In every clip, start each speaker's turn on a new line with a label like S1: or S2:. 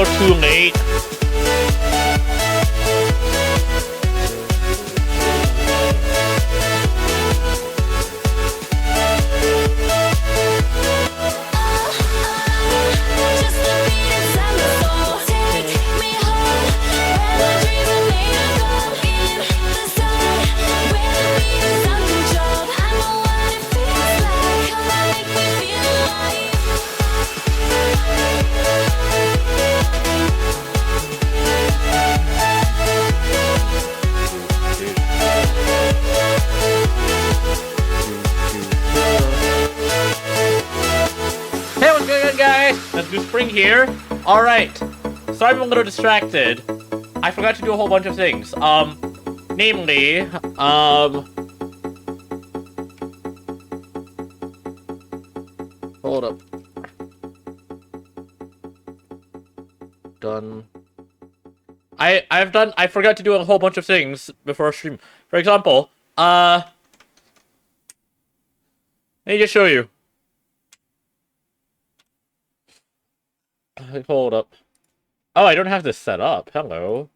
S1: still too late. Let's do spring here. Alright. Sorry I'm a little distracted. I forgot to do a whole bunch of things. Namely, hold up. Done. I forgot to do a whole bunch of things before stream. For example, let me just show you. Hold up. Oh, I don't have this set up. Hello.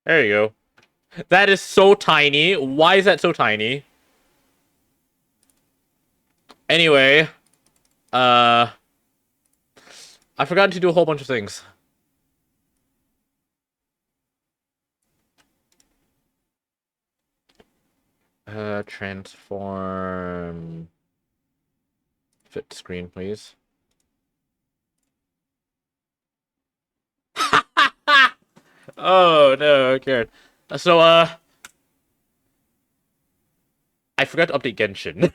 S1: There you go. That is so tiny. Why is that so tiny? Anyway. I forgot to do a whole bunch of things. Transform... Fit screen, please. Oh, no, okay. So, I forgot to update Genshin.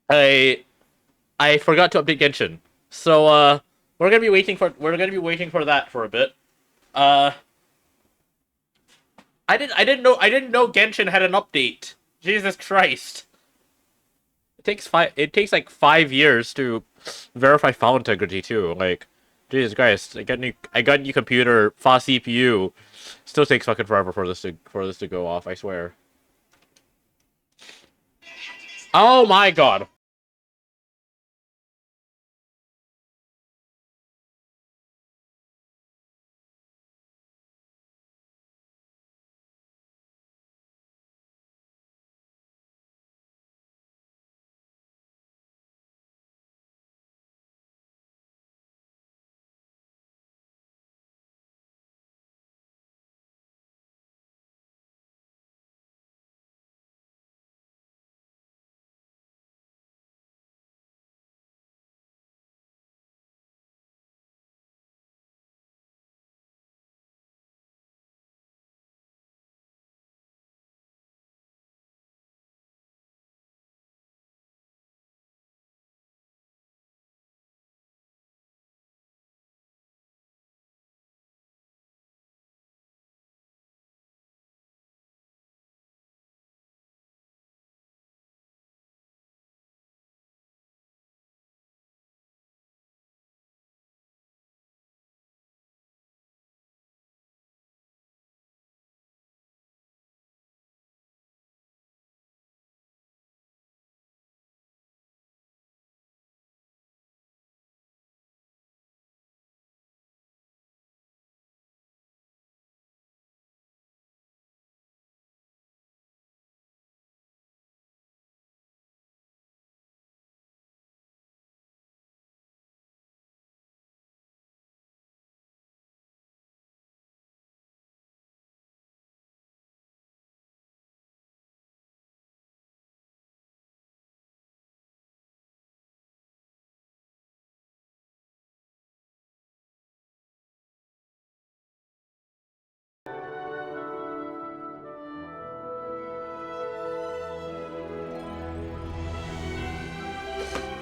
S1: I forgot to update Genshin. So, we're gonna be waiting for that for a bit. I didn't know Genshin had an update. Jesus Christ. It takes like 5 years to verify file integrity too. Like, Jesus Christ, I got a new computer, fast CPU. Still takes fucking forever for this to go off, I swear. Oh my god.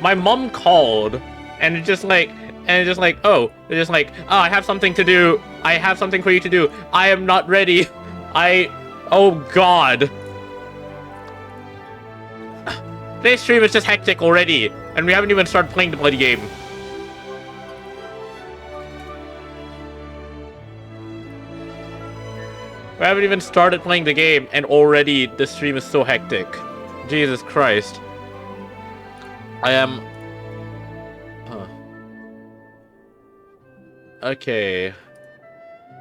S1: My mom called, and it's just like, oh, I have something to do. I have something for you to do. I am not ready. Oh god. Today's stream is just hectic already, and we haven't even started playing the bloody game. We haven't even started playing the game, and already the stream is so hectic. Jesus Christ. I am Okay.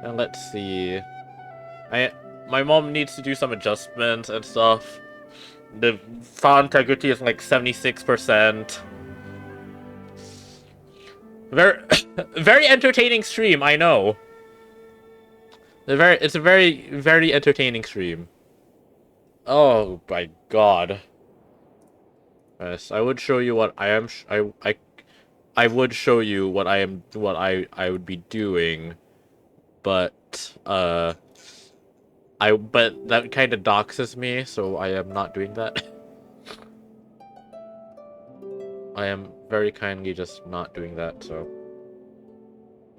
S1: And let's see. My mom needs to do some adjustments and stuff. The file integrity is like 76%. Very, very entertaining stream, I know. It's a very, very entertaining stream. Oh my god. Yes, I would show you what I am. I would show you what I would be doing, but but that kind of doxes me, so I am not doing that. I am very kindly just not doing that, so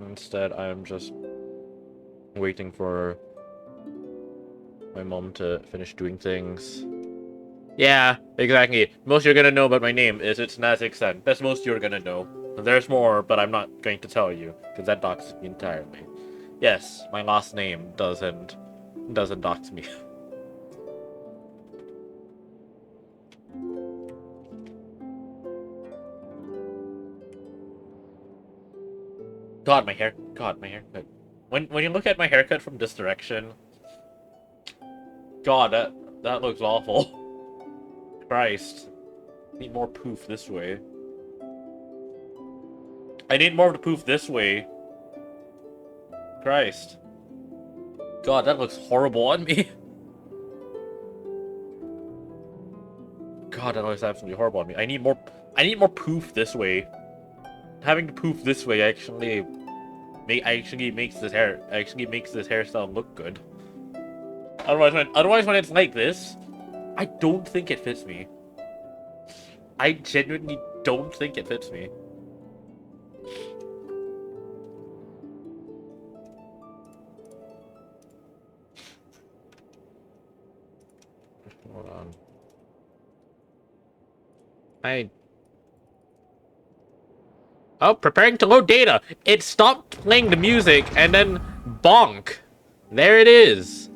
S1: instead I am just waiting for my mom to finish doing things. Yeah, exactly. Most you're gonna know about my name is it's Nazik-sen. That's most you're gonna know. There's more, but I'm not going to tell you, because that doxes me entirely. Yes, my last name doesn't dox me. God, my haircut. When you look at my haircut from this direction, God, that looks awful. Christ. Need more poof this way. I need more of the poof this way. Christ. God, that looks horrible on me. God, that looks absolutely horrible on me. I need more poof this way. Having the poof this way actually makes this hairstyle look good. Otherwise when it's like this, I don't think it fits me. I genuinely don't think it fits me. Hold on. Oh, preparing to load data. It stopped playing the music and then bonk. There it is.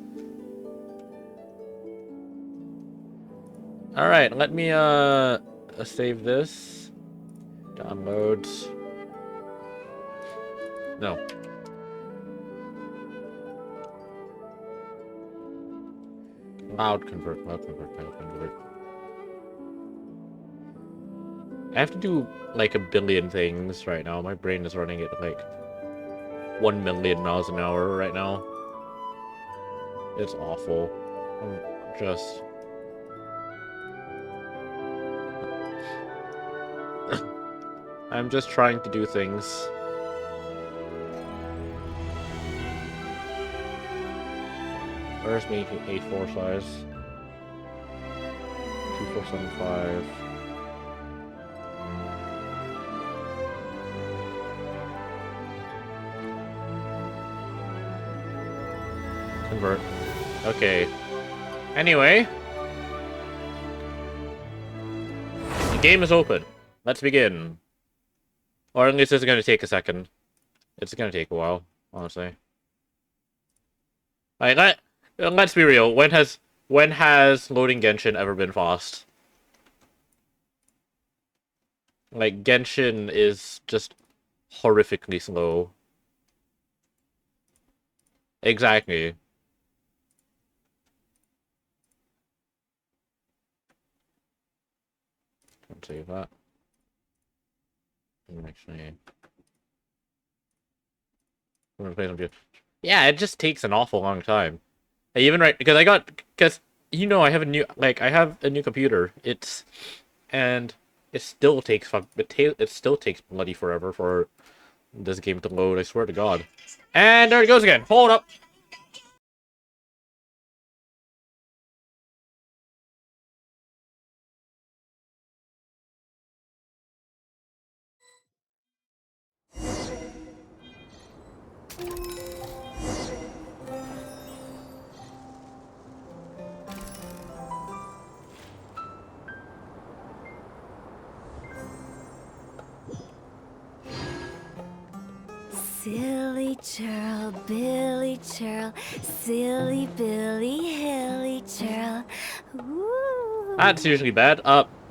S1: All right, let me save this. Downloads. No. Cloud convert. I have to do like a billion things right now. My brain is running at like 1 million miles an hour right now. It's awful. I'm just trying to do things. Where's my A4 size? 2475. Convert. Okay. Anyway. The game is open. Let's begin. Or at least it's going to take a second. It's going to take a while, honestly. Alright, let's be real. When has loading Genshin ever been fast? Like, Genshin is just horrifically slow. Exactly. Can't save that. Actually, I'm gonna play some. Yeah, it just takes an awful long time. Because you know I have a new computer. It still takes bloody forever for this game to load. I swear to God. And there it goes again. Hold up.
S2: Silly churl, Billy churl, silly Billy, hilly churl. Ooh.
S1: That's usually bad.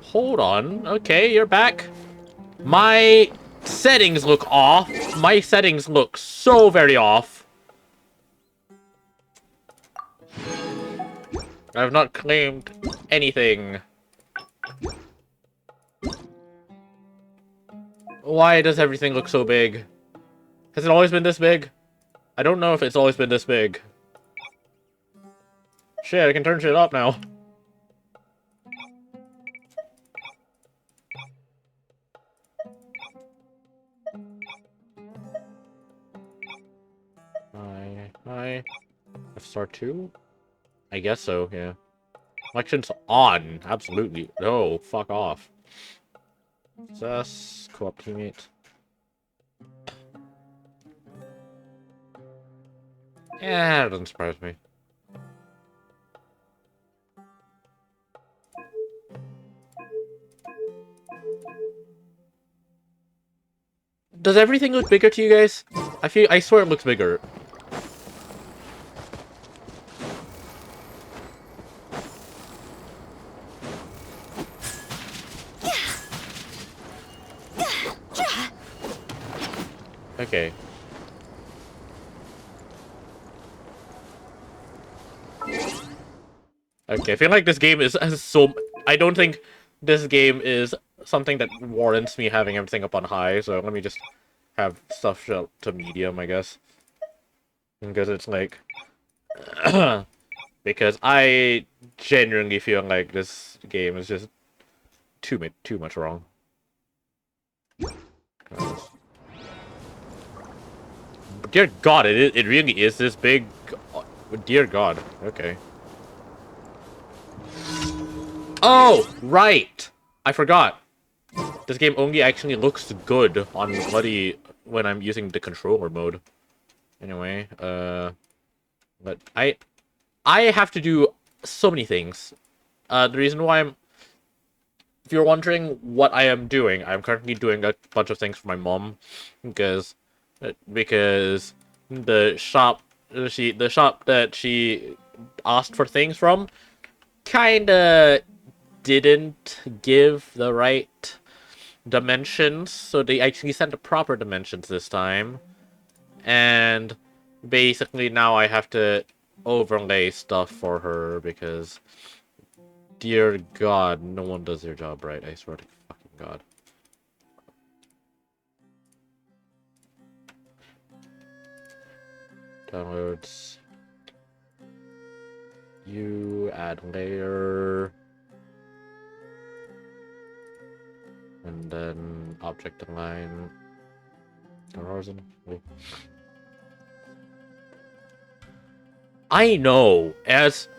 S1: Hold on. Okay, you're back. My settings look off. my settings look so very off. I have not claimed anything. Why does everything look so big? Has it always been this big? I don't know if it's always been this big. Shit, I can turn shit up now. Hi. F-star 2? I guess so, yeah. Election's on. Absolutely. No, fuck off. Success. Co-op teammate. Yeah, it doesn't surprise me. Does everything look bigger to you guys? I swear it looks bigger. Okay. Okay, I feel like this game has so... I don't think this game is something that warrants me having everything up on high, so let me just have stuff shut to medium, I guess. Because it's like... because I genuinely feel like this game is just too much wrong. Dear God, it really is this big. Dear God, okay. Oh, right! I forgot. This game only actually looks good on bloody when I'm using the controller mode. Anyway, but I have to do so many things. The reason why if you're wondering what I am doing, I'm currently doing a bunch of things for my mom, because the shop that she asked for things from kinda didn't give the right dimensions, so they actually sent the proper dimensions this time. And basically now I have to overlay stuff for her because, dear God, no one does their job right, I swear to fucking God. Downloads. You add layer. And then object align. Horizon. I know, as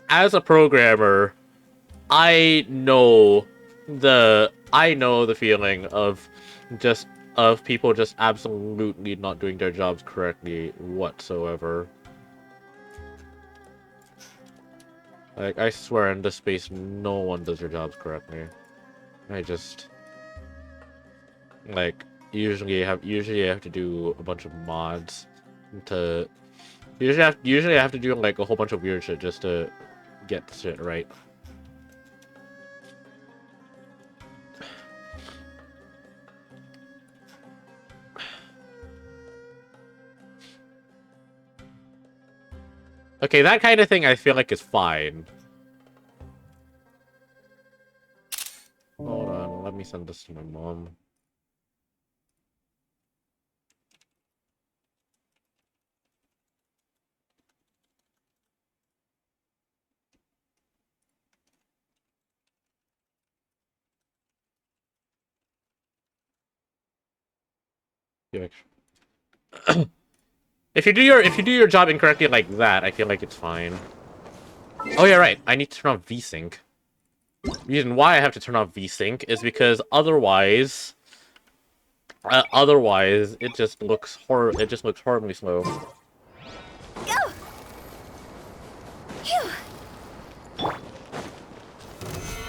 S1: a programmer, I know the feeling of people just absolutely not doing their jobs correctly whatsoever. Like, I swear in this space no one does their jobs correctly. I just like usually I have to do a bunch of mods to usually I have to do like a whole bunch of weird shit just to get shit right. Okay, that kind of thing I feel like is fine. Hold on, let me send this to my mom. Yeah. If you do your job incorrectly like that, I feel like it's fine. Oh yeah, right. I need to turn off VSync. The reason why I have to turn off VSync is because otherwise it just looks horribly slow.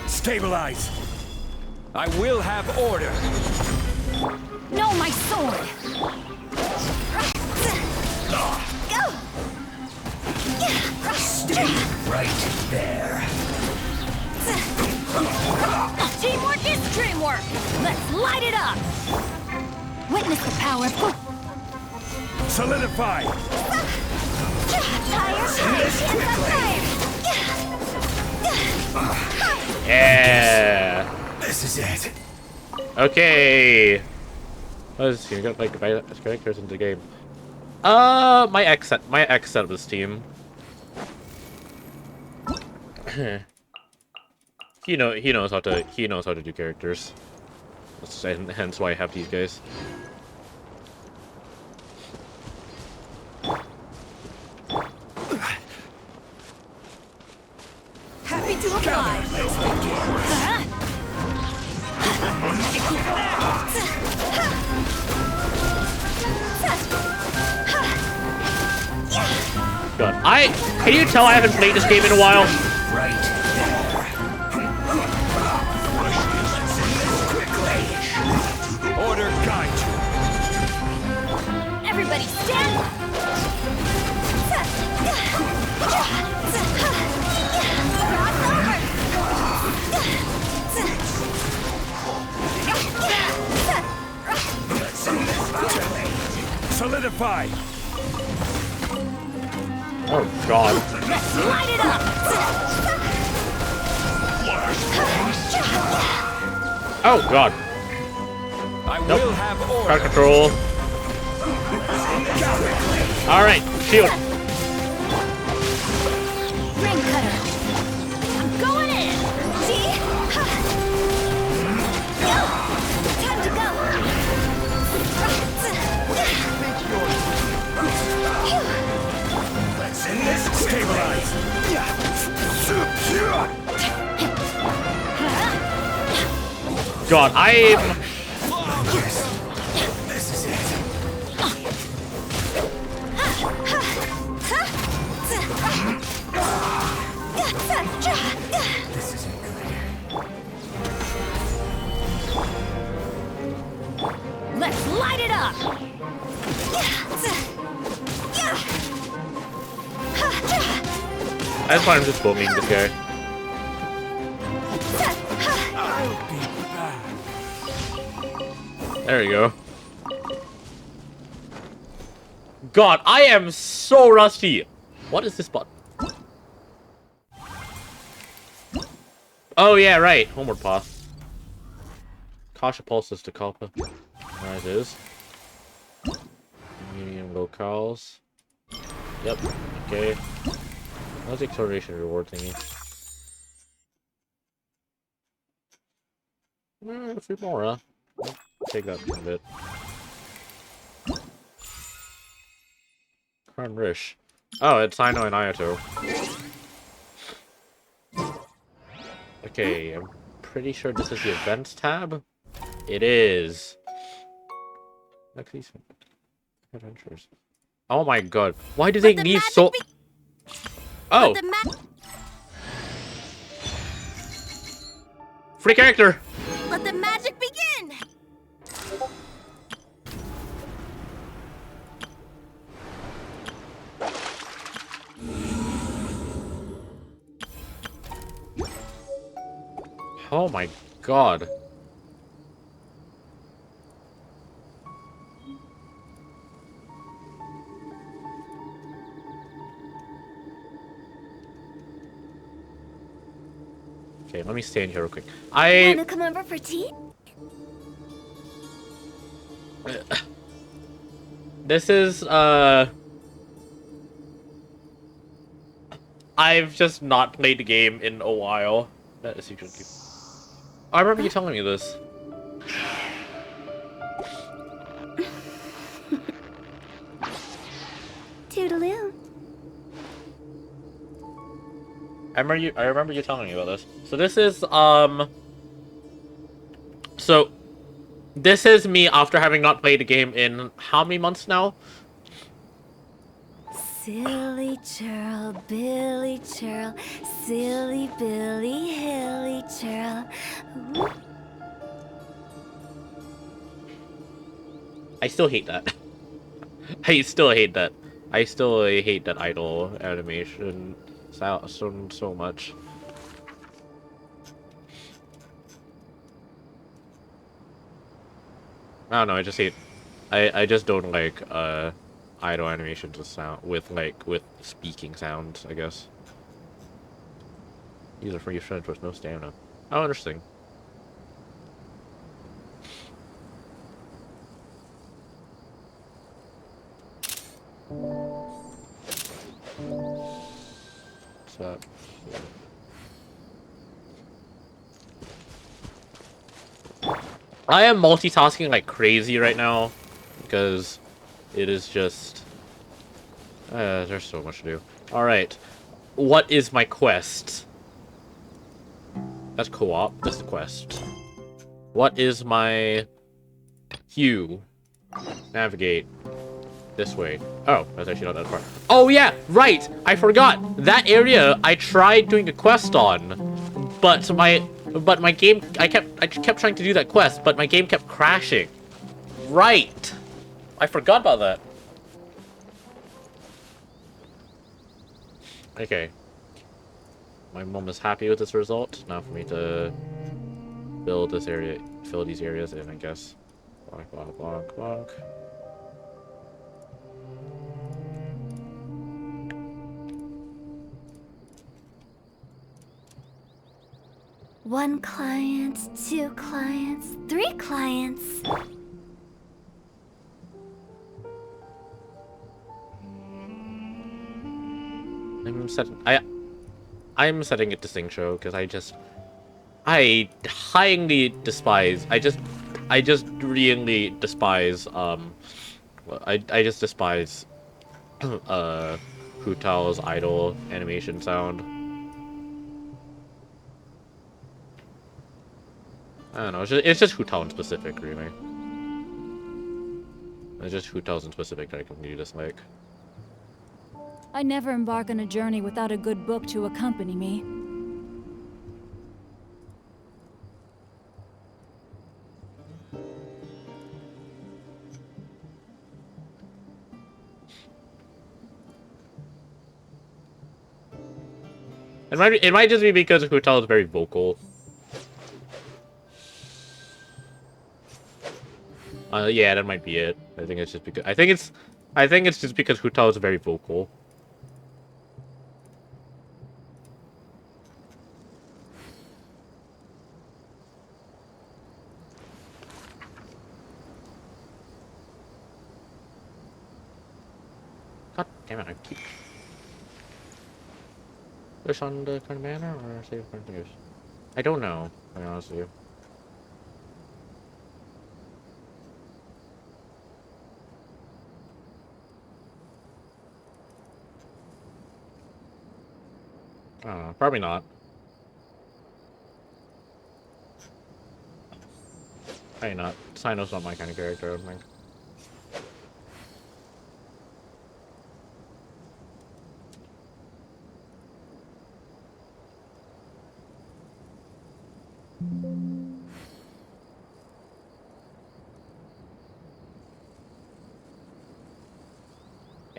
S3: Stabilize. I will have order.
S2: No, my sword. Go.
S3: Stay right there.
S2: Teamwork is dreamwork. Let's light it up. Witness the power of...
S3: Solidify!
S1: Yeah.
S3: This is it.
S1: Okay. Let's see. We got like characters in the game. My ex set of this team. he knows how to do characters. Hence why I have these guys.
S2: Happy to apply.
S1: God, can you tell I haven't played this game in a while?
S3: Right there. Order guide you.
S2: Everybody stand.
S3: Solidify!
S1: Oh God.
S2: Light it up.
S1: Oh God.
S3: I
S1: Nope.
S3: will have
S1: Crowd
S3: order.
S1: control. All right, shield.
S2: Ring cutter. I'm going in. See? Go. Time to go.
S3: Stabilize!
S1: God, I'm.
S3: This is it. This isn't good.
S2: Let's light it up.
S1: I just want him just booming this guy.
S3: I'll be back.
S1: There we go. God, I am so rusty. What is this button? Oh yeah, right. Homeward path. Kasha pulses to Kalpa. There it is. Medium locales. Yep. Okay. How's the acceleration reward thingy? A few more, huh? I'll take that in a bit. Crown Rish. Oh, it's Sino and Ayato. Okay, I'm pretty sure this is the events tab. It is. Look, these adventures. Oh my god. Why do they need so... Oh! Free character!
S2: Let the magic begin.
S1: Oh my god. Okay, let me stand here real quick.
S2: Wanna come over for tea?
S1: This is, I've just not played the game in a while. That is secret. I remember you telling me this.
S2: Toodaloo.
S1: I remember you telling me about this. So this is so this is me after having not played the game in how many months now?
S2: Silly churl, Billy churl, silly Billy, hilly churl. Ooh.
S1: I still hate that. I still hate that. I still hate that idle animation so much. I don't know, I just hate I just don't like idle animations with sound, with speaking sounds, I guess. Use a free strength with no stamina. Oh, interesting. What's up? I am multitasking like crazy right now because it is just there's so much to do. All right, what is my quest? That's co-op. That's the quest. What is my hue? Navigate this way. Oh, that's actually not that far. Oh yeah, right. I forgot that area. I tried doing a quest on, but my game. I kept trying to do that quest, but my game kept crashing. Right. I forgot about that. Okay. My mom is happy with this result. Now for me to build this area, fill these areas in, I guess. Bonk, bonk, bonk, bonk.
S2: One client, two clients, three clients.
S1: I'm setting it to Sing Show because I highly despise. I just really despise. I just despise. Hu Tao's idle animation sound. I don't know. It's just Hu Tao in specific, really. It's just Hu Tao's in specific that I continue to dislike.
S4: I never embark on a journey without a good book to accompany me.
S1: It might just be because Hu Tao is very vocal. Yeah, that might be it. I think it's just because I think it's just because Hu Tao is very vocal. God damn it! I keep push on the current banner or save current fingers. I don't know. To be honest with you. I don't know. Probably not. Probably not. Sino's not my kind of character, I don't think.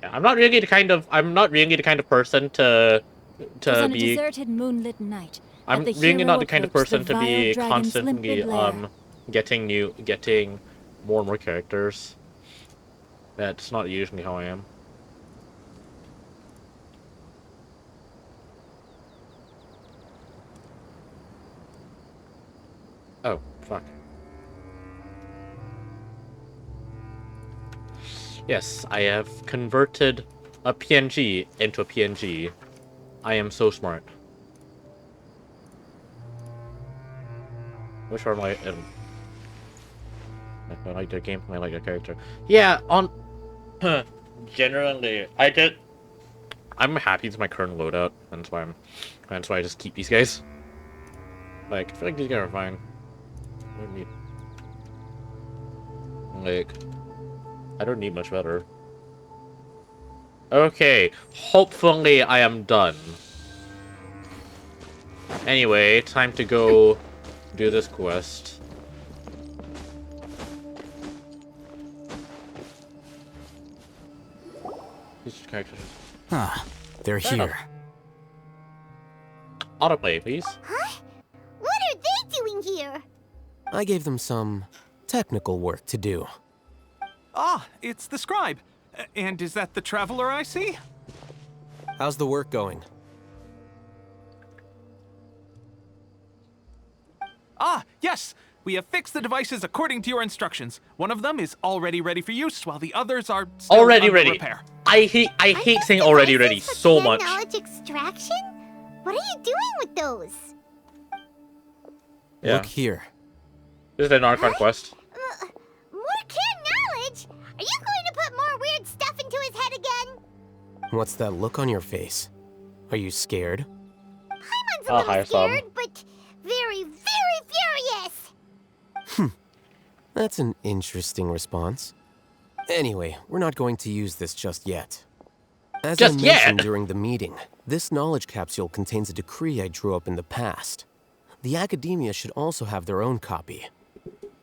S1: Yeah, I'm not really the kind of person to
S4: On a
S1: be.
S4: deserted moonlit night,
S1: I'm
S4: the
S1: really
S4: hero
S1: not the kind of
S4: approached
S1: person
S4: the
S1: to be
S4: vile dragon's
S1: constantly
S4: limpid lair.
S1: getting more and more characters. That's not usually how I am. Oh, fuck. Yes, I have converted a PNG into a PNG. I am so smart. Which one I like the game, I like the character. Yeah, on generally, I'm happy with my current loadout. That's why I just keep these guys. Like, I feel like these guys are fine. I don't need, like, I don't need much better. Okay, hopefully I am done. Anyway, time to go do this quest. These characters.
S3: Ah, they're
S1: Fair
S3: here.
S1: enough. Autoplay, please.
S2: Huh? What are they doing here?
S5: I gave them some technical work to do.
S6: Ah, it's the scribe.
S3: And is that the traveler I see?
S5: How's the work going?
S3: Ah, yes! We have fixed the devices according to your instructions. One of them is already ready for use, while the others are still
S1: Already
S3: under
S1: ready.
S3: repair.
S1: I hate saying already ready so much.
S2: Knowledge extraction? What are you doing with those?
S1: Yeah.
S5: Look here.
S1: This is an Archon quest.
S2: More kid knowledge? Are you going to put more weird stuff into his head again?
S5: What's that look on your face? Are you scared?
S2: Paimon's a
S1: I'll
S2: little
S1: hire some.
S2: scared, but very, very furious.
S5: That's an interesting response. Anyway, we're not going to use this just yet. As
S1: Just
S5: I mentioned
S1: yet?
S5: during the meeting, this knowledge capsule contains a decree I drew up in the past. The academia should also have their own copy.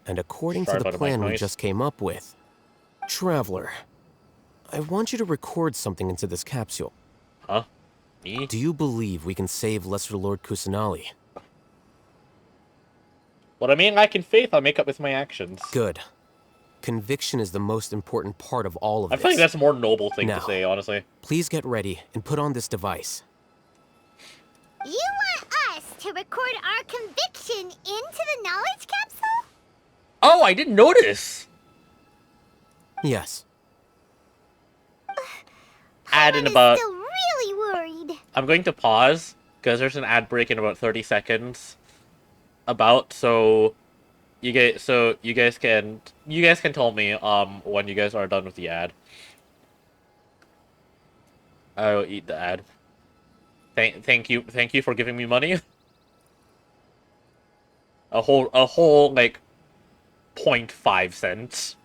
S5: And according
S1: Sorry
S5: to the
S1: about the mic
S5: plan we
S1: noise.
S5: just came up with, Traveler, I want you to record something into this capsule.
S1: Huh? Me?
S5: Do you believe we can save Lesser Lord Kusanali?
S1: What I mean, lacking faith, I'll make up with my actions.
S5: Good. Conviction is the most important part of all of
S1: I
S5: this.
S1: feel like that's a more noble thing
S5: Now.
S1: to say, honestly.
S5: Please get ready and put on this device.
S2: You want us to record our conviction into the knowledge capsule?
S1: Oh, I didn't notice!
S5: Yes.
S1: Ad in
S2: Paimon is
S1: about...
S2: still really worried.
S1: I'm going to pause, because there's an ad break in about 30 seconds. So you guys can tell me when you guys are done with the ad. I will eat the ad. Thank you for giving me money. A whole like 0.5 cents.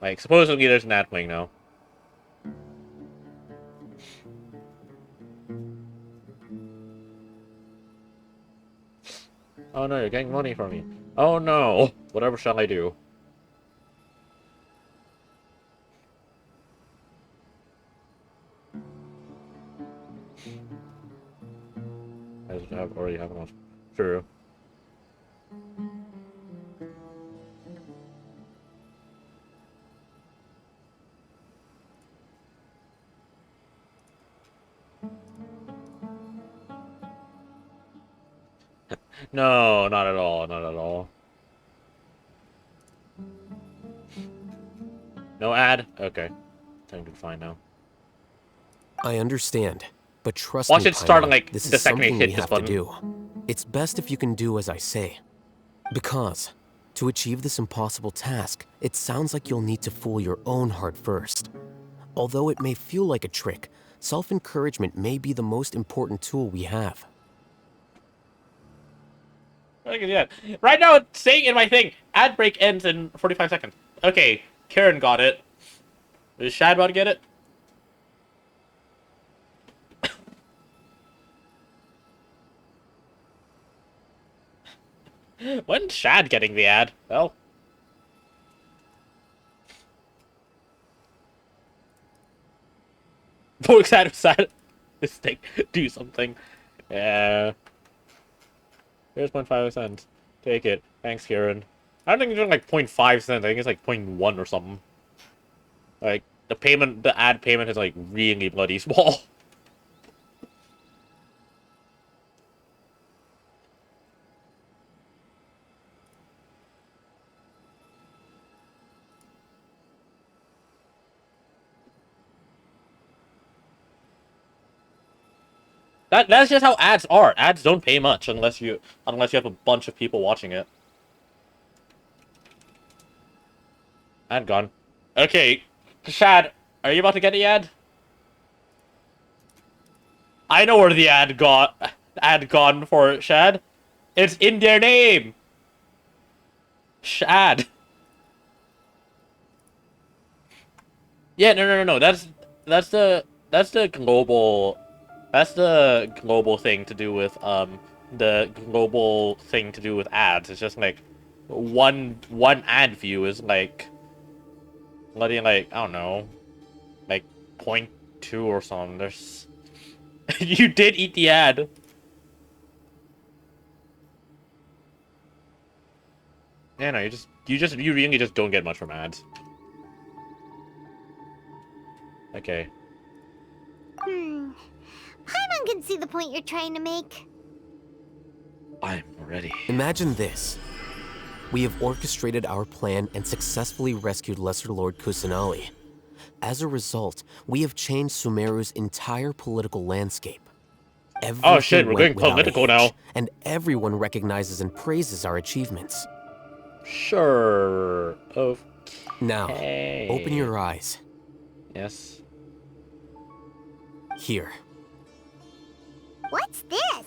S1: Like supposedly there's an ad playing now. Oh no, you're getting money from me. Oh no. Whatever shall I do? I already have enough. True. No, not at all, not at all. No ad? Okay. Time to find now.
S5: I understand, but trust
S1: Watch
S5: me,
S1: it start,
S5: Paimon,
S1: like,
S5: this
S1: the
S5: is
S1: second you
S5: something
S1: hit
S5: we
S1: this
S5: have
S1: button.
S5: to do. It's best if you can do as I say. Because, to achieve this impossible task, it sounds like you'll need to fool your own heart first. Although it may feel like a trick, self-encouragement may be the most important tool we have.
S1: Look at that. Right now, it's saying in my thing, ad break ends in 45 seconds. Okay, Karen got it. Is Shad about to get it? When's Shad getting the ad? Well. More excited this thing. Do something. Yeah. Here's 0.5 cents. Take it. Thanks, Kieran. I don't think it's doing like 0.5 cents. I think it's like 0.1 or something. Like, the ad payment is like really bloody small. That's just how ads are. Ads don't pay much unless you have a bunch of people watching it. Ad gone. Okay, Shad, are you about to get the ad? I know where the ad gone for Shad. It's in their name. Shad. Yeah, no. That's the global. That's the global thing to do with the global thing to do with ads. It's just like one ad view is like letting like I don't know, like 0.2 or something. There's you did eat the ad. Yeah, no, you really just don't get much from ads. Okay.
S2: Paimon can see the point you're trying to make.
S1: I'm ready.
S5: Imagine this. We have orchestrated our plan and successfully rescued Lesser Lord Kusanali. As a result, we have changed Sumeru's entire political landscape.
S1: Oh shit, we're going
S5: went without a
S1: political
S5: hitch,
S1: now.
S5: and everyone recognizes and praises our achievements.
S1: Sure. Okay.
S5: Now, open your eyes.
S1: Yes.
S5: Here.
S2: What's this?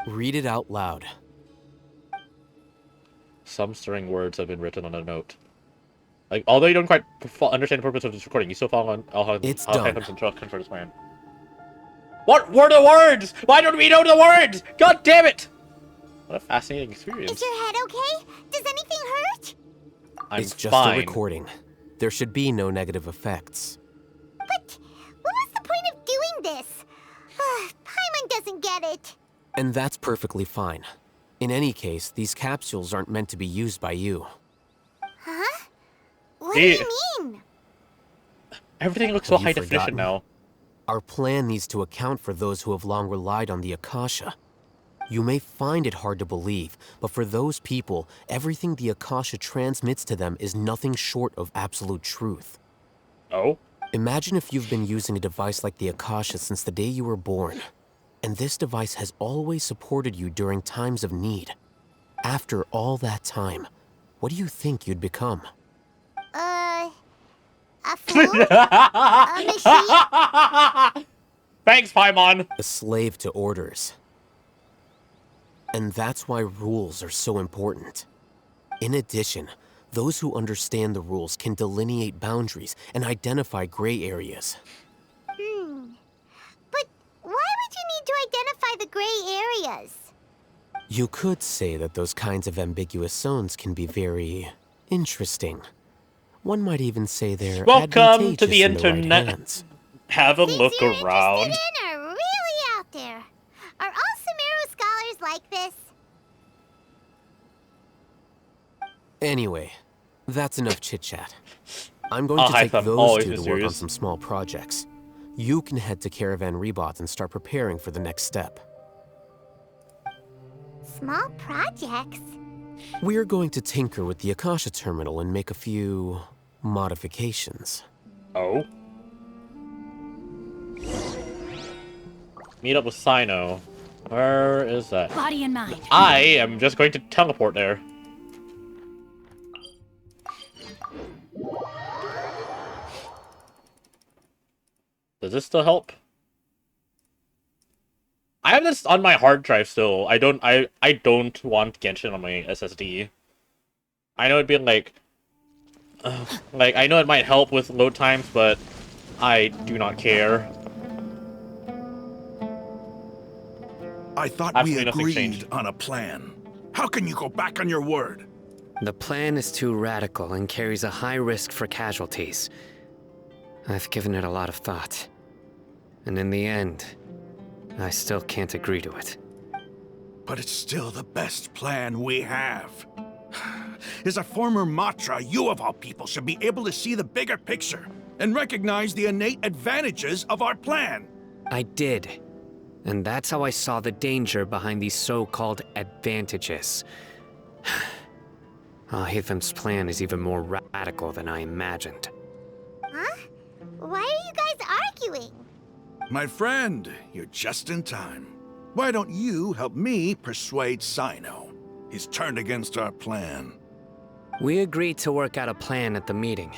S5: Read it out loud.
S1: Some stirring words have been written on a note. Like, although you don't quite understand the purpose of this recording, you still follow on how
S5: It's done.
S1: control this plan. What were the words? Why don't we know the words? God damn it! What a fascinating experience.
S2: Is your head okay? Does anything hurt?
S1: It's
S5: just
S1: fine.
S5: a recording. There should be no negative effects.
S2: But what was the point of doing this? Paimon doesn't get it.
S5: And that's perfectly fine. In any case, these capsules aren't meant to be used by you.
S2: Huh? What do you mean?
S1: Everything looks so
S5: Have you
S1: high definition
S5: forgotten?
S1: now.
S5: Our plan needs to account for those who have long relied on the Akasha. You may find it hard to believe, but for those people, everything the Akasha transmits to them is nothing short of absolute truth.
S1: Oh?
S5: Imagine if you've been using a device like the Akasha since the day you were born, and this device has always supported you during times of need. After all that time, what do you think you'd become?
S2: A fool? A machine?
S1: Thanks, Paimon.
S5: A slave to orders. And that's why rules are so important. In addition, those who understand the rules can delineate boundaries and identify gray areas.
S2: But why would you need to identify the gray areas?
S5: You could say that those kinds of ambiguous zones can be very interesting. One might even say they're
S1: Welcome to the
S5: advantageous in the right
S1: internet.
S5: hands.
S1: Have a
S2: Things
S1: look
S2: you're
S1: around.
S2: interested in are really out there. Are all Sumeru scholars like this?
S5: Anyway, that's enough chit-chat. I'm going
S1: I'll
S5: to
S1: hide
S5: take
S1: them.
S5: those
S1: Always
S5: two to work on
S1: mysterious.
S5: some small projects. You can head to Caravan Rebot and start preparing for the next step.
S2: Small projects?
S5: We're going to tinker with the Akasha terminal and make a few modifications.
S1: Oh? Meet up with Sino. Where is that?
S4: Body and mind.
S1: I am just going to teleport there. Does this still help? I have this on my hard drive still. I don't want Genshin on my SSD. I know it'd be like I know it might help with load times, but I do not care.
S6: I thought
S1: Absolutely
S6: we
S1: nothing
S6: agreed
S1: changed.
S6: on a plan. How can you go back on your word?
S7: The plan is too radical and carries a high risk for casualties. I've given it a lot of thought. And in the end, I still can't agree to it.
S6: But it's still the best plan we have. As a former Matra, you of all people should be able to see the bigger picture and recognize the innate advantages of our plan.
S7: I did. And that's how I saw the danger behind these so-called advantages. Hatham's plan is even more radical than I imagined.
S2: Huh? Why are you guys arguing?
S6: My friend, you're just in time. Why don't you help me persuade Sino? He's turned against our plan.
S7: We agreed to work out a plan at the meeting.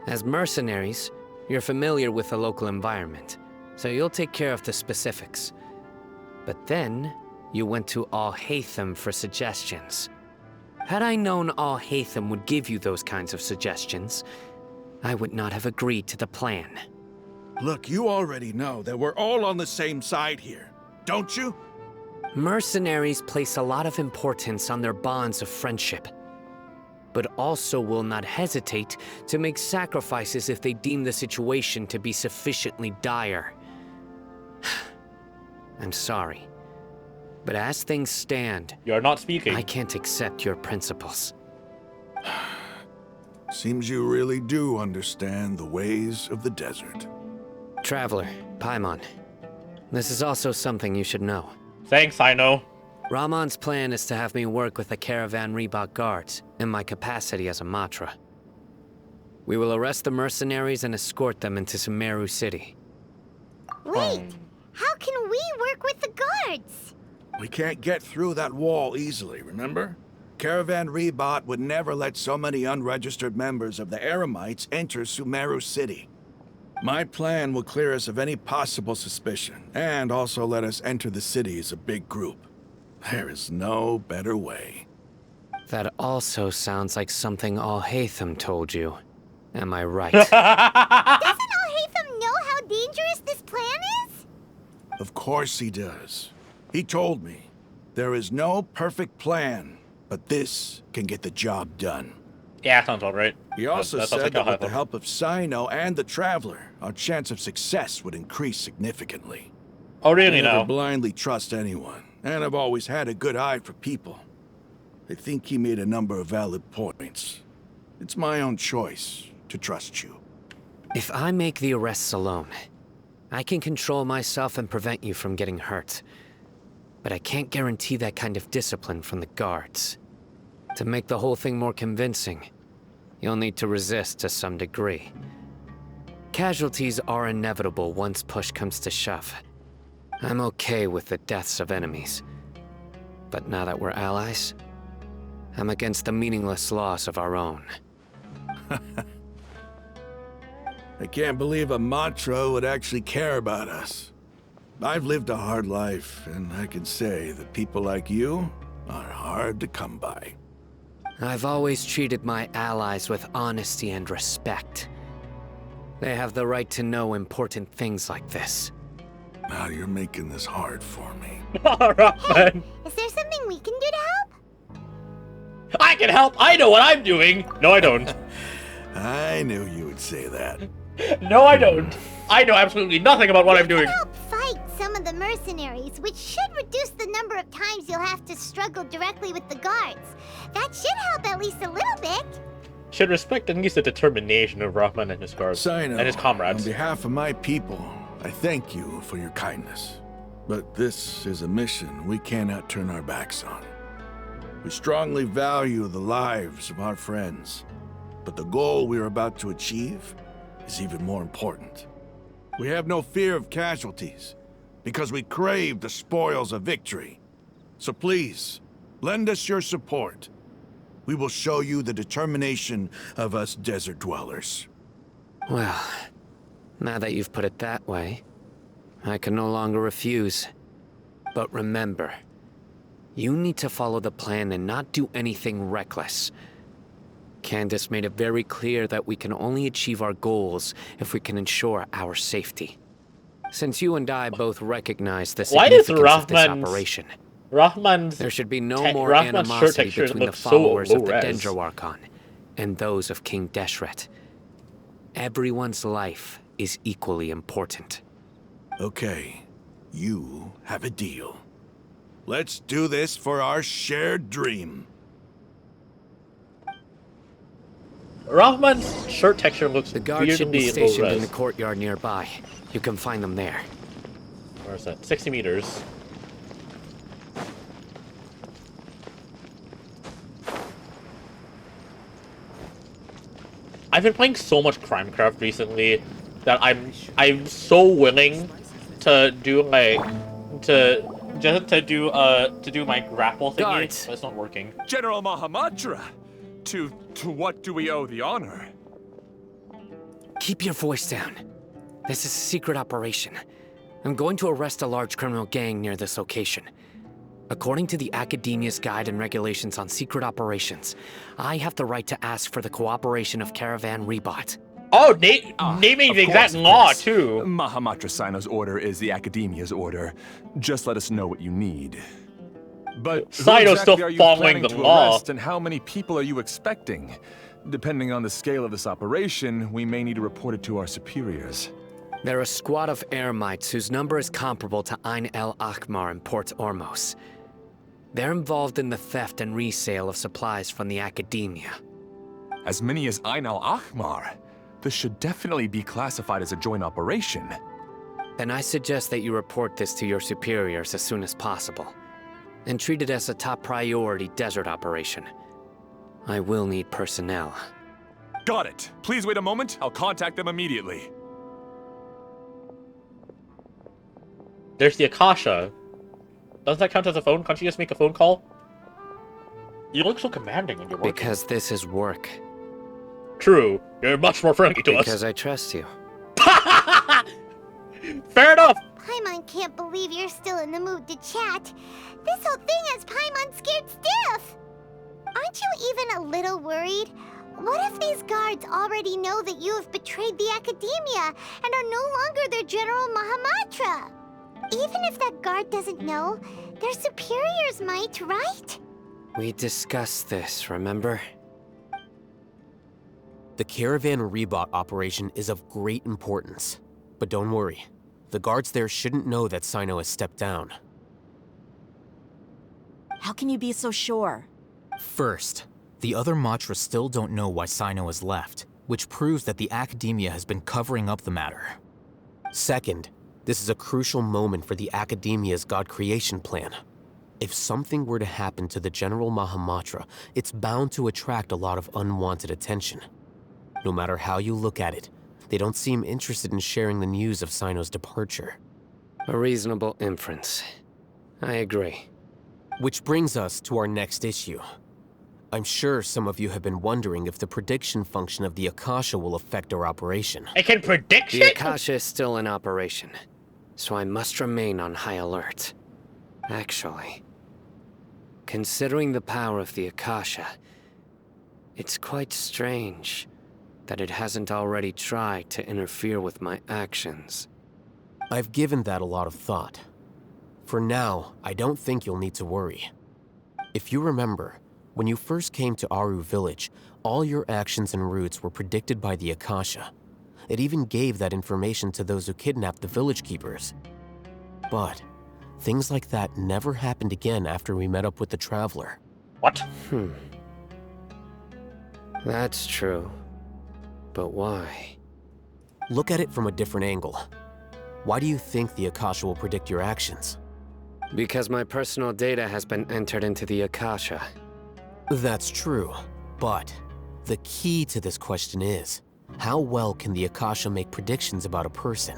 S7: As mercenaries, you're familiar with the local environment, so you'll take care of the specifics. But then, you went to Al-Hatham for suggestions. Had I known Al-Hatham would give you those kinds of suggestions, I would not have agreed to the plan.
S6: Look, you already know that we're all on the same side here, don't you?
S7: Mercenaries place a lot of importance on their bonds of friendship, but also will not hesitate to make sacrifices if they deem the situation to be sufficiently dire. I'm sorry, But as things stand,
S1: You're not speaking.
S7: I can't accept your principles.
S6: Seems you really do understand the ways of the desert.
S7: Traveler, Paimon, this is also something you should know.
S1: Thanks, I know.
S7: Rahman's plan is to have me work with the Caravan Reebok guards in my capacity as a Matra. We will arrest the mercenaries and escort them into Sumeru City.
S2: Wait, how can we work with the guards?
S6: We can't get through that wall easily, remember? Caravan Rebot would never let so many unregistered members of the Eremites enter Sumeru City. My plan will clear us of any possible suspicion, and also let us enter the city as a big group. There is no better way.
S7: That also sounds like something Al-Haytham told you. Am I right?
S2: Doesn't Al-Haytham know how dangerous this plan is?
S6: Of course he does. He told me, there is no perfect plan, but this can get the job done.
S1: Yeah, sounds all right.
S6: He also
S1: That sounds
S6: said
S1: like
S6: that with the
S1: Al-Haytham.
S6: help of Sino and the Traveler, our chance of success would increase significantly.
S1: Oh,
S6: I
S1: really
S6: never
S1: now?
S6: blindly trust anyone, and I've always had a good eye for people. I think he made a number of valid points. It's my own choice to trust you.
S7: If I make the arrests alone, I can control myself and prevent you from getting hurt. But I can't guarantee that kind of discipline from the guards. To make the whole thing more convincing, you'll need to resist to some degree. Casualties are inevitable once push comes to shove. I'm okay with the deaths of enemies. But now that we're allies, I'm against the meaningless loss of our own.
S6: I can't believe a Matra would actually care about us. I've lived a hard life, and I can say that people like you are hard to come by.
S7: I've always treated my allies with honesty and respect. They have the right to know important things like this.
S6: Now you're making this hard for me.
S1: Rahman.
S2: Is there something we can do to help?
S1: I can help. I know what I'm doing. No, I don't.
S6: I knew you would say that.
S1: No, I don't. I know absolutely nothing about what I'm doing.
S2: Help fight some of the mercenaries, which should reduce the number of times you'll have to struggle directly with the guards. That should help at least a little bit.
S1: Should respect at least the determination of Rahman and his guards
S6: Sino,
S1: and his comrades.
S6: on behalf of my people, I thank you for your kindness. But this is a mission we cannot turn our backs on. We strongly value the lives of our friends, but the goal we are about to achieve is even more important. We have no fear of casualties, because we crave the spoils of victory. So please, lend us your support. We will show you the determination of us desert dwellers.
S7: Well, now that you've put it that way, I can no longer refuse. But remember, you need to follow the plan and not do anything reckless. Candace made it very clear that we can only achieve our goals if we can ensure our safety. Since you and I both recognize the
S1: Why is
S7: significance of this operation,
S1: Rahman's
S7: there should be no more
S1: Rahman's shirt
S7: animosity
S1: texture
S7: between the
S1: looks so
S7: followers of the
S1: low-res.
S7: Dendroarchon and those of King Deshret. Everyone's life is equally important.
S6: Okay, you have a deal. Let's do this for our shared dream.
S1: Rahman's shirt texture looks
S7: The guards should be
S1: weirdly
S7: stationed in the
S1: low-res.
S7: courtyard nearby. You can find them there.
S1: Where is that? 60 meters. I've been playing so much Crimecraft recently that I'm so willing to do like to do my grapple thingy,
S7: Guards.
S1: but it's not working.
S8: General Mahamatra! To what do we owe the honor?
S7: Keep your voice down. This is a secret operation. I'm going to arrest a large criminal gang near this location. According to the Academia's Guide and Regulations on Secret Operations, I have the right to ask for the cooperation of Caravan Rebot.
S1: Oh, naming the exact law too.
S8: Mahamatra Sino's order is the Academia's order. Just let us know what you need. But who
S1: Sino's
S8: exactly
S1: still
S8: are you
S1: following
S8: planning
S1: the
S8: to
S1: law.
S8: arrest, and how many people are you expecting? Depending on the scale of this operation, we may need to report it to our superiors.
S7: They're a squad of Eremites whose number is comparable to Ain el Akmar in Port Ormos. They're involved in the theft and resale of supplies from the Academia.
S8: As many as Ain al-Ahmar. This should definitely be classified as a joint operation.
S7: Then I suggest that you report this to your superiors as soon as possible, and treat it as a top priority desert operation. I will need personnel.
S8: Got it. Please wait a moment. I'll contact them immediately.
S1: There's the Akasha. Doesn't that count as a phone? Can't you just make a phone call? You look so commanding when you're working.
S7: Because this is work.
S1: True. You're much more friendly to
S7: Because
S1: us.
S7: I trust you.
S1: Fair enough.
S2: Paimon can't believe you're still in the mood to chat. This whole thing has Paimon scared stiff. Aren't you even a little worried? What if these guards already know that you have betrayed the Academia and are no longer their General Mahamatra? Even if that guard doesn't know, their superiors might, right?
S7: We discussed this, remember?
S5: The Caravan Rebot operation is of great importance. But don't worry, the guards there shouldn't know that Sino has stepped down.
S9: How can you be so sure?
S10: First, the other Matra still don't know why Sino has left, which proves that the Academia has been covering up the matter.
S5: Second, this is a crucial moment for the Academia's God creation plan. If something were to happen to the General Mahamatra, it's bound to attract a lot of unwanted attention. No matter how you look at it, they don't seem interested in sharing the news of Sino's departure.
S7: A reasonable inference. I agree.
S5: Which brings us to our next issue. I'm sure some of you have been wondering if the prediction function of the Akasha will affect our operation.
S1: I can predict
S7: The
S1: shit?
S7: Akasha is still in operation, so I must remain on high alert. Actually, considering the power of the Akasha, it's quite strange that it hasn't already tried to interfere with my actions.
S5: I've given that a lot of thought. For now, I don't think you'll need to worry. If you remember, when you first came to Aru Village, all your actions and routes were predicted by the Akasha. It even gave that information to those who kidnapped the village keepers. But things like that never happened again after we met up with the Traveler.
S1: What?
S7: That's true. But why?
S5: Look at it from a different angle. Why do you think the Akasha will predict your actions?
S7: Because my personal data has been entered into the Akasha.
S5: That's true, but the key to this question is, how well can the Akasha make predictions about a person?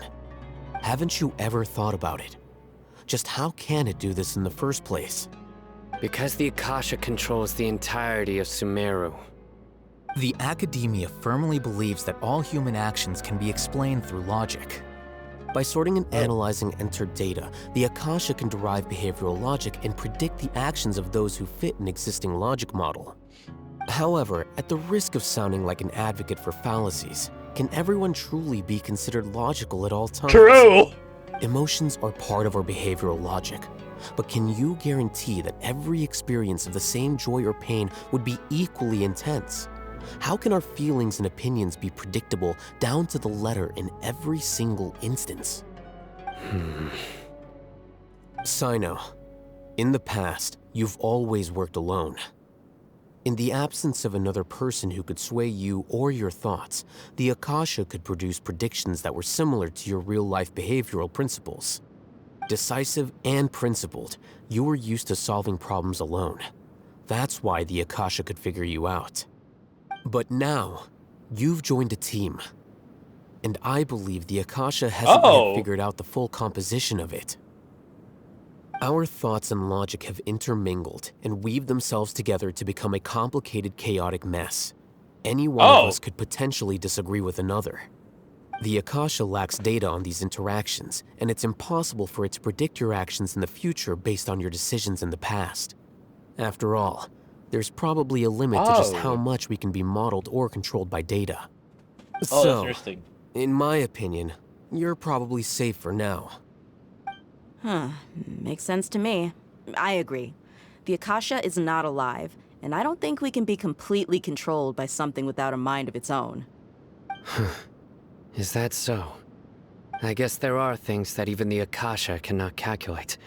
S5: Haven't you ever thought about it? Just how can it do this in the first place?
S7: Because the Akasha controls the entirety of Sumeru.
S10: The Academia firmly believes that all human actions can be explained through logic.
S5: By sorting and analyzing entered data, the Akasha can derive behavioral logic and predict the actions of those who fit an existing logic model. However, at the risk of sounding like an advocate for fallacies, can everyone truly be considered logical at all times?
S1: True!
S5: Emotions are part of our behavioral logic, but can you guarantee that every experience of the same joy or pain would be equally intense? How can our feelings and opinions be predictable down to the letter in every single instance? Sino, in the past, you've always worked alone. In the absence of another person who could sway you or your thoughts, the Akasha could produce predictions that were similar to your real-life behavioral principles. Decisive and principled, you were used to solving problems alone. That's why the Akasha could figure you out. But now, you've joined a team. And I believe the Akasha hasn't yet figured out the full composition of it. Our thoughts and logic have intermingled and weaved themselves together to become a complicated, chaotic mess. Any one of us could potentially disagree with another. The Akasha lacks data on these interactions, and it's impossible for it to predict your actions in the future based on your decisions in the past. After all, there's probably a limit to just how much we can be modeled or controlled by data.
S1: That's
S5: So,
S1: interesting.
S5: in my opinion, you're probably safe for now.
S9: Makes sense to me. I agree. The Akasha is not alive, and I don't think we can be completely controlled by something without a mind of its own.
S7: Is that so? I guess there are things that even the Akasha cannot calculate,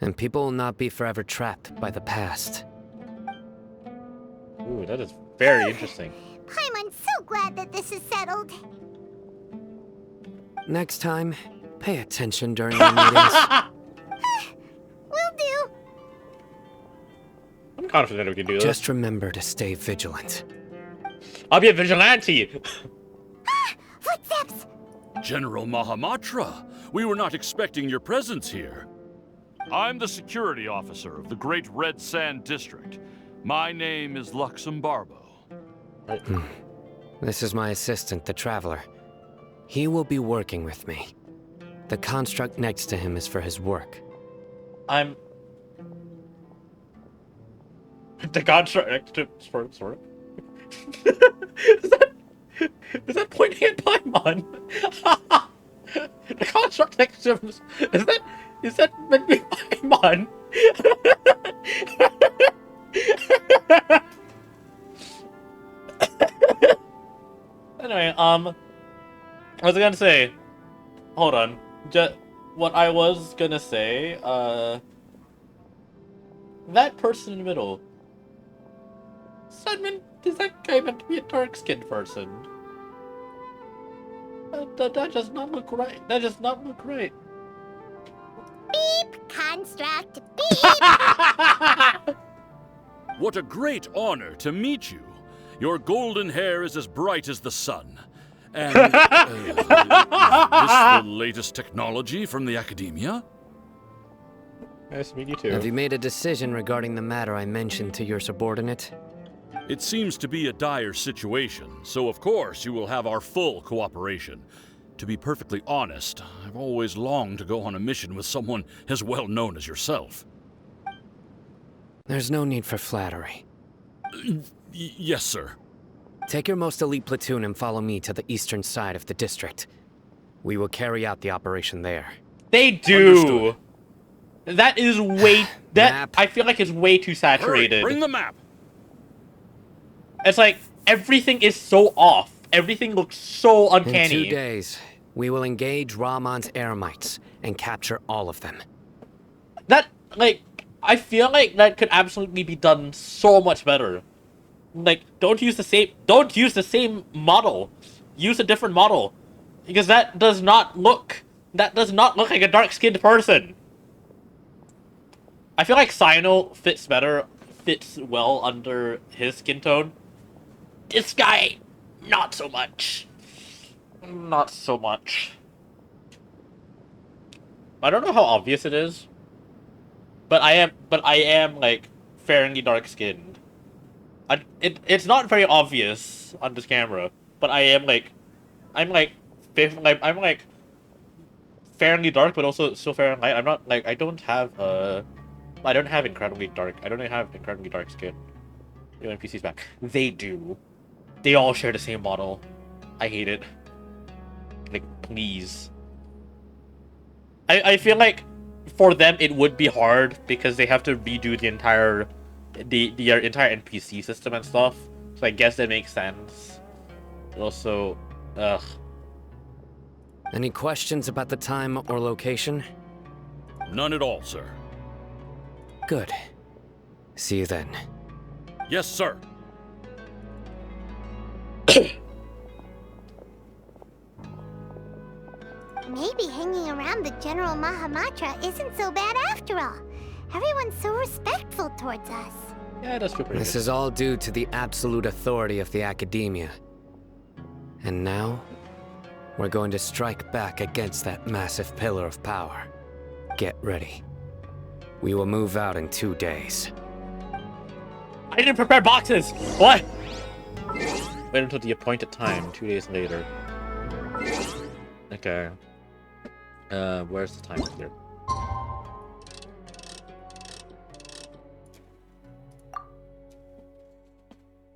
S7: and people will not be forever trapped by the past.
S1: Ooh, that is very interesting.
S2: Paimon's so glad that this is settled.
S7: Next time, pay attention during your meetings.
S2: Will do.
S1: I'm confident we can do this.
S7: Just remember to stay vigilant.
S1: I'll be a vigilante.
S2: Footsteps!
S11: General Mahamatra, we were not expecting your presence here. I'm the security officer of the Great Red Sand District. My name is Luxembarbo.
S7: This is my assistant, the Traveler. He will be working with me. The construct next to him is for his work.
S1: I'm... The construct... Sorry. Is that pointing at Paimon? The construct next to him is that meant to be Paimon? Anyway, I was gonna say, hold on, what I was gonna say, that person in the middle, is that guy meant to be a dark-skinned person? That does not look right. That does not look right.
S2: Beep! Construct! Beep!
S11: What a great honor to meet you. Your golden hair is as bright as the sun. And, is this the latest technology from the Academia?
S1: Nice to meet you too.
S7: Have you made a decision regarding the matter I mentioned to your subordinate?
S11: It seems to be a dire situation, so of course you will have our full cooperation. To be perfectly honest, I've always longed to go on a mission with someone as well known as yourself.
S7: There's no need for flattery.
S11: Yes, sir.
S7: Take your most elite platoon and follow me to the eastern side of the district. We will carry out the operation there.
S1: They do!
S11: Understood.
S1: That is way... That
S7: Map.
S1: I feel like it's way too saturated.
S11: Hurry, bring the map!
S1: It's like, everything is so off. Everything looks so uncanny.
S7: In 2 days, we will engage Rahman's Eremites and capture all of them.
S1: That, like, I feel like that could absolutely be done so much better. Like, don't use the same model. Use a different model. Because that does not look like a dark-skinned person. I feel like Cyno fits well under his skin tone. This guy, not so much. Not so much. I don't know how obvious it is. But I am like fairly dark-skinned. It's not very obvious on this camera, but I'm fairly dark, but also still fair and light. I'm not like I don't have incredibly dark skin. The NPC's back. They do. They all share the same model. I hate it. Like, please. I feel like for them it would be hard because they have to redo the entire NPC system and stuff. So I guess that makes sense. But also, ugh.
S7: Any questions about the time or location?
S11: None at all, sir.
S7: Good. See you then.
S11: Yes, sir.
S2: Maybe hanging around the General Mahamatra isn't so bad after all. Everyone's so respectful towards us.
S1: Yeah, that's pretty
S7: This
S1: good.
S7: is all due to the absolute authority of the Academia. And now, we're going to strike back against that massive pillar of power. Get ready. We will move out in 2 days.
S1: I didn't prepare boxes! What? Wait until the appointed time, 2 days later. Okay. Where's the time here?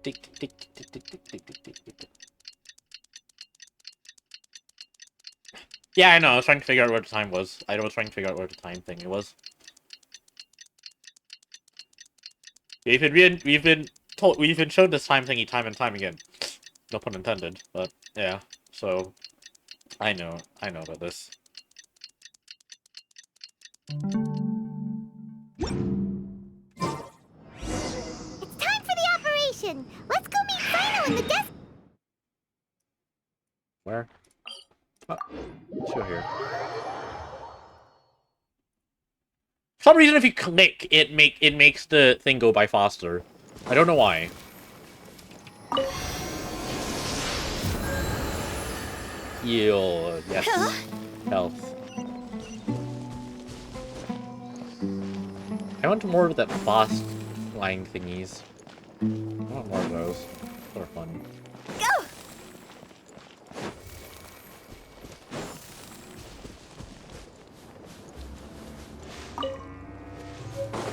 S1: Tick, tick, tick, tick, tick, tick, tick, tick, tick, tick, tick. Yeah, I know. I was trying to figure out where the time was. I was trying to figure out where the time thing was. We've been shown this time thingy time and time again. No pun intended, but yeah. So I know about this.
S2: It's time for the operation. Let's go meet Sino in the desk.
S1: Where? Oh, show here. For some reason, if you click, it makes the thing go by faster. I don't know why. Heal, yes. Health. I want more of that fast flying thingies. I want more of those. Those are fun.
S2: Go!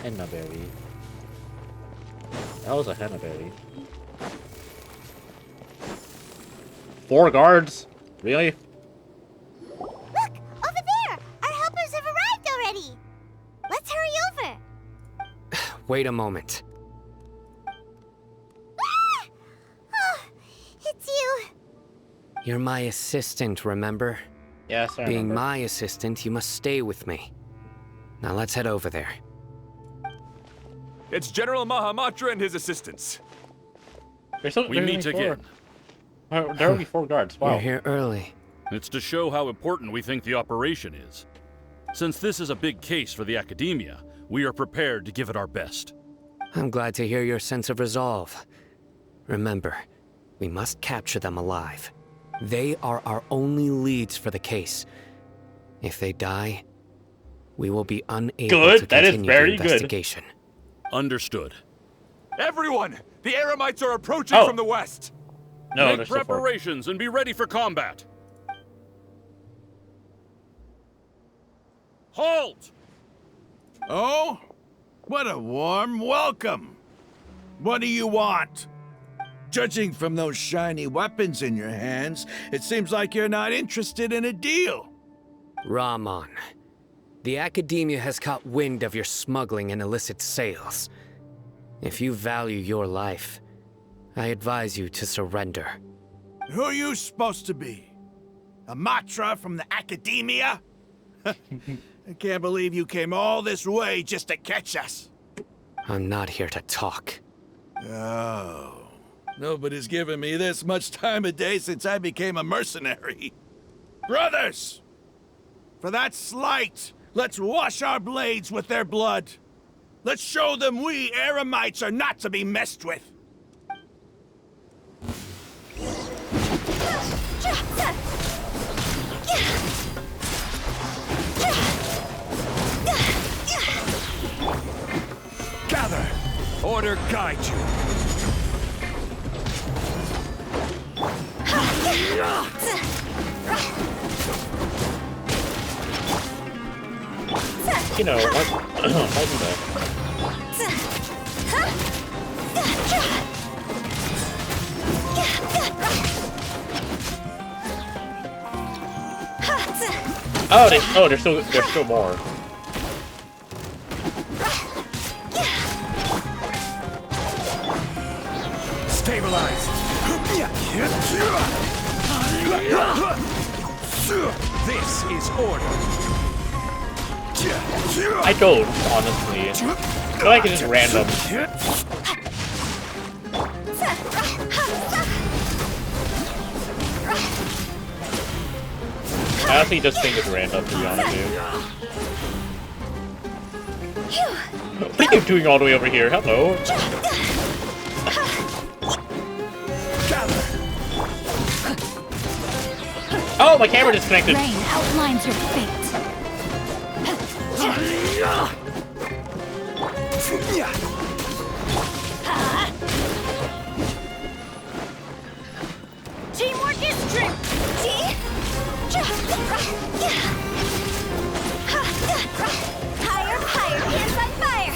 S1: Henna berry. That was a henna berry. 4 guards? Really?
S2: Look! Over there! Our helpers have arrived already! Let's hurry over!
S7: Wait a moment.
S2: Ah! Oh, it's you!
S7: You're my assistant, remember?
S1: Yes, I
S7: Being
S1: remember.
S7: my assistant, you must stay with me. Now let's head over there.
S8: It's General Mahamatra and his assistants.
S11: We meet again.
S1: There will be 4 guards. Wow.
S7: You're here early.
S11: It's to show how important we think the operation is. Since this is a big case for the Academia, we are prepared to give it our best.
S7: I'm glad to hear your sense of resolve. Remember, we must capture them alive. They are our only leads for the case. If they die, we will be unable to continue the investigation.
S11: Understood.
S8: Everyone! The Eremites are approaching from the west!
S1: No,
S11: Make preparations and be ready for combat. Halt!
S6: Oh? What a warm welcome! What do you want? Judging from those shiny weapons in your hands, it seems like you're not interested in a deal.
S7: Rahman, the Academia has caught wind of your smuggling and illicit sales. If you value your life, I advise you to surrender.
S6: Who are you supposed to be? A Matra from the Academia? I can't believe you came all this way just to catch us.
S7: I'm not here to talk.
S6: Oh. Nobody's given me this much time of day since I became a mercenary. Brothers! For that slight, let's wash our blades with their blood. Let's show them we Eremites are not to be messed with.
S8: Gather! Order guide you!
S1: You know, I'll do that. Oh, there's still more.
S8: Stabilize! This is order!
S1: I don't, honestly. I feel like it's just random. I honestly just think it's random, to be honest with you. What are you doing all the way over here? Hello? Oh, my camera disconnected.
S4: Rain outlines your fate.
S2: Teamwork is strength! Higher, higher, hands on fire!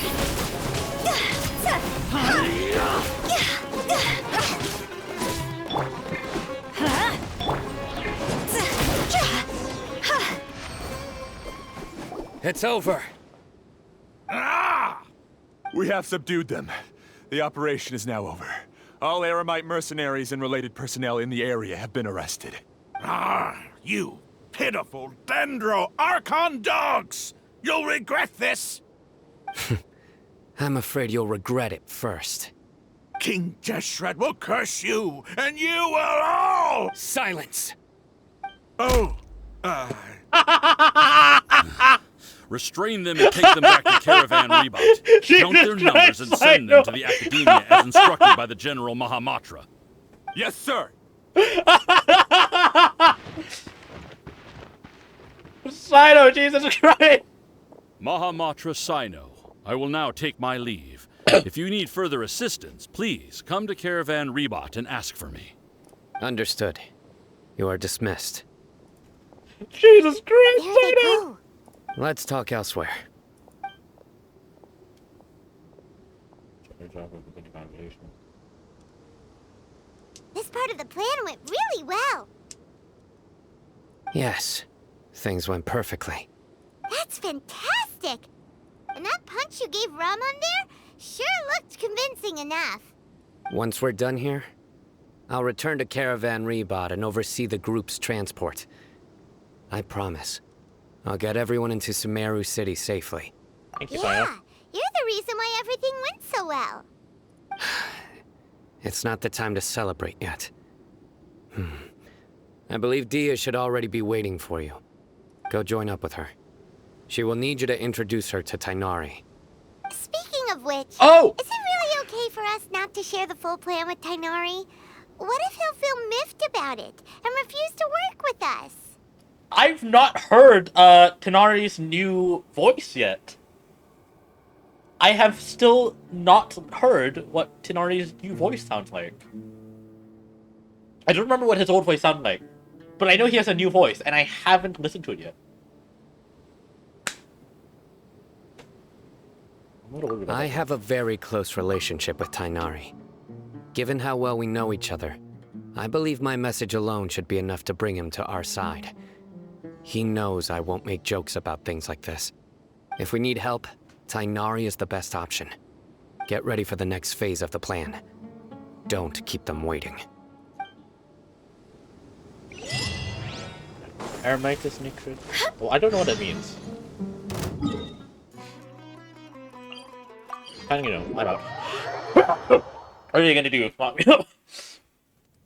S7: It's over.
S8: Ah! We have subdued them. The operation is now over. All Eremite mercenaries and related personnel in the area have been arrested.
S6: Ah, you Pitiful Dendro Archon dogs! You'll regret this!
S7: I'm afraid you'll regret it first.
S6: King Jeshret will curse you, and you will all...
S7: Silence!
S6: Oh,
S11: Restrain them and take them back to Caravan Rebot. Count their numbers and send them to the Academia as instructed by the General Mahamatra.
S8: Yes, sir.
S1: Sino, Jesus Christ!
S11: Mahamatra Sino, I will now take my leave. If you need further assistance, please come to Caravan Rebot and ask for me.
S7: Understood. You are dismissed.
S1: Jesus Christ,
S2: There they
S1: Sino!
S2: go.
S7: Let's talk elsewhere.
S2: This part of the plan went really well.
S7: Yes, things went perfectly.
S2: That's fantastic! And that punch you gave Ram on there sure looked convincing enough.
S7: Once we're done here, I'll return to Caravan Rebot and oversee the group's transport. I promise. I'll get everyone into Sumeru City safely.
S1: Thank you,
S2: Yeah,
S1: Sino.
S2: you're the reason why everything went so well.
S7: It's not the time to celebrate yet. I believe Dia should already be waiting for you. Go join up with her. She will need you to introduce her to Tainari.
S2: Speaking of which,
S1: Oh!
S2: is it really okay for us not to share the full plan with Tainari? What if he'll feel miffed about it and refuse to work with us?
S1: I've not heard Tanari's new voice yet. I have still not heard what Tanari's new voice sounds like. I don't remember what his old voice sounded like, but I know he has a new voice, and I haven't listened to it yet.
S7: I have a very close relationship with Tainari. Given how well we know each other, I believe my message alone should be enough to bring him to our side. He knows I won't make jokes about things like this. If we need help, Tainari is the best option. Get ready for the next phase of the plan. Don't keep them waiting.
S1: Aromatus Nicrid? Well, I don't know what that means. And, you know, I'm out. What are you gonna do? Lock me up?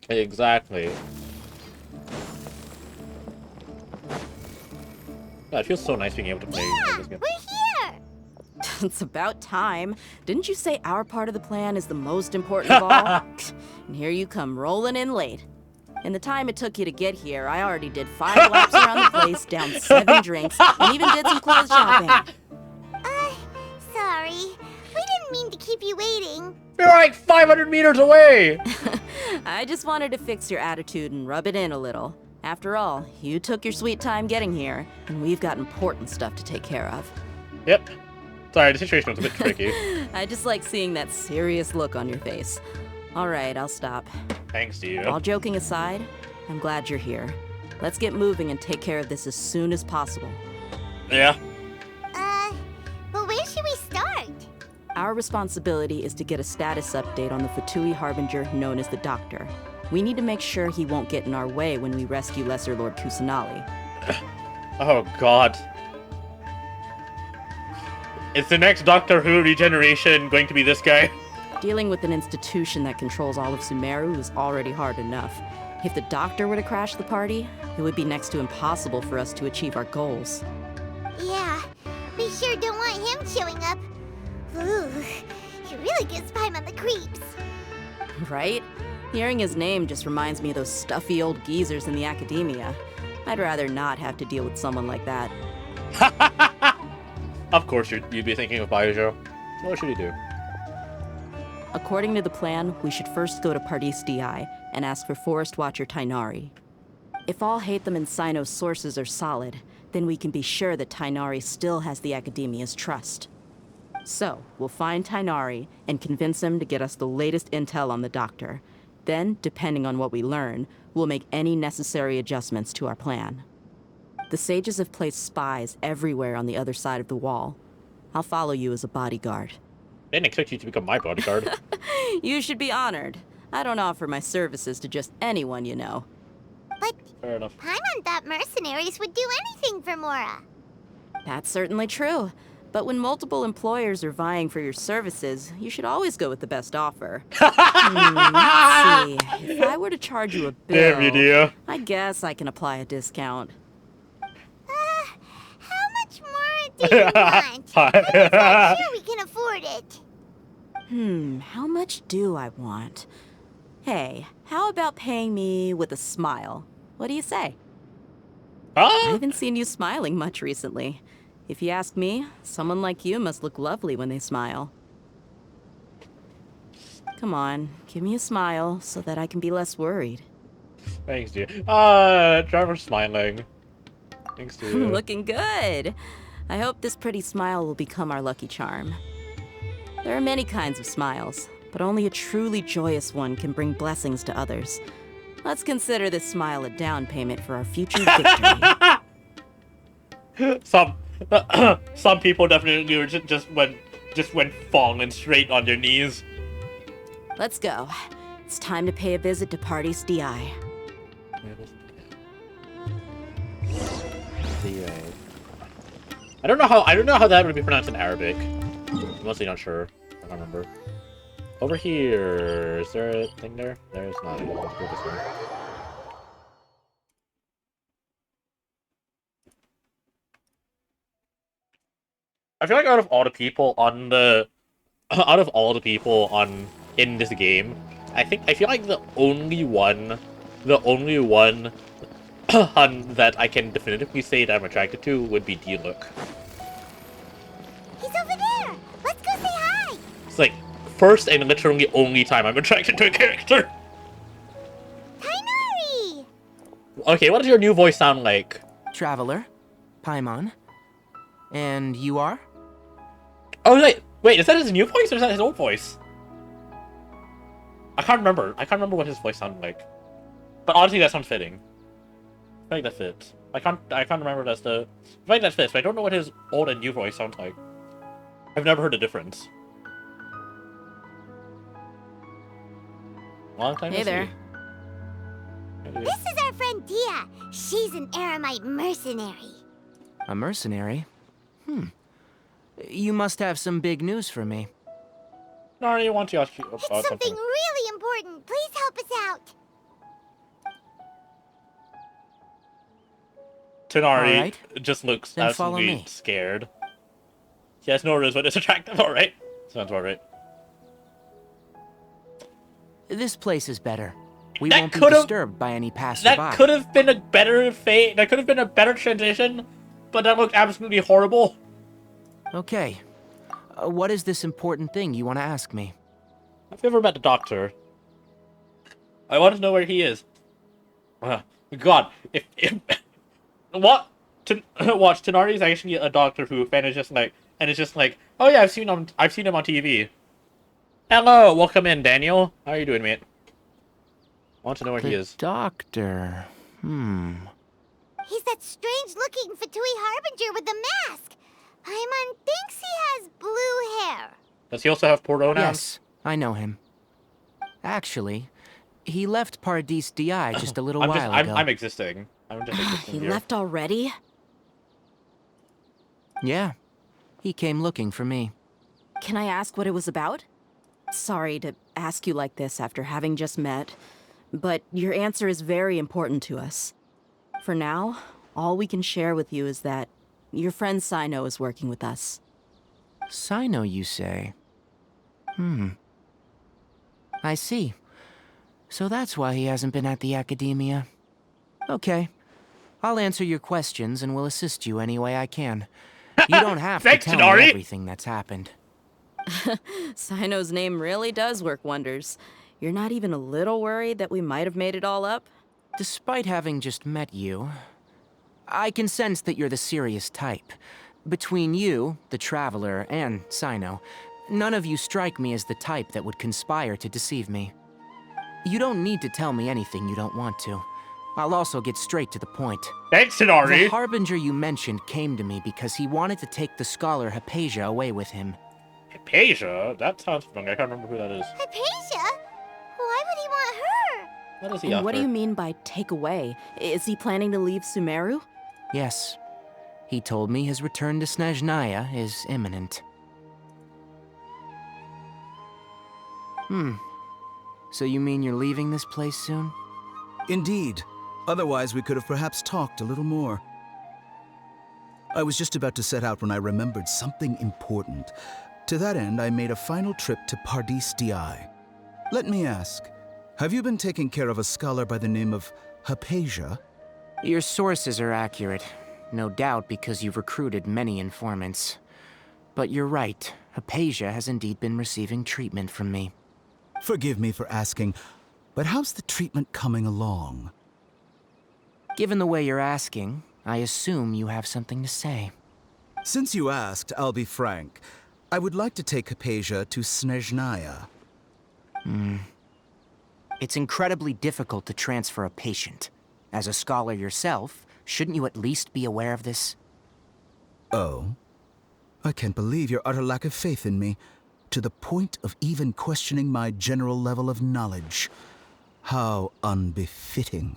S1: Exactly. God, it feels so nice being able to play this game.
S2: We're here!
S9: It's about time. Didn't you say our part of the plan is the most important of all? And here you come rolling in late. In the time it took you to get here, I already did 5 laps around the place, downed 7 drinks, and even did some clothes shopping.
S2: Sorry. We didn't mean to keep you waiting.
S1: You're like 500 meters away!
S9: I just wanted to fix your attitude and rub it in a little. After all, you took your sweet time getting here, and we've got important stuff to take care of.
S1: Yep. Sorry, the situation was a bit tricky.
S9: I just like seeing that serious look on your face. All right, I'll stop.
S1: Thanks to you.
S9: All joking aside, I'm glad you're here. Let's get moving and take care of this as soon as possible.
S1: Yeah.
S2: But where should we start?
S9: Our responsibility is to get a status update on the Fatui Harbinger known as the Doctor. We need to make sure he won't get in our way when we rescue Lesser Lord Kusanali.
S1: Oh, God. Is the next Doctor Who regeneration going to be this guy?
S9: Dealing with an institution that controls all of Sumeru is already hard enough. If the Doctor were to crash the party, it would be next to impossible for us to achieve our goals.
S2: Yeah, we sure don't want him showing up. Ooh, he really gives Paimon the creeps.
S9: Right? Hearing his name just reminds me of those stuffy old geezers in the Academia. I'd rather not have to deal with someone like that.
S1: Of course you'd be thinking of Baijo. What should he do?
S9: According to the plan, we should first go to Pardis Di and ask for Forest Watcher Tainari. If all Hatham and Sino's sources are solid, then we can be sure that Tainari still has the Academia's trust. So, we'll find Tainari and convince him to get us the latest intel on the Doctor. Then, depending on what we learn, we'll make any necessary adjustments to our plan. The sages have placed spies everywhere on the other side of the wall. I'll follow you as a bodyguard.
S1: I didn't expect you to become my bodyguard.
S9: You should be honored. I don't offer my services to just anyone, you know.
S2: But
S1: Fair enough.
S2: Paimon thought mercenaries would do anything for Mora.
S9: That's certainly true. But when multiple employers are vying for your services, you should always go with the best offer. Let's see. If I were to charge you a
S1: Damn you,
S9: bill,
S1: dear.
S9: I guess I can apply a discount.
S2: How much more do you want? I'm not sure we can afford it.
S9: How much do I want? Hey, how about paying me with a smile? What do you say? I haven't seen you smiling much recently. If you ask me, someone like you must look lovely when they smile. Come on, give me a smile so that I can be less worried.
S1: Thanks, dear. Driver's smiling. Thanks, dear.
S9: Looking good. I hope this pretty smile will become our lucky charm. There are many kinds of smiles, but only a truly joyous one can bring blessings to others. Let's consider this smile a down payment for our future victory.
S1: Some people definitely just went falling straight on their knees.
S9: Let's go. It's time to pay a visit to Party's DI.
S1: I don't know how that would be pronounced in Arabic. I'm mostly not sure. I don't remember. Over here, is there a thing there? There's not. Let's go this way. I feel like out of all the people in this game, I feel like the only one that I can definitively say that I'm attracted to would be D-Look.
S2: He's over there. Let's go say hi.
S1: It's like first and literally only time I'm attracted to a character.
S2: Tainari!
S1: Okay, what does your new voice sound like?
S12: Traveler, Paimon, and you are?
S1: Oh wait, is that his new voice or is that his old voice? I can't remember what his voice sounded like. But honestly, that sounds fitting. I feel like that fits. I can't remember if that's the. I feel like that fits, but I don't know what his old and new voice sounds like. I've never heard the difference. Long time.
S9: Hey there.
S2: This is our friend Dia. She's an Aramite mercenary.
S12: A mercenary? You must have some big news for me.
S1: No, I want to ask you about
S2: It's something really important. Please help us out.
S1: Tanari
S12: right.
S1: just looks
S12: Then follow
S1: absolutely
S12: me.
S1: scared. He has no reason, but it's attractive. All right, sounds all right.
S12: This place is better. We
S1: That
S12: won't be
S1: could've-
S12: disturbed by any passerby.
S1: That could have been a better fate. That could have been a better transition, but that looked absolutely horrible.
S12: Okay. What is this important thing you want to ask me?
S1: Have you ever met the doctor? I want to know where he is. God, if what? Watch, Tanari is actually a doctor who, and it's just like, oh yeah, I've seen him on TV. Hello, welcome in, Daniel. How are you doing, mate? I want to know where he is.
S12: Doctor.
S2: He's that strange-looking Fatui Harbinger with the mask. Paimon thinks he has blue hair.
S1: Does he also have pronouns?
S12: Yes, I know him. Actually, he left Paradis DI just a little while ago.
S1: I'm existing. I'm just existing
S9: He
S1: here.
S9: left already?
S12: Yeah. He came looking for me.
S9: Can I ask what it was about? Sorry to ask you like this after having just met, but your answer is very important to us. For now, all we can share with you is that your friend Sino is working with us.
S12: Sino, you say? I see. So that's why he hasn't been at the academia. Okay. I'll answer your questions and will assist you any way I can. You don't have to
S1: Thanks,
S12: tell
S1: Tanari.
S12: me everything that's happened.
S9: Sino's name really does work wonders. You're not even a little worried that we might have made it all up?
S12: Despite having just met you, I can sense that you're the serious type. Between you, the Traveler, and Sino, none of you strike me as the type that would conspire to deceive me. You don't need to tell me anything you don't want to. I'll also get straight to the point.
S1: Thanks,
S12: The
S1: Tanari.
S12: Harbinger you mentioned came to me because he wanted to take the scholar Hypatia away with him.
S1: Hypatia? That sounds familiar. I can't remember who that is.
S2: Hypatia? Why would he want her?
S1: What does he
S9: And
S1: offer?
S9: what do you mean by take away? Is he planning to leave Sumeru?
S12: Yes. He told me his return to Snezhnaya is imminent. So you mean you're leaving this place soon?
S13: Indeed. Otherwise, we could have perhaps talked a little more. I was just about to set out when I remembered something important. To that end, I made a final trip to Pardis Di. Let me ask, have you been taking care of a scholar by the name of Hypatia?
S12: Your sources are accurate. No doubt because you've recruited many informants. But you're right, Hypatia has indeed been receiving treatment from me.
S13: Forgive me for asking, but how's the treatment coming along?
S12: Given the way you're asking, I assume you have something to say.
S13: Since you asked, I'll be frank. I would like to take Hypatia to Snezhnaya.
S12: It's incredibly difficult to transfer a patient. As a scholar yourself, shouldn't you at least be aware of this?
S13: Oh? I can't believe your utter lack of faith in me, to the point of even questioning my general level of knowledge. How unbefitting.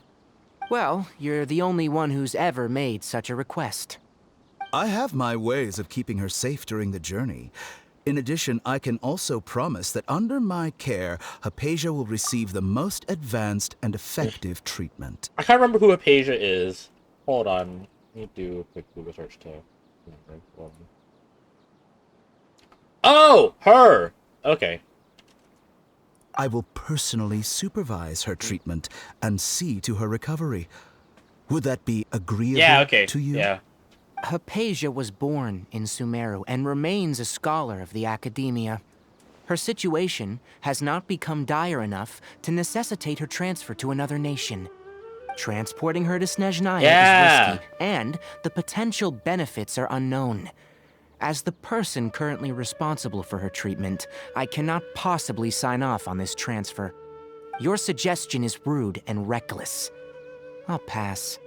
S12: Well, you're the only one who's ever made such a request.
S13: I have my ways of keeping her safe during the journey. In addition, I can also promise that under my care, Hypatia will receive the most advanced and effective treatment.
S1: I can't remember who Hypatia is. Hold on. Let me do a quick Google search to remember. Oh! Her! Okay.
S13: I will personally supervise her treatment and see to her recovery. Would that be agreeable to you?
S1: Yeah.
S12: Hypatia was born in Sumeru and remains a scholar of the Academia. Her situation has not become dire enough to necessitate her transfer to another nation. Transporting her to Snezhnaya is risky, and the potential benefits are unknown. As the person currently responsible for her treatment, I cannot possibly sign off on this transfer. Your suggestion is rude and reckless. I'll pass.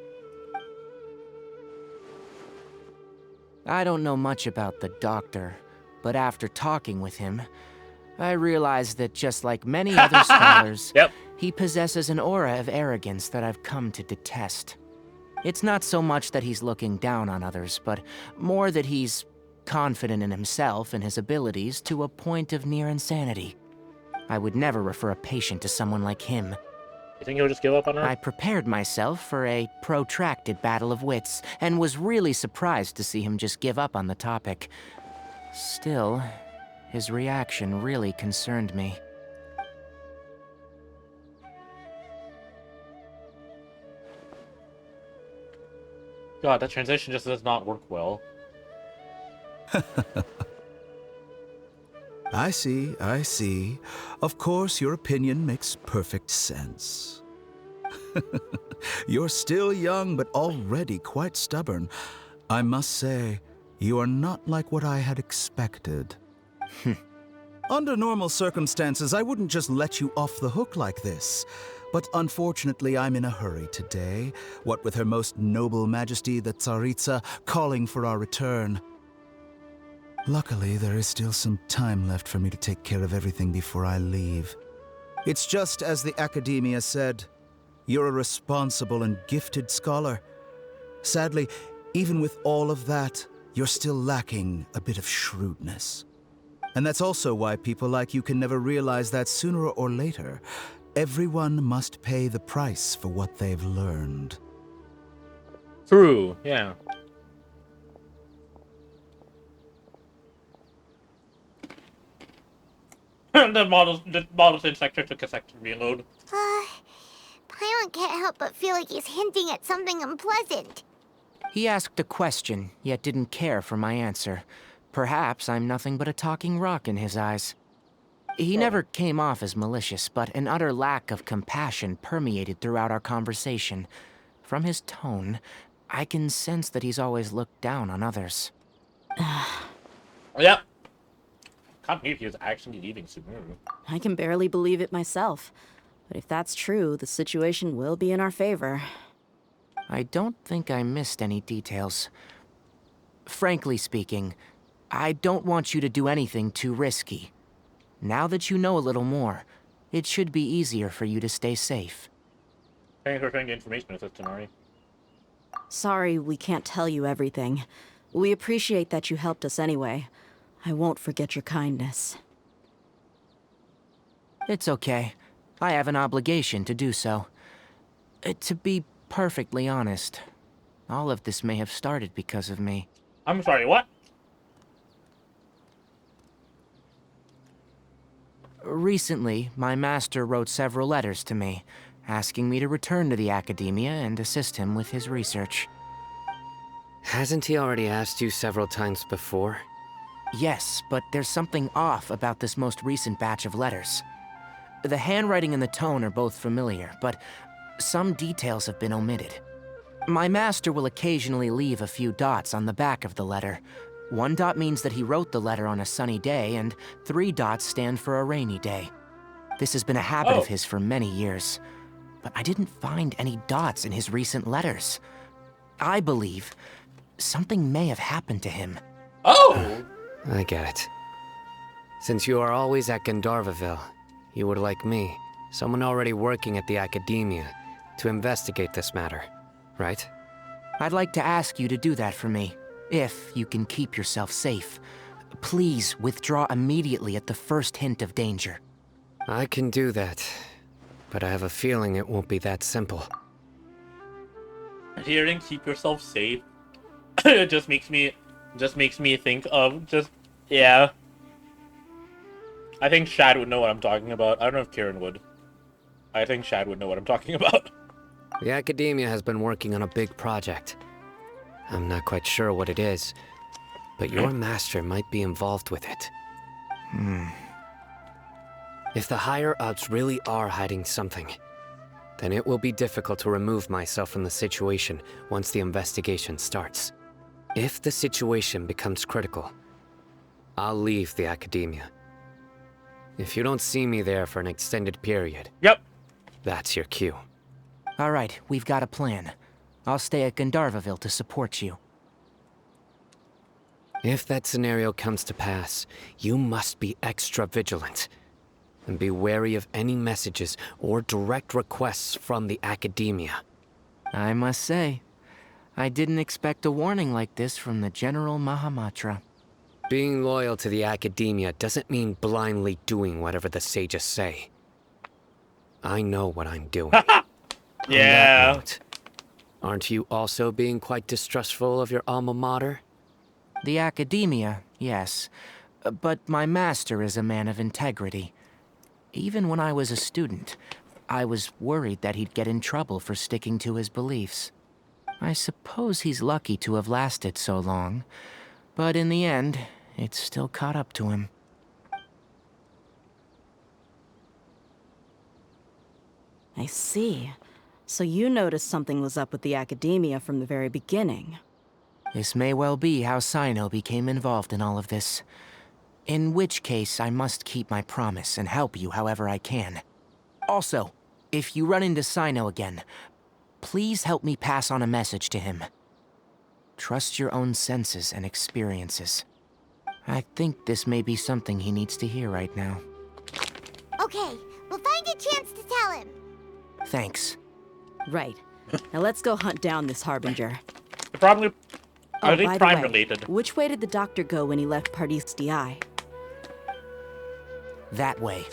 S12: I don't know much about the doctor, but after talking with him, I realized that just like many other scholars, he possesses an aura of arrogance that I've come to detest. It's not so much that he's looking down on others, but more that he's confident in himself and his abilities to a point of near insanity. I would never refer a patient to someone like him.
S1: You think he'll just give up on her?
S12: I prepared myself for a protracted battle of wits, and was really surprised to see him just give up on the topic. Still, his reaction really concerned me.
S1: God, that transition just does not work well.
S13: I see. Of course, your opinion makes perfect sense. You're still young, but already quite stubborn. I must say, you are not like what I had expected. Under normal circumstances, I wouldn't just let you off the hook like this. But unfortunately, I'm in a hurry today, what with Her Most Noble Majesty the Tsaritsa calling for our return. Luckily, there is still some time left for me to take care of everything before I leave. It's just as the Academia said, you're a responsible and gifted scholar. Sadly, even with all of that, you're still lacking a bit of shrewdness. And that's also why people like you can never realize that sooner or later, everyone must pay the price for what they've learned.
S1: True, yeah. the model's in sector took a sector reload.
S2: Paimon can't help but feel like he's hinting at something unpleasant.
S12: He asked a question, yet didn't care for my answer. Perhaps I'm nothing but a talking rock in his eyes. He never came off as malicious, but an utter lack of compassion permeated throughout our conversation. From his tone, I can sense that he's always looked down on others.
S1: Yep. Can't believe he was actually leaving Sumeru.
S9: I can barely believe it myself. But if that's true, the situation will be in our favor.
S12: I don't think I missed any details. Frankly speaking, I don't want you to do anything too risky. Now that you know a little more, it should be easier for you to stay safe.
S1: Thanks for sharing the information with us, Tanari.
S9: Sorry we can't tell you everything. We appreciate that you helped us anyway. I won't forget your kindness.
S12: It's okay. I have an obligation to do so. To be perfectly honest, all of this may have started because of me.
S1: I'm sorry, what?
S12: Recently, my master wrote several letters to me, asking me to return to the Academia and assist him with his research.
S7: Hasn't he already asked you several times before?
S12: Yes, but there's something off about this most recent batch of letters. The handwriting and the tone are both familiar, but some details have been omitted. My master will occasionally leave a few dots on the back of the letter. 1 dot means that he wrote the letter on a sunny day, and 3 dots stand for a rainy day. This has been a habit of his for many years, but I didn't find any dots in his recent letters. I believe something may have happened to him.
S1: Oh!
S7: I get it. Since you are always at Gandharvaville, you would like me, someone already working at the Academia, to investigate this matter, right?
S12: I'd like to ask you to do that for me, if you can keep yourself safe. Please withdraw immediately at the first hint of danger.
S7: I can do that, but I have a feeling it won't be that simple.
S1: Hearing "keep yourself safe" it just makes me think of yeah. I think Shad would know what I'm talking about. I don't know if Kieran would. I think Shad would know what I'm talking about.
S7: The Academia has been working on a big project. I'm not quite sure what it is, but your master might be involved with it. If the higher-ups really are hiding something, then it will be difficult to remove myself from the situation once the investigation starts. If the situation becomes critical, I'll leave the Academia. If you don't see me there for an extended period, that's your cue.
S12: All right, we've got a plan. I'll stay at Gandharvaville to support you.
S7: If that scenario comes to pass, you must be extra vigilant. And be wary of any messages or direct requests from the Academia.
S12: I must say, I didn't expect a warning like this from the General Mahamatra.
S7: Being loyal to the Academia doesn't mean blindly doing whatever the sages say. I know what I'm doing.
S1: Yeah.
S7: On that note, aren't you also being quite distrustful of your alma mater?
S12: The Academia, yes. But my master is a man of integrity. Even when I was a student, I was worried that he'd get in trouble for sticking to his beliefs. I suppose he's lucky to have lasted so long, but in the end, it's still caught up to him.
S9: I see. So you noticed something was up with the Academia from the very beginning.
S12: This may well be how Sino became involved in all of this. In which case, I must keep my promise and help you however I can. Also, if you run into Sino again, please help me pass on a message to him. Trust your own senses and experiences. I think this may be something he needs to hear right now.
S2: Okay, we'll find a chance to tell him.
S12: Thanks.
S9: Right. Now let's go hunt down this Harbinger.
S1: Probably...
S9: Oh,
S1: I think
S9: by the
S1: Prime
S9: way,
S1: related.
S9: Which way did the doctor go when he left Pardis DI?
S12: That way.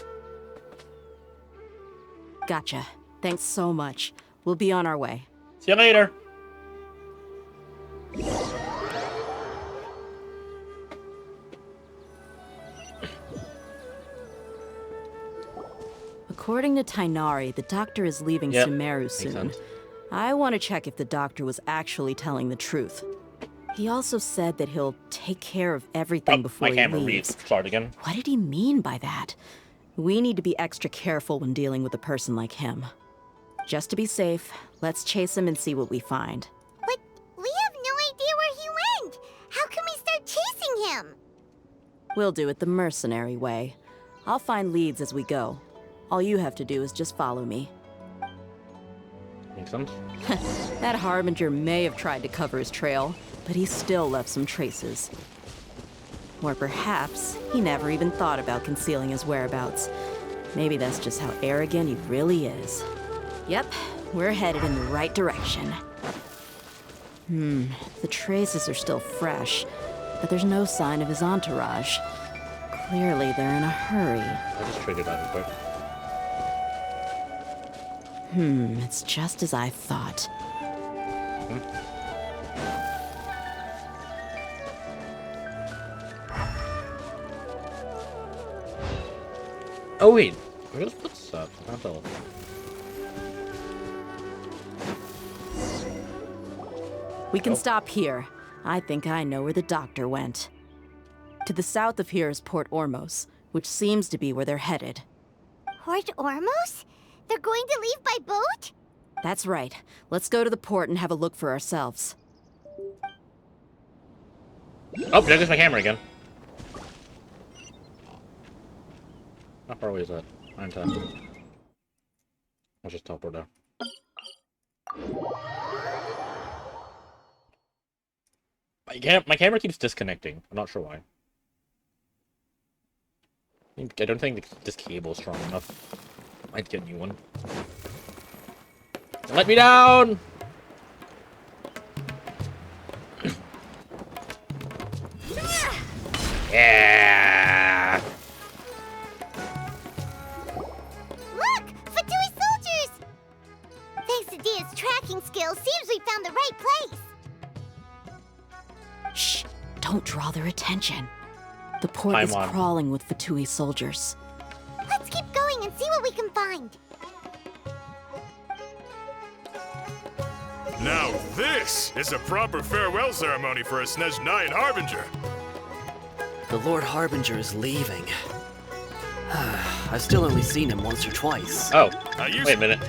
S9: Gotcha. Thanks so much. We'll be on our way.
S1: See you later.
S9: According to Tainari, the doctor is leaving Sumeru soon. I want to check if the doctor was actually telling the truth. He also said that he'll take care of everything before he leaves.
S1: Start again.
S9: What did he mean by that? We need to be extra careful when dealing with a person like him. Just to be safe, let's chase him and see what we find.
S2: But we have no idea where he went. How can we start chasing him?
S9: We'll do it the mercenary way. I'll find leads as we go. All you have to do is just follow me.
S1: Makes sense.
S9: That Harbinger may have tried to cover his trail, but he still left some traces. Or perhaps he never even thought about concealing his whereabouts. Maybe that's just how arrogant he really is. Yep, we're headed in the right direction. The traces are still fresh, but there's no sign of his entourage. Clearly, they're in a hurry.
S1: I just triggered that real quick.
S9: It's just as I thought.
S1: Oh wait, where's footsteps?
S9: We can stop here. I think I know where the doctor went. To the south of here is Port Ormos, which seems to be where they're headed.
S2: Port Ormos? They're going to leave by boat?
S9: That's right. Let's go to the port and have a look for ourselves.
S1: Oh, there goes my camera again. How far away is that? 9 times. I'll just teleport there. My camera keeps disconnecting. I'm not sure why. I don't think this cable is strong enough. Might get a new one. Let me down! Yeah!
S2: Look! Fatui soldiers! Thanks to Dia's tracking skills, seems we found the right place.
S9: Shh! Don't draw their attention. The port is crawling with Fatui soldiers.
S2: Let's keep going and see what we can find.
S14: Now this is a proper farewell ceremony for a Snezhnayan Harbinger.
S15: The Lord Harbinger is leaving. I've still only seen him once or twice.
S1: Oh, wait a minute.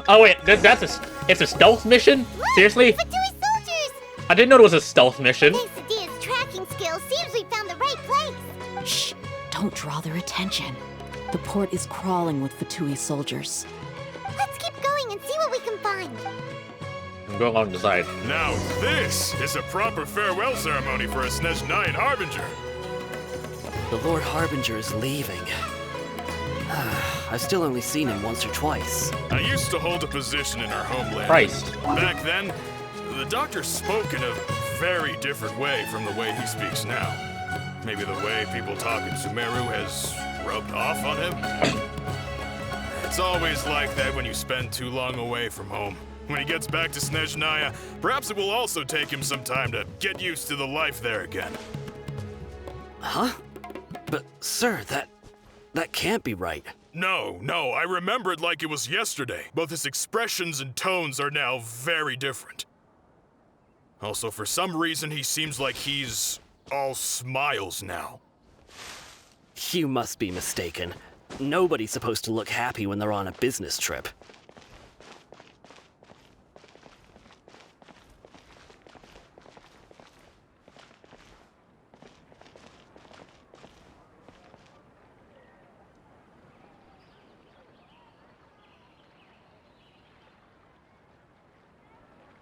S1: Oh wait, it's a stealth mission? Seriously?
S2: Fatui soldiers!
S1: I didn't know it was a stealth mission.
S2: Thanks to Dia's tracking skills, seems we found the right place.
S9: Shh! Don't draw their attention. The port is crawling with Fatui soldiers.
S2: Let's keep going and see what we can find.
S1: I'm going along the side.
S14: Now this is a proper farewell ceremony for a Snezhnayan Harbinger.
S15: The Lord Harbinger is leaving. I've still only seen him once or twice.
S14: I used to hold a position in our homeland.
S1: Christ.
S14: Back then, the doctor spoke in a very different way from the way he speaks now. Maybe the way people talk in Sumeru has rubbed off on him. It's always like that when you spend too long away from home. When he gets back to Snezhnaya, perhaps it will also take him some time to get used to the life there again.
S15: Huh? But, sir, that can't be right.
S14: No, I remember it like it was yesterday. Both his expressions and tones are now very different. Also, for some reason, he seems like he's all smiles now.
S15: You must be mistaken. Nobody's supposed to look happy when they're on a business trip.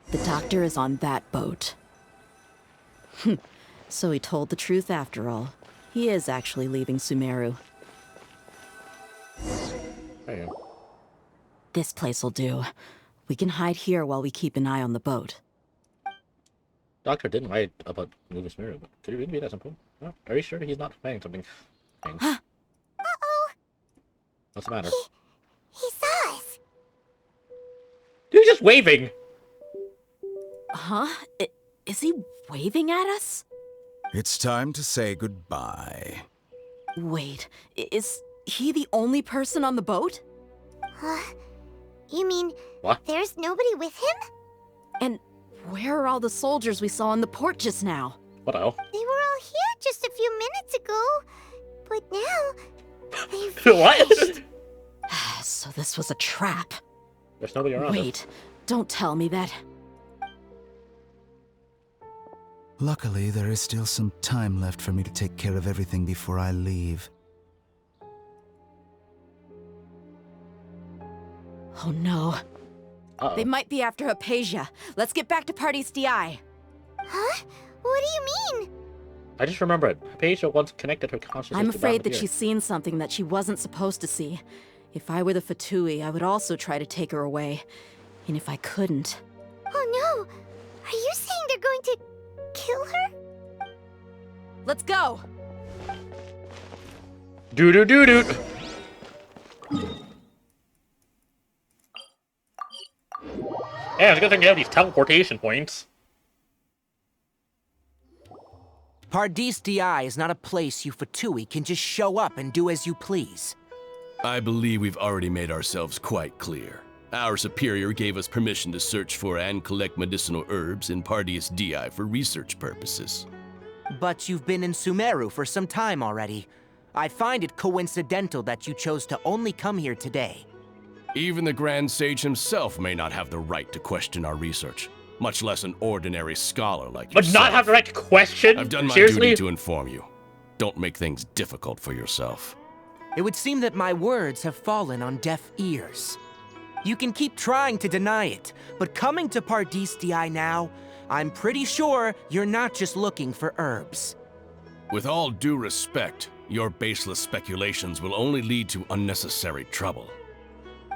S9: The doctor is on that boat. So he told the truth after all. He is actually leaving Sumeru.
S1: Hey.
S9: This place'll do. We can hide here while we keep an eye on the boat.
S1: Doctor didn't write about moving Sumeru, but could he really be that simple? No, are you sure he's not playing something?
S2: Uh-oh!
S1: What's the matter?
S2: He saw us!
S1: Dude, he's just waving!
S9: Huh? Is he waving at us?
S13: It's time to say goodbye.
S9: Wait, is he the only person on the boat?
S2: You mean
S1: what?
S2: There's nobody with him?
S9: And where are all the soldiers we saw in the port just now?
S1: What the hell?
S2: They were all here just a few minutes ago, but now they've
S1: What?
S9: So this was a trap.
S1: There's nobody around.
S9: Wait, don't tell me that.
S13: Luckily, there is still some time left for me to take care of everything before I leave.
S9: Oh no.
S1: Uh-oh.
S9: They might be after Hypatia. Let's get back to Party's DI.
S2: Huh? What do you mean?
S1: I just remembered. Hypatia once connected her consciousness
S9: I'm
S1: to
S9: afraid that
S1: Valkyria.
S9: she's seen something that she wasn't supposed to see. If I were the Fatui, I would also try to take her away. And if I couldn't...
S2: Oh no! Are you saying they're going to kill her?
S9: Let's go!
S1: Doo-doo-doo-doo! Yeah, it's a good thing you have these teleportation points.
S12: Pardis Di is not a place you Fatui can just show up and do as you please.
S16: I believe we've already made ourselves quite clear. Our superior gave us permission to search for and collect medicinal herbs in Pardis Di for research purposes.
S12: But you've been in Sumeru for some time already. I find it coincidental that you chose to only come here today.
S16: Even the Grand Sage himself may not have the right to question our research, much less an ordinary scholar like yourself.
S1: But not have the right to question?
S16: I've done my
S1: Seriously?
S16: duty to inform you. Don't make things difficult for yourself.
S12: It would seem that my words have fallen on deaf ears. You can keep trying to deny it, but coming to Pardis Di now, I'm pretty sure you're not just looking for herbs.
S16: With all due respect, your baseless speculations will only lead to unnecessary trouble.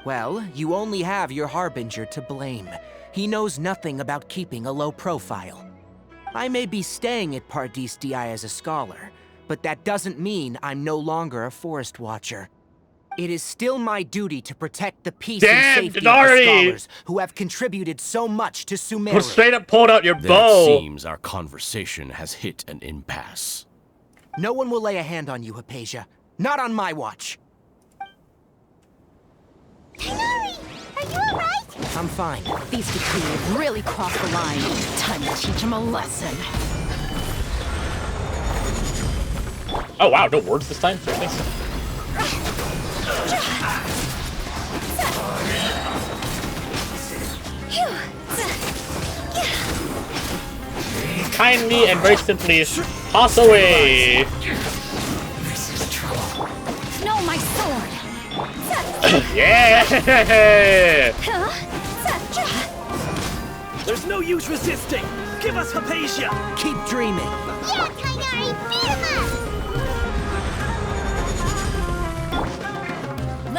S12: Well, you only have your Harbinger to blame. He knows nothing about keeping a low profile. I may be staying at Pardis Di as a scholar, but that doesn't mean I'm no longer a Forest Watcher. It is still my duty to protect the peace and safety of the scholars who have contributed so much to Sumeru.
S1: Who straight up pulled out your
S16: Then
S1: bow.
S16: It seems our conversation has hit an impasse.
S12: No one will lay a hand on you, Hypatia. Not on my watch.
S2: Tighnari! Are you alright?
S12: I'm fine.
S9: These Fatui have really crossed the line. Time to teach them a lesson.
S1: Oh wow, no words this time? Seriously? Kindly and very simply, pass away!
S4: No, my sword!
S1: Yeah!
S15: There's no use resisting! Give us Hypatia!
S12: Keep dreaming!
S2: Yeah, Tighnari! Beat him up!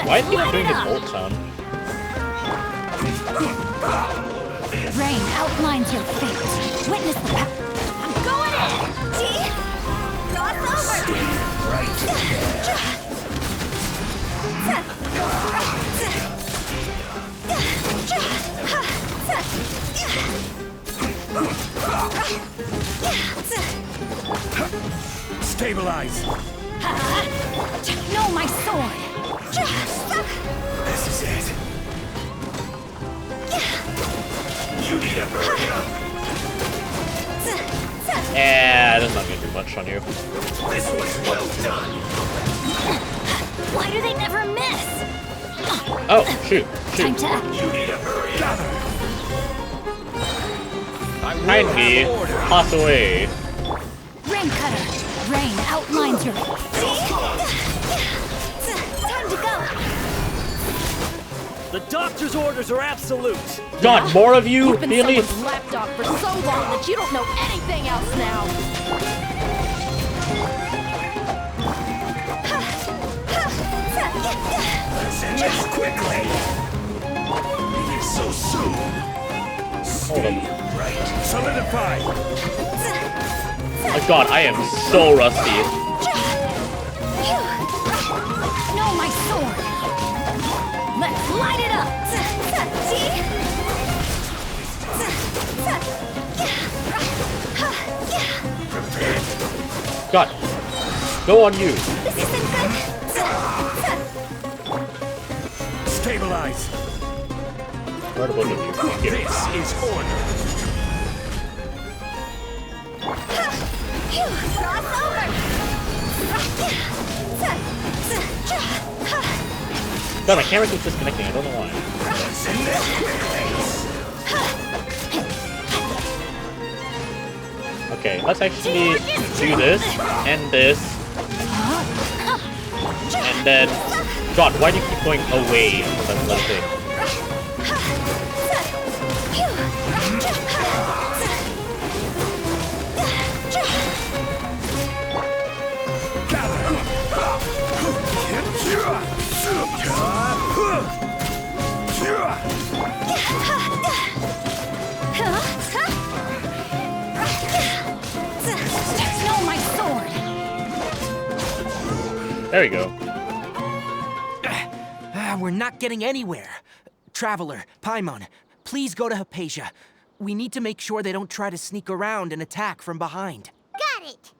S1: Why is he not doing his ult sound?
S4: Rain outlines your fate. Witness the path.
S2: I'm going in! See? Cross over!
S15: Stabilize!
S4: No, my sword!
S15: This is it. You need a burger.
S1: Yeah, that's not gonna do much on you.
S15: This was well done.
S4: Why do they never miss?
S1: Oh, shoot.
S4: Time to act.
S15: You need a burger. Gather.
S1: Kindly, pass away.
S4: Rain cutter. Rain outlines your
S2: Time to go!
S15: The doctor's orders are absolute.
S1: God, more of you?
S9: You've been
S1: Really?
S9: someone's lapdog for so long that you don't know anything else now.
S15: Let's end this quickly. It is so soon.
S1: Hold on.
S15: Right. Solidify.
S1: Oh god, I am so rusty.
S4: No, my sword! Let's light it up!
S1: God. Go on you.
S15: Stabilize.
S1: Where are both of you? Here.
S15: This is order.
S2: Cross over!
S1: God, my camera keeps disconnecting. I don't know why.
S15: Let's end this quickly.
S1: Okay, let's actually do this, and this, and then... God, why do you keep going away from that other thing?
S15: Gather.
S1: There we go.
S12: We're not getting anywhere. Traveler, Paimon, please go to Hypatia. We need to make sure they don't try to sneak around and attack from behind.
S2: Got it!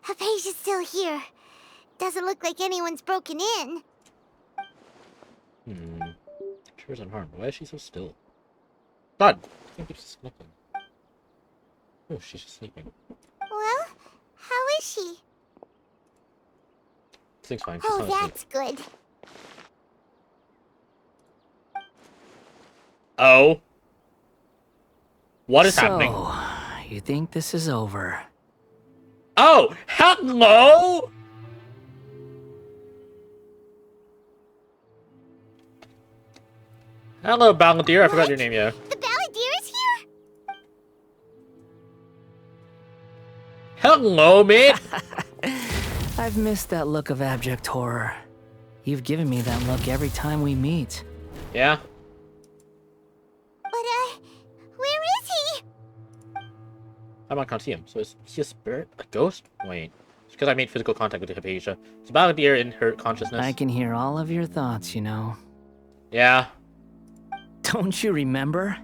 S2: Hypatia's still here. Doesn't look like anyone's broken in.
S1: Sure isn't harmed. Why is she so still? God! I think she's sleeping. Oh, she's just sleeping.
S2: Well, how is she?
S1: This thing's fine. She's
S2: Oh,
S1: not asleep.
S2: that's good.
S1: Oh? What is happening?
S12: You think this is over?
S1: Oh! Hello! Hello, Balladeer. I forgot your name, yeah.
S2: The Balladeer is here?
S1: Hello, mate!
S12: I've missed that look of abject horror. You've given me that look every time we meet.
S1: Yeah?
S2: But, where is he?
S1: I can't see him. So is he a spirit? A ghost? Wait. It's because I made physical contact with Hypatia. It's Balladeer in her consciousness.
S12: I can hear all of your thoughts, you know.
S1: Yeah.
S12: Don't you remember?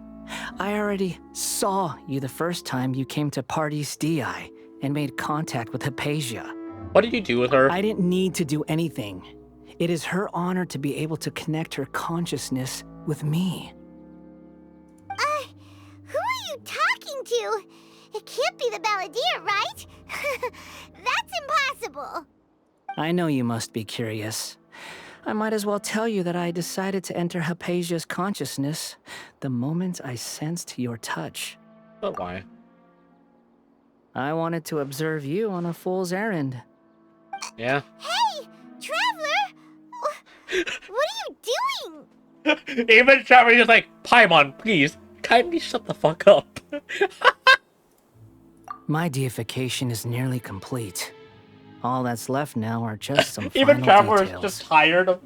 S12: I already saw you the first time you came to Party's DI and made contact with Hypatia.
S1: What did you do with her?
S12: I didn't need to do anything. It is her honor to be able to connect her consciousness with me.
S2: Who are you talking to? It can't be the Balladeer, right? That's impossible.
S12: I know you must be curious. I might as well tell you that I decided to enter Hypatia's consciousness the moment I sensed your touch.
S1: But why?
S12: I wanted to observe you on a fool's errand.
S1: Yeah?
S2: Hey, Traveler! What are you doing?
S1: Even Traveler is like, Paimon, please, kindly shut the fuck up.
S12: My deification is nearly complete. All that's left now are just some
S1: Even
S12: final
S1: Traveler
S12: details.
S1: is just tired of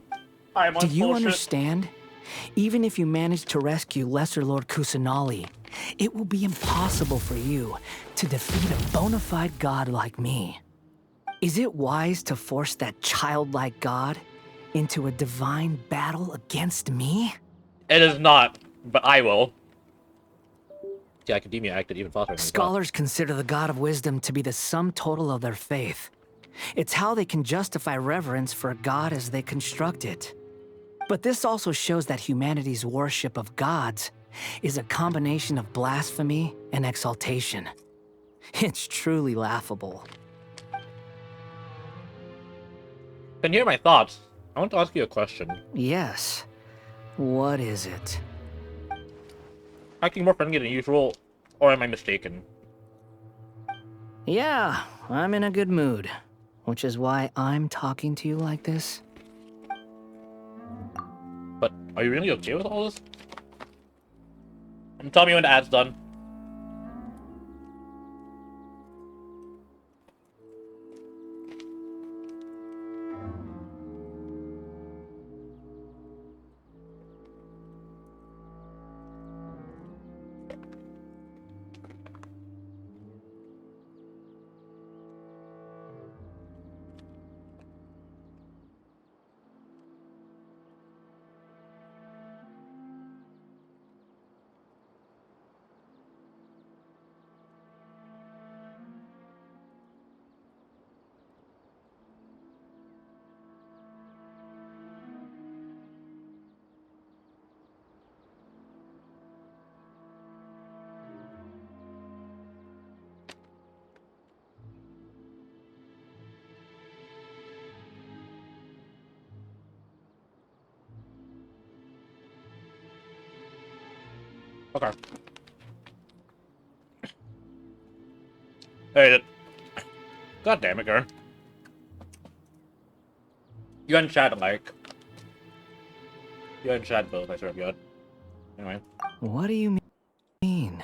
S1: Paimon's
S12: Do you
S1: bullshit.
S12: understand? Even if you manage to rescue Lesser Lord Kusanali, it will be impossible for you to defeat a bona fide god like me. Is it wise to force that childlike god into a divine battle against me?
S1: It is not, but I will. The academia acted even faster than
S12: Scholars consider the god of wisdom to be the sum total of their faith. It's how they can justify reverence for a god as they construct it. But this also shows that humanity's worship of gods is a combination of blasphemy and exaltation. It's truly laughable.
S1: Can you hear my thoughts? I want to ask you a question.
S12: Yes. What is it?
S1: Acting more friendly than usual, or am I mistaken?
S12: Yeah, I'm in a good mood. Which is why I'm talking to you like this.
S1: But are you really okay with all this? Tell me when the ad's done. Okay. Hey, God damn it, girl. You and Chad alike. You and Chad both, I swear to God. Anyway.
S12: What do you mean?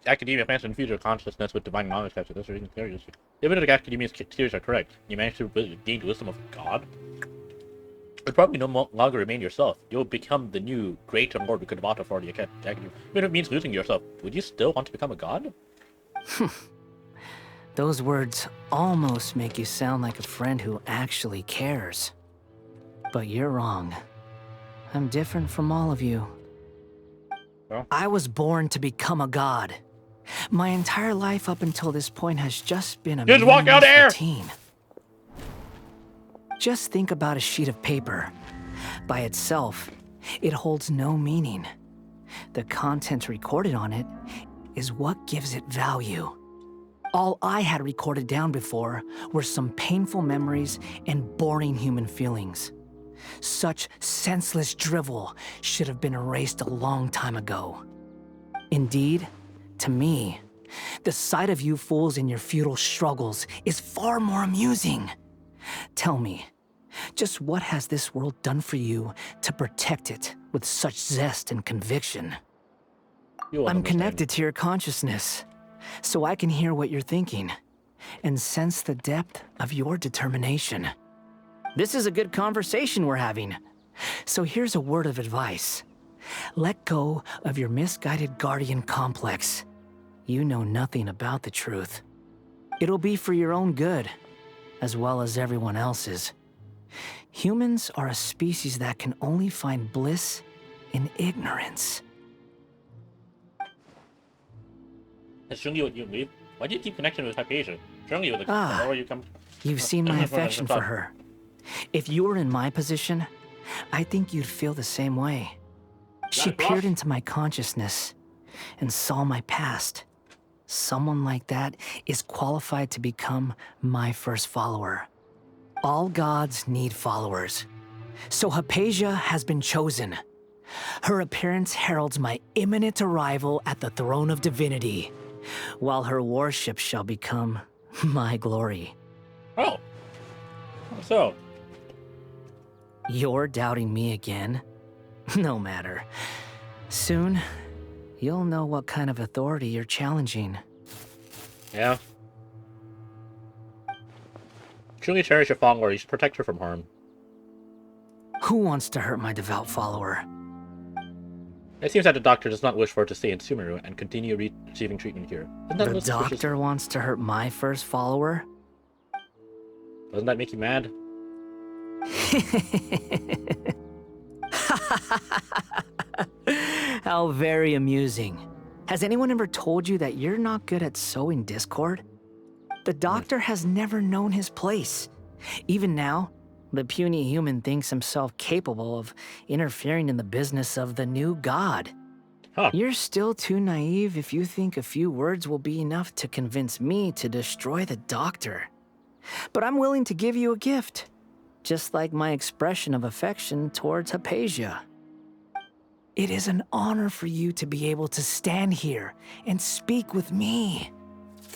S1: Academia plans to infuse your consciousness with divine knowledge types of this reason curious. Even if the Academia's theories are correct, you manage to gain the wisdom of God. You'll probably no longer remain yourself. You'll become the new greater lord who could battle for the Academy. Even if it means losing yourself, would you still want to become a god?
S12: Those words almost make you sound like a friend who actually cares. But you're wrong. I'm different from all of you.
S1: Well.
S12: I was born to become a god. My entire life up until this point has just been a
S1: Just walk out air!
S12: routine. Just think about a sheet of paper. By itself, it holds no meaning. The content recorded on it is what gives it value. All I had recorded down before were some painful memories and boring human feelings. Such senseless drivel should have been erased a long time ago. Indeed, to me, the sight of you fools in your futile struggles is far more amusing. Tell me, just what has this world done for you to protect it with such zest and conviction? I'm connected to your consciousness, so I can hear what you're thinking and sense the depth of your determination. This is a good conversation we're having. So here's a word of advice. Let go of your misguided guardian complex. You know nothing about the truth. It'll be for your own good, as well as everyone else's. Humans are a species that can only find bliss in ignorance.
S1: Why do you keep connecting with Hypatia?
S12: You've seen my affection for her. If you were in my position, I think you'd feel the same way. She peered into my consciousness and saw my past. Someone like that is qualified to become my first follower. All gods need followers. So Hypatia has been chosen. Her appearance heralds my imminent arrival at the throne of divinity, while her worship shall become my glory.
S1: Oh. So?
S12: You're doubting me again? No matter. Soon, you'll know what kind of authority you're challenging.
S1: Yeah. Truly cherish your follower, you should protect her from harm.
S12: Who wants to hurt my devout follower?
S1: It seems that the doctor does not wish for her to stay in Sumeru and continue receiving treatment here.
S12: The doctor wants to hurt my first follower?
S1: Doesn't that make you mad?
S12: How very amusing. Has anyone ever told you that you're not good at sowing discord? The doctor has never known his place. Even now, the puny human thinks himself capable of interfering in the business of the new god. You're still too naive if you think a few words will be enough to convince me to destroy the doctor. But I'm willing to give you a gift, just like my expression of affection towards Hypatia. It is an honor for you to be able to stand here and speak with me.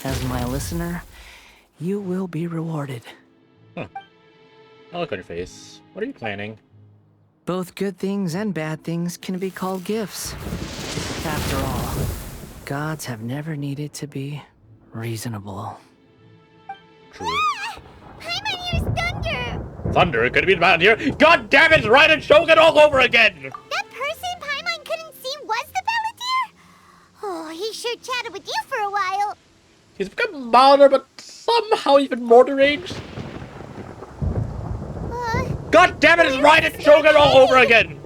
S12: As my listener, you will be rewarded.
S1: I look on your face. What are you planning?
S12: Both good things and bad things can be called gifts. After all, gods have never needed to be reasonable.
S1: True.
S2: Paimon, here's thunder!
S1: Thunder? It could be bad here. God damn it! Raiden Shogun all over again!
S2: That person Paimon couldn't see was the Palantir? Oh, he sure chatted with you for a while.
S1: He's become milder, but somehow even more deranged. God damn it! It's Raiden Shogun all over again!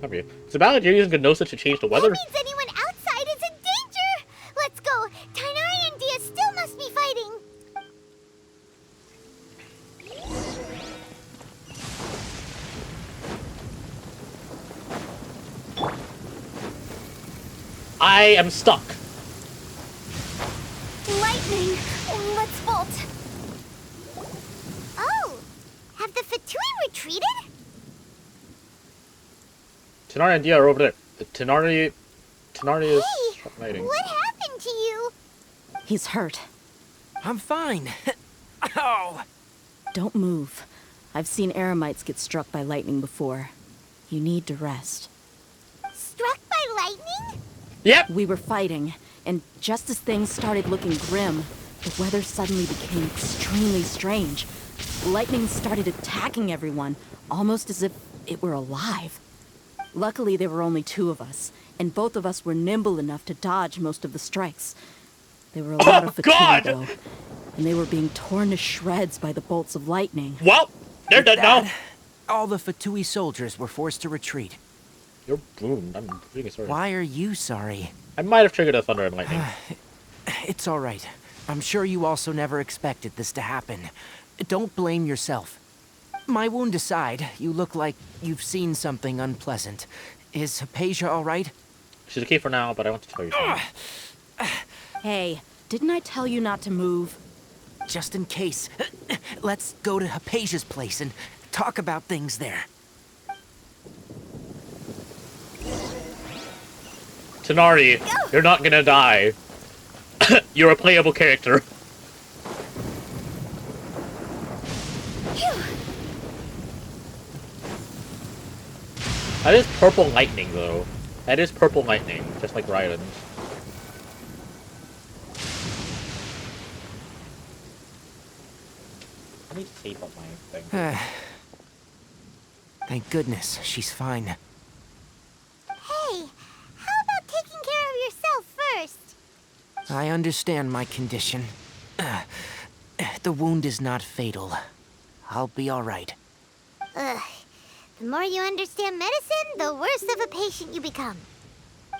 S1: Come here. So Palantir using Gnosis to change the weather?
S2: That means anyone outside is in danger! Let's go! Tighnari and Dia still must be fighting!
S1: I am stuck.
S2: Lightning! Let's bolt! Oh! Have the Fatui retreated?
S1: Tighnari and Dia are over there. Tighnari is fighting.
S2: What happened to you?
S9: He's hurt.
S12: I'm fine. Ow!
S9: Don't move. I've seen Eremites get struck by lightning before. You need to rest.
S2: Struck by lightning?
S1: Yep!
S9: We were fighting, and just as things started looking grim, the weather suddenly became extremely strange. Lightning started attacking everyone, almost as if it were alive. Luckily, there were only two of us, and both of us were nimble enough to dodge most of the strikes. There were a lot of Fatui,
S1: God!
S9: though, and they were being torn to shreds by the bolts of lightning.
S1: Well, they're dead now.
S12: All the Fatui soldiers were forced to retreat.
S1: You're boomed. I'm really sorry.
S12: Why are you sorry?
S1: I might have triggered a thunder and lightning.
S12: It's all right. I'm sure you also never expected this to happen. Don't blame yourself. My wound aside, you look like you've seen something unpleasant. Is Hypatia all right?
S1: She's okay for now, but I want to tell you something.
S9: Hey, didn't I tell you not to move?
S12: Just in case. Let's go to Hypatia's place and talk about things there.
S1: Tanari, you're not gonna die. You're a playable character. That is purple lightning, though. That is purple lightning, just like Raiden's. Let me save up my thing.
S12: Thank goodness, she's fine.
S2: Hey, how about taking care of yourself first?
S12: I understand my condition. The wound is not fatal. I'll be all right.
S2: Ugh. The more you understand medicine, the worse of a patient you become.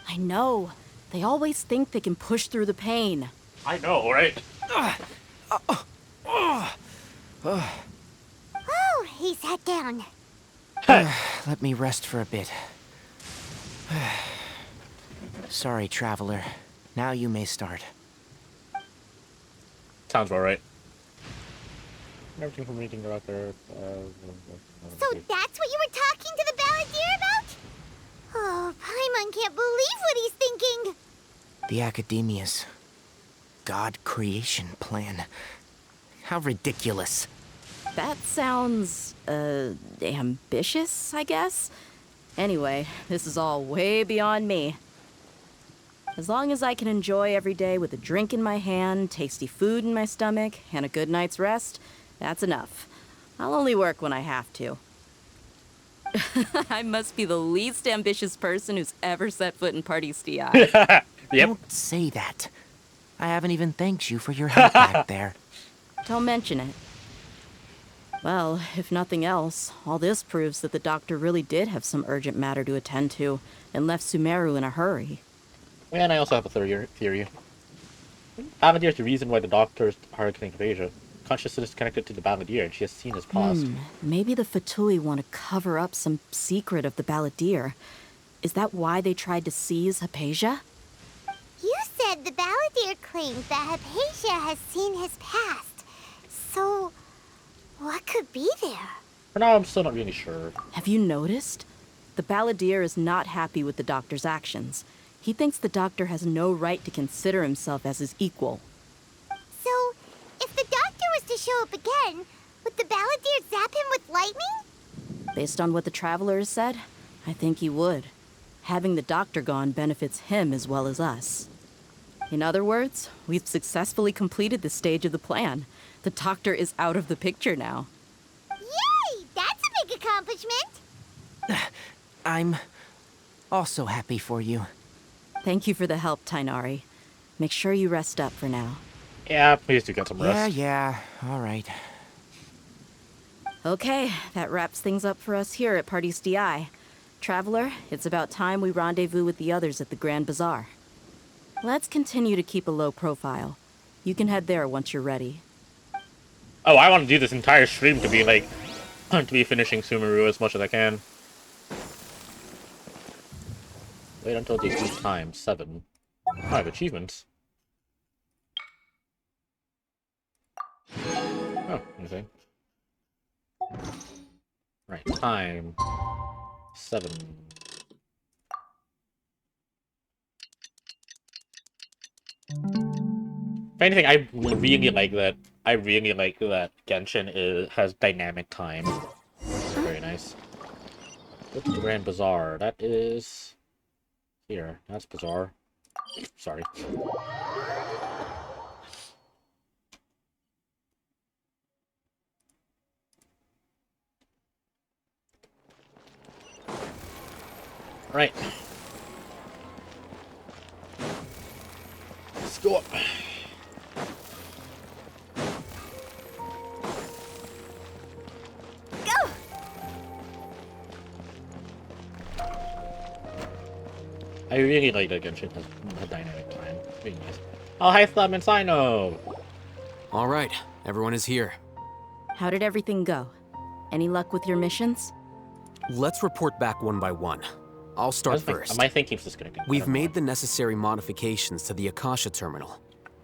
S9: I know. They always think they can push through the pain.
S1: I know, right?
S2: Oh, he sat down.
S12: Let me rest for a bit. Sorry, traveler. Now you may start.
S1: Sounds about right. Everything from reading about their...
S2: So that's what you were talking to the balladeer about? Oh, Paimon can't believe what he's thinking.
S12: The Academia's God creation plan. How ridiculous.
S9: That sounds, ambitious, I guess? Anyway, this is all way beyond me. As long as I can enjoy every day with a drink in my hand, tasty food in my stomach, and a good night's rest, that's enough. I'll only work when I have to. I must be the least ambitious person who's ever set foot in Party's DI.
S1: Yep.
S12: Don't say that. I haven't even thanked you for your help back there.
S9: Don't mention it. Well, if nothing else, all this proves that the doctor really did have some urgent matter to attend to and left Sumeru in a hurry.
S1: And I also have a theory. Balladeer is the reason why the doctors are connected to Asia. Consciousness is connected to the Balladeer, and she has seen his past.
S9: Maybe the Fatui want to cover up some secret of the Balladeer. Is that why they tried to seize Hypatia?
S2: You said the balladeer claims that Hypatia has seen his past. So, what could be there?
S1: For now, I'm still not really sure.
S9: Have you noticed? The Balladeer is not happy with the doctor's actions. He thinks the doctor has no right to consider himself as his equal.
S2: So, if the doctor was to show up again, would the balladeer zap him with lightning?
S9: Based on what the Traveler has said, I think he would. Having the doctor gone benefits him as well as us. In other words, we've successfully completed this stage of the plan. The doctor is out of the picture now.
S2: Yay! That's a big accomplishment!
S12: I'm also happy for you.
S9: Thank you for the help, Tainari. Make sure you rest up for now.
S1: Yeah, please do get some rest.
S12: Yeah, all right.
S9: Okay, that wraps things up for us here at Party's DI. Traveler, it's about time we rendezvous with the others at the Grand Bazaar. Let's continue to keep a low profile. You can head there once you're ready.
S1: Oh, I want to do this entire stream to be like, to be finishing Sumeru as much as I can. Wait until they do time 7. I have achievements. Oh, anything. Right, time 7. If anything, I really like that. I really like that Genshin has dynamic time. Very nice. Go to the Grand Bazaar. That is here. That's Bazaar. Sorry. Right. Let's go up. I really like that Genshin has a dynamic time. Really nice. Oh, hi, Thumb and Sino!
S5: All right, everyone is here.
S9: How did everything go? Any luck with your missions?
S5: Let's report back one by one. I'll start first.
S1: My thing keeps disconnecting.
S5: We've made the necessary modifications to the Akasha terminal.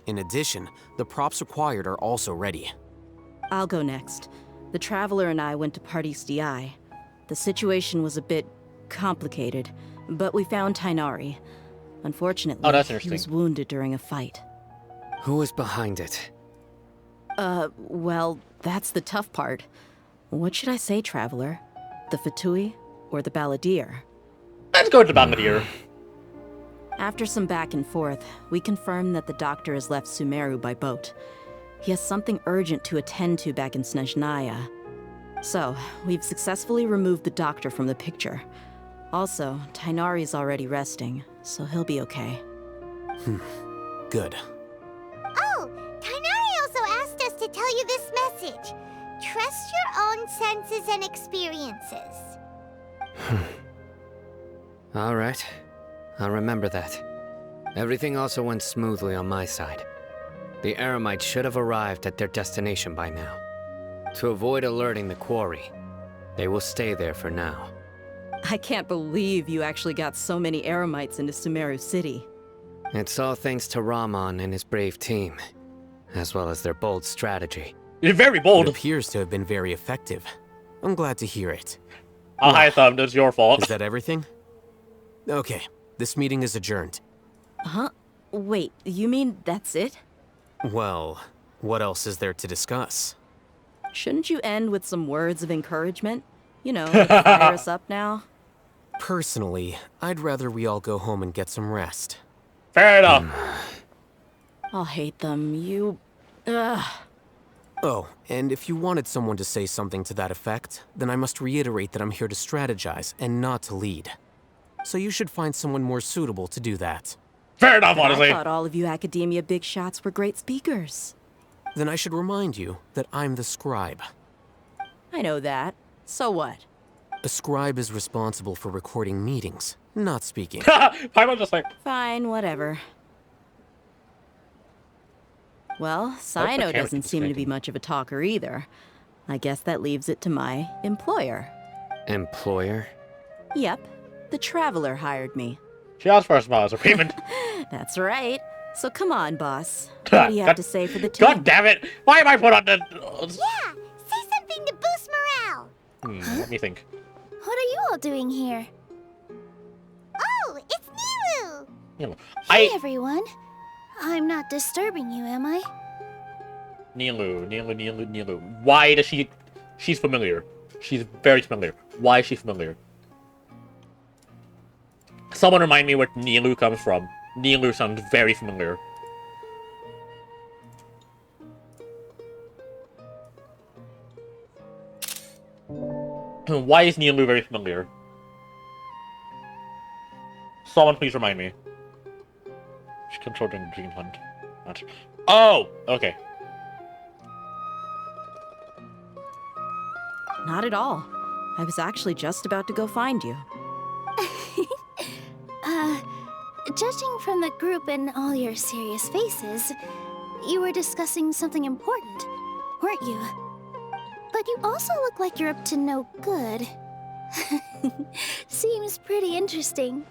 S5: In addition, the props required are also ready.
S9: I'll go next. The Traveler and I went to Party's DI. The situation was a bit complicated, but we found Tainari. Unfortunately,
S1: oh, that's
S9: he
S1: interesting.
S9: was wounded during a fight.
S7: Who was behind it?
S9: Well, that's the tough part. What should I say, Traveler? The Fatui or the Balladeer?
S1: Let's go to the Balladeer.
S9: After some back and forth, we confirmed that the doctor has left Sumeru by boat. He has something urgent to attend to back in Snezhnaya. So, we've successfully removed the doctor from the picture. Also, Tainari's already resting, so he'll be okay.
S5: Good.
S2: Oh, Tainari also asked us to tell you this message. Trust your own senses and experiences.
S7: All right. I'll remember that. Everything also went smoothly on my side. The Eremites should have arrived at their destination by now. To avoid alerting the quarry, they will stay there for now.
S9: I can't believe you actually got so many Eremites into Sumeru City.
S7: It's all thanks to Rahman and his brave team, as well as their bold strategy.
S1: You're very bold.
S5: It appears to have been very effective. I'm glad to hear it.
S1: Oh, hi, Thumb. That's your fault.
S5: Is that everything? Okay, this meeting is adjourned.
S9: Huh? Wait, you mean that's it?
S5: Well, what else is there to discuss?
S9: Shouldn't you end with some words of encouragement? You know, like fire us up now?
S5: Personally, I'd rather we all go home and get some rest.
S1: Fair enough.
S9: I'll hate them. You... Ugh.
S5: Oh, and if you wanted someone to say something to that effect, then I must reiterate that I'm here to strategize and not to lead. So you should find someone more suitable to do that.
S1: Fair enough, honestly.
S9: I thought all of you academia big shots were great speakers.
S5: Then I should remind you that I'm the scribe.
S9: I know that. So what?
S5: A scribe is responsible for recording meetings, not speaking.
S1: Paimon just like...
S9: Fine, whatever. Well, Sino doesn't seem to be much of a talker either. I guess that leaves it to my employer.
S7: Employer?
S9: Yep. The Traveler hired me.
S1: She asked for a small as a payment.
S9: That's right. So come on, boss. What do you have to say for the team?
S1: God damn it! Why am I put on the...
S2: Yeah! Say something to boost morale!
S1: Let me think.
S17: What are you all doing here?
S2: Oh, it's Nilu!
S1: Nilu.
S17: Hey, everyone. I'm not disturbing you, am I?
S1: Nilu. Why does she... She's familiar. She's very familiar. Why is she familiar? Someone remind me where Nilu comes from. Nilu sounds very familiar. Why is Nilu very familiar? Someone please remind me. She controlled during the Dream Hunt. Oh! Okay.
S9: Not at all. I was actually just about to go find you.
S17: Judging from the group and all your serious faces, you were discussing something important, weren't you? But you also look like you're up to no good. Seems pretty interesting.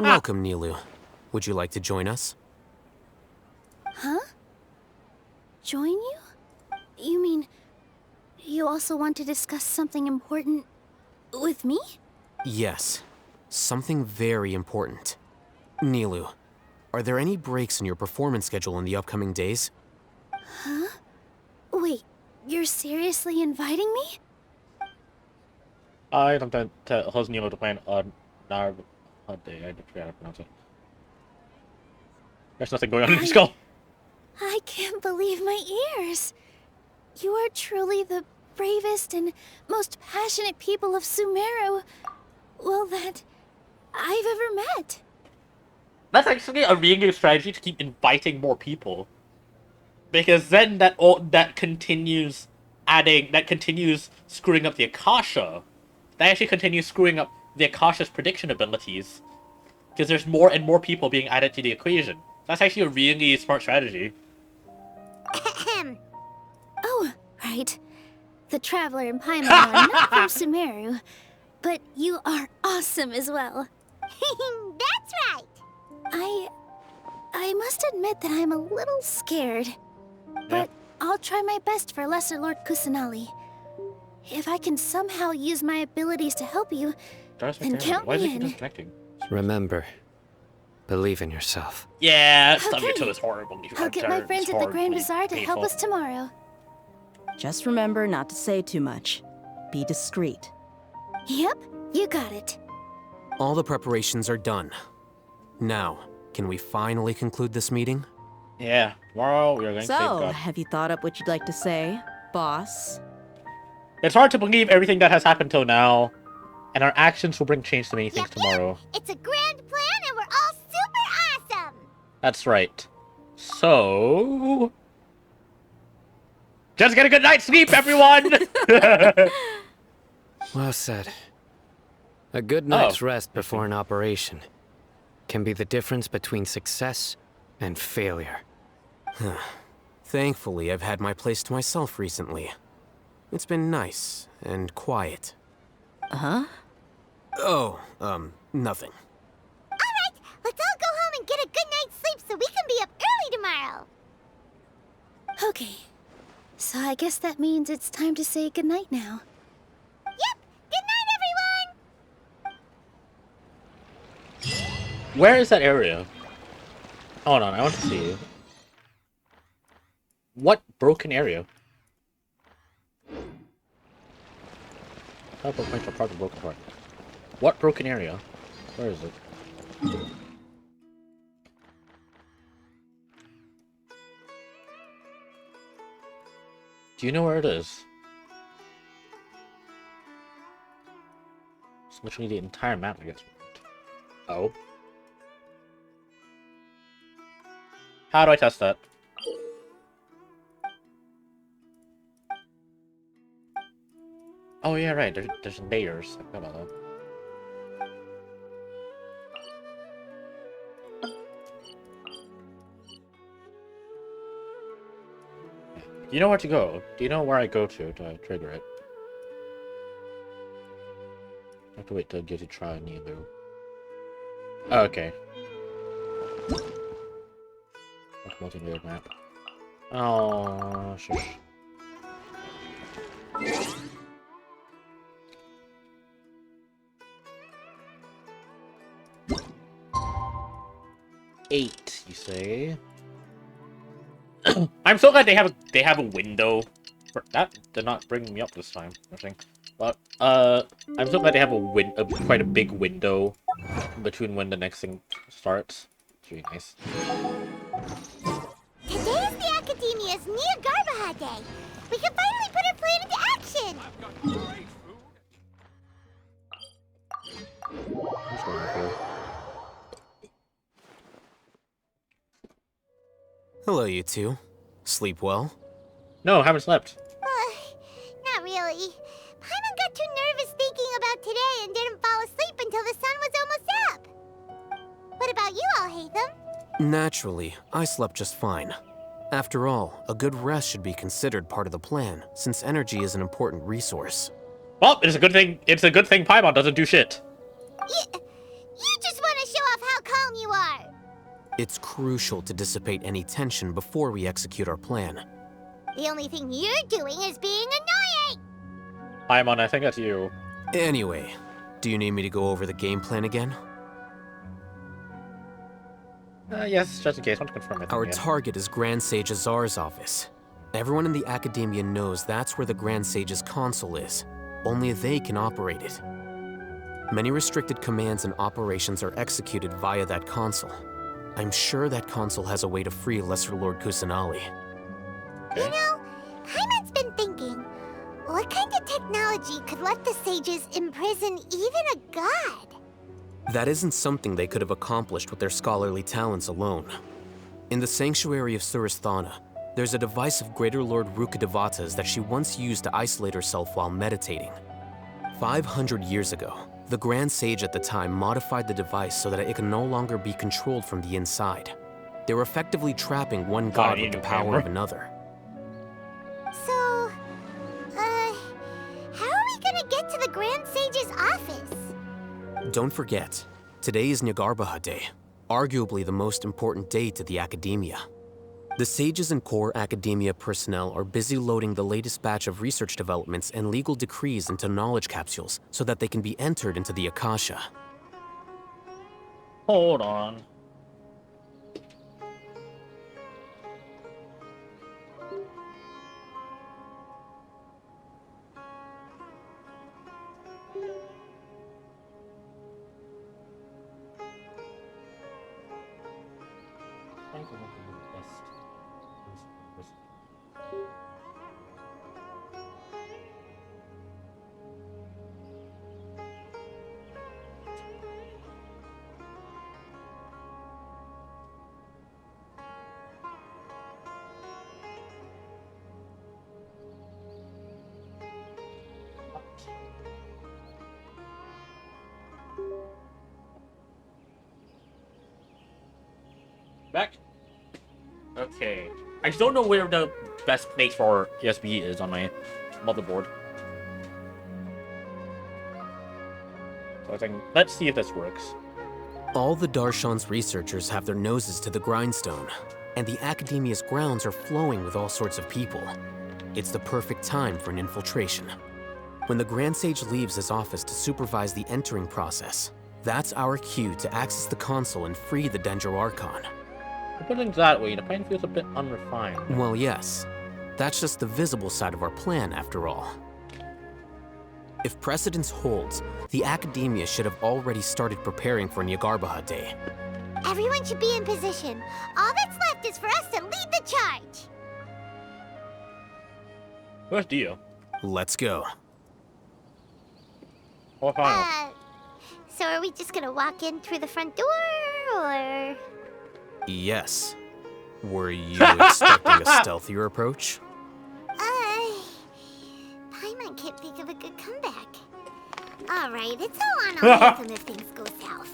S5: Welcome, Nilu. Would you like to join us?
S17: Huh? Join you? You mean you also want to discuss something important with me?
S5: Yes. Something very important. Nilu, are there any breaks in your performance schedule in the upcoming days?
S17: Huh? Wait, you're seriously inviting me?
S1: I don't tell Nilu to plan on our day. I forgot how to pronounce it. There's nothing going on in your skull.
S17: I can't believe my ears. You are truly the bravest and most passionate people of Sumeru, well, that I've ever met.
S1: That's actually a really good strategy to keep inviting more people. Because then that continues screwing up the Akasha. that actually continues screwing up the Akasha's prediction abilities. Because there's more and more people being added to the equation. That's actually a really smart strategy.
S17: Oh, right. The Traveler and Paimon are not from Sumeru, but you are awesome as well.
S2: That's right!
S17: I must admit that I'm a little scared. But I'll try my best for Lesser Lord Kusanali. If I can somehow use my abilities to help you, then count me in.
S7: Remember, believe in yourself.
S1: Yeah, stop each other's horrible.
S17: I'll get my friends at the Grand Bazaar to help us tomorrow.
S9: Just remember not to say too much. Be discreet.
S17: Yep, you got it.
S5: All the preparations are done. Now, can we finally conclude this meeting?
S1: Yeah, tomorrow we are going to save
S9: So,
S1: God.
S9: have you thought up what you'd like to say, boss?
S1: It's hard to believe everything that has happened till now, and our actions will bring change to many things tomorrow.
S2: It's a grand plan and we're all super awesome!
S1: That's right. So... just get a good night's sleep, everyone!
S7: Well said. A good night's rest before an operation can be the difference between success and failure.
S5: Thankfully, I've had my place to myself recently. It's been nice and quiet.
S9: Huh?
S5: Oh, nothing.
S2: Alright, let's all go home and get a good night's sleep so we can be up early tomorrow!
S17: Okay. So I guess that means it's time to say goodnight now.
S2: Yep! Good night, everyone!
S1: Where is that area? Hold on, I want to see. What broken area? Help point apart the broken part. What broken area? Where is it? Do you know where it is? It's literally the entire map, I guess. Oh. How do I test that? Oh yeah, right. There's layers. I forgot about that. Do you know where to go? Do you know where I go to trigger it? I have to wait till Gizzy try Nilu. Oh, okay. Multi-layered map. Oh, shush. Eight, you say? I'm so glad they have a window. That did not bring me up this time, I think. But I'm so glad they have quite a big window between when the next thing starts. It's really nice.
S2: Today is the Academia's Nia Garbaha Day. We can finally put our plan into action.
S5: Hello, you two. Sleep well?
S1: No, haven't slept.
S2: Not really. Paimon got too nervous thinking about today and didn't fall asleep until the sun was almost up. What about you all, Hatham?
S5: Naturally, I slept just fine. After all, a good rest should be considered part of the plan, since energy is an important resource.
S1: Well, it's a good thing Paimon doesn't do shit.
S2: You just want to show off how calm you are.
S5: It's crucial to dissipate any tension before we execute our plan.
S2: The only thing you're doing is being annoying.
S1: Paimon, I think that's you.
S5: Anyway, do you need me to go over the game plan again?
S1: Yes, just in case. I want to confirm it.
S5: Our target is Grand Sage Azar's office. Everyone in the Academia knows that's where the Grand Sage's console is. Only they can operate it. Many restricted commands and operations are executed via that console. I'm sure that console has a way to free Lesser Lord Kusanali.
S2: You know, Paimon's been thinking, what kind of technology could let the sages imprison even a god?
S5: That isn't something they could have accomplished with their scholarly talents alone. In the Sanctuary of Surasthana, there's a device of Greater Lord Rukkhadevata's that she once used to isolate herself while meditating. 500 years ago, the Grand Sage at the time modified the device so that it can no longer be controlled from the inside. They were effectively trapping one god with the power of another.
S2: So, how are we gonna get to the Grand Sage's office?
S5: Don't forget, today is Nyargarbaha Day, arguably the most important day to the Academia. The sages and core Academia personnel are busy loading the latest batch of research developments and legal decrees into knowledge capsules so that they can be entered into the Akasha.
S1: Hold on. Back. Okay. I just don't know where the best place for ESB is on my motherboard. So I was like, let's see if this works.
S5: All the Darshan's researchers have their noses to the grindstone, and the Academia's grounds are flowing with all sorts of people. It's the perfect time for an infiltration. When the Grand Sage leaves his office to supervise the entering process, that's our cue to access the console and free the Dendro Archon.
S1: Put it that way, the plan feels a bit unrefined.
S5: Well, yes. That's just the visible side of our plan, after all. If precedence holds, the Academia should have already started preparing for Nyargarbaha Day.
S2: Everyone should be in position. All that's left is for us to lead the charge.
S1: Where's Dio?
S5: Let's go.
S1: Oh, fine.
S2: So are we just gonna walk in through the front door, or...?
S5: Yes. Were you expecting a stealthier approach?
S2: Paimon can't think of a good comeback. Alright, it's all on Alhaitham if things go south.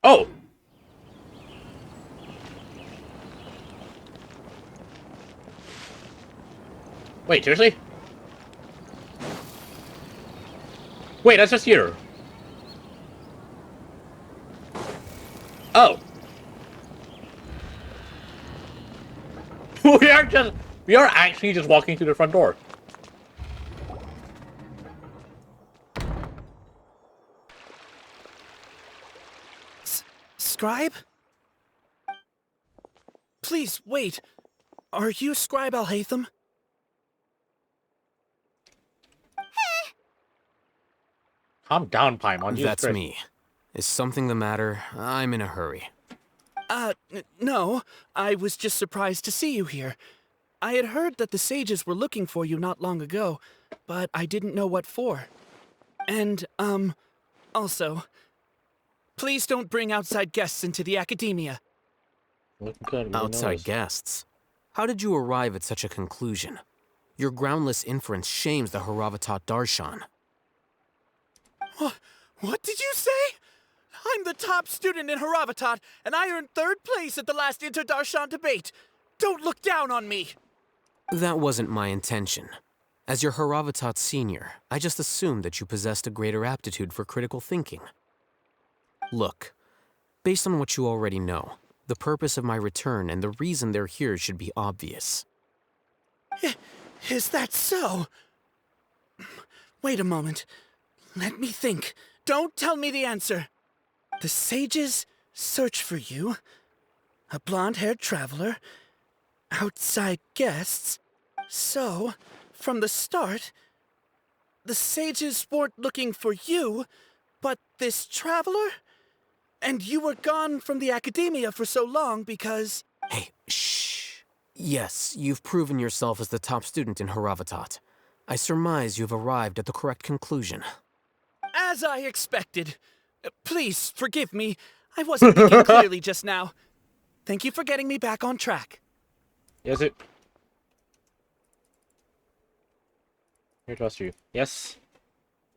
S1: Oh! Wait, seriously? Wait, that's just here. Oh. We are actually just walking through the front door.
S18: Scribe? Please, wait. Are you Scribe Alhaitham?
S1: Calm down, Paimon.
S5: That's me. Is something the matter? I'm in a hurry.
S18: No. I was just surprised to see you here. I had heard that the sages were looking for you not long ago, but I didn't know what for. And, also, please don't bring outside guests into the Academia.
S5: Outside guests? How did you arrive at such a conclusion? Your groundless inference shames the Haravatat Darshan.
S18: What did you say? I'm the top student in Haravatat, and I earned 3rd place at the last Inter-Darshan debate. Don't look down on me!
S5: That wasn't my intention. As your Haravatat senior, I just assumed that you possessed a greater aptitude for critical thinking. Look, based on what you already know, the purpose of my return and the reason they're here should be obvious.
S18: Is that so? Wait a moment. Let me think. Don't tell me the answer. The sages search for you. A blonde-haired traveler. Outside guests. So, from the start, the sages weren't looking for you, but this traveler? And you were gone from the Academia for so long because...
S5: Hey, shh. Yes, you've proven yourself as the top student in Haravatat. I surmise you've arrived at the correct conclusion.
S18: As I expected. Please, forgive me. I wasn't thinking clearly just now. Thank you for getting me back on track.
S1: Yes, it. I trust you. Yes.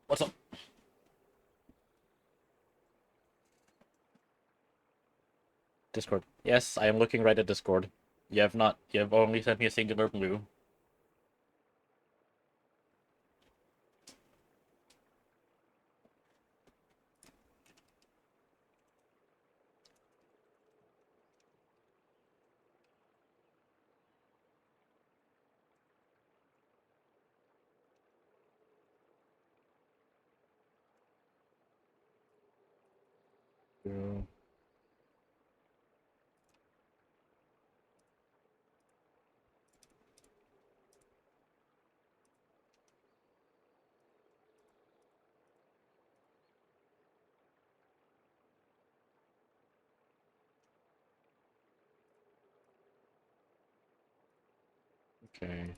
S1: What's up? Discord. Yes, I am looking right at Discord. You have not. You have only sent me a singular blue. Yeah. Okay.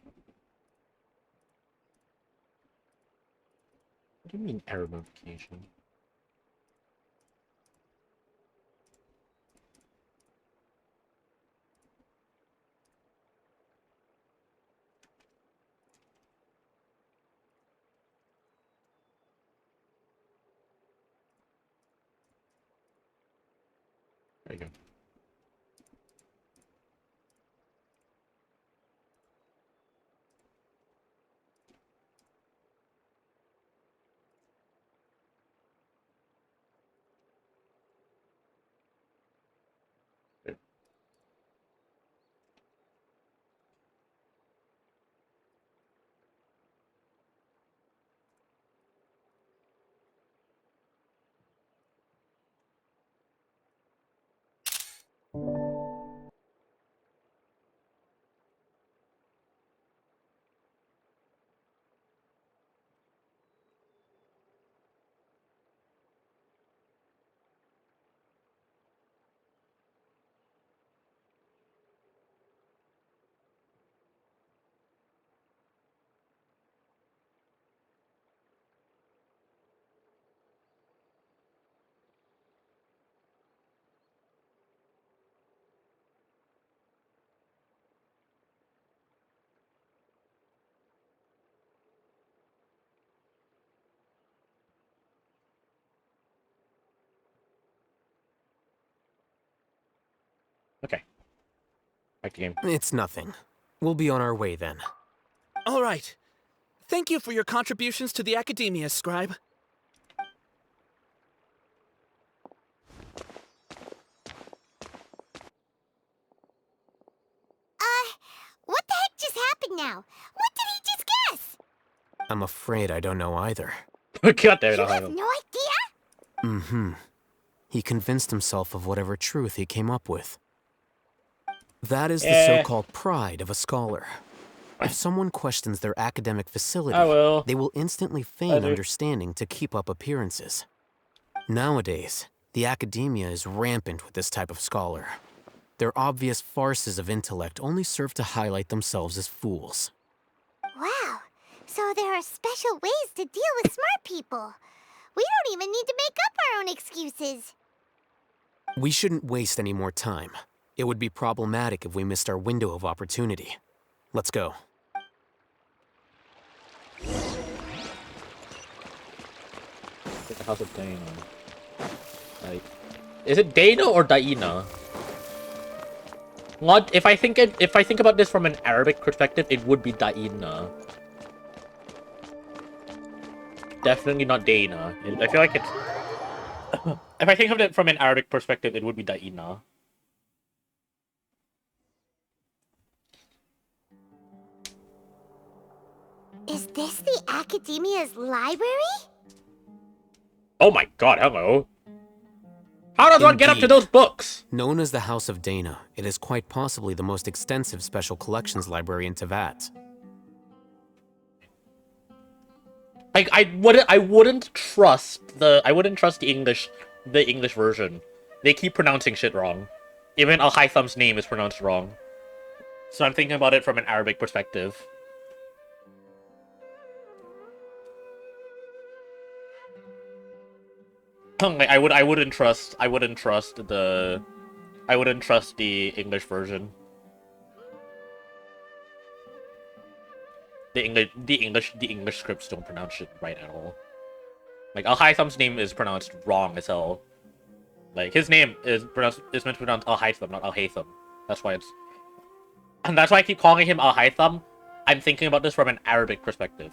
S1: What do you mean error notification? There you go. Okay. Back to game.
S5: It's nothing. We'll be on our way then.
S18: All right. Thank you for your contributions to the Academia, Scribe.
S2: What the heck just happened now? What did he just guess?
S5: I'm afraid I don't know either.
S1: God damn it,
S2: You
S1: I
S2: have
S1: have
S2: no idea?
S5: Mm-hmm. He convinced himself of whatever truth he came up with. That is the so-called pride of a scholar. If someone questions their academic facility, they will instantly feign understanding to keep up appearances. Nowadays, the academia is rampant with this type of scholar. Their obvious farces of intellect only serve to highlight themselves as fools.
S2: Wow. So there are special ways to deal with smart people. We don't even need to make up our own excuses.
S5: We shouldn't waste any more time. It would be problematic if we missed our window of opportunity. Let's go.
S1: The House of Dana. Like, is it Dana or Daina? What if I think about this from an Arabic perspective, it would be Daina. Definitely not Dana. I feel like it's. If I think of it from an Arabic perspective, it would be Daina.
S2: Is this the Academia's library?
S1: Oh my god, hello. How does one get up to those books?
S5: Known as the House of Dana, it is quite possibly the most extensive special collections library in Teyvat.
S1: Like I wouldn't trust the English version. They keep pronouncing shit wrong. Even Al Haytham's name is pronounced wrong. So I'm thinking about it from an Arabic perspective. Like, I wouldn't trust the English version. The English scripts don't pronounce it right at all. Like, Alhaitham's name is pronounced wrong as hell. Like, his name is meant to pronounce Alhaitham, not Alhaitham. That's why I keep calling him Alhaitham. I'm thinking about this from an Arabic perspective.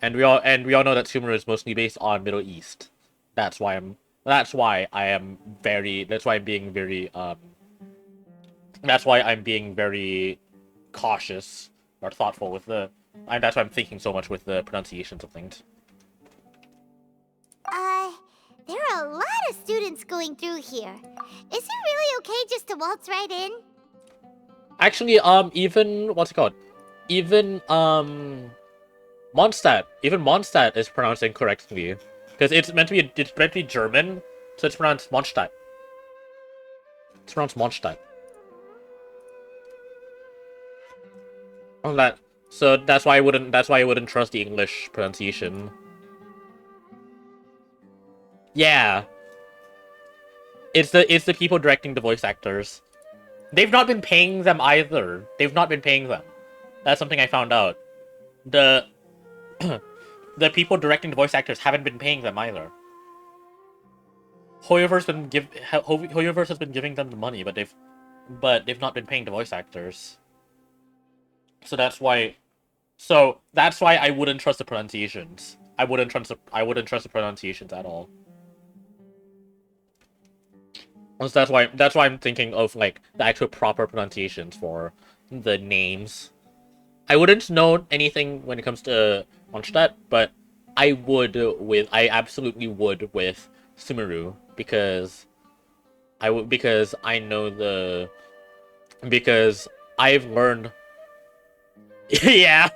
S1: And we all know that Sumeru is mostly based on Middle East. That's why I'm being very cautious or thoughtful with that's why I'm thinking so much with the pronunciations of things.
S2: There are a lot of students going through here. Is it really okay just to waltz right in?
S1: Actually, even what's it called? Even Mondstadt is pronounced incorrectly because it's meant to be German, so it's pronounced Mondstadt. It's pronounced Mondstadt. So that's why I wouldn't trust the English pronunciation. Yeah. It's the people directing the voice actors. They've not been paying them either. They've not been paying them. That's something I found out. The people directing the voice actors haven't been paying them either. Hoyoverse has been giving them the money, but they've not been paying the voice actors. So that's why I wouldn't trust the pronunciations. I wouldn't trust the pronunciations at all. So that's why I'm thinking of like the actual proper pronunciations for the names. I wouldn't know anything when it comes to Mondstadt, but I absolutely would with Sumeru because I've learned. Yeah,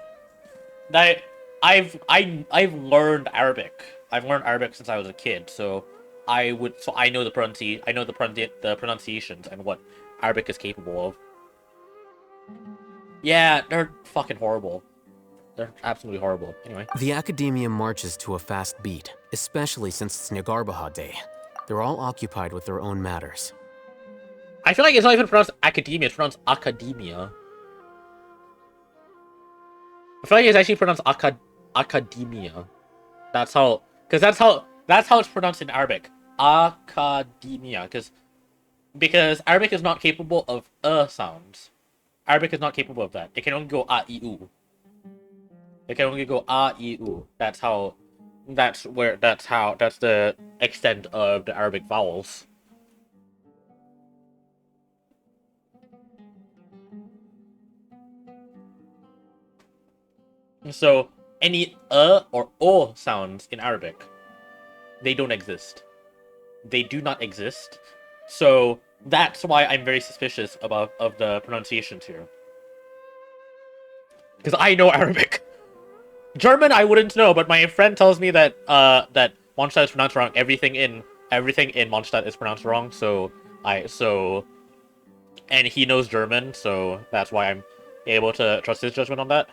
S1: I've learned Arabic. I've learned Arabic since I was a kid, so I know the pronunciations and what Arabic is capable of. Yeah, they're fucking horrible. They're absolutely horrible. Anyway.
S5: The Academia marches to a fast beat, especially since it's Nagarbaha Day. They're all occupied with their own matters.
S1: I feel like it's not even pronounced Academia, it's pronounced Academia. I feel like it's actually pronounced Academia. That's how it's pronounced in Arabic. Academia, because Arabic is not capable of sounds. Arabic is not capable of that. It can only go a, I, u. It can only go a, I, u. That's the extent of the Arabic vowels. So any or o sounds in Arabic, they don't exist. They do not exist. So that's why I'm very suspicious of the pronunciations here. Because I know Arabic. German I wouldn't know, but my friend tells me that that Mondstadt is pronounced wrong. Everything in Mondstadt is pronounced wrong. And he knows German, so that's why I'm able to trust his judgment on that.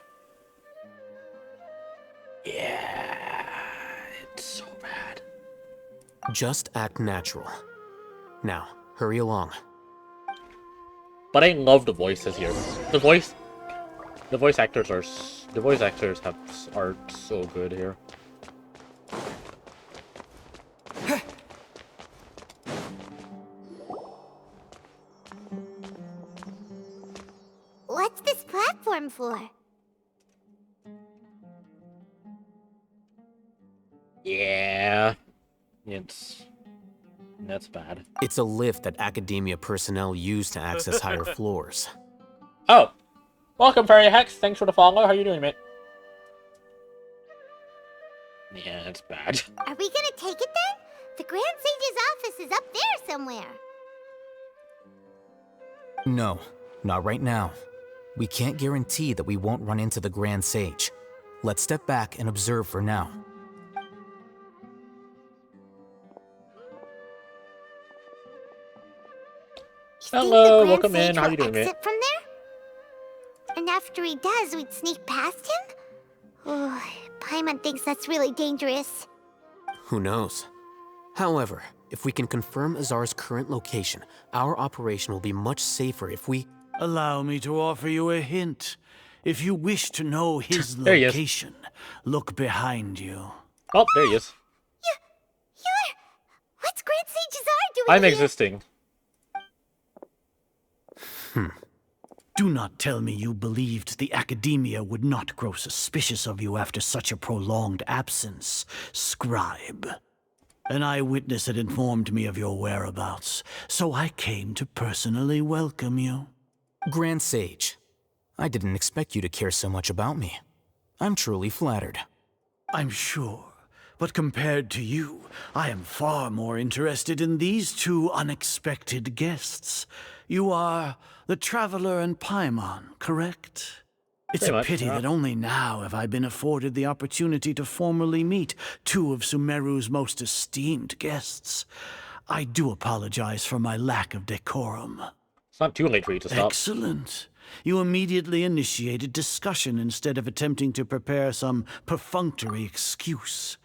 S1: Yeah, it's so bad.
S5: Just act natural. Now, hurry along.
S1: But I love the voices here. The voice actors are so good here.
S2: What's this platform for?
S1: Yeah, that's bad.
S5: It's a lift that Academia personnel use to access higher floors.
S1: Oh, welcome, Fairy Hex. Thanks for the follow. How you doing, mate? Yeah, that's bad.
S2: Are we gonna take it then? The Grand Sage's office is up there somewhere.
S10: No, not right now. We can't guarantee that we won't run into the Grand Sage. Let's step back and observe for now.
S1: Hello, welcome in. How you doing, mate?
S2: Exit from there? And after he does, we'd sneak past him? Oh, Paimon thinks that's really dangerous.
S5: Who knows? However, if we can confirm Azar's current location, our operation will be much safer if we...
S19: Allow me to offer you a hint. If you wish to know his
S1: There he is.
S19: location, look behind you.
S1: Oh, there he is.
S2: What's Grand Sage Azar doing
S1: I'm
S2: here?
S1: existing.
S19: Do not tell me you believed the Academia would not grow suspicious of you after such a prolonged absence, scribe. An eyewitness had informed me of your whereabouts, so I came to personally welcome you.
S10: Grand Sage, I didn't expect you to care so much about me. I'm truly flattered.
S19: I'm sure, but compared to you, I am far more interested in these two unexpected guests. You are the Traveler and Paimon, correct? It's
S1: Pretty
S19: a
S1: much,
S19: pity
S1: yeah.
S19: that only now have I been afforded the opportunity to formally meet two of Sumeru's most esteemed guests. I do apologize for my lack of decorum.
S1: It's not too late for you to stop.
S19: Excellent. You immediately initiated discussion instead of attempting to prepare some perfunctory excuse.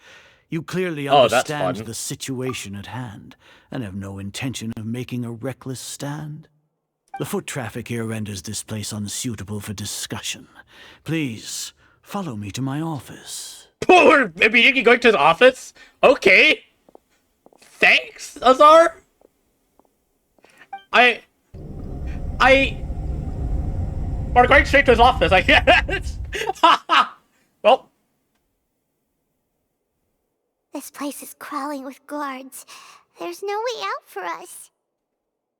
S19: You clearly
S1: Oh, that's
S19: understand
S1: fun.
S19: the situation at hand and have no intention of making a reckless stand. The foot traffic here renders this place unsuitable for discussion. Please, follow me to my office.
S1: Oh, we're immediately going to his office? Okay. Thanks, Azar. We're going straight to his office, I guess. Well.
S2: This place is crawling with guards. There's no way out for us.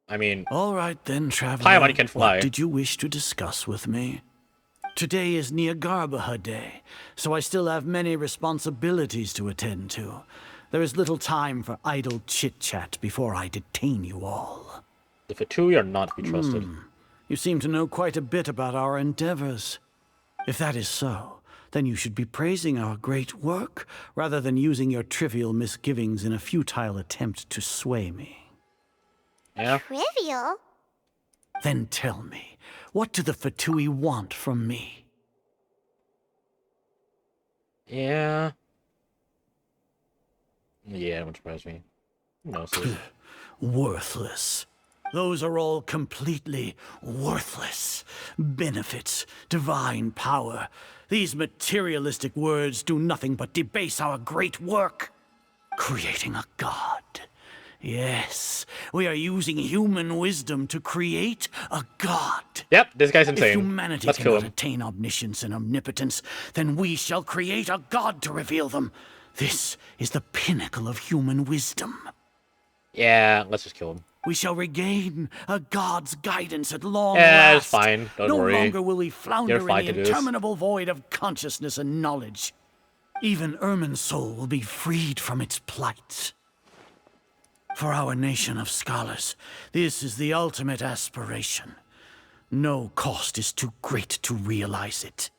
S1: I mean...
S19: All right then, Traveler.
S1: Paimon can fly.
S19: What did you wish to discuss with me? Today is Niagarbaha Day, so I still have many responsibilities to attend to. There is little time for idle chit-chat before I detain you all.
S1: The Fatui are not to be trusted.
S19: You seem to know quite a bit about our endeavors. If that is so, then you should be praising our great work, rather than using your trivial misgivings in a futile attempt to sway me.
S1: Yeah.
S2: Trivial?
S19: Then tell me, what do the Fatui want from me?
S1: Yeah. Yeah, it won't surprise me. Who knows?
S19: Worthless. Those are all completely worthless. Benefits, divine power. These materialistic words do nothing but debase our great work. Creating a god. Yes, we are using human wisdom to create a god.
S1: Yep, this guy's insane.
S19: If humanity
S1: Let's kill
S19: cannot
S1: him.
S19: attain omniscience and omnipotence, then we shall create a god to reveal them. This is the pinnacle of human wisdom.
S1: Yeah, let's just kill him.
S19: We shall regain a god's guidance at long
S1: Yeah,
S19: last.
S1: it's fine. Don't
S19: no
S1: worry.
S19: longer will we flounder
S1: You're fine
S19: in
S1: to
S19: the
S1: do this.
S19: interminable void of consciousness and knowledge. Even Ermin's soul will be freed from its plight. For our nation of scholars, this is the ultimate aspiration. No cost is too great to realize it.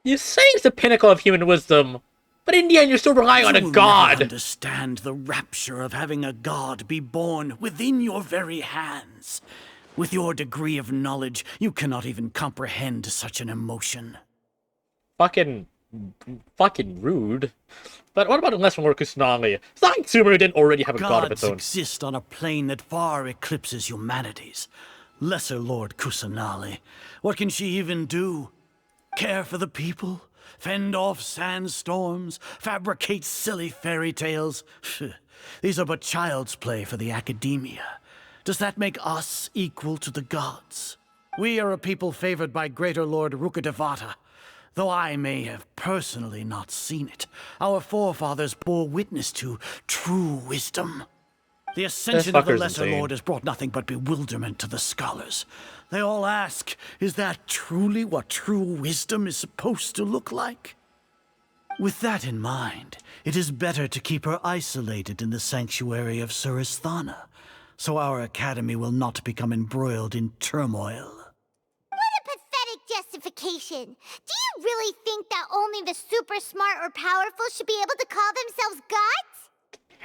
S1: You say it's the pinnacle of human wisdom, but in the end, you're still relying on
S19: You
S1: a
S19: will
S1: god.
S19: never understand the rapture of having a god be born within your very hands. With your degree of knowledge, you cannot even comprehend such an emotion.
S1: Fucking rude. But what about unless more Kusanagi? It's not like Sumeru didn't already have a god of its
S19: Gods
S1: own.
S19: exist on a plane that far eclipses humanity's. Lesser Lord Kusanali, what can she even do? Care for the people? Fend off sandstorms? Fabricate silly fairy tales? These are but child's play for the Academia. Does that make us equal to the gods? We are a people favored by Greater Lord Rukadevata. Though I may have personally not seen it, our forefathers bore witness to true wisdom. The ascension of the
S1: fucker's
S19: Lesser
S1: insane.
S19: Lord has brought nothing but bewilderment to the scholars. They all ask, is that truly what true wisdom is supposed to look like? With that in mind, it is better to keep her isolated in the sanctuary of Suristhana, so our academy will not become embroiled in turmoil.
S2: What a pathetic justification. Do you really think that only the super smart or powerful should be able to call themselves gods?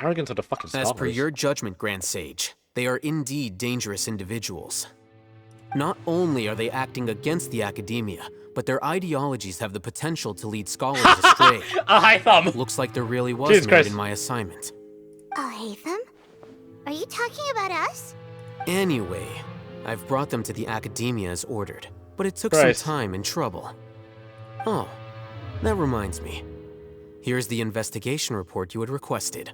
S1: Arrogance of the fucking scholars.
S5: As per your judgment, Grand Sage, they are indeed dangerous individuals. Not only are they acting against the Academia, but their ideologies have the potential to lead scholars astray.
S1: A high thumb.
S5: Looks like there really was
S1: Jesus
S5: merit
S1: Christ.
S5: in my assignment.
S2: Oh, Hatham? Are you talking about us?
S5: Anyway, I've brought them to the academia as ordered, but it took
S1: Christ.
S5: some time and trouble. Oh, that reminds me. Here's the investigation report you had requested.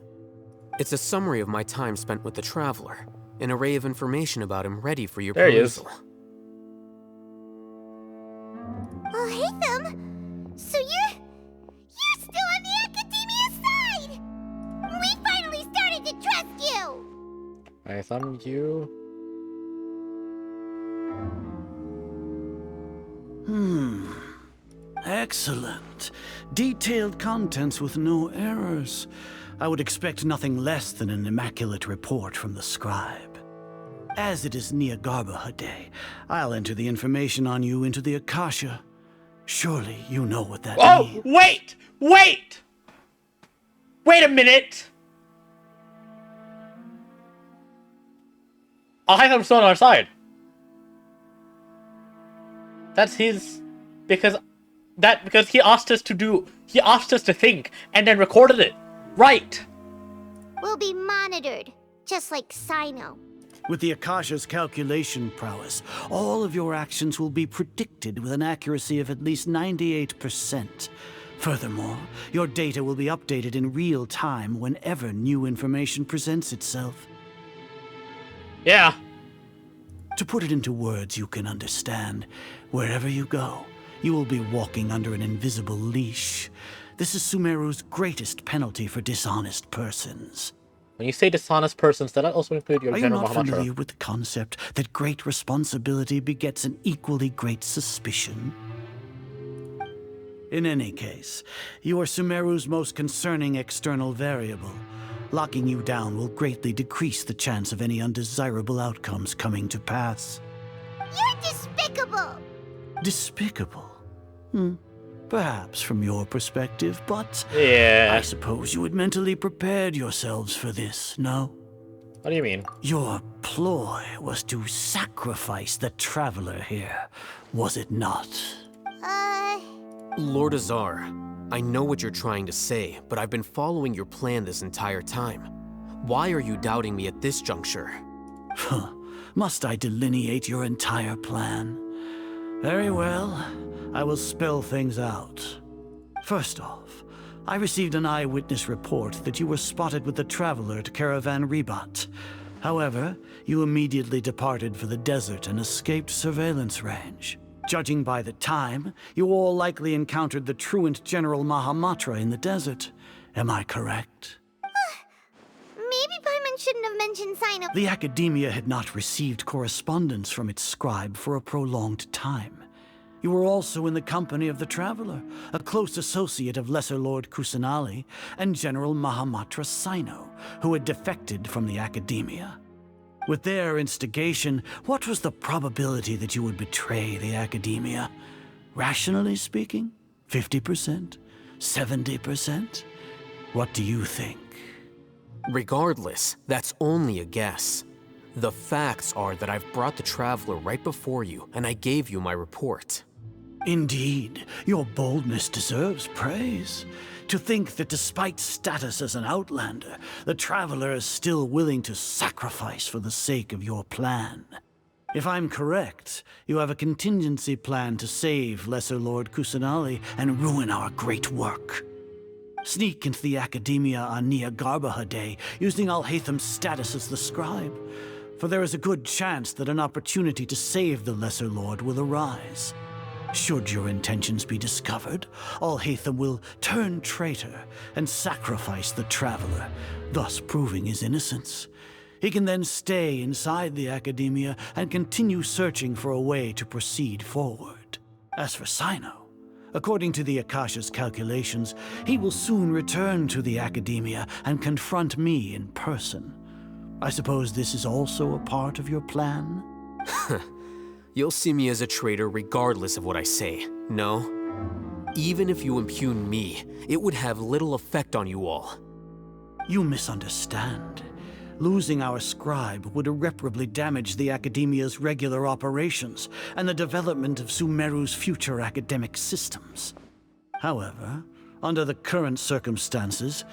S5: It's a summary of my time spent with the Traveler, an array of information about him ready for your
S1: There he is.
S5: perusal.
S2: Oh, Hatham! So you're still on the Academia side! We finally started to trust you!
S1: I thumb you.
S19: Excellent. Detailed contents with no errors. I would expect nothing less than an immaculate report from the scribe. As it is Niagarbaha Day, I'll enter the information on you into the Akasha. Surely you know what that means.
S1: Oh, wait! Wait! Wait a minute! Alhaitham's still on our side. That's his... Because he asked us to think, and then recorded it. Right!
S2: We'll be monitored, just like Sino.
S19: With the Akasha's calculation prowess, all of your actions will be predicted with an accuracy of at least 98%. Furthermore, your data will be updated in real time whenever new information presents itself.
S1: Yeah.
S19: To put it into words you can understand, wherever you go, you will be walking under an invisible leash. This is Sumeru's greatest penalty for dishonest persons.
S1: When you say dishonest persons, does that also include your
S19: Are you
S1: General
S19: not
S1: Mahamatra?
S19: familiar with the concept that great responsibility begets an equally great suspicion? In any case, you are Sumeru's most concerning external variable. Locking you down will greatly decrease the chance of any undesirable outcomes coming to pass.
S2: You're despicable!
S19: Despicable? Perhaps from your perspective, but
S1: Yeah.
S19: I suppose you had mentally prepared yourselves for this, no?
S1: What do you mean?
S19: Your ploy was to sacrifice the Traveler here, was it not?
S5: Lord Azar, I know what you're trying to say, but I've been following your plan this entire time. Why are you doubting me at this juncture?
S19: Must I delineate your entire plan? Very well. I will spell things out. First off, I received an eyewitness report that you were spotted with the Traveler at Caravan Ribat. However, you immediately departed for the desert and escaped surveillance range. Judging by the time, you all likely encountered the truant General Mahamatra in the desert. Am I correct?
S2: Maybe Paimon shouldn't have mentioned Sino.
S19: The Academia had not received correspondence from its scribe for a prolonged time. You were also in the company of the Traveler, a close associate of Lesser Lord Kusanali and General Mahamatra Sino, who had defected from the Academia. With their instigation, what was the probability that you would betray the Academia? Rationally speaking, 50%? 70%? What do you think?
S5: Regardless, that's only a guess. The facts are that I've brought the Traveler right before you, and I gave you my report.
S19: Indeed, your boldness deserves praise. To think that despite status as an outlander, the Traveler is still willing to sacrifice for the sake of your plan. If I'm correct, you have a contingency plan to save Lesser Lord Kusanali and ruin our great work. Sneak into the Academia on Niagarbaha Day, using Alhaitham's status as the scribe, for there is a good chance that an opportunity to save the Lesser Lord will arise. Should your intentions be discovered, Alhaitham will turn traitor and sacrifice the Traveler, thus proving his innocence. He can then stay inside the Academia and continue searching for a way to proceed forward. As for Sino, according to the Akasha's calculations, he will soon return to the Academia and confront me in person. I suppose this is also a part of your plan?
S5: You'll see me as a traitor regardless of what I say, no? Even if you impugn me, it would have little effect on you all.
S19: You misunderstand. Losing our scribe would irreparably damage the Academia's regular operations and the development of Sumeru's future academic systems. However, under the current circumstances,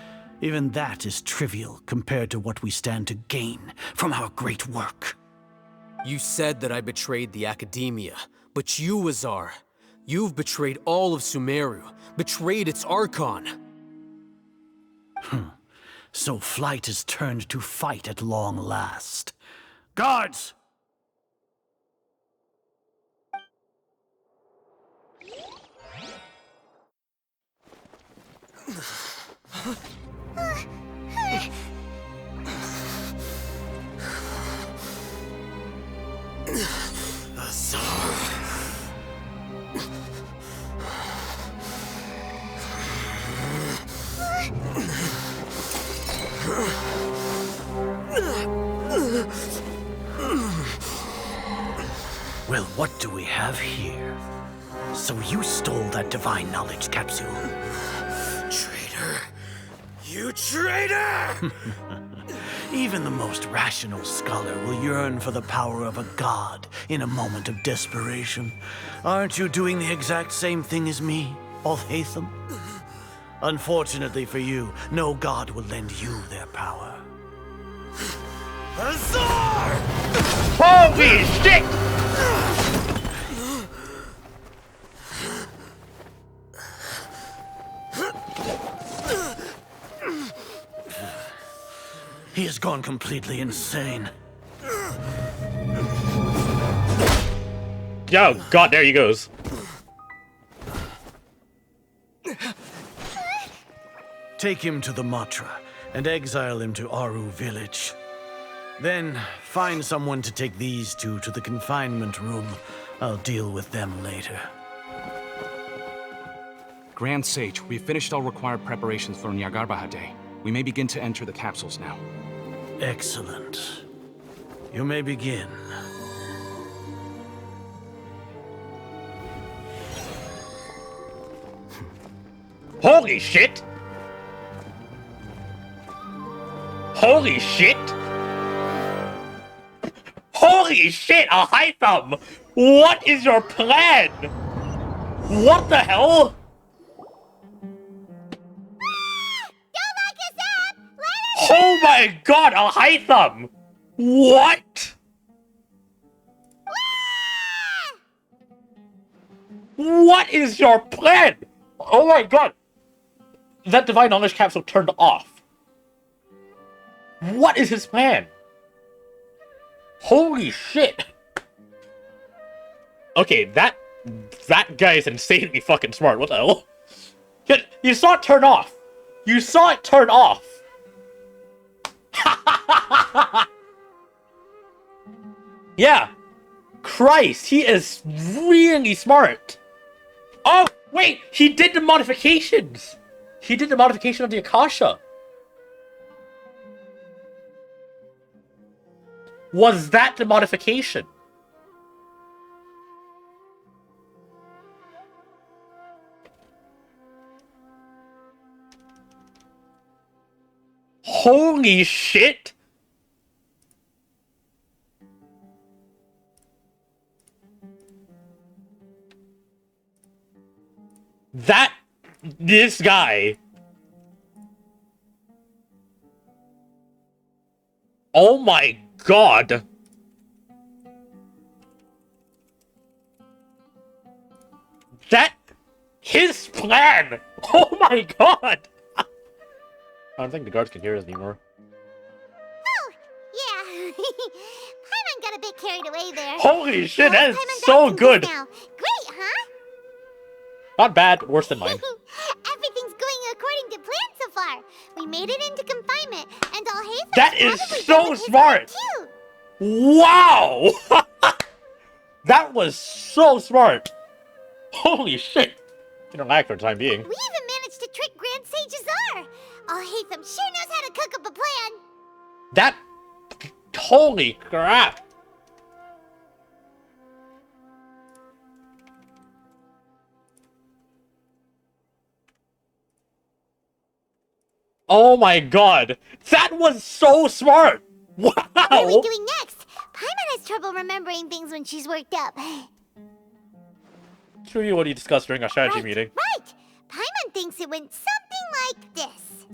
S19: even that is trivial compared to what we stand to gain from our great work.
S5: You said that I betrayed the Academia, but you, Azar, you've betrayed all of Sumeru, betrayed its Archon.
S19: So flight has turned to fight at long last. Guards! Well, what do we have here? So you stole that divine knowledge capsule?
S5: Traitor! You traitor!
S19: Even the most rational scholar will yearn for the power of a god in a moment of desperation. Aren't you doing the exact same thing as me, Alhaitham? Unfortunately for you, no god will lend you their power.
S1: Azar! Holy shit!
S19: He has gone completely insane.
S1: Oh god, there he goes.
S19: Take him to the Matra and exile him to Aru village. Then find someone to take these two to the confinement room. I'll deal with them later.
S20: Grand Sage, we've finished all required preparations for Nyagarbha Day. We may begin to enter the capsules now.
S19: Excellent. You may begin.
S1: Holy shit! Holy shit! Holy shit, Alhaitham! What is your plan? What the hell? Oh my god, Alhaitham! What? What is your plan? Oh my god! That divine knowledge capsule turned off. What is his plan? Holy shit! Okay, that guy is insanely fucking smart. What the hell? You saw it turn off. You saw it turn off. Yeah. Christ, he is really smart. Oh, wait, he did the modifications. He did the modification of the Akasha. Was that the modification? Holy shit! This guy. Oh my god. His plan. Oh my god. I don't think the guards can hear us anymore.
S2: Oh, yeah. Paimon got a bit carried away there.
S1: Holy shit, that is so good.
S2: Now. Great, huh?
S1: Not bad, worse than mine.
S2: Everything's going according to plan so far. We made it into confinement, and Alhaitham
S1: That is so smart. Wow! That was so smart. Holy shit. You don't lack for the time being.
S2: We even managed to trick Grand Sage Azar. Alhaitham sure knows how to cook up a plan.
S1: Holy crap. Oh my god. That was so smart. Wow!
S2: What are we doing next? Paimon has trouble remembering things when she's worked up.
S1: Truly what you discussed during our strategy meeting.
S2: Right! Paimon thinks it went something like this.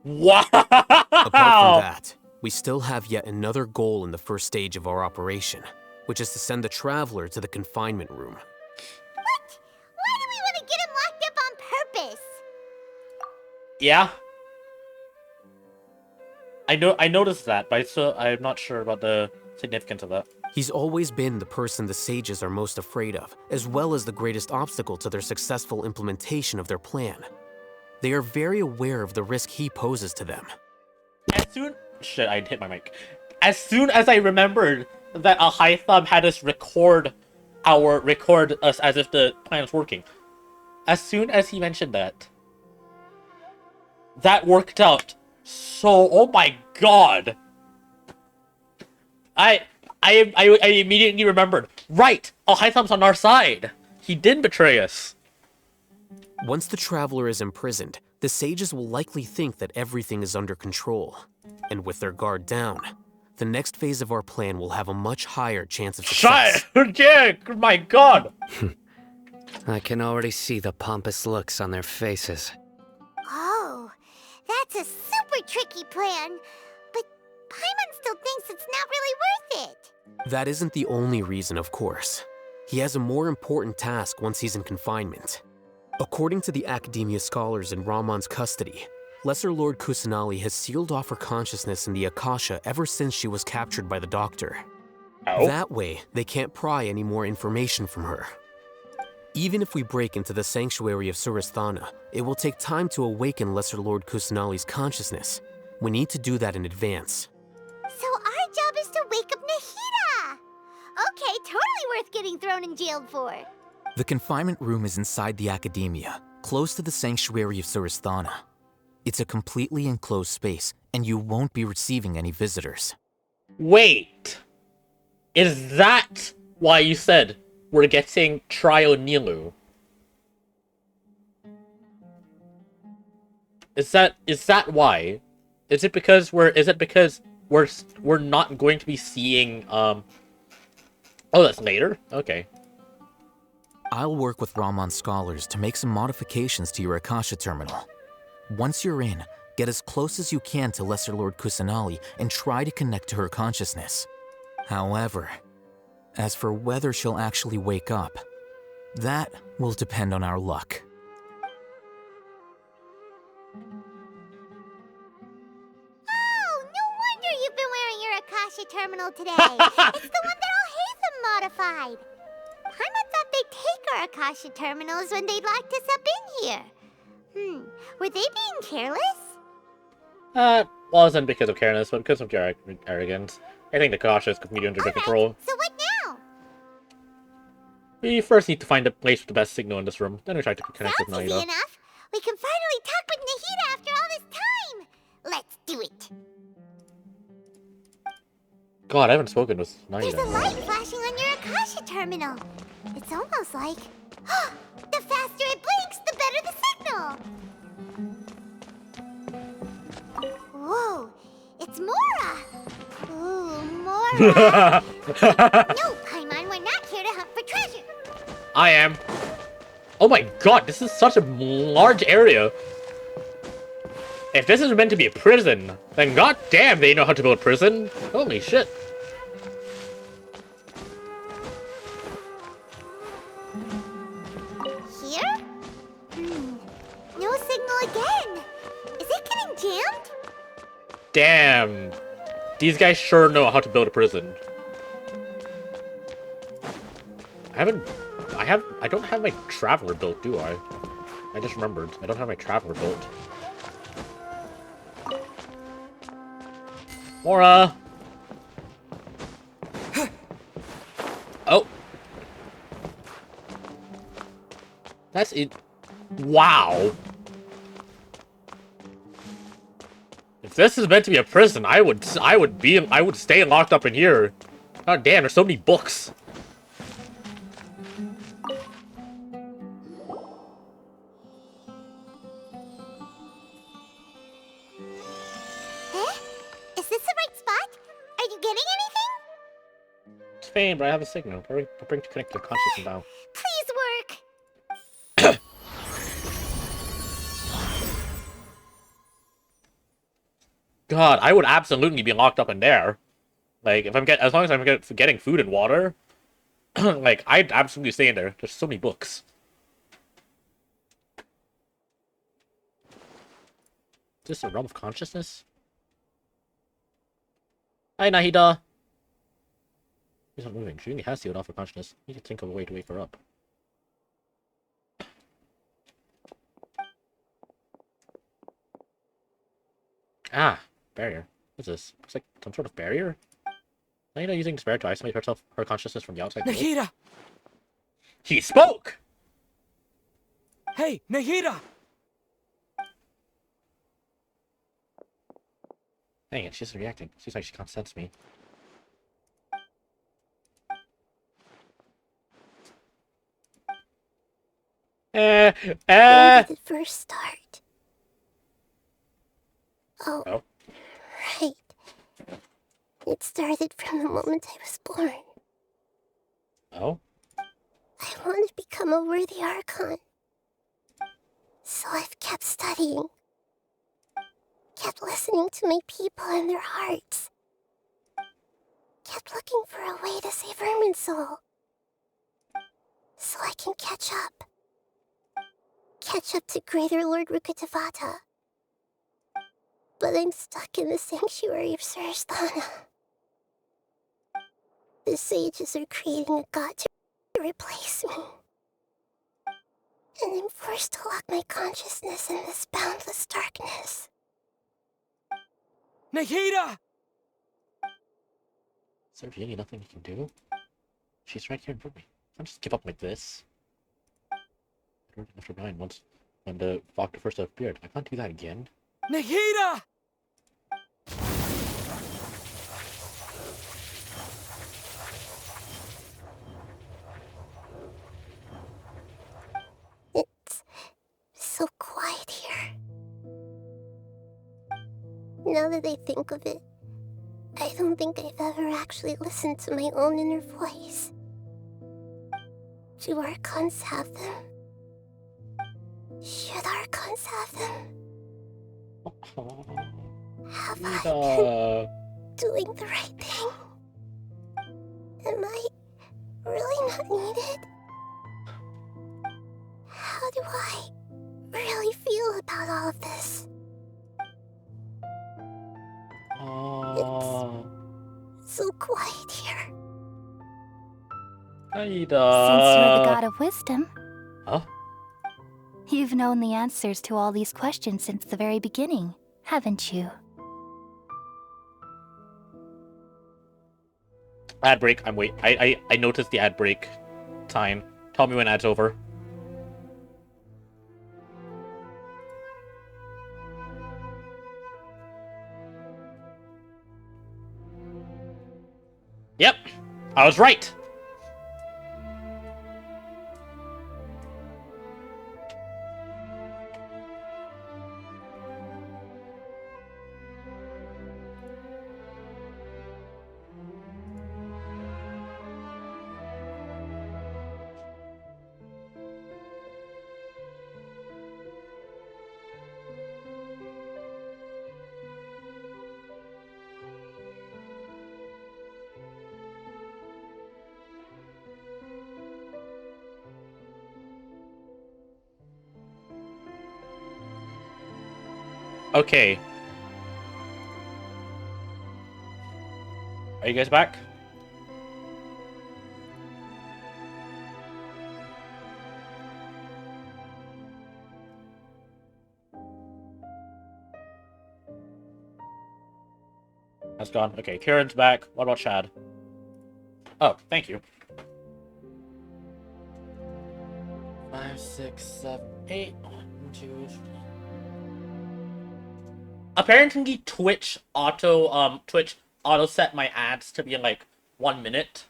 S1: Wow!
S5: Apart from that, we still have yet another goal in the first stage of our operation, which is to send the Traveler to the confinement room.
S2: What? Why do we want to get him locked up on purpose?
S1: Yeah. I noticed that, but I'm not sure about the significance of that.
S5: He's always been the person the sages are most afraid of, as well as the greatest obstacle to their successful implementation of their plan. They are very aware of the risk he poses to them.
S1: Shit, I hit my mic. As soon as I remembered that a high thumb had us record us as if the plan was working. As soon as he mentioned that worked out. So, oh my god. I immediately remembered. Right, a high thumb's on our side. He did betray us.
S5: Once the Traveler is imprisoned, the sages will likely think that everything is under control. And with their guard down, the next phase of our plan will have a much higher chance of success.
S1: Yeah, my god!
S7: I can already see the pompous looks on their faces.
S2: Oh, that's a super tricky plan. But Paimon still thinks it's not really worth it.
S5: That isn't the only reason, of course. He has a more important task once he's in confinement. According to the Academia scholars in Ramon's custody, Lesser Lord Kusanali has sealed off her consciousness in the Akasha ever since she was captured by the Doctor.
S1: Oh?
S5: That way, they can't pry any more information from her. Even if we break into the sanctuary of Surasthana, it will take time to awaken Lesser Lord Kusanali's consciousness. We need to do that in advance.
S2: So our job is to wake up Nahida! Okay, totally worth getting thrown in jail for.
S10: The confinement room is inside the Academia, close to the sanctuary of Surasthana. It's a completely enclosed space, and you won't be receiving any visitors.
S1: Wait! Is that why you said we're getting Trio Nilu? Is that why? Is it because we're not going to be seeing Oh, that's later? Okay.
S10: I'll work with Ramon's scholars to make some modifications to your Akasha terminal. Once you're in, get as close as you can to Lesser Lord Kusanali and try to connect to her consciousness. However, as for whether she'll actually wake up, that will depend on our luck.
S2: Oh, no wonder you've been wearing your Akasha terminal today. It's the one that all Hatham modified. Paimon thought they'd take our Akasha terminals when they'd locked us up in here. Were they being careless?
S1: Wasn't because of carelessness, but because of your arrogance. I think the Akasha is completely under control.
S2: So what now?
S1: We first need to find a place with the best signal in this room, then we try to connect with
S2: Sounds easy
S1: Naida.
S2: enough. We can finally talk with Nahida after all this time. Let's do it.
S1: God, I haven't spoken with
S2: There's a
S1: Naida.
S2: light flashing on your Akasha terminal. It's almost like... the faster it blinks, the better the signal. Whoa, it's Mora. Ooh, Mora. No, Paimon, we're not here to hunt for treasure.
S1: I am. Oh my god, this is such a large area. If this is meant to be a prison, then goddamn they know how to build a prison. Holy shit.
S2: Here? No signal again. Is it getting jammed?
S1: Damn. These guys sure know how to build a prison. I don't have my Traveler built, do I? I just remembered. I don't have my Traveler built. Mora! Oh. That's it. Wow. If this is meant to be a prison, I would stay locked up in here. God damn, there's so many books. faint, but I have a signal. Bring to connect your consciousness now.
S2: Please work!
S1: God, I would absolutely be locked up in there. Like, as long as I'm getting food and water, like, I'd absolutely stay in there. There's so many books. Is this a realm of consciousness? Hi, Nahida. She's not moving. She really has sealed off her consciousness. You need to think of a way to wake her up. Ah, barrier. What's this? Looks like some sort of barrier? Nahida using despair to isolate her consciousness from the outside world.
S12: Nahida!
S1: He spoke!
S12: Hey, Nahida!
S1: Dang it, she's reacting. Seems like she can't sense me.
S2: When did it first start? Oh, right. It started from the moment I was born.
S1: Oh?
S2: I want to become a worthy Archon. So I've kept studying. Kept listening to my people and their hearts. Kept looking for a way to save Irminsul. So I can catch up. Catch up to Greater Lord Rukkhadevata. But I'm stuck in the sanctuary of Surasthana. The sages are creating a god to replace me. And I'm forced to lock my consciousness in this boundless darkness.
S12: Nahida!
S1: Is there really nothing you can do? She's right here in front of me. I can't just give up like this. I already left her behind once when the Doctor first appeared. I can't do that again.
S12: Nahida!
S2: It's so quiet here. Now that I think of it, I don't think I've ever actually listened to my own inner voice. Do Archons have them? Should Archons have them? Have I been doing the right thing? Am I really not needed? How do I really feel about all of this? It's so quiet here.
S1: Nahida.
S17: Since you're the god of wisdom,
S1: Huh?
S17: you've known the answers to all these questions since the very beginning, haven't you?
S1: Ad break. I noticed the ad break time. Tell me when ad's over. Yep, I was right. Okay. Are you guys back? That's gone. Okay, Kieran's back. What about Chad? Oh, thank you. 5, 6, 7, 8. 1, 2. Apparently, Twitch auto set my ads to be in like 1 minute.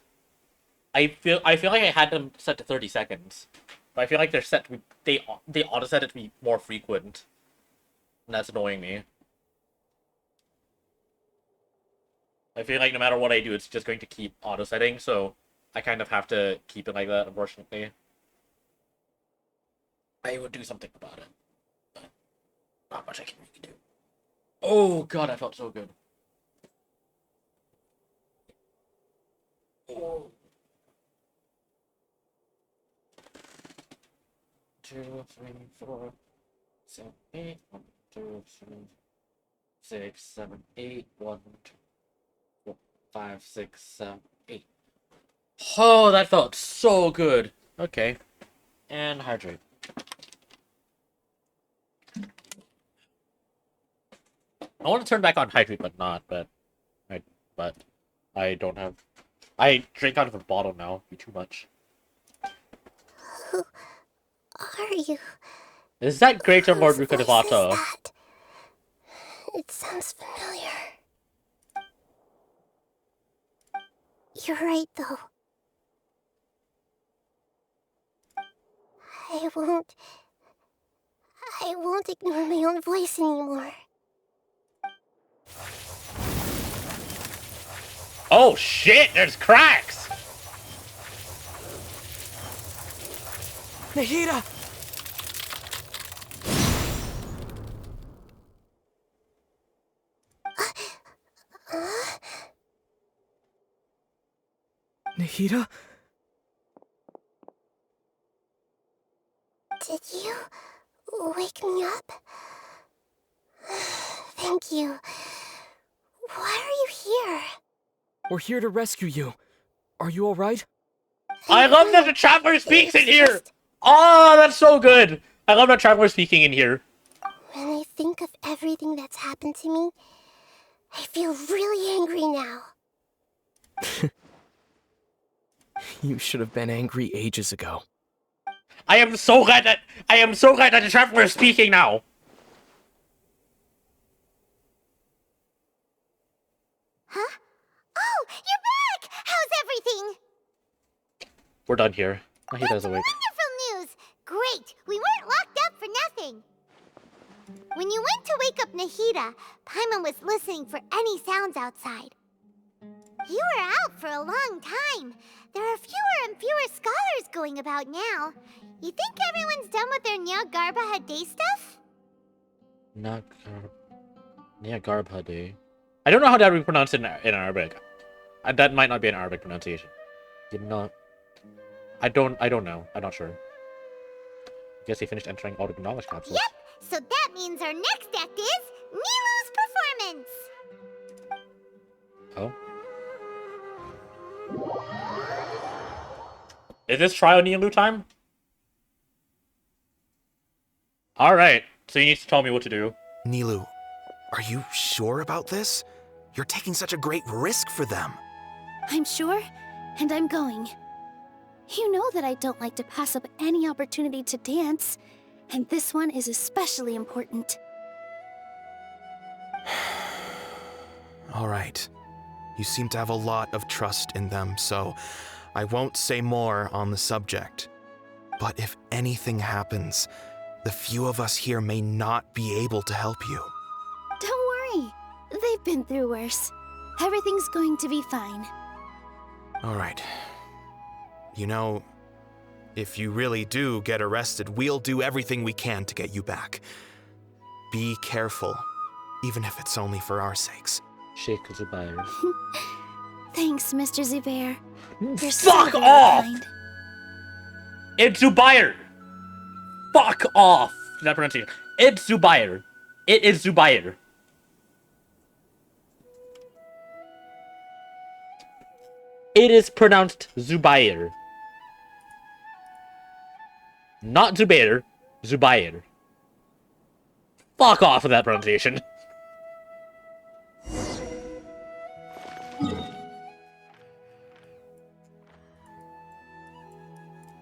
S1: I feel like I had them set to 30 seconds, but I feel like they're set to be, they auto set it to be more frequent, and that's annoying me. I feel like no matter what I do, it's just going to keep auto-setting, so I kind of have to keep it like that, unfortunately. I would do something about it, but not much I can really do. Oh god, I felt so good. Oh. 2, 3, 4, 7, 8, 1, 2, 3, 6, 7, 8, 1, 2, 4, 5, 6, 7, 8. Oh, that felt so good. Okay. And hydrate. I want to turn back on hydrate, but I don't have. I drink out of a bottle now. Be too much.
S2: Who are you?
S1: Is that Greater Lord
S2: Whose voice is
S1: Rukadevata?
S2: that? It sounds familiar. You're right, though. I won't ignore my own voice anymore.
S1: Oh shit! There's cracks.
S12: Nahida! Nahida?
S2: Did you wake me up? Thank you. Why are you here?
S12: We're here to rescue you. Are you alright?
S1: I love that the Traveler speaks in here! Oh, that's so good! I love that Traveler speaking in here.
S2: When I think of everything that's happened to me, I feel really angry now.
S12: You should have been angry ages ago.
S1: I am so glad that the Traveler is speaking now.
S2: Huh? Oh, you're back! How's everything?
S1: We're done here. Nahida's awake.
S2: Wonderful news! Great! We weren't locked up for nothing! When you went to wake up Nahida, Paimon was listening for any sounds outside. You were out for a long time. There are fewer and fewer scholars going about now. You think everyone's done with their Nyagarbahade stuff?
S1: Nyagarbahade. I don't know how that would be pronounced in Arabic. That might not be an Arabic pronunciation. Did not. I don't know. I'm not sure. I guess they finished entering all the knowledge capsules.
S2: Yep! So that means our next act is Nilu's performance!
S1: Oh. Is this trial Nilu time? Alright, so you need to tell me what to do.
S10: Nilu, are you sure about this? You're taking such a great risk for them.
S17: I'm sure, and I'm going. You know that I don't like to pass up any opportunity to dance, and this one is especially important.
S10: All right. You seem to have a lot of trust in them, so I won't say more on the subject. But if anything happens, the few of us here may not be able to help you.
S17: Don't worry. They've been through worse. Everything's going to be fine.
S10: All right. You know, if you really do get arrested, we'll do everything we can to get you back. Be careful, even if it's only for our sakes.
S1: Sheikh Zubair.
S17: Thanks, Mr. Zubair. You're
S1: Fuck
S17: so very
S1: off!
S17: kind.
S1: It's Zubair! Fuck off! That pronunciation. It's Zubair. It is Zubair. It is pronounced Zubair. Not Zubair. Zubair. Fuck off with that pronunciation.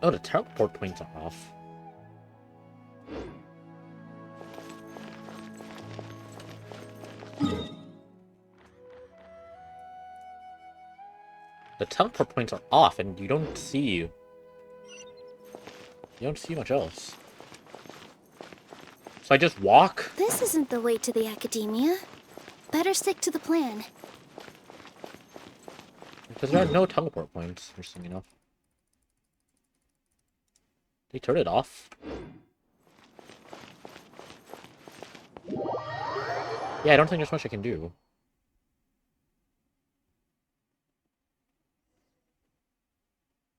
S1: Oh, the teleport points are off. The teleport points are off, and you don't see much else. So I just walk?
S17: This isn't the way to the academia. Better stick to the plan.
S1: Because there are no teleport points, interesting enough. They turn it off? Yeah, I don't think there's much I can do.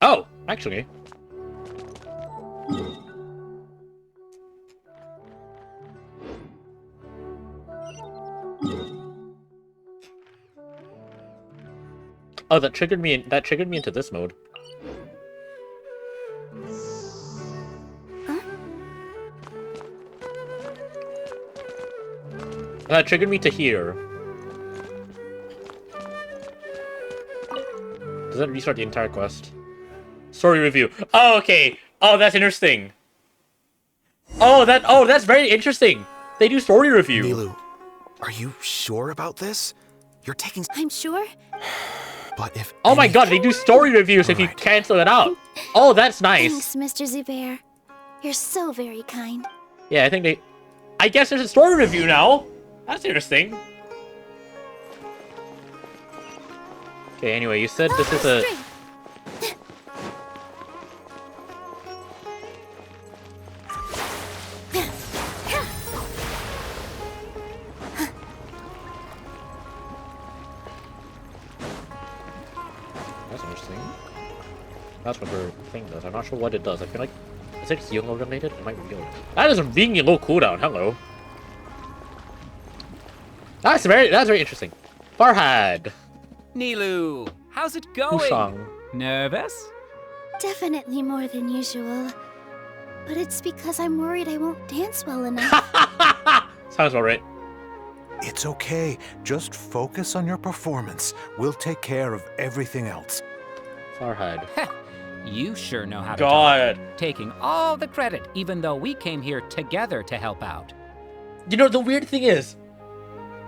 S1: Oh, actually. Oh, that triggered me into this mode. That triggered me to here. Does that restart the entire quest? Story review. Oh, okay. Oh, that's interesting. Oh, that's very interesting. They do story review.
S2: Nilou, are you sure about this? You're taking...
S17: I'm sure.
S2: But if...
S1: Oh my god, they do story reviews if you cancel it out. Oh, that's nice.
S17: Thanks, Mr. Zubair. You're so very kind.
S1: Yeah, I think they... I guess there's a story review now. That's interesting. Okay, anyway, you said this is a... That's interesting. That's what her thing does. I'm not sure what it does. I feel like... Is it heal related? It might be heal. That is a being low cooldown. Hello. That's very interesting. Farhad.
S21: Nilou, how's it going?
S1: Wusong.
S21: Nervous?
S17: Definitely more than usual. But it's because I'm worried I won't dance well enough.
S1: Sounds all right.
S6: It's okay. Just focus on your performance. We'll take care of everything else.
S1: Farhad.
S21: You sure know how to
S1: God.
S21: talk. Taking all the credit, even though we came here together to help out.
S1: You know, the weird thing is,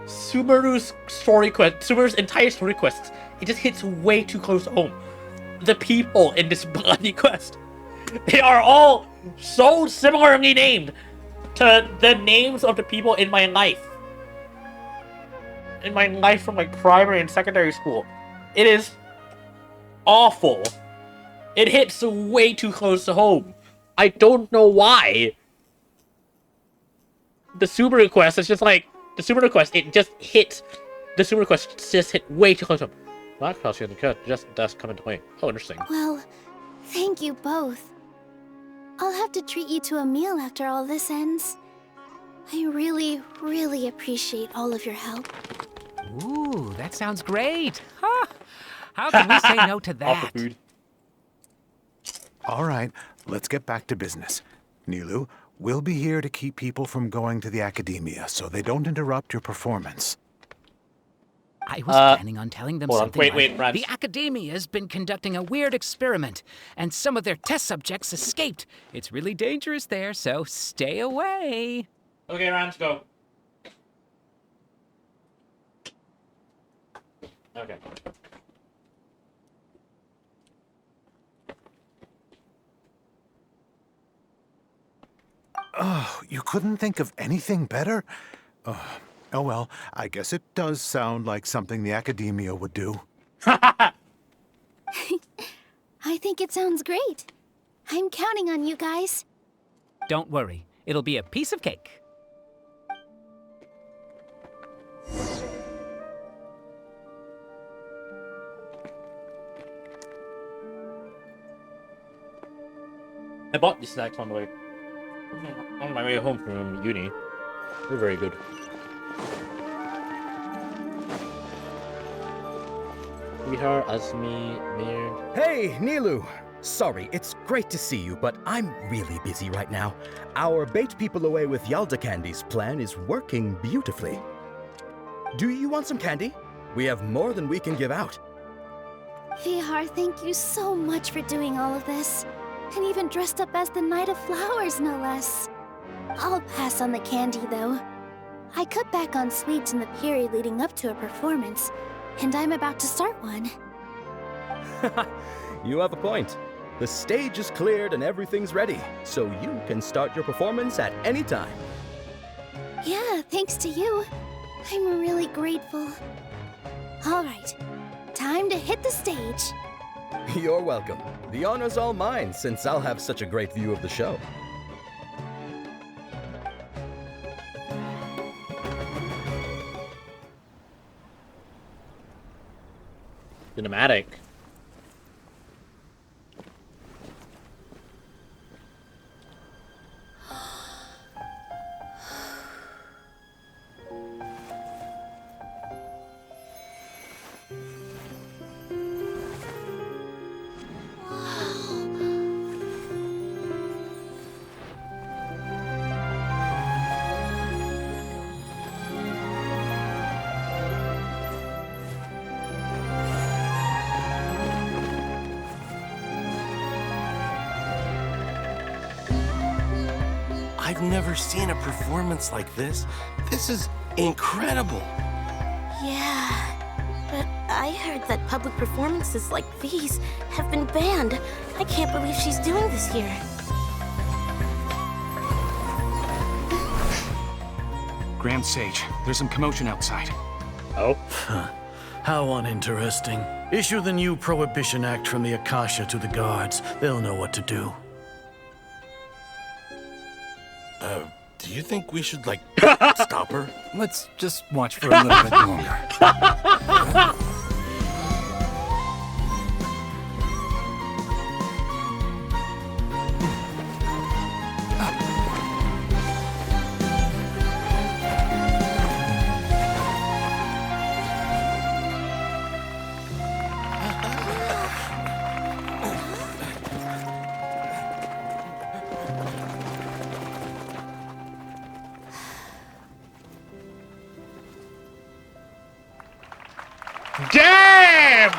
S1: Sumeru's entire story quest, it just hits way too close to home. The people in this bloody quest, they are all so similarly named to the names of the people in my life. In my life from like primary and secondary school. It is awful. It hits way too close to home. I don't know why. The Sumeru quest is just like, the Sumeru quest, it just hits, the Sumeru quest just hit way too close to home. Black Cross just does come into play. Oh, interesting.
S17: Well, thank you both. I'll have to treat you to a meal after all this ends. I really, really appreciate all of your help.
S21: Ooh, that sounds great. Huh. How can we say no to that?
S6: All right, let's get back to business. Nilou, we'll be here to keep people from going to the academia so they don't interrupt your performance.
S21: I was planning on telling them something
S1: Wait, Rams.
S21: The Academia's been conducting a weird experiment, and some of their test subjects escaped. It's really dangerous there, so stay away.
S1: Okay, Rams, go. Okay.
S6: Oh, you couldn't think of anything better? Oh well, I guess it does sound like something the academia would do.
S17: I think it sounds great. I'm counting on you guys.
S21: Don't worry, it'll be a piece of cake.
S1: I bought these snacks on my way home from uni. They're very good. Bihar, Azmi, Mir.
S22: Hey, Nilou! Sorry, it's great to see you, but I'm really busy right now. Our Bait People Away with Yalda Candies plan is working beautifully. Do you want some candy? We have more than we can give out.
S17: Vihar, thank you so much for doing all of this. And even dressed up as the Knight of Flowers, no less. I'll pass on the candy, though. I cut back on sweets in the period leading up to a performance, and I'm about to start one.
S22: You have a point. The stage is cleared and everything's ready, so you can start your performance at any time.
S17: Yeah, thanks to you. I'm really grateful. All right, time to hit the stage.
S22: You're welcome. The honor's all mine, since I'll have such a great view of the show.
S1: Cinematic.
S3: I've never seen a performance like this. This is incredible.
S8: Yeah, but I heard that public performances like these have been banned. I can't believe she's doing this here.
S20: Grand Sage, there's some commotion outside.
S1: Oh?
S19: How uninteresting. Issue the new Prohibition Act from the Akasha to the guards. They'll know what to do.
S3: Do you think we should, like, stop her?
S23: Let's just watch for a little bit longer.
S1: Damn!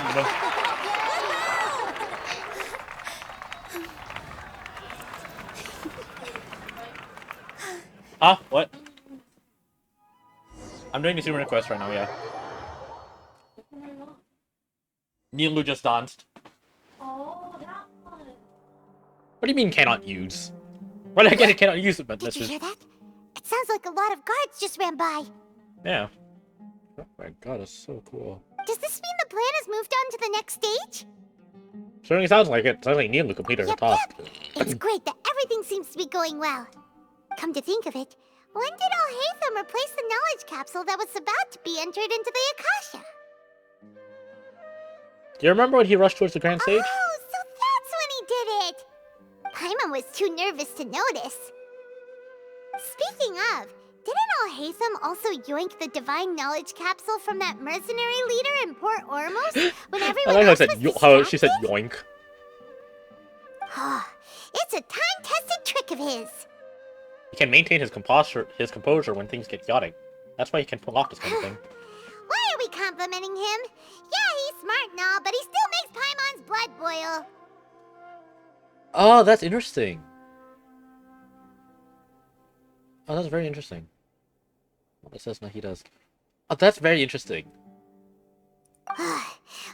S1: Huh? What? I'm doing the Sumeru quest right now, yeah. Nilu just danced. What do you mean cannot use? Well, I get it, cannot use it, but
S2: Did
S1: that's
S2: you
S1: just...
S2: hear that? It sounds like a lot of guards just ran by.
S1: Yeah. Oh my god, that's so cool.
S2: Does this mean the plan has moved on to the next stage?
S1: Certainly sounds like it. Sounds like Nilu completed her task.
S2: It's great that everything seems to be going well. Come to think of it, when did Alhaitham replace the knowledge capsule that was about to be entered into the Akasha?
S1: Do you remember when he rushed towards the grand stage?
S2: Oh, so that's when he did it! Paimon was too nervous to notice. Speaking of, didn't Alhaitham also yoink the divine knowledge capsule from that mercenary leader in Port Ormos when everyone
S1: I like
S2: else
S1: how,
S2: was
S1: how she said yoink.
S2: It's a time-tested trick of his.
S1: He can maintain his composure when things get chaotic. That's why he can pull off this kind of thing.
S2: Why are we complimenting him? Yeah, he's smart and all, but he still makes Paimon's blood boil.
S1: Oh, that's interesting. Oh, that's very interesting. What it says Nahida's. Oh, that's very interesting.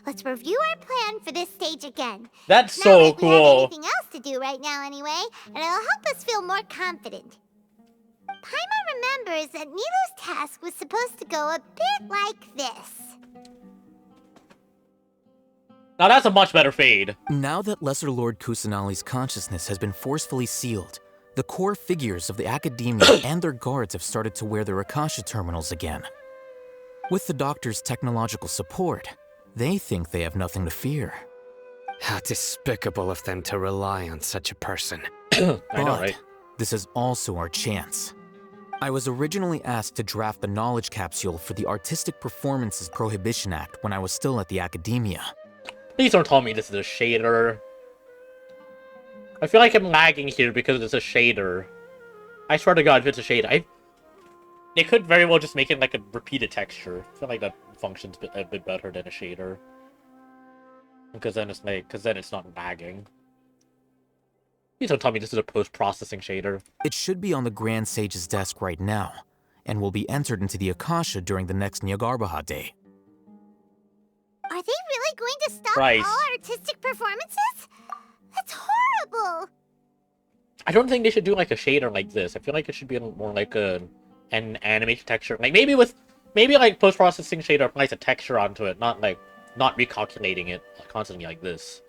S2: Let's review our plan for this stage again.
S1: That's
S2: Not
S1: so
S2: like we have
S1: cool.
S2: anything else to do right now anyway, and it'll help us feel more confident. Paimon remembers that Nilu's task was supposed to go a bit like this.
S1: Now that's a much better fade.
S10: Now that Lesser Lord Kusanali's consciousness has been forcefully sealed, the core figures of the Academia and their guards have started to wear their Akasha terminals again. With the Doctor's technological support, they think they have nothing to fear.
S7: How despicable of them to rely on such a person.
S1: I know,
S10: But
S1: right?
S10: this is also our chance. I was originally asked to draft the knowledge capsule for the Artistic Performances Prohibition Act when I was still at the Academia.
S1: Please don't tell me this is a shader. I feel like I'm lagging here because it's a shader. I swear to God, if it's a shader, they could very well just make it like a repeated texture. I feel like that functions a bit better than a shader. Because then it's not lagging. Please don't tell me this is a post-processing shader.
S10: It should be on the Grand Sage's desk right now, and will be entered into the Akasha during the next Nyargarbaha Day.
S2: Are they really going to stop
S1: Christ.
S2: all artistic performances? That's horrible!
S1: I don't think they should do like a shader like this. I feel like it should be more like an animation texture. Like maybe like post-processing shader applies a texture onto it, not like not recalculating it constantly like this.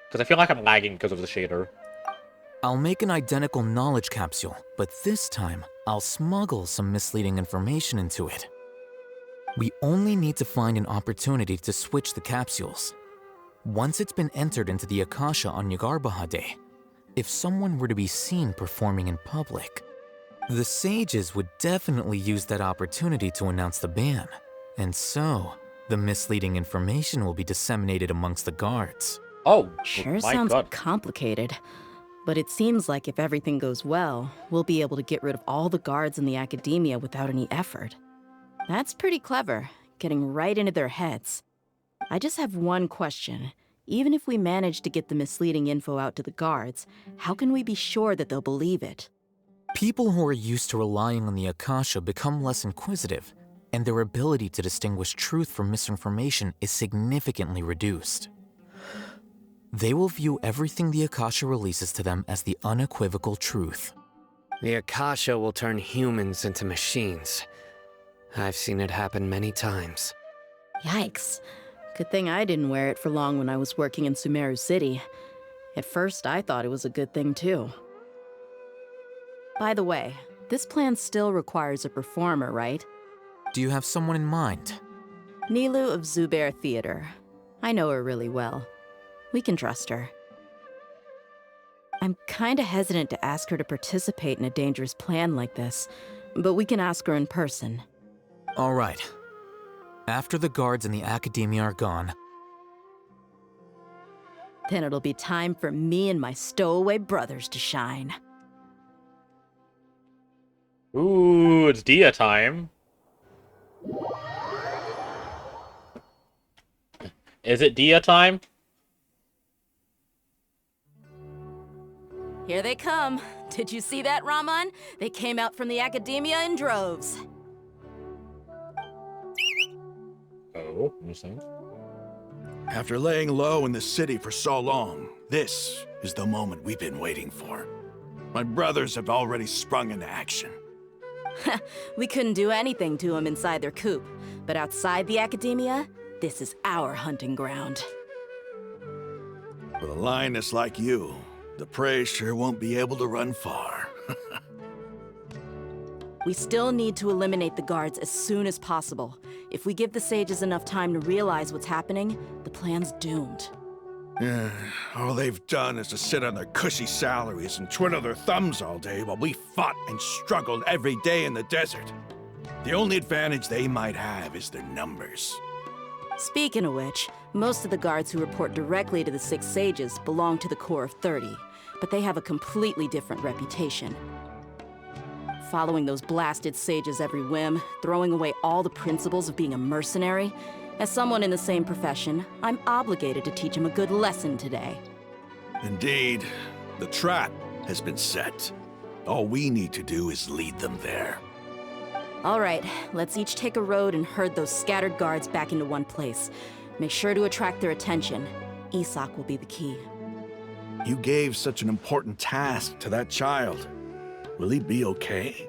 S1: Because I feel like I'm lagging because of the shader.
S10: I'll make an identical knowledge capsule, but this time, I'll smuggle some misleading information into it. We only need to find an opportunity to switch the capsules. Once it's been entered into the Akasha on Yagarbahade, if someone were to be seen performing in public, the sages would definitely use that opportunity to announce the ban, and so the misleading information will be disseminated amongst the guards.
S1: Oh,
S9: sure sounds complicated. But it seems like if everything goes well, we'll be able to get rid of all the guards in the academia without any effort. That's pretty clever, getting right into their heads. I just have one question. Even if we manage to get the misleading info out to the guards, how can we be sure that they'll believe it?
S10: People who are used to relying on the Akasha become less inquisitive, and their ability to distinguish truth from misinformation is significantly reduced. They will view everything the Akasha releases to them as the unequivocal truth.
S7: The Akasha will turn humans into machines. I've seen it happen many times.
S9: Yikes. Good thing I didn't wear it for long when I was working in Sumeru City. At first, I thought it was a good thing too. By the way, this plan still requires a performer, right?
S10: Do you have someone in mind?
S9: Nilu of Zubair Theater. I know her really well. We can trust her. I'm kinda hesitant to ask her to participate in a dangerous plan like this, but we can ask her in person.
S10: All right. After the guards in the academia are gone,
S9: then it'll be time for me and my stowaway brothers to shine.
S1: Ooh, it's Dia time. Is it Dia time?
S9: Here they come. Did you see that, Raman? They came out from the academia in droves.
S1: Oh, interesting.
S6: After laying low in the city for so long, this is the moment we've been waiting for. My brothers have already sprung into action.
S9: We couldn't do anything to them inside their coop, but outside the academia, this is our hunting ground.
S6: With a lioness like you, the prey sure won't be able to run far.
S9: We still need to eliminate the guards as soon as possible. If we give the sages enough time to realize what's happening, the plan's doomed.
S6: Yeah, all they've done is to sit on their cushy salaries and twiddle their thumbs all day while we fought and struggled every day in the desert. The only advantage they might have is their numbers.
S9: Speaking of which, most of the guards who report directly to the Six Sages belong to the Corps of 30, but they have a completely different reputation. Following those blasted sages every whim, throwing away all the principles of being a mercenary. As someone in the same profession, I'm obligated to teach them a good lesson today.
S6: Indeed, the trap has been set. All we need to do is lead them there.
S9: All right, let's each take a road and herd those scattered guards back into one place. Make sure to attract their attention. Isak will be the key.
S6: You gave such an important task to that child. Will he be okay?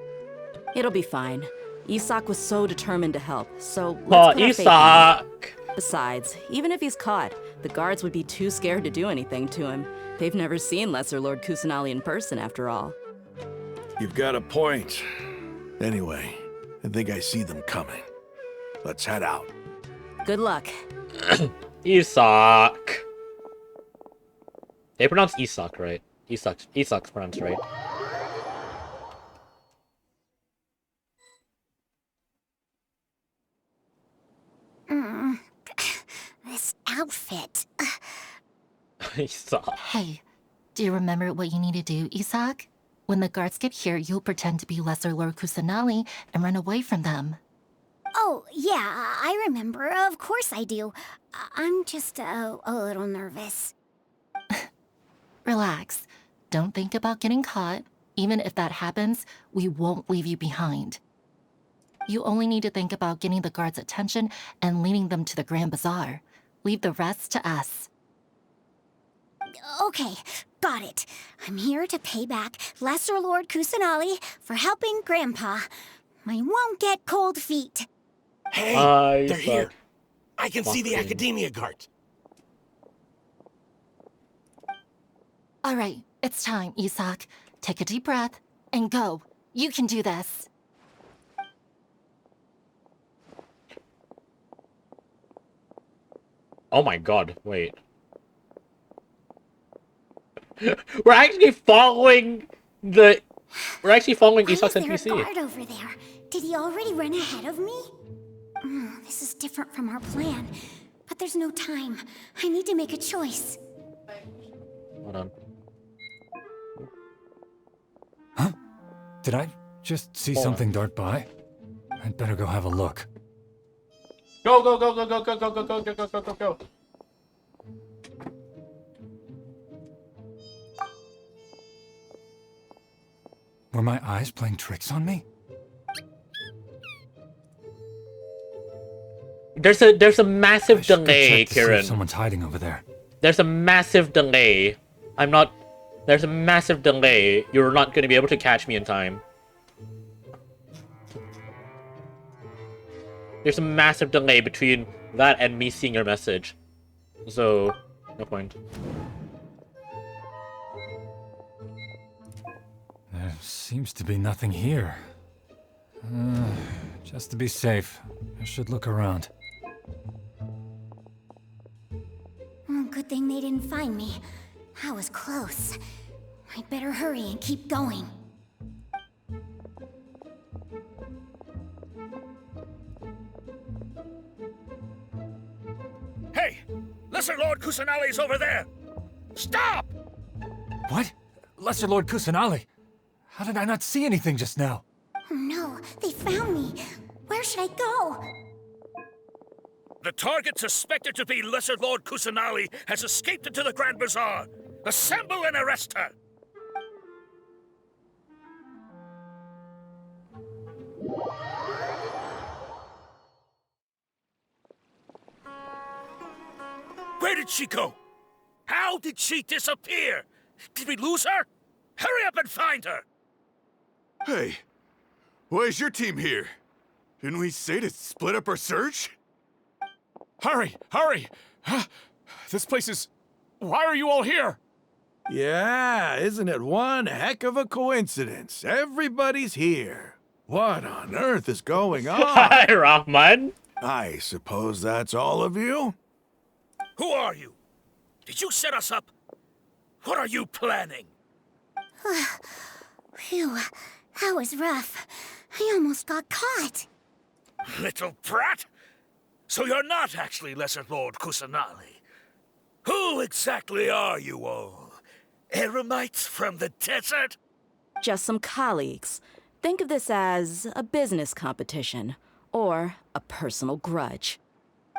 S9: It'll be fine. Isak was so determined to help, so let's put our faith in him.
S1: Isak!
S9: Besides, even if he's caught, the guards would be too scared to do anything to him. They've never seen Lesser Lord Kusanali in person, after all.
S6: You've got a point. Anyway, I think I see them coming. Let's head out.
S9: Good luck.
S1: Isak. They pronounce Isak, right? Isak's pronounced right.
S2: This outfit.
S1: Isak.
S11: Hey, do you remember what you need to do, Isak? When the guards get here, you'll pretend to be Lesser Lord Kusanali and run away from them.
S2: Oh, yeah, I remember. Of course I do. I'm just a little nervous.
S11: Relax. Don't think about getting caught. Even if that happens, we won't leave you behind. You only need to think about getting the guards' attention and leading them to the Grand Bazaar. Leave the rest to us.
S2: Okay, got it. I'm here to pay back Lesser Lord Kusanali for helping Grandpa. I won't get cold feet.
S6: Hey, they're here.
S3: I can see the Academia guard.
S11: All right, it's time, Isak. Take a deep breath and go. You can do this.
S1: Oh my god, wait. We're actually following Isak's NPC.
S2: Why is there a guard over there? Did he already run ahead of me? This is different from our plan. But there's no time. I need to make a choice.
S1: Hold on.
S23: Huh? Did I just see something dart by? I'd better go have a look.
S1: Go, go, go, go, go, go, go, go, go, go, go, go, go, go.
S23: Were my eyes playing tricks on me?
S1: There's a massive delay, Kieran.
S23: Someone's hiding over there.
S1: There's a massive delay. There's a massive delay. You're not going to be able to catch me in time. There's a massive delay between that and me seeing your message. So, no point.
S23: There seems to be nothing here. Just to be safe, I should look around.
S2: Good thing they didn't find me. I was close. I'd better hurry and keep going.
S6: Hey! Lesser Lord Kusanali's over there! Stop!
S23: What? Lesser Lord Kusanali? How did I not see anything just now?
S2: Oh no, they found me. Where should I go?
S6: The target suspected to be Lesser Lord Kusanali has escaped into the Grand Bazaar. Assemble and arrest her! Where did she go? How did she disappear? Did we lose her? Hurry up and find her!
S13: Hey, why is your team here? Didn't we say to split up our search?
S23: Hurry! Hurry! This place is... Why are you all here?
S6: Yeah, isn't it one heck of a coincidence? Everybody's here. What on earth is going on?
S1: Hi, Rahman.
S6: I suppose that's all of you? Who are you? Did you set us up? What are you planning?
S2: Phew, that was rough. I almost got caught.
S6: Little brat! So you're not actually Lesser Lord Kusanali. Who exactly are you all? Eremites from the desert?
S9: Just some colleagues. Think of this as a business competition, or a personal grudge.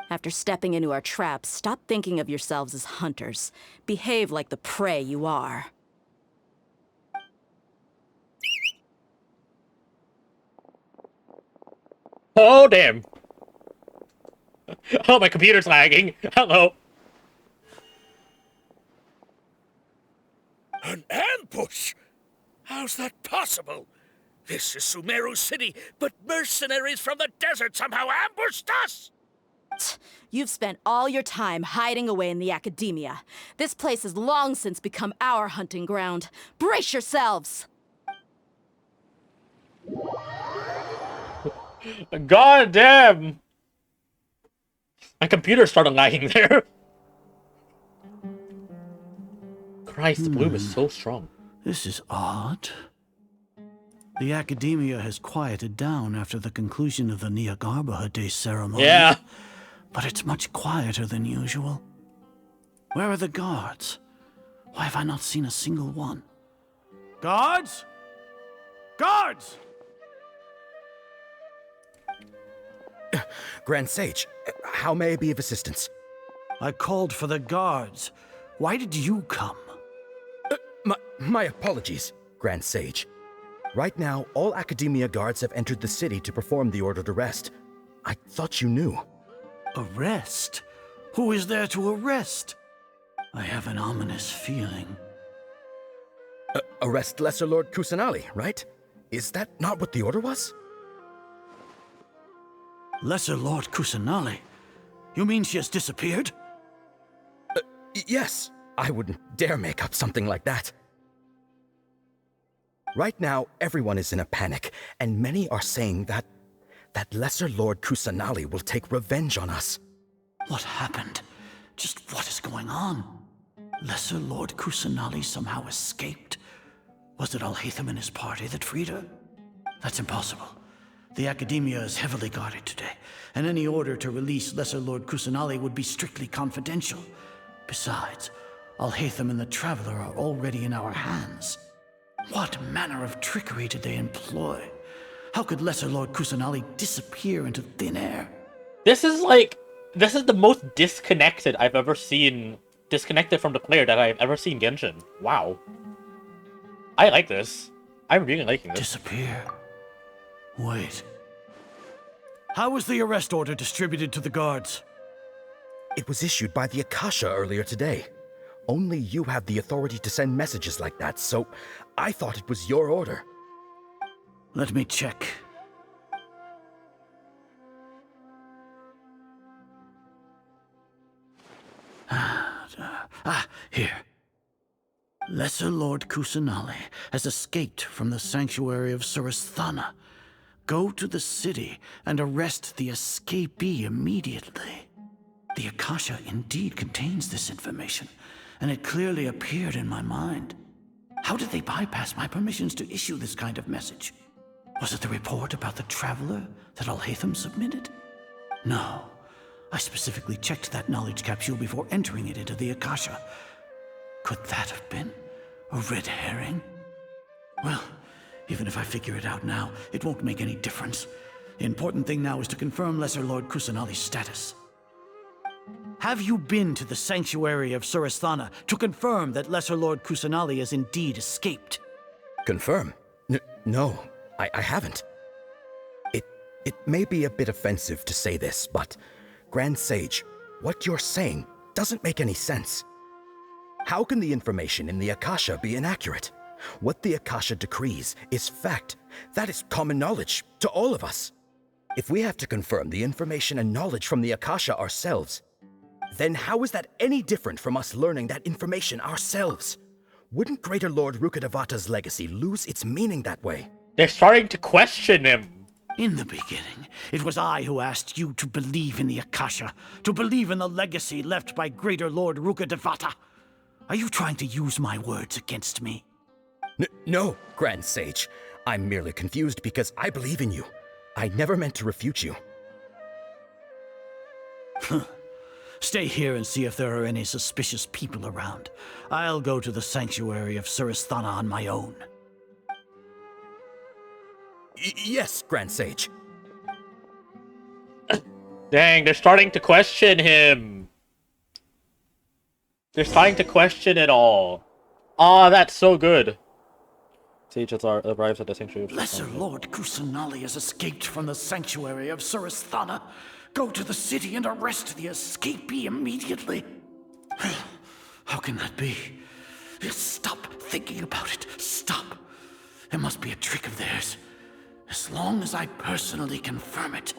S9: After stepping into our traps, stop thinking of yourselves as hunters. Behave like the prey you are.
S1: Oh, damn. Oh, my computer's lagging. Hello.
S6: An ambush? How's that possible? This is Sumeru City, but mercenaries from the desert somehow ambushed us!
S9: You've spent all your time hiding away in the academia. This place has long since become our hunting ground. Brace yourselves!
S1: God damn! My computer started lagging there. Christ, the bloom is so strong.
S19: This is odd. The academia has quieted down after the conclusion of the Niagarbaha Day ceremony.
S1: Yeah.
S19: But it's much quieter than usual. Where are the guards? Why have I not seen a single one? Guards? Guards!
S22: Grand Sage, how may I be of assistance?
S19: I called for the guards. Why did you come?
S22: My apologies, Grand Sage. Right now, all Academia guards have entered the city to perform the ordered arrest. I thought you knew.
S19: Arrest? Who is there to arrest? I have an ominous feeling.
S22: Arrest Lesser Lord Kusanali, right? Is that not what the order was?
S19: Lesser Lord Kusanali? You mean she has disappeared?
S22: Yes, I wouldn't dare make up something like that. Right now, everyone is in a panic, and many are saying that Lesser Lord Kusanali will take revenge on us.
S19: What happened? Just what is going on? Lesser Lord Kusanali somehow escaped? Was it Alhaitham and his party that freed her? That's impossible. The Academia is heavily guarded today, and any order to release Lesser Lord Kusanali would be strictly confidential. Besides, Alhaitham and the Traveler are already in our hands. What manner of trickery did they employ? How could Lesser Lord Kusanali disappear into thin air?
S1: This is the most disconnected I've ever seen, disconnected from the player that I've ever seen Genshin. Wow. I like this. I'm really liking this.
S19: Disappear? Wait. How was the arrest order distributed to the guards?
S22: It was issued by the Akasha earlier today. Only you have the authority to send messages like that, so I thought it was your order.
S19: Let me check. Here. Lesser Lord Kusanali has escaped from the sanctuary of Surasthana. Go to the city and arrest the escapee immediately. The Akasha indeed contains this information, and it clearly appeared in my mind. How did they bypass my permissions to issue this kind of message? Was it the report about the Traveler that Alhaitham submitted? No. I specifically checked that knowledge capsule before entering it into the Akasha. Could that have been a red herring? Well, even if I figure it out now, it won't make any difference. The important thing now is to confirm Lesser Lord Kusanali's status. Have you been to the sanctuary of Surasthana to confirm that Lesser Lord Kusanali has indeed escaped?
S22: Confirm? No, I haven't. It may be a bit offensive to say this, but Grand Sage, what you're saying doesn't make any sense. How can the information in the Akasha be inaccurate? What the Akasha decrees is fact. That is common knowledge to all of us. If we have to confirm the information and knowledge from the Akasha ourselves, then how is that any different from us learning that information ourselves? Wouldn't Greater Lord Rukkhadevata's legacy lose its meaning that way?
S1: They're starting to question him.
S19: In the beginning, it was I who asked you to believe in the Akasha, to believe in the legacy left by Greater Lord Rukkhadevata. Are you trying to use my words against me?
S22: No, Grand Sage. I'm merely confused because I believe in you. I never meant to refute you.
S19: Stay here and see if there are any suspicious people around. I'll go to the sanctuary of Surasthana on my own.
S22: Yes, Grand Sage.
S1: Dang, they're starting to question him. They're starting to question it all. Ah, that's so good. Sage arrives at the sanctuary of
S19: Lesser Lord Kusanali has escaped from the sanctuary of Surasthana. Go to the city and arrest the escapee immediately. How can that be? Stop thinking about it. Stop. It must be a trick of theirs. As long as I personally confirm it.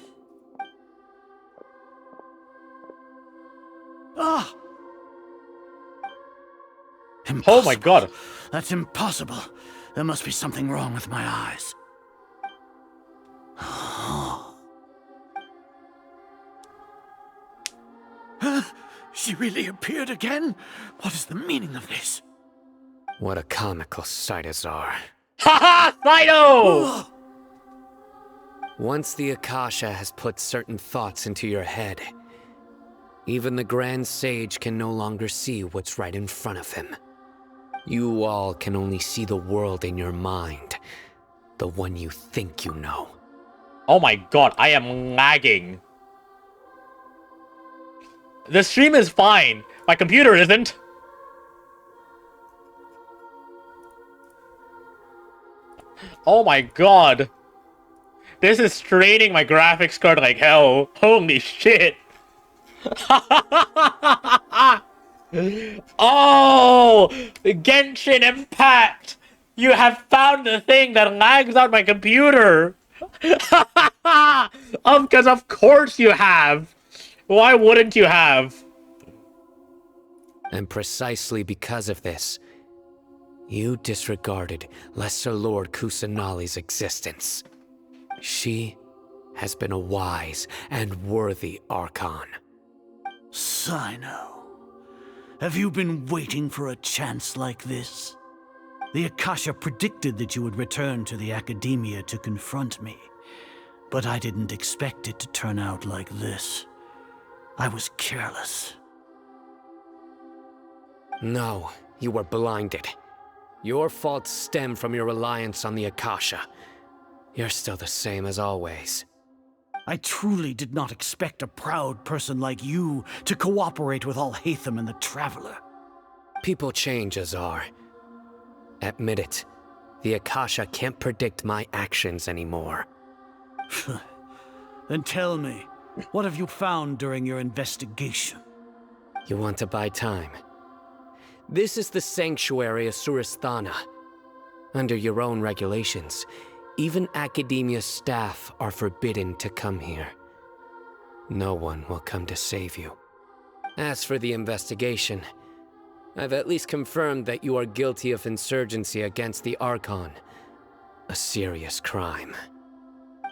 S19: Ah! Impossible.
S1: Oh my god.
S19: That's impossible. There must be something wrong with my eyes. She really appeared again? What is the meaning of this?
S7: What a comical sight, Azar.
S1: Haha, Fido!
S7: Once the Akasha has put certain thoughts into your head, even the Grand Sage can no longer see what's right in front of him. You all can only see the world in your mind, the one you think you know.
S1: Oh my god, I am lagging. The stream is fine. My computer isn't. Oh my god. This is straining my graphics card like hell. Holy shit. Oh! Genshin Impact! You have found the thing that lags out my computer! Because of course you have! Why wouldn't you have?
S7: And precisely because of this, you disregarded Lesser Lord Kusanali's existence. She has been a wise and worthy Archon.
S19: Sino, have you been waiting for a chance like this? The Akasha predicted that you would return to the Academia to confront me, but I didn't expect it to turn out like this. I was careless.
S7: No, you were blinded. Your faults stem from your reliance on the Akasha. You're still the same as always.
S19: I truly did not expect a proud person like you to cooperate with Alhaitham and the Traveler.
S7: People change, Azar. Admit it. The Akasha can't predict my actions anymore.
S19: Then tell me, what have you found during your investigation?
S7: You want to buy time? This is the sanctuary of Suristhana. Under your own regulations, even Academia staff are forbidden to come here. No one will come to save you. As for the investigation, I've at least confirmed that you are guilty of insurgency against the Archon. A serious crime.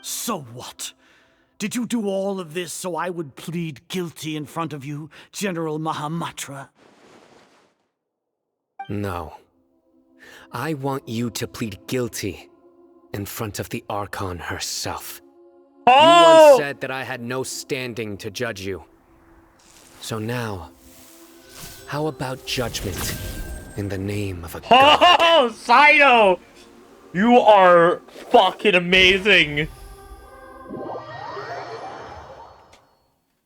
S19: So what? Did you do all of this so I would plead guilty in front of you, General Mahamatra?
S7: No. I want you to plead guilty in front of the Archon herself. You once said that I had no standing to judge you. So now, how about judgment in the name of a god?
S1: Oh, Sino! You are fucking amazing!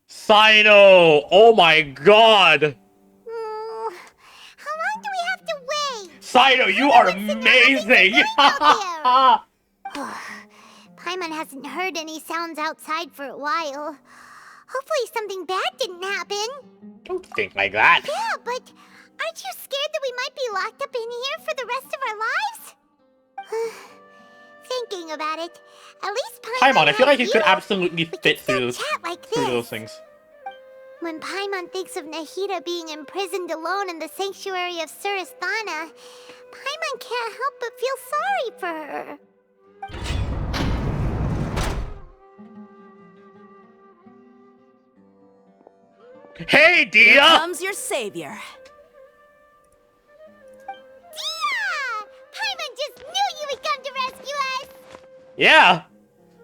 S1: Sino! Oh my god!
S2: How long do we have to wait?
S1: Sino, you are amazing!
S2: Paimon hasn't heard any sounds outside for a while. Hopefully something bad didn't happen.
S1: Don't think like that.
S2: Yeah, but aren't you scared that we might be locked up in here for the rest of our lives? Thinking about it, at least
S1: Paimon, I feel like you could absolutely fit through those things.
S2: When Paimon thinks of Nahida being imprisoned alone in the sanctuary of Suristhana, Paimon can't help but feel sorry for her.
S1: Hey, Dia!
S9: Here comes your savior.
S2: Dia! Paimon just knew you would come to rescue us!
S1: Yeah!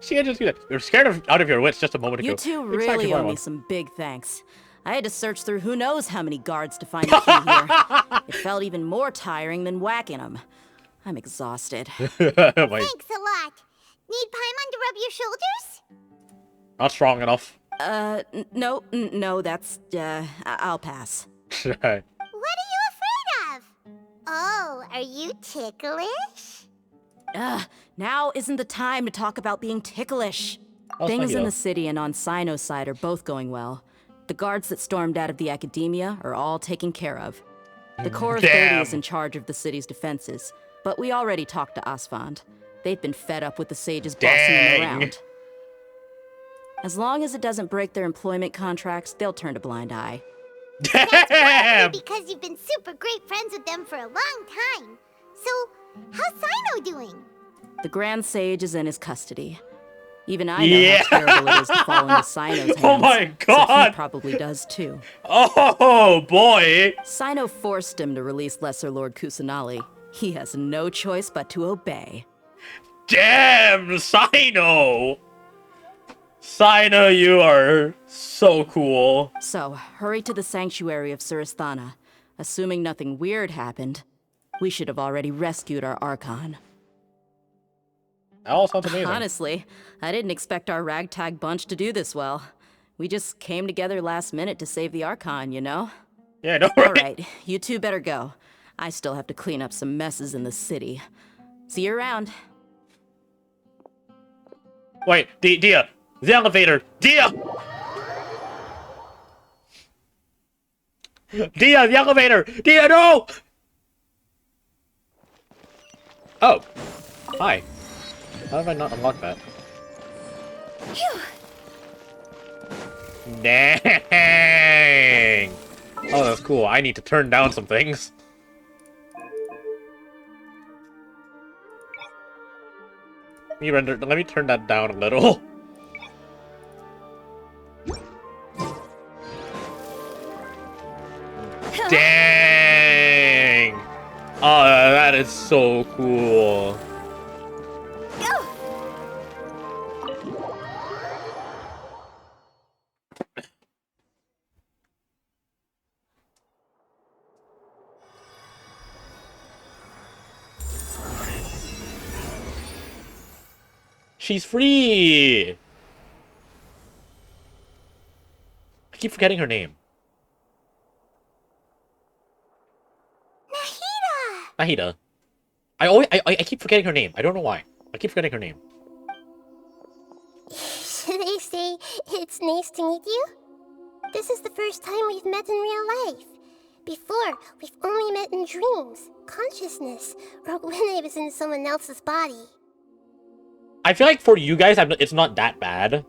S1: She had just do that. You're scared out of your wits just a moment ago.
S9: You two
S1: Exactly
S9: really
S1: why I
S9: owe me
S1: want.
S9: some big thanks. I had to search through who knows how many guards to find the key here. It felt even more tiring than whacking them. I'm exhausted.
S1: Wait.
S2: Thanks a lot. Need Paimon to rub your shoulders?
S1: Not strong enough.
S9: No, that's, I'll pass.
S2: What are you afraid of? Oh, are you ticklish?
S9: Now isn't the time to talk about being ticklish.
S1: I'll
S9: Things
S1: tell
S9: in
S1: you.
S9: the city and on Sino's side are both going well. The guards that stormed out of the Academia are all taken care of. The Core Authority
S1: Damn.
S9: is in charge of the city's defenses, but we already talked to Asfand. They've been fed up with the sages bossing them
S1: Dang.
S9: around. As long as it doesn't break their employment contracts, they'll turn a blind eye.
S1: Damn!
S2: Because you've been super great friends with them for a long time. So, how's Sino doing?
S9: The Grand Sage is in his custody. Even I know
S1: Yeah.
S9: how terrible it is to fall into Sino's hands.
S1: Oh my
S9: So
S1: god!
S9: he probably does too.
S1: Oh boy!
S9: Sino forced him to release Lesser Lord Kusanali. He has no choice but to obey.
S1: Damn, Sino! Sino, you are so cool.
S9: So, hurry to the sanctuary of Suristhana. Assuming nothing weird happened, we should have already rescued our Archon.
S1: That all sounds amazing.
S9: Honestly, I didn't expect our ragtag bunch to do this well. We just came together last minute to save the Archon, you know?
S1: Yeah, no, right?
S9: Alright, you two better go. I still have to clean up some messes in the city. See you around.
S1: Wait, Dia! The elevator! Dia! Dia, the elevator! Dia, no! Oh. Hi. How did I not unlock that?
S2: Phew.
S1: Dang! Oh, that's cool. I need to turn down some things. Let me turn that down a little. Dang! Oh, that is so cool. She's free! I keep forgetting her name. Nahida. I keep forgetting her name. I don't know why. I keep forgetting her name.
S2: Should I say it's nice to meet you? This is the first time we've met in real life. Before, we've only met in dreams, consciousness, or when I was in someone else's body.
S1: I feel like for you guys, it's not that bad.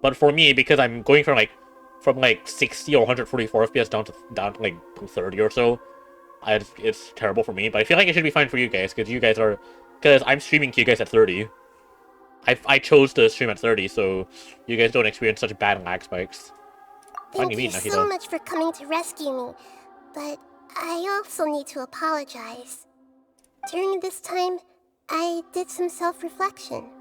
S1: But for me, because I'm going from 60 or 144 FPS down to like 30 or so, it's terrible for me. But I feel like it should be fine for you guys, because I'm streaming to you guys at 30. I chose to stream at 30, so you guys don't experience such bad lag spikes.
S2: Thank you so much for coming to rescue me, but I also need to apologize. During this time, I did some self-reflection.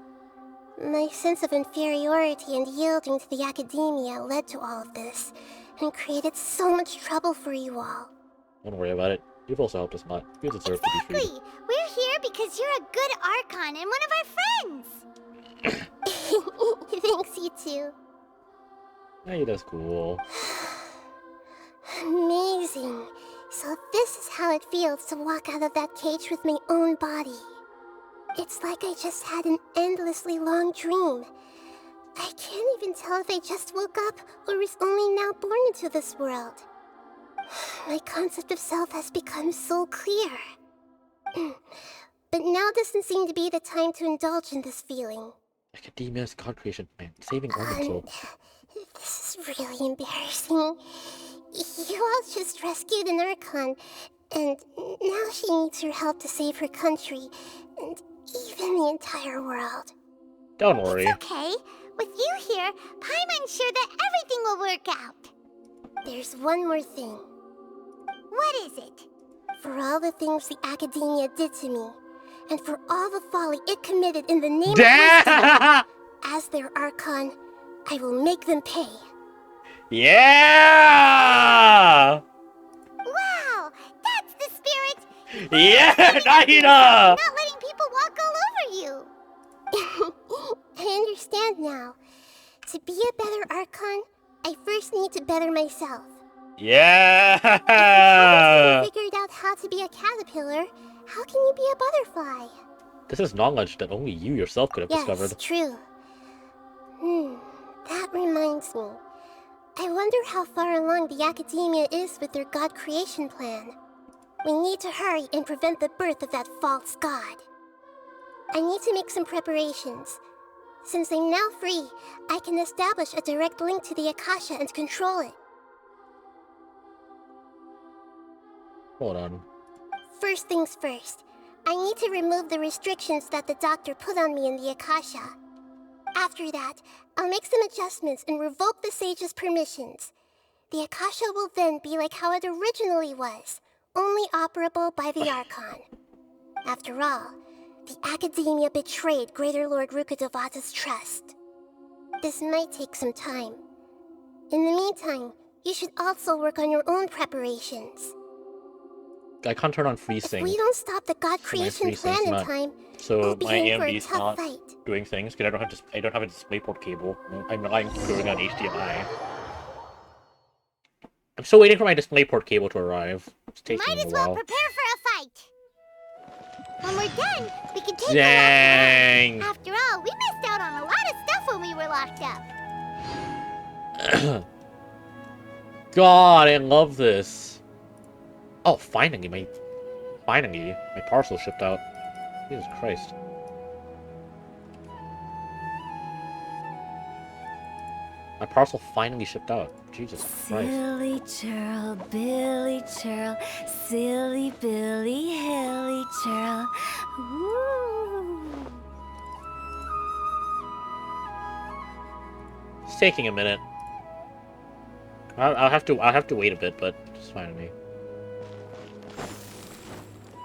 S2: My sense of inferiority and yielding to the academia led to all of this, and created so much trouble for you all.
S1: Don't worry about it. You've also helped us a lot. You deserve to be free.
S2: Exactly! We're here because you're a good Archon and one of our friends! Thanks, you too.
S1: Hey, that's cool.
S2: Amazing. So this is how it feels to walk out of that cage with my own body. It's like I just had an endlessly long dream. I can't even tell if I just woke up or was only now born into this world. My concept of self has become so clear. But now doesn't seem to be the time to indulge in this feeling.
S1: Academia's God creation plan, saving Armin.
S2: This is really embarrassing. You all just rescued an Archon, and now she needs your help to save her country, and even the entire world.
S1: Don't worry.
S2: It's okay. With you here, Paimon's sure that everything will work out. There's one more thing. What is it? For all the things the Academia did to me, and for all the folly it committed in the name of wisdom, as their Archon, I will make them pay.
S1: Yeah!
S2: Wow! That's the spirit!
S1: Yeah, Nahida!
S2: Not letting people walk all over you! I understand now. To be a better Archon, I first need to better myself.
S1: Yeah!
S2: If you haven't figured out how to be a caterpillar, how can you be a butterfly?
S1: This is knowledge that only you yourself could have discovered.
S2: Yes, true. That reminds me. I wonder how far along the Academia is with their God creation plan. We need to hurry and prevent the birth of that false god. I need to make some preparations. Since I'm now free, I can establish a direct link to the Akasha and control it.
S1: Hold on.
S2: First things first, I need to remove the restrictions that the doctor put on me in the Akasha. After that, I'll make some adjustments and revoke the sage's permissions. The Akasha will then be like how it originally was, only operable by the Archon. After all, the Academia betrayed Greater Lord Rukkhadevata's trust. This might take some time. In the meantime, you should also work on your own preparations.
S1: I can't turn on freezing.
S2: If we don't stop the God creation plan in time,
S1: so
S2: we'll be
S1: my
S2: in for a
S1: AMD is
S2: tough
S1: not
S2: fight.
S1: doing things because I don't have a DisplayPort cable. I'm relying purely on HDMI. I'm still waiting for my DisplayPort cable to arrive. It's taking
S2: Might
S1: a
S2: as
S1: while.
S2: well prepare for a fight. When we're done, we can take
S1: Dang.
S2: a walk around. After all, we missed out on a lot of stuff when we were locked up.
S1: God, I love this. Oh, finally, my parcel shipped out. Jesus Christ. My parcel finally shipped out. Jesus Christ.
S4: Silly churl, Billy churl, silly Billy, hilly churl. Woo.
S1: It's taking a minute. I'll have to wait a bit, but it's fine with me.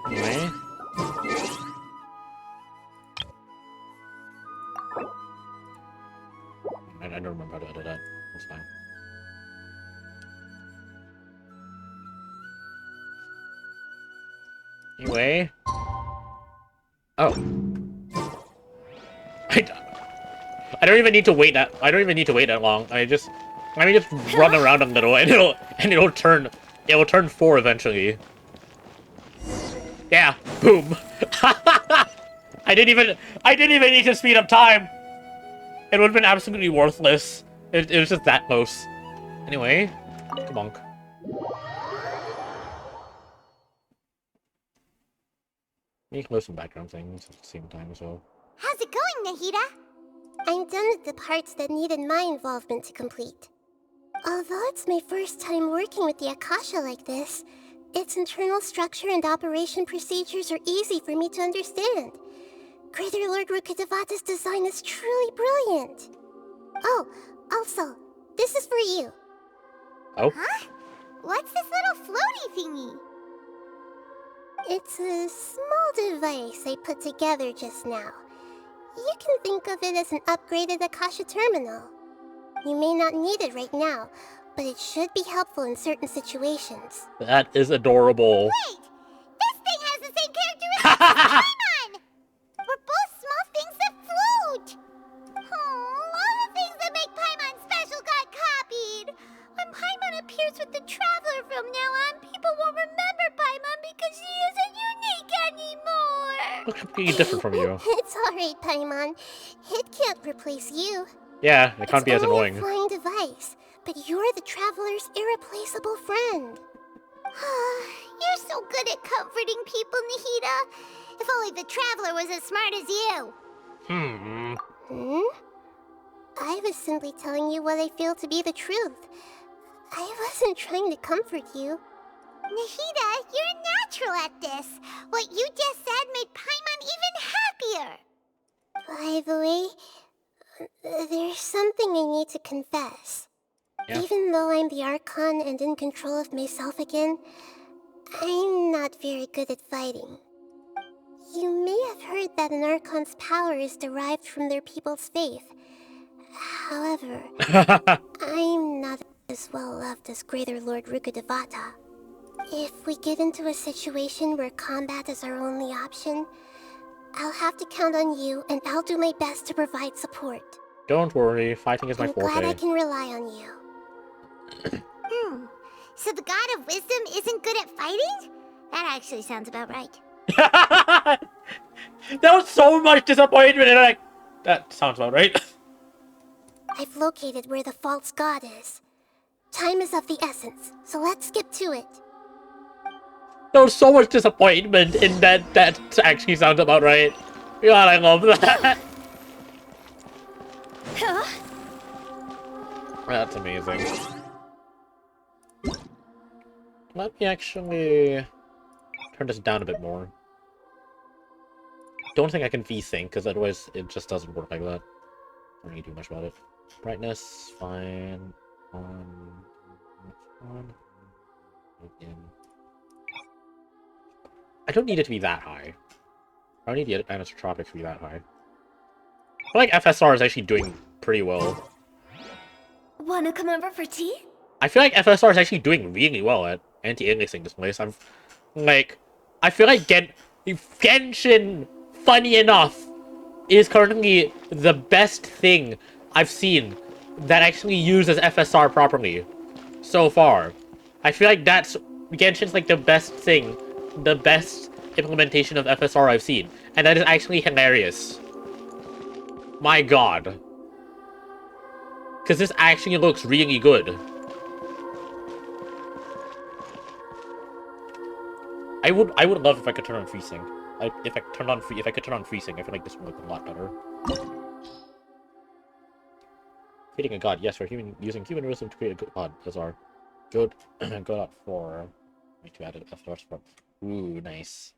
S1: Anyway. I don't remember how to edit that. That's fine. Anyway. Oh. I don't even need to wait that. I don't even need to wait that long. Let me just run around a little, and it'll turn 4 eventually. Yeah. Boom. I didn't even need to speed up time. It would have been absolutely worthless. It was just that close. Anyway, come on. Let me close some background things at the same time as well.
S2: How's it going, Nahida? I'm done with the parts that needed my involvement to complete. Although it's my first time working with the Akasha like this, its internal structure and operation procedures are easy for me to understand. Greater Lord Rukkhadevata's design is truly brilliant. Oh, also, this is for you.
S1: Oh?
S2: Huh? What's this little floaty thingy? It's a small device I put together just now. You can think of it as an upgraded Akasha terminal. You may not need it right now, but it should be helpful in certain situations.
S1: That is adorable.
S2: Wait! This thing has the same characteristics as Paimon! We're both small things that float! Oh, all the things that make Paimon special got copied! When Paimon appears with the Traveler from now on, people won't remember Paimon because she isn't unique anymore!
S1: Looks completely different from you.
S2: It's alright, Paimon. It can't replace you.
S1: Yeah, it can't be as annoying.
S2: It's only a flying device, but you're the Traveler's irreplaceable friend. You're so good at comforting people, Nahida. If only the Traveler was as smart as you. I was simply telling you what I feel to be the truth. I wasn't trying to comfort you. Nahida, you're natural at this. What you just said made Paimon even happier. By the way, there's something I need to confess.
S1: Yeah.
S2: Even though I'm the Archon and in control of myself again, I'm not very good at fighting. You may have heard that an Archon's power is derived from their people's faith. However, I'm not as well loved as Greater Lord Rukkhadevata. If we get into a situation where combat is our only option, I'll have to count on you, and I'll do my best to provide support.
S1: Don't worry, fighting is my
S2: I'm
S1: forte.
S2: glad I can rely on you. So the God of Wisdom isn't good at fighting? That actually sounds about right.
S1: There was so much disappointment, and like, that sounds about right.
S2: I've located where the false god is. Time is of the essence, so let's skip to it.
S1: There was so much disappointment in that. That actually sounds about right. God, I love that. That's amazing. Let me actually turn this down a bit more. Don't think I can V-Sync, because otherwise it just doesn't work like that. I don't really do much about it. Brightness, fine. On. Again. I don't need it to be that high. I don't need the anisotropics to be that high. I feel like FSR is actually doing pretty well.
S4: Wanna come over for tea?
S1: I feel like FSR is actually doing really well at anti-aliasing this place. I feel like Genshin, funny enough, is currently the best thing I've seen that actually uses FSR properly so far. I feel like Genshin's like the best thing, the best implementation of FSR I've seen, and that is actually hilarious. My god. Because this actually looks really good. I would love if I could turn on FreeSync. If I could turn on FreeSync, I feel like this would look a lot better. Creating a god. Yes, we're using human wisdom to create a good god. That's our good god for. Need to add it as first for. Ooh, nice.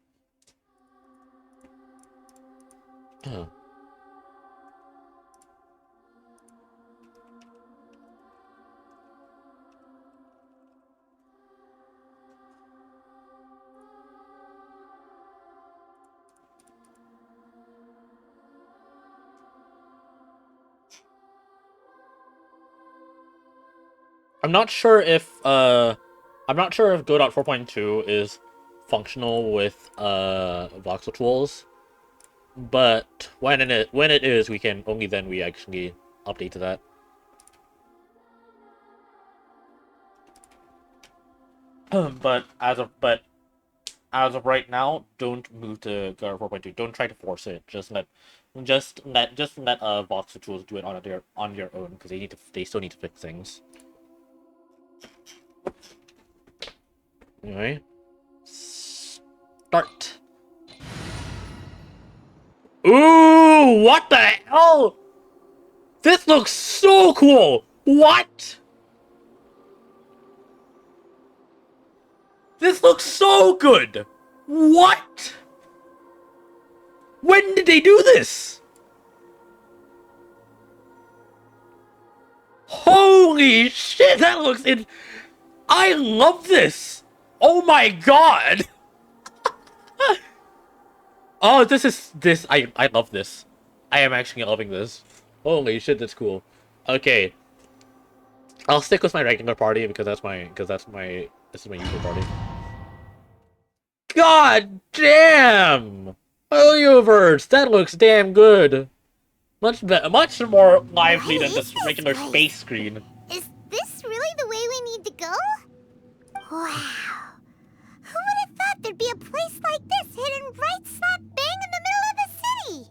S1: I'm not sure if Godot 4.2 is functional with voxel tools, but when it is, we can only then we actually update to that. But as of right now, don't move to Godot 4.2. Don't try to force it. Just let voxel tools do it on their own, because they still need to fix things. Anyway, start. Ooh, what the hell? This looks so cool. What? This looks so good. What? When did they do this? Holy shit, that looks I love this. Oh my god. Oh, I love this. I am actually loving this. Holy shit, that's cool. Okay. I'll stick with my regular party because this is my usual party. God damn! Helioverse, that looks damn good. Much more lively than the regular space screen.
S2: Is this really the way we need to go? Wow. Who would have thought there'd be a place like this hidden right slap bang in the middle of the city?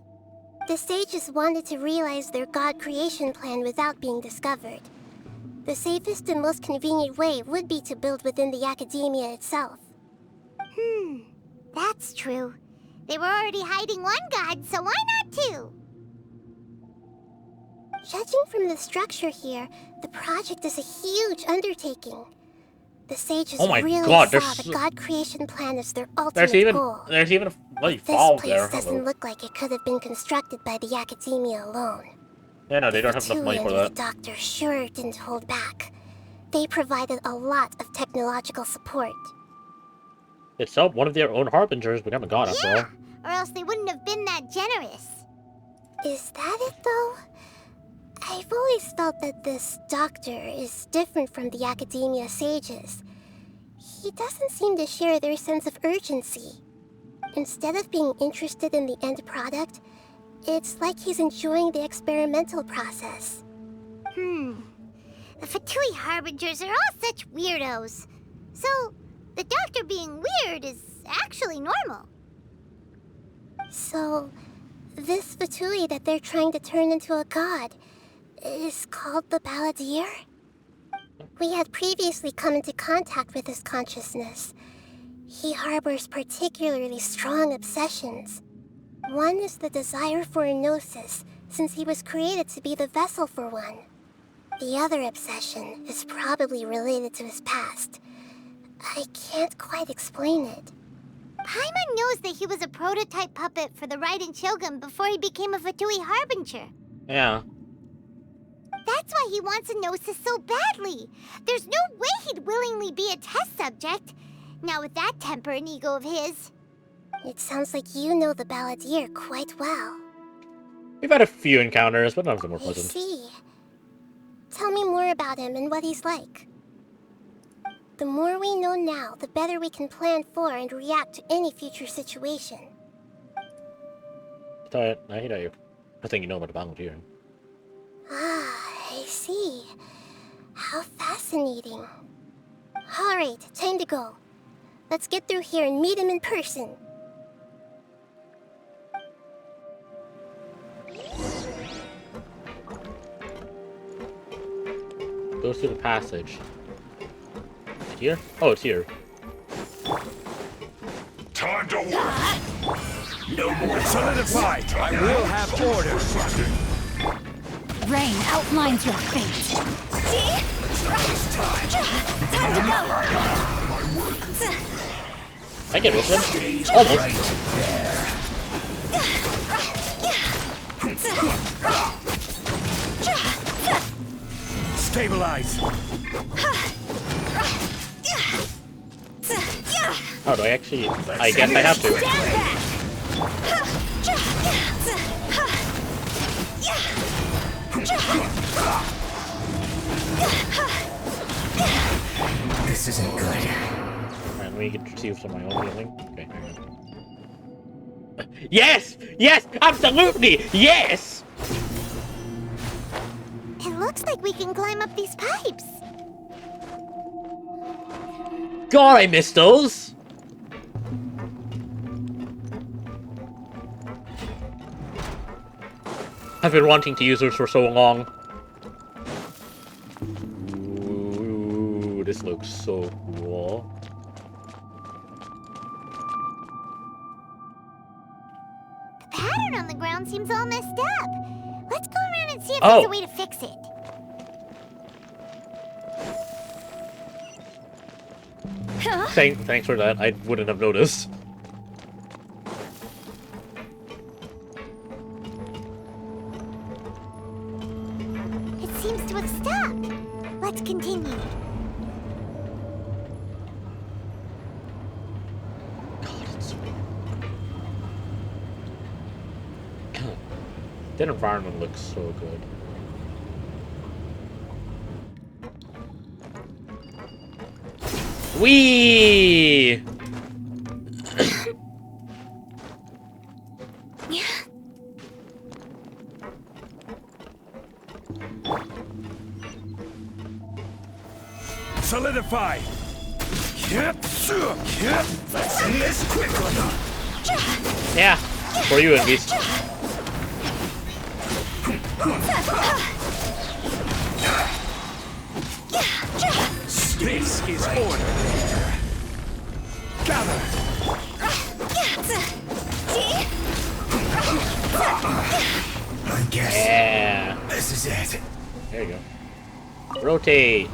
S2: The sages wanted to realize their god creation plan without being discovered. The safest and most convenient way would be to build within the academia itself. That's true. They were already hiding one god, so why not two? Judging from the structure here, the project is a huge undertaking. The sages really saw the god creation plan as their ultimate goal.
S1: There's even a bloody
S2: This
S1: fall
S2: place
S1: there.
S2: doesn't look like it could have been constructed by the academia alone.
S1: Yeah, no, they don't have enough money for that.
S2: The doctor sure didn't hold back. They provided a lot of technological support.
S1: Itself, one of their own harbingers become a god after all.
S2: Or else they wouldn't have been that generous. Is that it, though? I've always felt that this doctor is different from the academia sages. He doesn't seem to share their sense of urgency. Instead of being interested in the end product, it's like he's enjoying the experimental process. The Fatui Harbingers are all such weirdos. So, the doctor being weird is actually normal. So, this Fatui that they're trying to turn into a god is called the Balladeer? We had previously come into contact with his consciousness. He harbors particularly strong obsessions. One is the desire for a gnosis, since he was created to be the vessel for one. The other obsession is probably related to his past. I can't quite explain it. Paimon knows that he was a prototype puppet for the Raiden Shogun before he became a Fatui Harbinger.
S1: Yeah.
S2: That's why he wants a gnosis so badly. There's no way he'd willingly be a test subject. Now with that temper and ego of his. It sounds like you know the Balladeer quite well.
S1: We've had a few encounters, but none of them were
S2: I
S1: pleasant.
S2: see. Tell me more about him and what he's like. The more we know now, the better we can plan for and react to any future situation.
S1: I hear you. I think you know about the Balladeer.
S2: I see. How fascinating. Alright, time to go. Let's get through here and meet him in person.
S1: Goes through the passage. Is it here? Oh, it's here.
S13: Time to work. No more
S6: Solidified. I will have order.
S17: rain outlines your fate. See? Time to go.
S1: I get with him. Almost.
S6: Stabilize.
S1: Oh, do I actually? I guess I have to.
S14: This isn't good.
S1: Alright, let me get to see some of my own healing. Okay. Yes! Yes! Absolutely! Yes!
S2: It looks like we can climb up these pipes.
S1: God, I missed those! I've been wanting to use those for so long. Ooh, this looks so cool.
S2: The pattern on the ground seems all messed up. Let's go around and see if there's a way to fix it.
S17: Huh?
S1: Thanks for that. I wouldn't have noticed.
S2: It seems to have stopped. Let's continue.
S1: That environment looks so good. Whee!
S6: Solidify. Let's see this quick or not.
S1: Yeah, for you at least.
S6: This is order. Gather.
S14: I guess.
S1: Yeah.
S14: This is it.
S1: There you go. Rotate.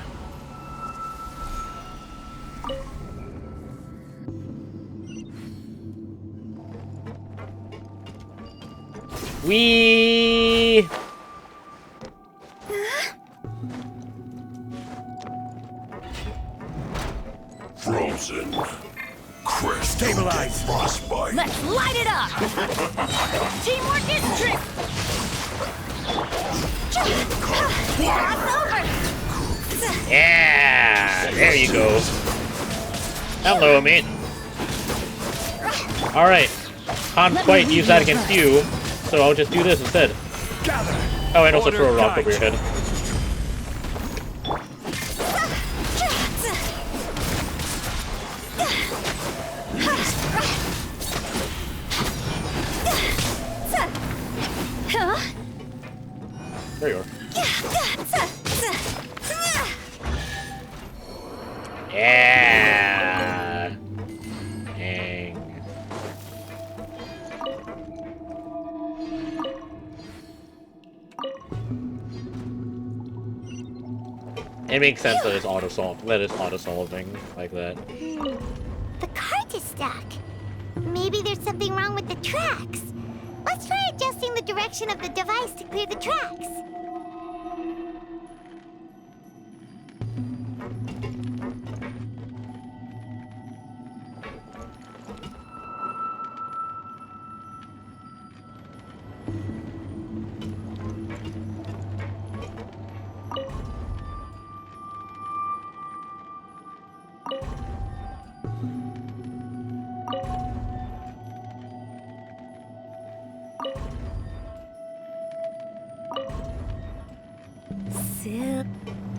S1: Whee!
S13: Frozen. Crystal.
S6: Stabilize.
S13: Frostbite.
S17: Let's light it up! Teamwork is trick!
S1: Yeah! There you go. Hello, mate. Alright. Can't quite use that against you, so I'll just do this instead. Oh, and also throw a rock over your head. There you are. Yeah. Dang. It makes sense that it's auto-solving like that.
S2: The cart is stuck. Maybe there's something wrong with the tracks. Let's try adjusting the direction of the device to clear the tracks.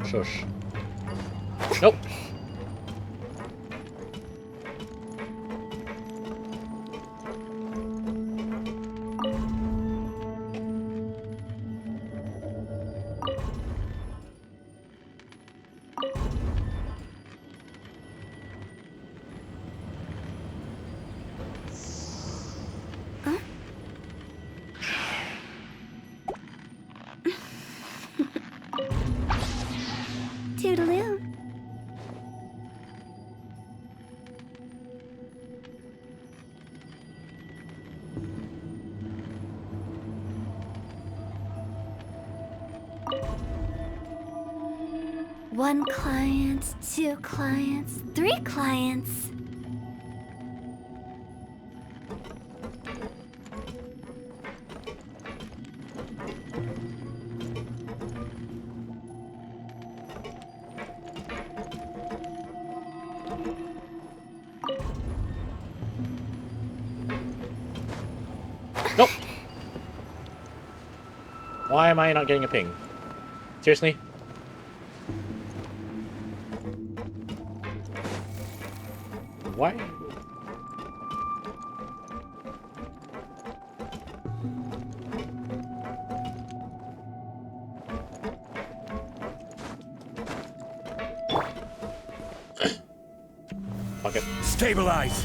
S1: Shush. Nope.
S4: One client, 2 clients, 3 clients.
S1: Nope. Why am I not getting a ping? Seriously? Why? Fuck it.
S6: Stabilize!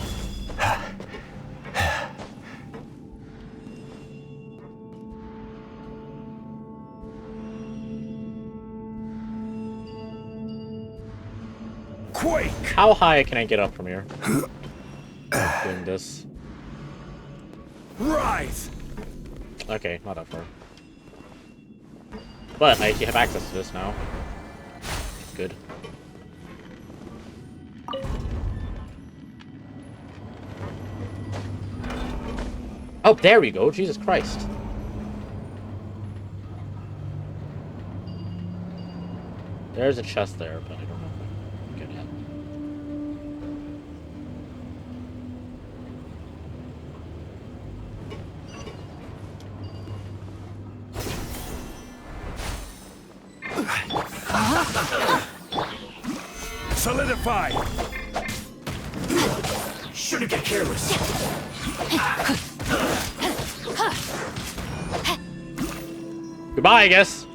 S6: Quake!
S1: How high can I get up from here? Doing this.
S6: Rise!
S1: Okay, not that far. But I have access to this now. Good. Oh, there we go. Jesus Christ. There's a chest there, but I don't know if I can get it.
S6: Solidify!
S14: Shouldn't get careless.
S1: Goodbye, I guess.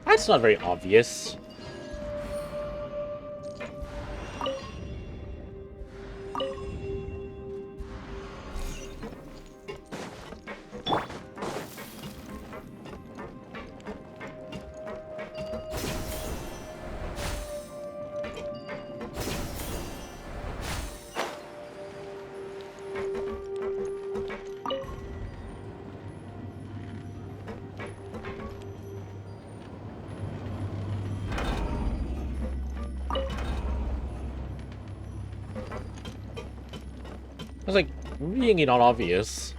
S1: That's not very obvious. I was like, really not obvious.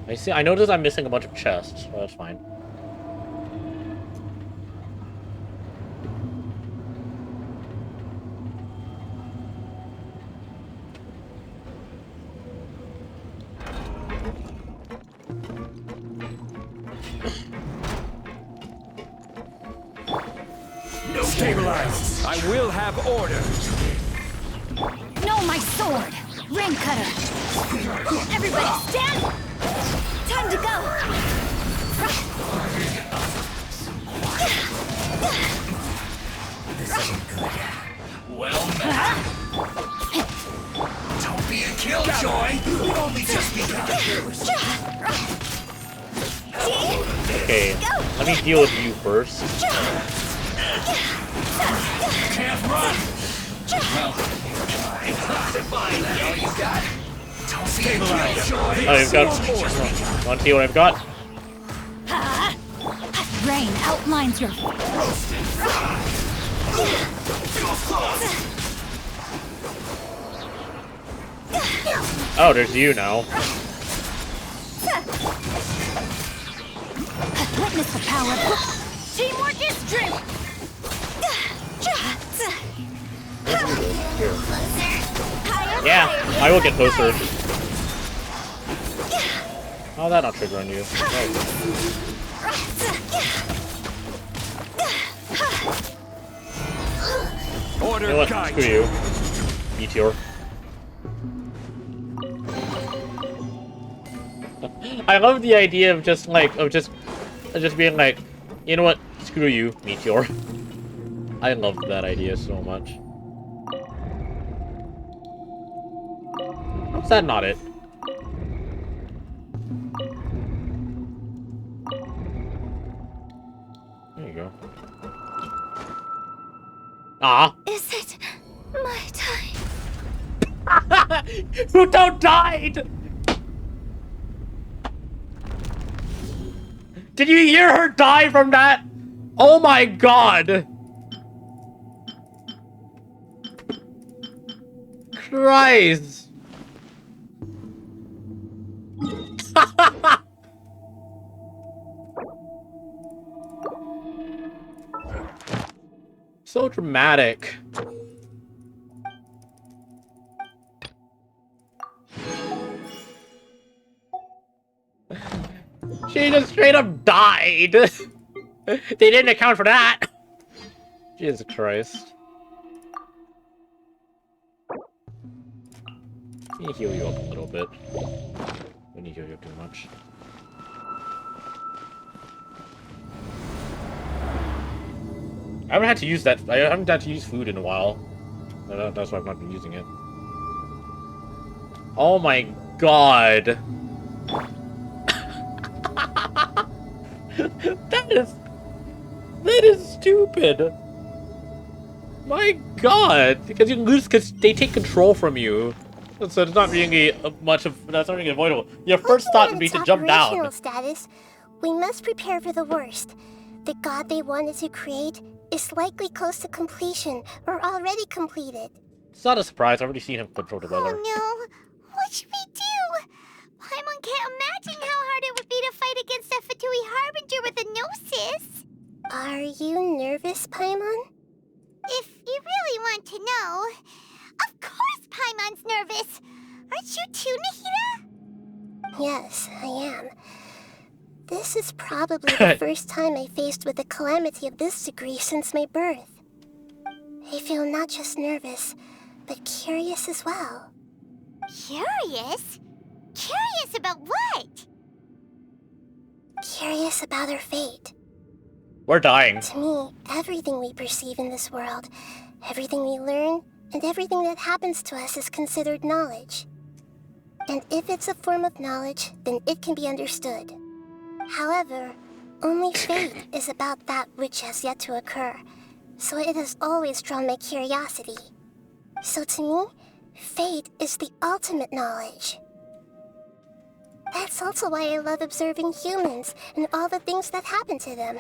S1: I see. I noticed I'm missing a bunch of chests, so that's fine.
S6: Stabilize! I will have order!
S17: No, my sword! Ring cutter! Everybody stand! Time to go!
S14: This isn't good. Well met. Don't be a killjoy! We've only just begun.
S1: Okay, let me deal with you first.
S14: Can't run! Well, fine, all you got? Don't stabilize.
S1: I've got. Want to see what I've got?
S17: Rain outlines your...
S1: Oh, there's you now.
S17: Witness the power. Teamwork is strength.
S1: Yeah, I will get closer. Oh, that not trigger on you. Right.
S6: Order,
S1: you know what?
S6: guide.
S1: Screw you, Meteor. I love the idea of just like just being like, you know what? Screw you, Meteor. I love that idea so much. How's that not it? There you go. Ah.
S17: Is it my time?
S1: Pluto died! Did you hear her die from that? Oh my god! Christ! So dramatic. She just straight up died. They didn't account for that. Jesus Christ. Let me heal you up a little bit. We need to heal you up too much. I haven't had to use that. I haven't had to use food in a while. That's why I've not been using it. Oh my god. That is stupid. My god, because you lose because they take control from you. So it's not really much of that's not really avoidable. Your first thought would be to jump down.
S2: Status, we must prepare for the worst. The god they wanted to create is likely close to completion or already completed.
S1: It's not a surprise. I've already seen him control the weather.
S2: Oh no, what should we do? Paimon can't imagine how hard it would be to fight against a Fatui Harbinger with a Gnosis. Are you nervous, Paimon? If you really want to know, of course Paimon's nervous. Aren't you too, Nahida? Yes, I am. This is probably the first time I faced with a calamity of this degree since my birth. I feel not just nervous, but curious as well. Curious? Curious about what? Curious about our fate.
S1: We're dying.
S2: To me, everything we perceive in this world, everything we learn, and everything that happens to us is considered knowledge. And if it's a form of knowledge, then it can be understood. However, only fate is about that which has yet to occur, so it has always drawn my curiosity. So to me, fate is the ultimate knowledge. That's also why I love observing humans and all the things that happen to them.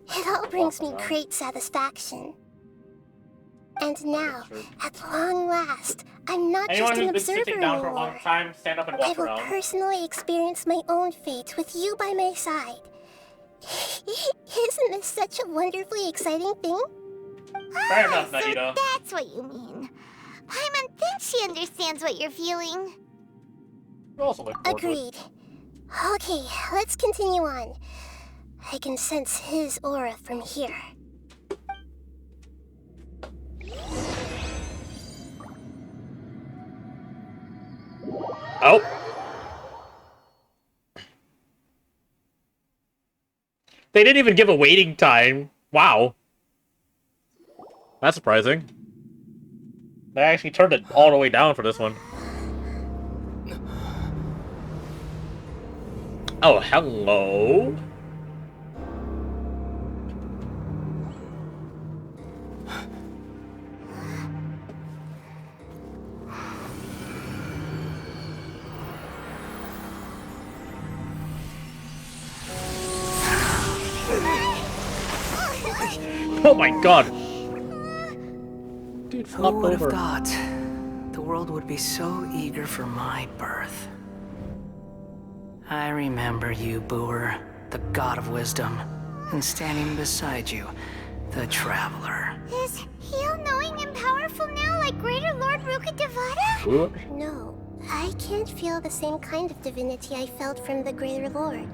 S2: It all brings me great satisfaction. And now, at long last, I'm not just an observer anymore.
S1: Stand up and walk
S2: I will
S1: around.
S2: personally experience my own fate with you by my side. Isn't this such a wonderfully exciting thing?
S1: Fair enough,
S2: So
S1: Nahida.
S2: that's what you mean. Paimon thinks she understands what you're feeling. Agreed. Okay, let's continue on. I can sense his aura from here.
S1: Oh. They didn't even give a waiting time. Wow. That's surprising. They actually turned it all the way down for this one. Oh, hello. Oh my god. Dude,
S7: Who
S1: flopped
S7: would have
S1: over.
S7: thought the world would be so eager for my birth? I remember you, Booer, the god of wisdom, and standing beside you, the traveler.
S2: Is he all-knowing and powerful now like Greater Lord Rukkhadevata? No, I can't feel the same kind of divinity I felt from the Greater Lord.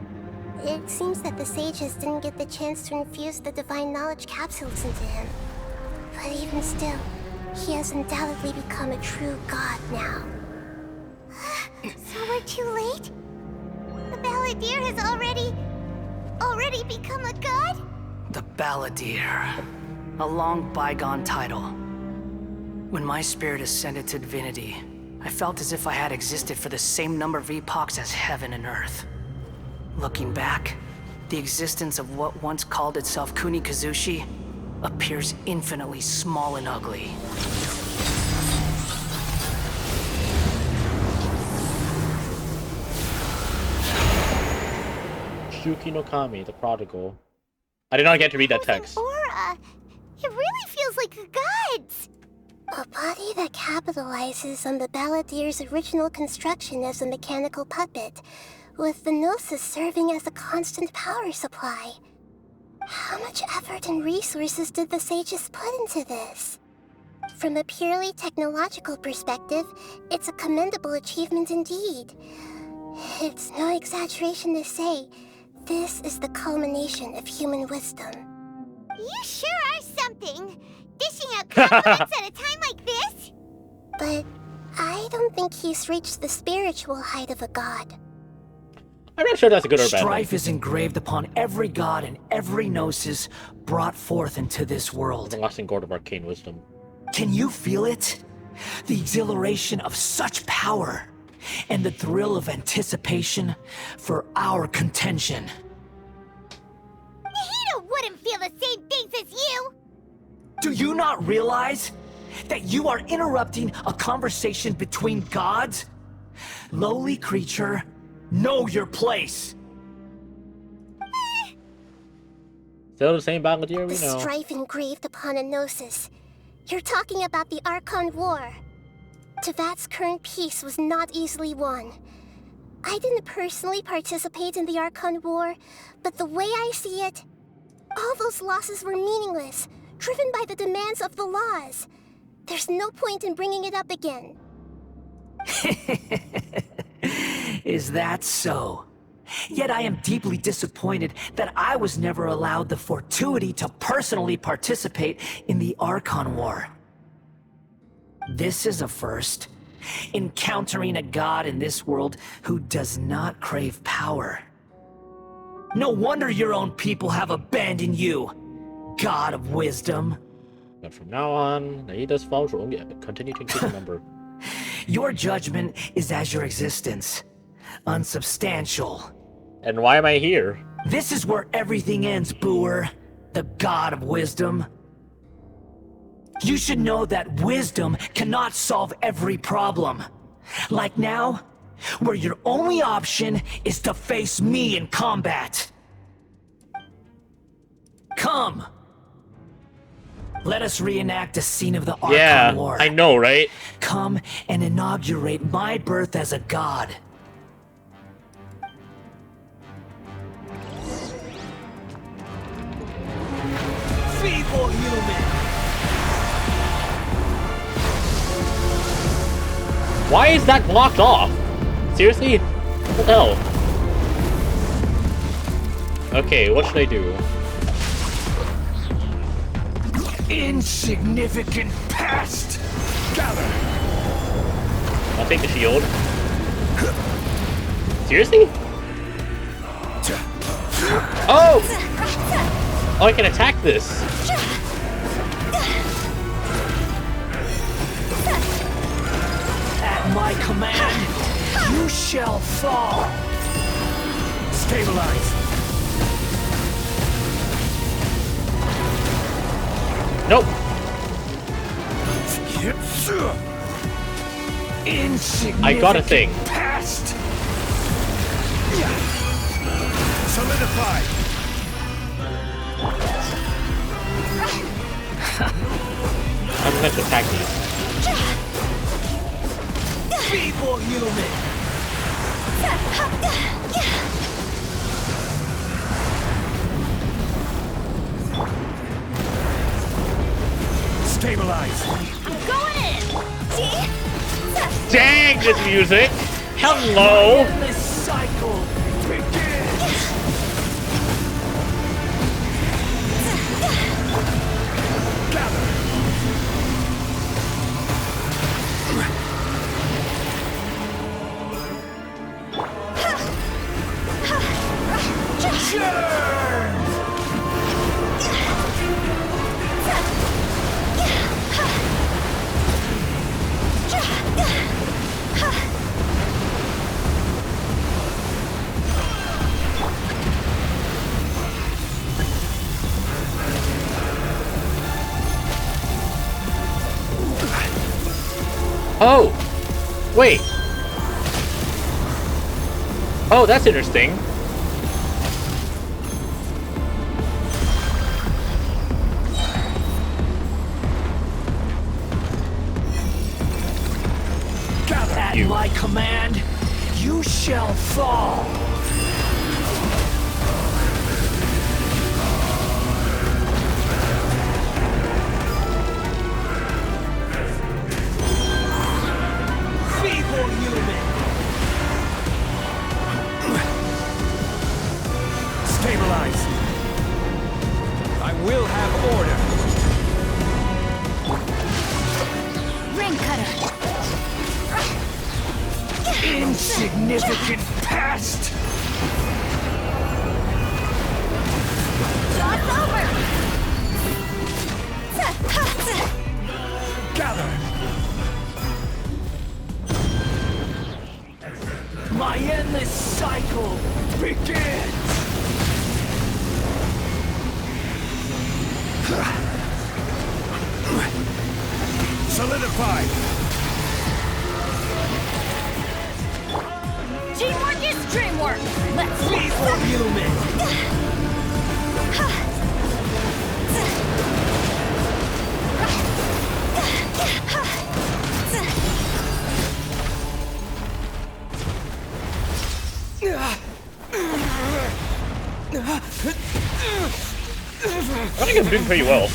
S2: It seems that the sages didn't get the chance to infuse the divine knowledge capsules into him. But even still, he has undoubtedly become a true god now. So we're too late? balladeer has already become a god?
S15: The balladeer. A long bygone title. When my spirit ascended to divinity, I felt as if I had existed for the same number of epochs as heaven and earth. Looking back, the existence of what once called itself Kunikazushi appears infinitely small and ugly.
S1: Shuki no Kami, the prodigal. I did not get to read that text.
S2: Aura. It really feels like a god's. A body that capitalizes on the balladeer's original construction as a mechanical puppet, with the Gnosis serving as a constant power supply. How much effort and resources did the sages put into this? From a purely technological perspective, it's a commendable achievement indeed. It's no exaggeration to say, this is the culmination of human wisdom. You sure are something! Dishing out compliments at a time like this? But I don't think he's reached the spiritual height of a god.
S1: I'm not sure that's a good or bad
S15: Strife
S1: thing.
S15: is engraved upon every god and every gnosis brought forth into this world.
S1: The lasting gourd of arcane wisdom.
S15: Can you feel it? The exhilaration of such power, and the thrill of anticipation for our contention.
S2: Nahida wouldn't feel the same things as you!
S15: Do you not realize that you are interrupting a conversation between gods? Lowly creature, know your place.
S1: Still the same balladeer we
S2: The
S1: know.
S2: strife engraved upon a gnosis. You're talking about the Archon War. Tevat's current peace was not easily won. I didn't personally participate in the Archon War, but the way I see it, all those losses were meaningless, driven by the demands of the laws. There's no point in bringing it up again.
S15: Is that so? Yet I am deeply disappointed that I was never allowed the fortuity to personally participate in the Archon War. This is a first. Encountering a god in this world who does not crave power. No wonder your own people have abandoned you, god of wisdom.
S1: But from now on, Nahida's faults will only continue to increase in number.
S15: Your judgment is as your existence, unsubstantial.
S1: And why am I here?
S15: This is where everything ends, Booer, the god of wisdom. You should know that wisdom cannot solve every problem. Like now, where your only option is to face me in combat. Come. Let us reenact a scene of the Archon War.
S1: I know, right?
S15: Come and inaugurate my birth as a god. Feeble human!
S1: Why is that blocked off? Seriously? What the hell? Okay, what should I do?
S15: Insignificant pest! Gather!
S1: I'll take the shield. Seriously? Oh! Oh, I can attack this.
S15: At my command, you shall fall. Stabilize.
S1: Nope.
S15: Insignificant
S1: I got a thing.
S15: Pest.
S6: Solidify.
S1: I'm meant to attack these.
S15: Feeble human.
S6: Stabilize.
S2: I'm going in.
S1: Dang this music! Hello!
S15: This cycle begins.
S6: Gather.
S1: Oh! Wait! Oh, that's interesting.
S15: At my command, you shall fall. Feeble human.
S14: Stabilize. I will have order.
S17: Ring cutter.
S15: Insignificant pest!
S17: Jaw's over!
S15: Gather! My endless cycle begins!
S6: Solidify!
S17: Teamwork is dreamwork! Let's
S15: be for human!
S1: I think I'm doing pretty well.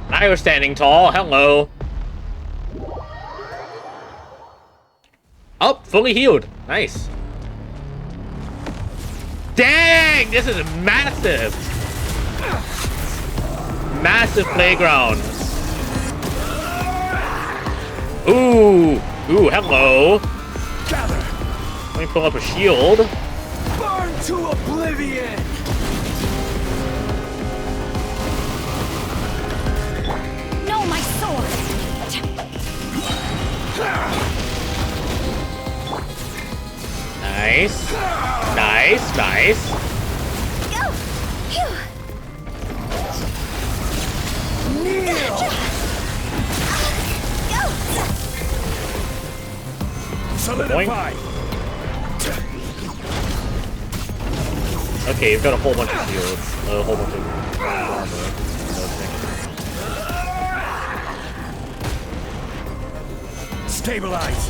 S1: I was standing tall. Hello. Oh, fully healed. Nice. Dang, this is massive. Massive playground. Ooh, hello.
S15: Gather.
S1: Let me pull up a shield.
S15: Burn to oblivion.
S17: No, my sword.
S1: Nice. Nice.
S17: Go. Phew.
S15: Kneel.
S6: Solidify.
S1: Okay, you've got a whole bunch of shields. A whole bunch of armor.
S6: Stabilize.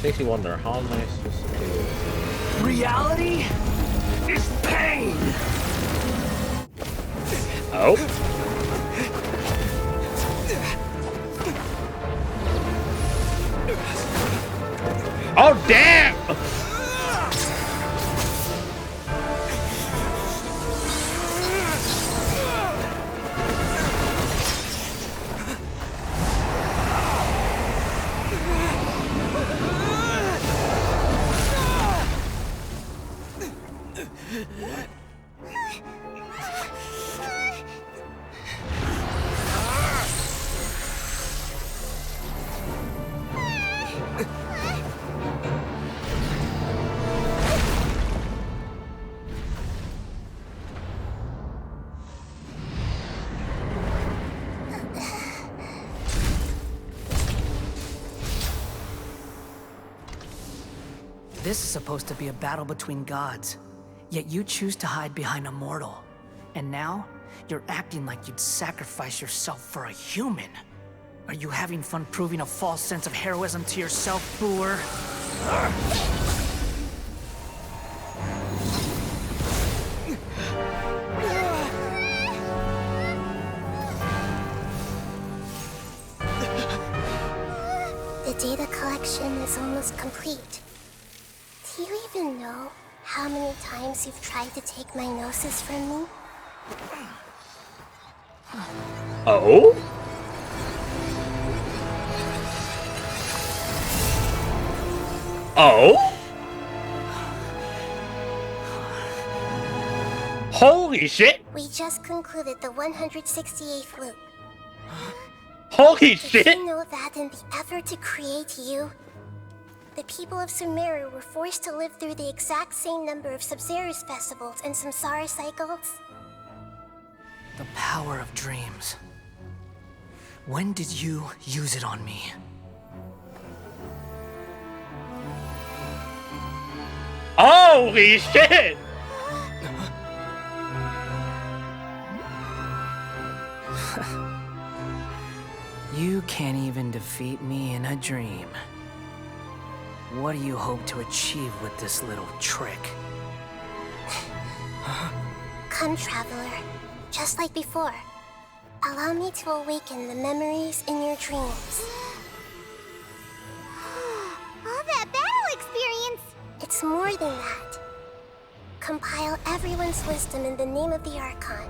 S1: Makes you wonder, how am I supposed to do this?
S15: Reality is pain.
S1: Oh? Oh, damn!
S15: This is supposed to be a battle between gods, yet you choose to hide behind a mortal. And now, you're acting like you'd sacrifice yourself for a human. Are you having fun proving a false sense of heroism to yourself, Boor?
S2: The data collection is almost complete. Do you even know how many times you've tried to take my gnosis from me?
S1: Oh? Oh? Holy shit!
S2: We just concluded the 168th loop.
S1: Holy
S2: Did
S1: shit!
S2: you know that in the effort to create you, the people of Sumeru were forced to live through the exact same number of Sub-Zerus festivals and Samsara cycles?
S15: The power of dreams. When did you use it on me?
S1: Holy shit!
S15: You can't even defeat me in a dream. What do you hope to achieve with this little trick?
S2: Come, Traveler. Just like before. Allow me to awaken the memories in your dreams.
S17: All that battle experience!
S2: It's more than that. Compile everyone's wisdom in the name of the Archon.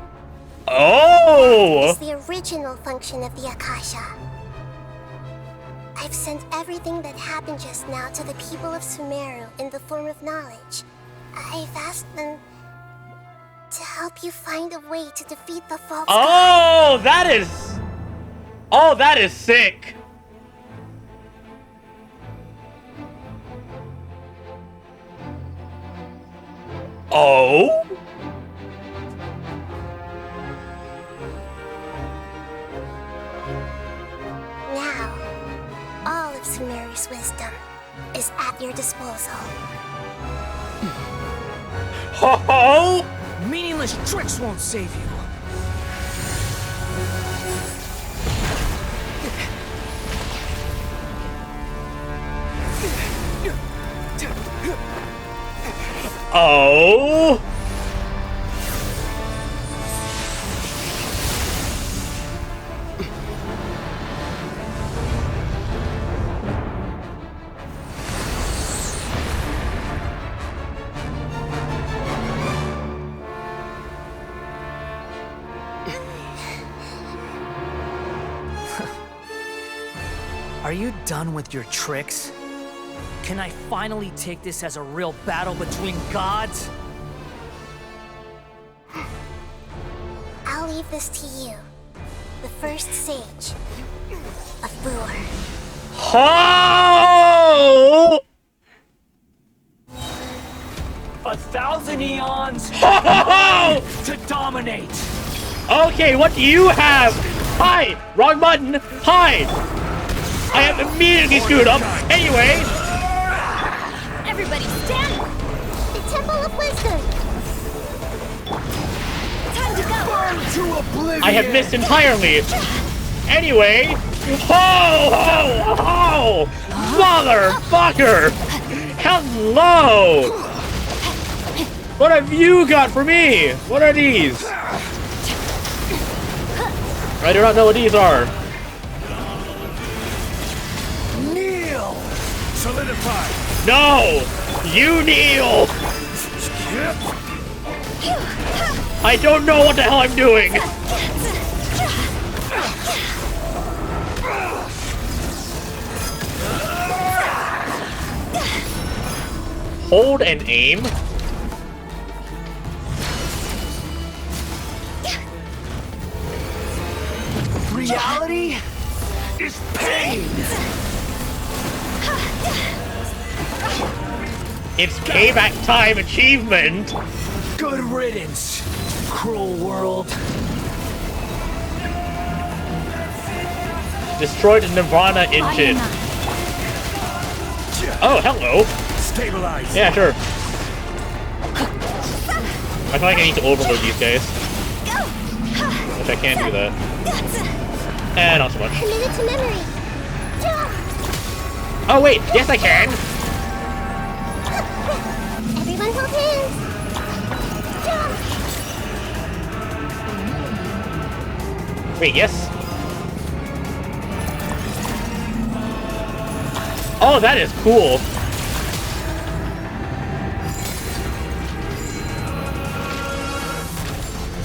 S1: Oh!
S2: It's the original function of the Akasha. I've sent everything that happened just now to the people of Sumeru in the form of knowledge. I've asked them to help you find a way to defeat the false
S1: Oh, that is... Oh, that is sick. Oh?
S2: Now, all of Sumeru's wisdom is at your disposal.
S1: Ho-ho!
S15: Meaningless tricks won't save you.
S1: Oh!
S15: Are you done with your tricks? Can I finally take this as a real battle between gods?
S2: I'll leave this to you. The first sage of Boor.
S1: Oh!
S15: 1,000 eons to dominate.
S1: Okay, what do you have? Hi! Wrong button! Hi! I have immediately screwed up. Anyway.
S17: Everybody stand!
S2: The Temple of Wisdom!
S17: Time to go!
S19: Burn to oblivion!
S1: I have missed entirely. Anyway. Ho! Ho! Ho! Motherfucker! Hello! What have you got for me? What are these? I do not know what these are.
S19: Kneel! Solidify!
S1: No! You kneel! I don't know what the hell I'm doing! Hold and aim?
S19: Reality is pain!
S1: It's payback time achievement!
S19: Good riddance, cruel world.
S1: Destroy the Nirvana engine. Oh, hello!
S19: Stabilize!
S1: Yeah, sure. I feel like I need to overload these guys. Which I can do that. Eh, not so much.
S2: Committed to memory.
S1: Oh wait, yes I can!
S2: Everyone hold hands.
S1: Wait, yes? Oh, that is cool!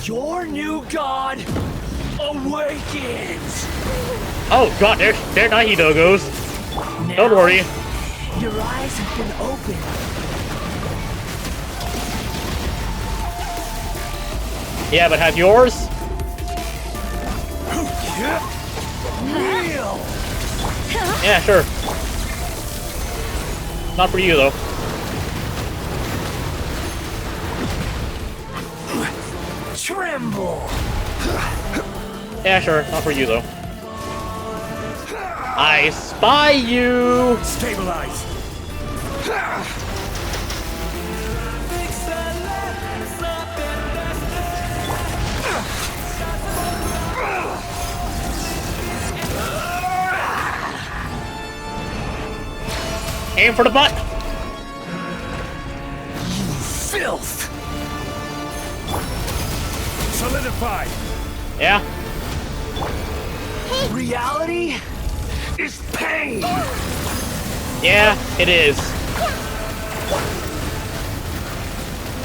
S19: Your new god awakens!
S1: Oh god, they're Nahi Dogos. Don't worry.
S15: Your eyes have been opened.
S1: Yeah, but have yours? Yeah, sure. Not for you, though.
S15: Tremble!
S1: Yeah, sure. Not for you, though. I spy you!
S14: Stabilize!
S1: Aim for the butt!
S15: Filth!
S14: Solidify!
S1: Yeah?
S15: Reality is pain!
S1: Yeah, it is.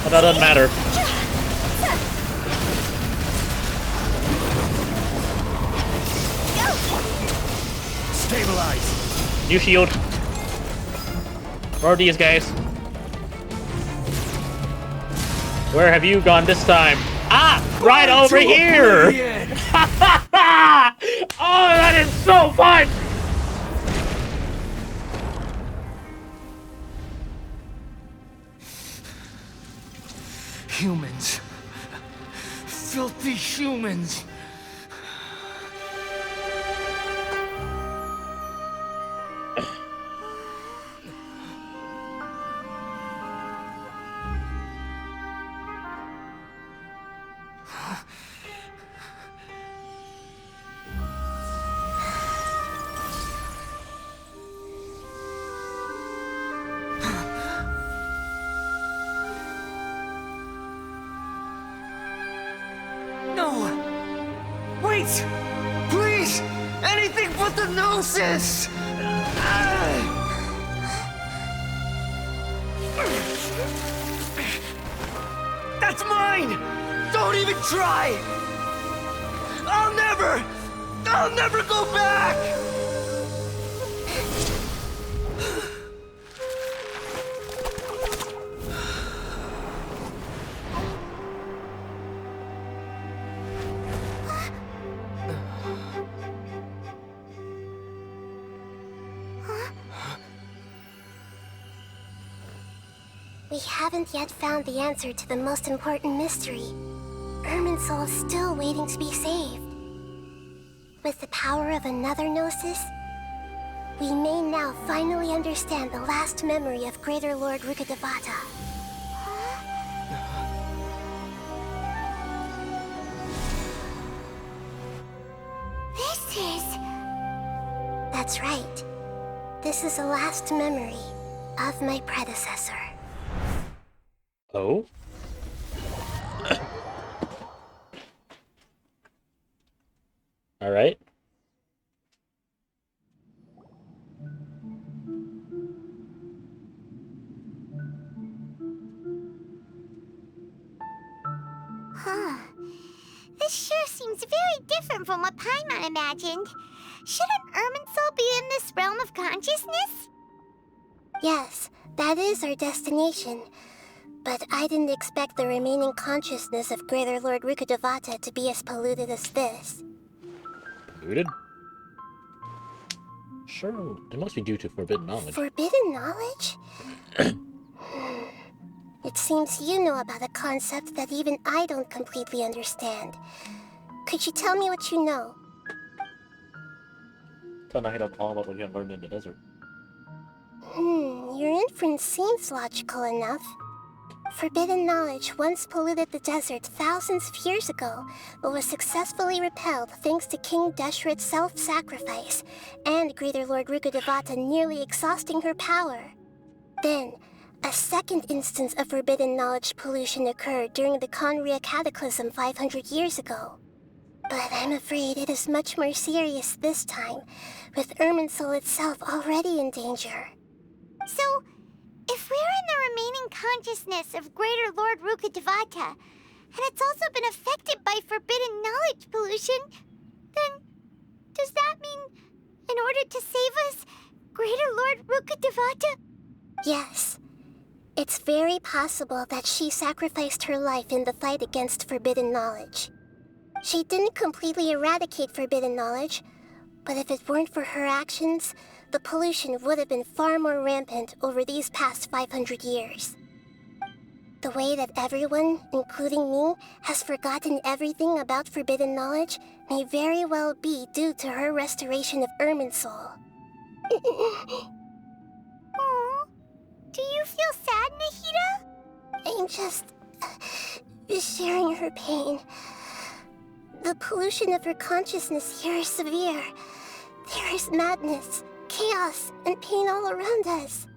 S1: But that doesn't matter.
S14: Stabilize!
S1: New shield. Where are these guys? Where have you gone this time? Ah! Right over here! Oh, that is so fun!
S15: Humans. Filthy humans. Wait! Please! Anything but the Gnosis! That's mine! Don't even try! I'll never go back!
S2: We haven't yet found the answer to the most important mystery. Irminsul is still waiting to be saved. With the power of another Gnosis, we may now finally understand the last memory of Greater Lord Rukkhadevata. This is... That's right. This is the last memory of my predecessor.
S1: Oh? Alright.
S2: Huh. This sure seems very different from what Paimon imagined. Shouldn't Irminsul be in this realm of consciousness? Yes, that is our destination. But I didn't expect the remaining consciousness of Greater Lord Rukkhadevata to be as polluted as this.
S1: Polluted? Sure, it must be due to forbidden knowledge.
S2: Forbidden knowledge? It seems you know about a concept that even I don't completely understand. Could you tell me what you know?
S1: Tell Nahida all about what you have learned in the desert.
S2: Your inference seems logical enough. Forbidden knowledge once polluted the desert thousands of years ago, but was successfully repelled thanks to King Deshret's self-sacrifice, and Greater Lord Rukkhadevata nearly exhausting her power. Then, a second instance of forbidden knowledge pollution occurred during the Conria Cataclysm 500 years ago. But I'm afraid it is much more serious this time, with Irminsul itself already in danger. So, if we're in the remaining consciousness of Greater Lord Rukkhadevata, and it's also been affected by forbidden knowledge pollution, then does that mean, in order to save us, Greater Lord Rukkhadevata? Yes. It's very possible that she sacrificed her life in the fight against forbidden knowledge. She didn't completely eradicate forbidden knowledge, but if it weren't for her actions, the pollution would have been far more rampant over these past 500 years. The way that everyone, including me, has forgotten everything about forbidden knowledge may very well be due to her restoration of Irminsul. Do you feel sad, Nahida? I'm just sharing her pain. The pollution of her consciousness here is severe. There is madness, chaos, and pain all around us.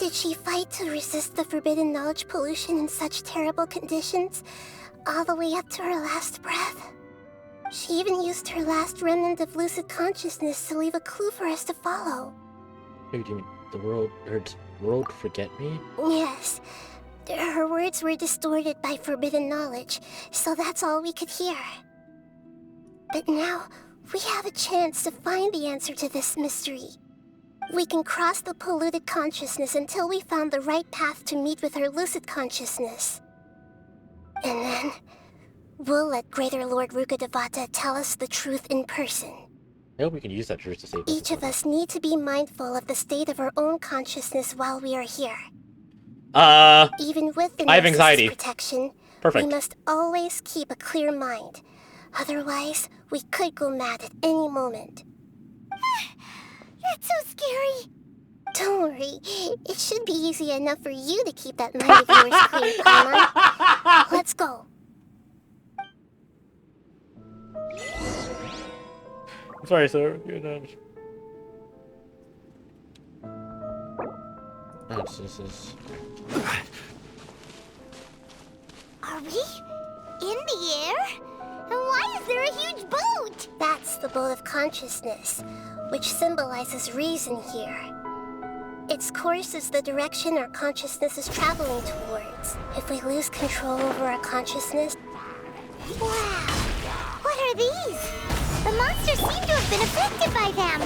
S2: Did she fight to resist the forbidden knowledge pollution in such terrible conditions, all the way up to her last breath? She even used her last remnant of lucid consciousness to leave a clue for us to follow.
S1: Wait, do you mean the world forget me?
S2: Yes. Her words were distorted by forbidden knowledge, so that's all we could hear. But now, we have a chance to find the answer to this mystery. We can cross the polluted consciousness until we found the right path to meet with our lucid consciousness. And then, we'll let Greater Lord Rukkhadevata tell us the truth in person.
S1: I hope we can use that truth to save us.
S2: Each of us need to be mindful of the state of our own consciousness while we are here.
S1: Even
S2: with the
S1: I have anxiety.
S2: Protection,
S1: Perfect.
S2: We must always keep a clear mind. Otherwise, we could go mad at any moment. That's so scary. Don't worry. It should be easy enough for you to keep that mind of yours clear, Paimon. Let's go.
S1: Sorry, sir. This is...
S2: Are we in the air? And why is there a huge boat? That's the boat of consciousness, which symbolizes reason here. Its course is the direction our consciousness is traveling towards. If we lose control over our consciousness... Wow! What are these? The monsters seem to have been affected by them.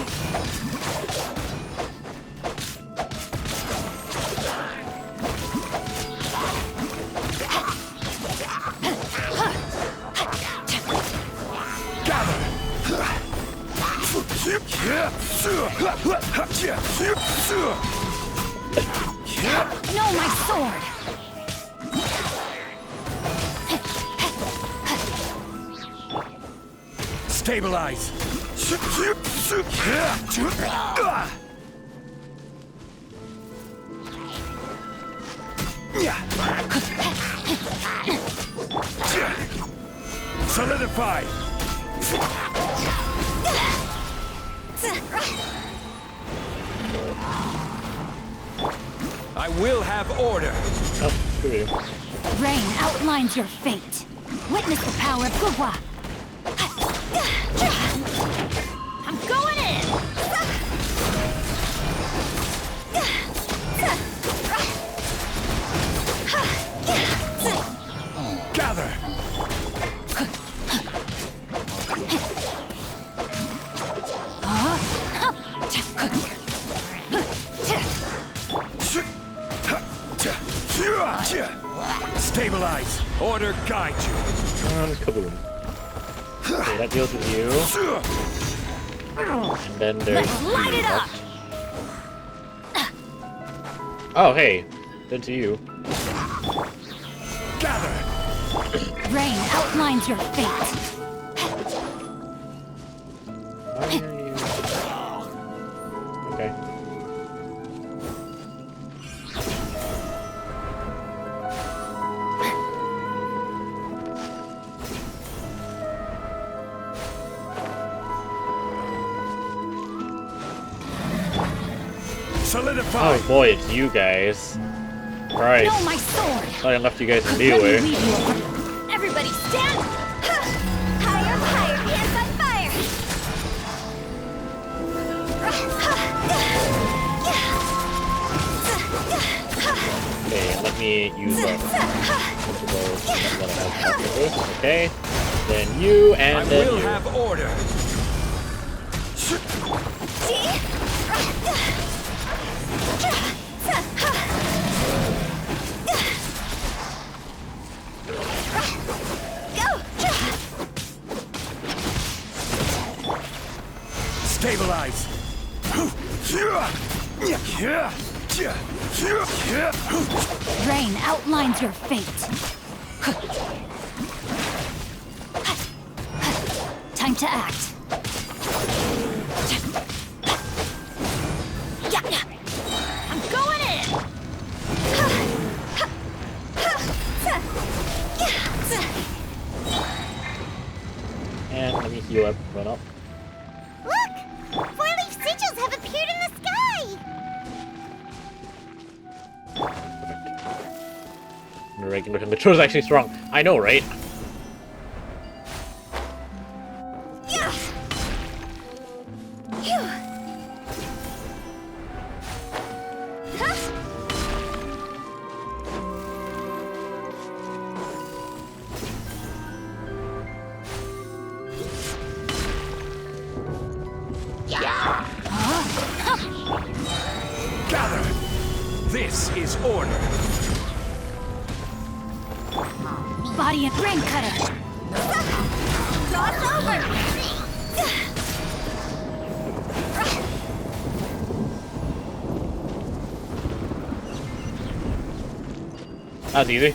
S17: No, my sword!
S14: Stabilize! Solidify! I will have order.
S1: Oh, screw you.
S17: Rain outlines your fate. Witness the power of Gugwa. I'm going in!
S14: Gather! Stabilize. Order guide you.
S1: Kaboom. Okay, that deals with you. And then there's
S17: light it up.
S1: Oh, hey. Then to you.
S14: Gather.
S17: Rain outlines your fate.
S1: Why are you... Okay.
S14: Solidify.
S1: Oh boy, it's you guys. Christ.
S17: No, my sword.
S1: Thought I left you guys to be away.
S17: Everybody stand! Higher, higher, hands on fire!
S1: Okay, let me use what I have after this. Okay. Then you and
S14: I
S1: then
S14: will
S1: you.
S14: have order.
S17: Rain outlines your fate. Time to act. I'm going in!
S1: And let me heal everyone up.
S2: Look! Four-leaf sigils have appeared in the sky!
S1: The regular temperature is actually strong. I know, right?
S14: Gather! This is order.
S17: Body and brain cutter. Cross over!
S1: That's easy.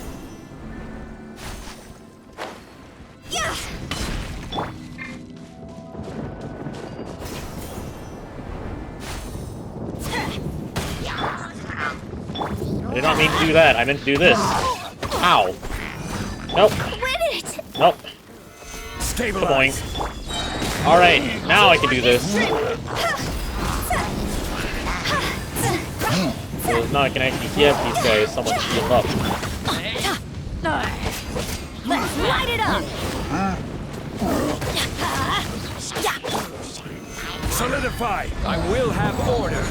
S1: I did not mean to do that. I meant to do this. Ow. Nope. Nope.
S14: Stabilize.
S1: Alright, now I can do this. So now I can actually give these guys someone to heal up.
S17: Let's light it up!
S14: Solidify. I will have order.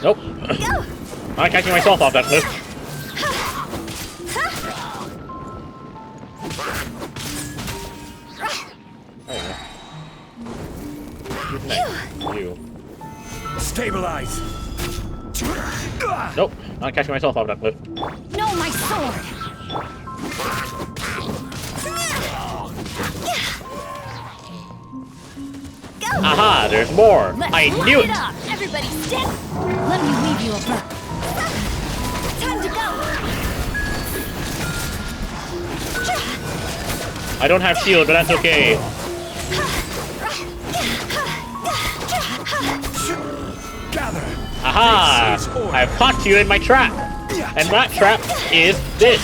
S1: Nope. I'm not catching myself off that cliff. There you go. Who's next? You.
S14: Stabilize.
S1: Nope. Not catching myself off that cliff.
S17: No, my sword!
S1: Aha, there's more. I knew it.
S17: Everybody stick. Let me leave you a bird. Time to go.
S1: I don't have shield, but that's okay.
S14: Gather.
S1: Aha! I've caught you in my trap. And that trap is this.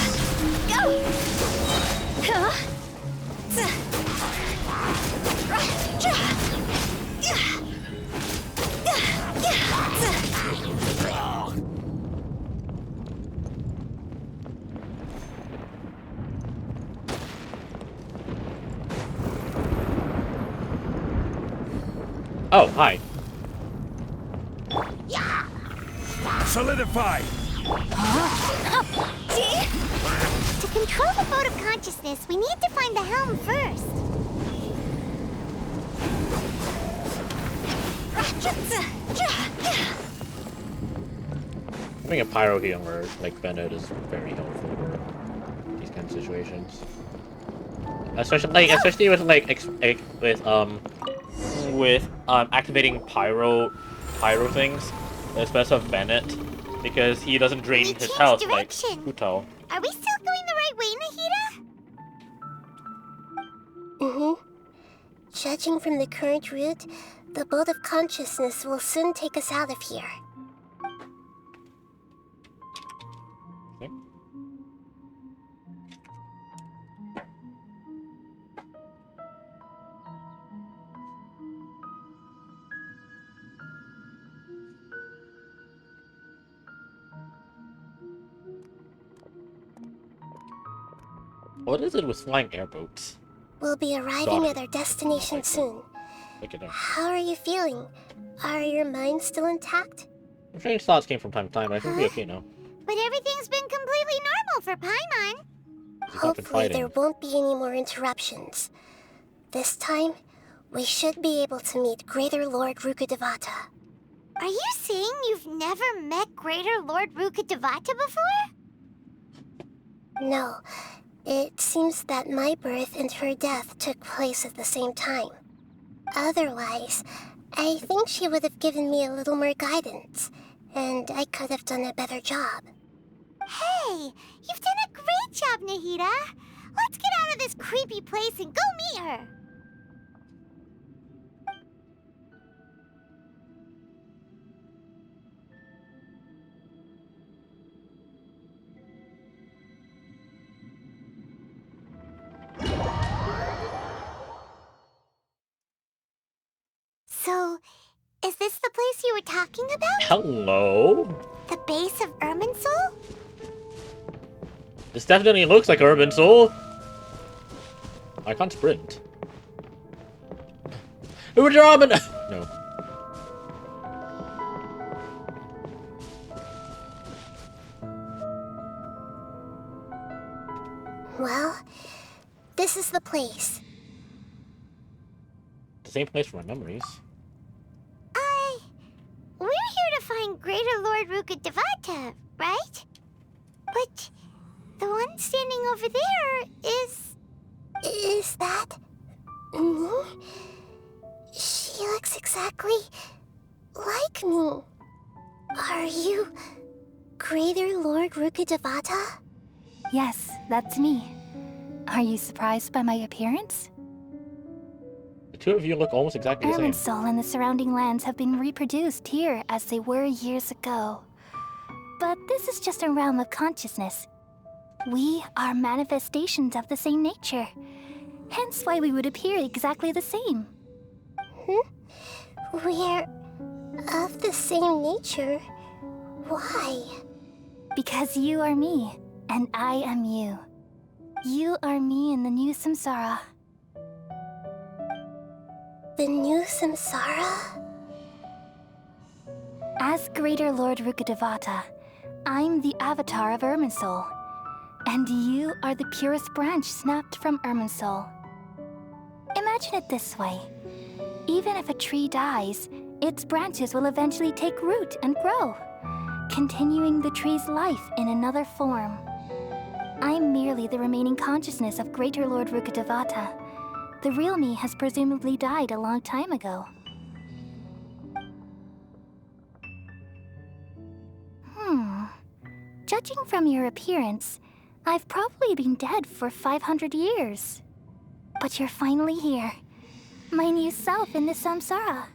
S1: Oh, hi.
S14: Solidify.
S2: To control the boat of consciousness, we need to find the helm first.
S1: Having a pyro healer like Bennett is very helpful for these kind of situations. Especially with activating pyro things, especially of Bennett, because he doesn't drain his health like Uto.
S2: Are we still going the right way, Nahida?
S5: Judging from the current route, the boat of consciousness will soon take us out of here.
S1: What is it with flying airboats?
S5: We'll be arriving at our destination soon.
S1: Look at that.
S5: How are you feeling? Are your minds still intact?
S1: Strange thoughts came from time to time, but I think we'll be okay now.
S2: But everything's been completely normal for Paimon.
S5: Hopefully there won't be any more interruptions. This time, we should be able to meet Greater Lord Rukkhadevata.
S2: Are you saying you've never met Greater Lord Rukkhadevata before?
S5: No, It seems that my birth and her death took place at the same time. Otherwise, I think she would have given me a little more guidance, and I could have done a better job.
S2: Hey, you've done a great job, Nahida. Let's get out of this creepy place and go meet her. So, is this the place you were talking about?
S1: Hello?
S2: The base of Irminsul?
S1: This definitely looks like Urban Soul. I can't sprint. Robin! No.
S5: Well, this is the place.
S1: The same place for my memories.
S2: We're here to find Greater Lord Rukkhadevata, right? But the one standing over there is...
S5: Is that... me? She looks exactly like me. Are you Greater Lord Rukkhadevata?
S17: Yes, that's me. Are you surprised by my appearance?
S1: The two of you look almost exactly the same.
S17: Irminsul and the surrounding lands have been reproduced here as they were years ago. But this is just a realm of consciousness. We are manifestations of the same nature. Hence why we would appear exactly the same.
S5: We're of the same nature? Why?
S17: Because you are me, and I am you. You are me in the new samsara.
S5: The new samsara?
S17: As Greater Lord Rukkhadevata, I'm the avatar of Irminsul, and you are the purest branch snapped from Irminsul. Imagine it this way. Even if a tree dies, its branches will eventually take root and grow, continuing the tree's life in another form. I'm merely the remaining consciousness of Greater Lord Rukkhadevata. The real me has presumably died a long time ago. Judging from your appearance, I've probably been dead for 500 years. But you're finally here. My new self in the samsara.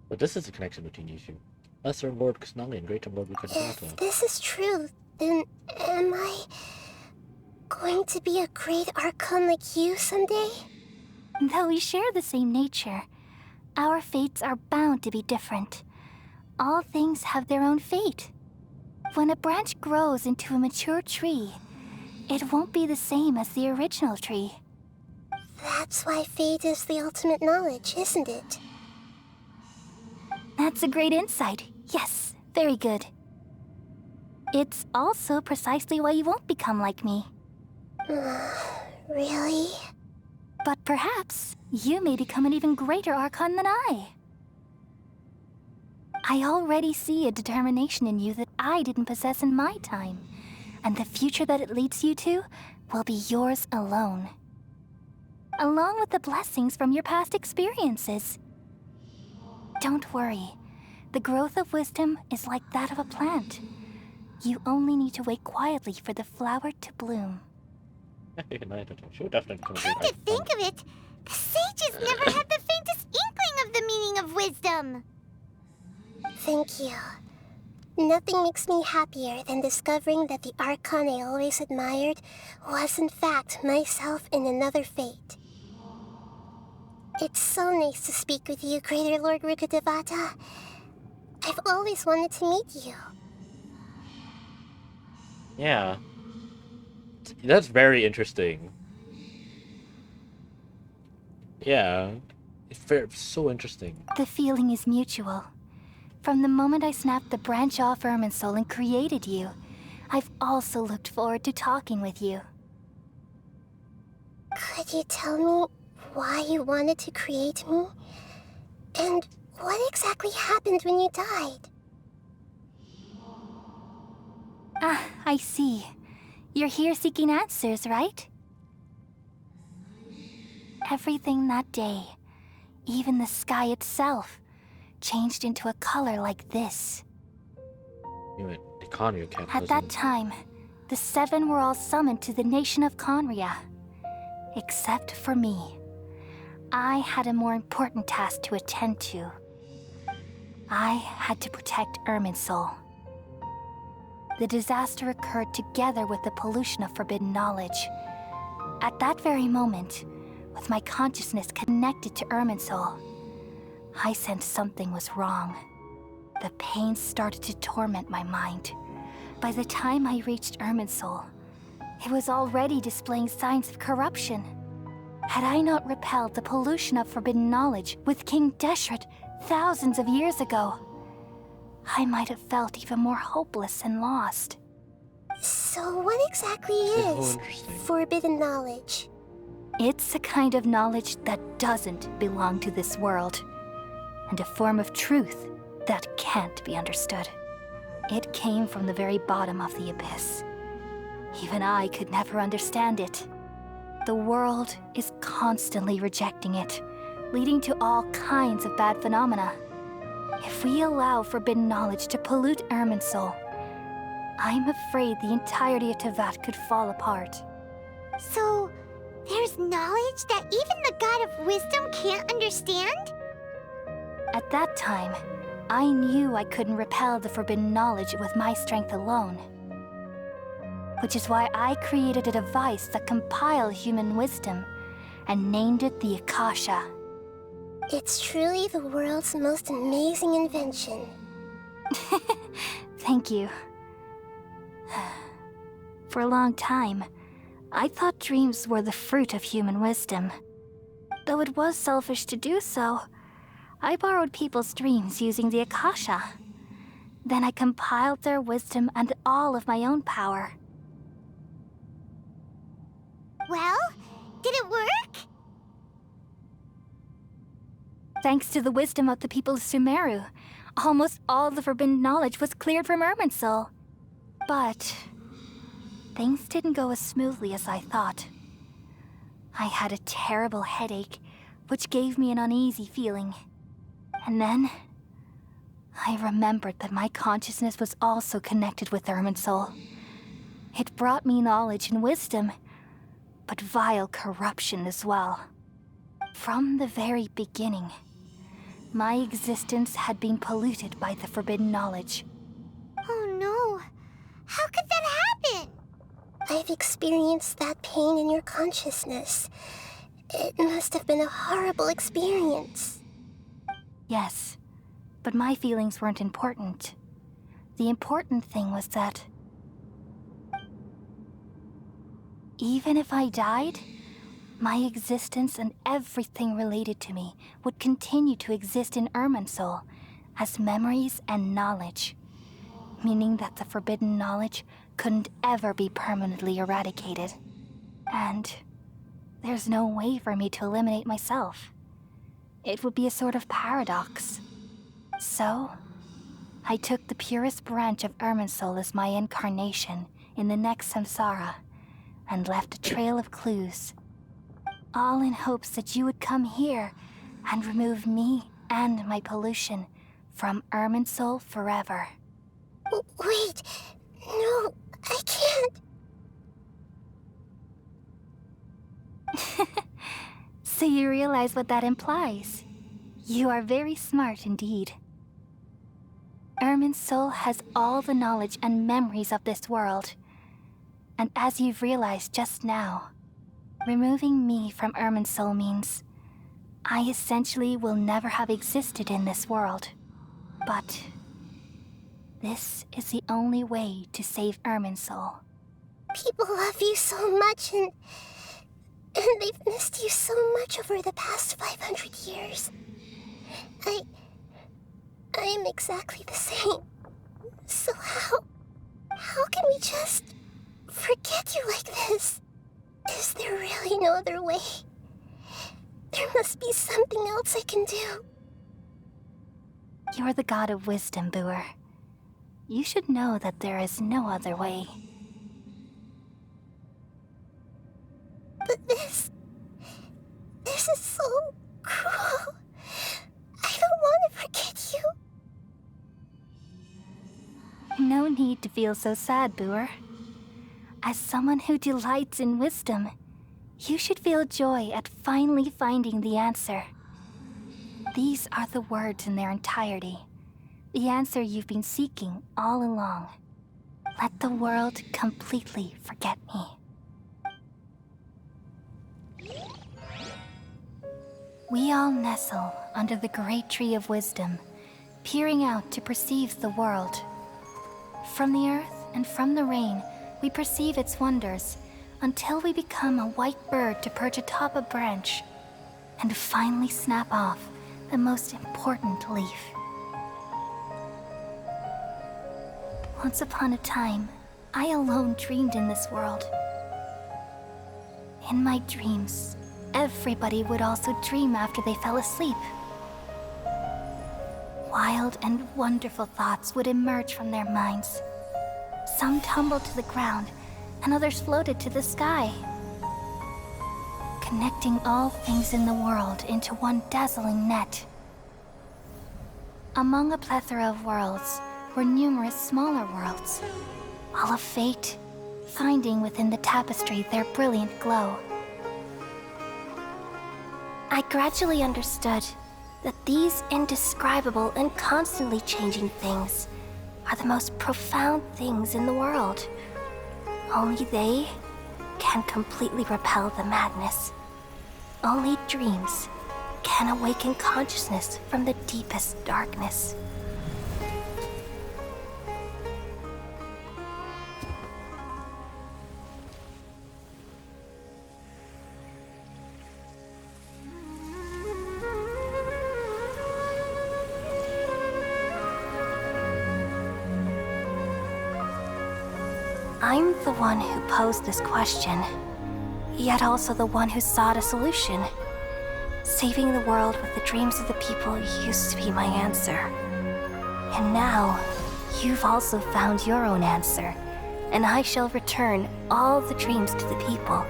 S1: But this is the connection between you two. Lesser Lord Kusanali and Greater Lord Rukkhadevata.
S5: If this is true, then am I going to be a great Archon like you someday?
S17: Though we share the same nature, our fates are bound to be different. All things have their own fate. When a branch grows into a mature tree, it won't be the same as the original tree.
S5: That's why fate is the ultimate knowledge, isn't it?
S17: That's a great insight. Yes, very good. It's also precisely why you won't become like me.
S5: Really?
S17: But perhaps you may become an even greater Archon than I. I already see a determination in you that I didn't possess in my time, and the future that it leads you to will be yours alone. Along with the blessings from your past experiences. Don't worry. The growth of wisdom is like that of a plant. You only need to wait quietly for the flower to bloom.
S2: Come to think of it, the sages never had the faintest inkling of the meaning of wisdom.
S5: Thank you. Nothing makes me happier than discovering that the Archon I always admired was in fact myself in another fate. It's so nice to speak with you, Greater Lord Rukkhadevata. I've always wanted to meet you.
S1: Yeah. That's very interesting. Yeah. It's so interesting.
S17: The feeling is mutual. From the moment I snapped the branch off Irminsul and created you, I've also looked forward to talking with you.
S5: Could you tell me why you wanted to create me? And what exactly happened when you died?
S17: Ah, I see. You're here seeking answers, right?
S4: everything that day, even the sky itself, changed into a color like this. At that time, the 7 were all summoned to the nation of Conria. Except for me. I had a more important task to attend to. I had to protect Irminsul. The disaster occurred together with the pollution of forbidden knowledge. At that very moment, with my consciousness connected to Irminsul, I sensed something was wrong. The pain started to torment my mind. By the time I reached Irminsul, it was already displaying signs of corruption. Had I not repelled the pollution of forbidden knowledge with King Deshret thousands of years ago, I might have felt even more hopeless and lost.
S5: So what exactly is forbidden knowledge?
S4: It's a kind of knowledge that doesn't belong to this world, and a form of truth that can't be understood. It came from the very bottom of the abyss. Even I could never understand it. The world is constantly rejecting it, leading to all kinds of bad phenomena. If we allow forbidden knowledge to pollute Irminsul, I'm afraid the entirety of Tevat could fall apart.
S2: So, there's knowledge that even the God of Wisdom can't understand?
S4: At that time, I knew I couldn't repel the forbidden knowledge with my strength alone. Which is why I created a device that compiled human wisdom and named it the Akasha.
S5: It's truly the world's most amazing invention.
S4: Thank you. For a long time, I thought dreams were the fruit of human wisdom. Though it was selfish to do so, I borrowed people's dreams using the Akasha. Then I compiled their wisdom and all of my own power.
S2: Well, did it work?
S4: Thanks to the wisdom of the people of Sumeru, almost all the forbidden knowledge was cleared from Irminsul. But things didn't go as smoothly as I thought. I had a terrible headache, which gave me an uneasy feeling. And then, I remembered that my consciousness was also connected with Irminsul. It brought me knowledge and wisdom, but vile corruption as well. From the very beginning, my existence had been polluted by the forbidden knowledge.
S2: Oh no! How could that happen?
S5: I've experienced that pain in your consciousness. It must have been a horrible experience.
S4: Yes, but my feelings weren't important. The important thing was that even if I died, my existence and everything related to me would continue to exist in Irminsul as memories and knowledge, meaning that the forbidden knowledge couldn't ever be permanently eradicated. And there's no way for me to eliminate myself. It would be a sort of paradox. So, I took the purest branch of Irminsul as my incarnation in the next samsara, and left a trail of clues, all in hopes that you would come here and remove me and my pollution from Irminsul forever.
S5: Wait, no, I can't.
S4: So you realize what that implies. You are very smart indeed. Irminsul has all the knowledge and memories of this world. And as you've realized just now, removing me from Irminsul means I essentially will never have existed in this world. But this is the only way to save Irminsul.
S5: People love you so much, and they've missed you so much over the past 500 years. I am exactly the same. So how can we just forget you like this? Is there really no other way? There must be something else I can do.
S4: You're the god of wisdom, Booer. You should know that there is no other way.
S5: But this This is so cruel. I don't want to forget you.
S4: No need to feel so sad, Boer. As someone who delights in wisdom, you should feel joy at finally finding the answer. These are the words in their entirety. The answer you've been seeking all along. Let the world completely forget me. We all nestle under the great tree of wisdom, peering out to perceive the world. From the earth and from the rain, we perceive its wonders, until we become a white bird to perch atop a branch, and finally snap off the most important leaf. Once upon a time, I alone dreamed in this world. In my dreams, everybody would also dream after they fell asleep. Wild and wonderful thoughts would emerge from their minds. Some tumbled to the ground, and others floated to the sky, connecting all things in the world into one dazzling net. Among a plethora of worlds were numerous smaller worlds, all of fate, finding within the tapestry their brilliant glow. I gradually understood that these indescribable and constantly changing things are the most profound things in the world. Only they can completely repel the madness. Only dreams can awaken consciousness from the deepest darkness. I'm the one who posed this question, yet also the one who sought a solution. Saving the world with the dreams of the people used to be my answer. And now, you've also found your own answer, and I shall return all the dreams to the people.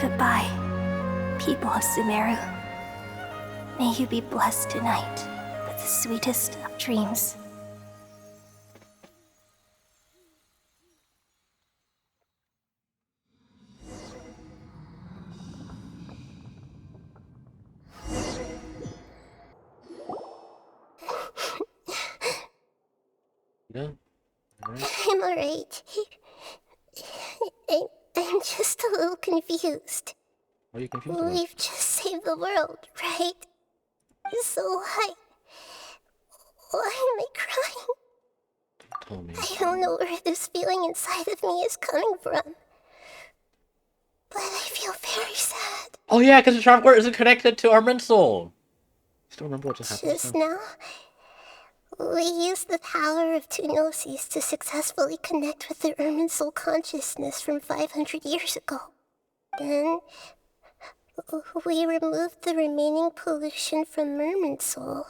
S4: Goodbye, people of Sumeru. May you be blessed tonight with the sweetest of dreams.
S1: Yeah.
S5: I'm alright. I'm just a little confused.
S1: What are you confused about?
S5: We've just saved the world, right? So why am I crying?
S1: Tell me.
S5: I don't know where this feeling inside of me is coming from, but I feel very sad.
S1: Oh yeah, because the traveler isn't connected to our mental. Still remember what just happened?
S5: Just now, we used the power of two gnosis to successfully connect with the Ermin soul consciousness from 500 years ago. Then, we removed the remaining pollution from Merman soul.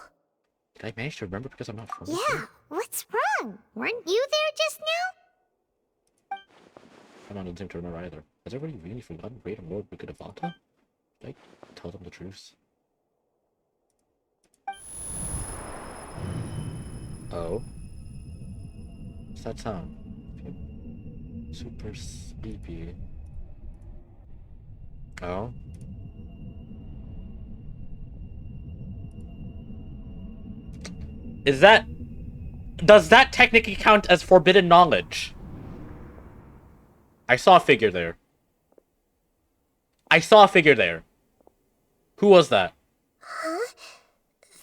S1: Did I manage to remember because I'm not from
S2: Yeah, what's wrong? Weren't you there just now?
S1: I'm not seem to remember either. Has everybody really forgotten Great and Lord Bukadavata? Did I tell them the truth? Oh. What's that sound? Super sleepy. Oh. Is that... Does that technically count as forbidden knowledge? I saw a figure there. I saw a figure there. Who was that?
S5: Huh?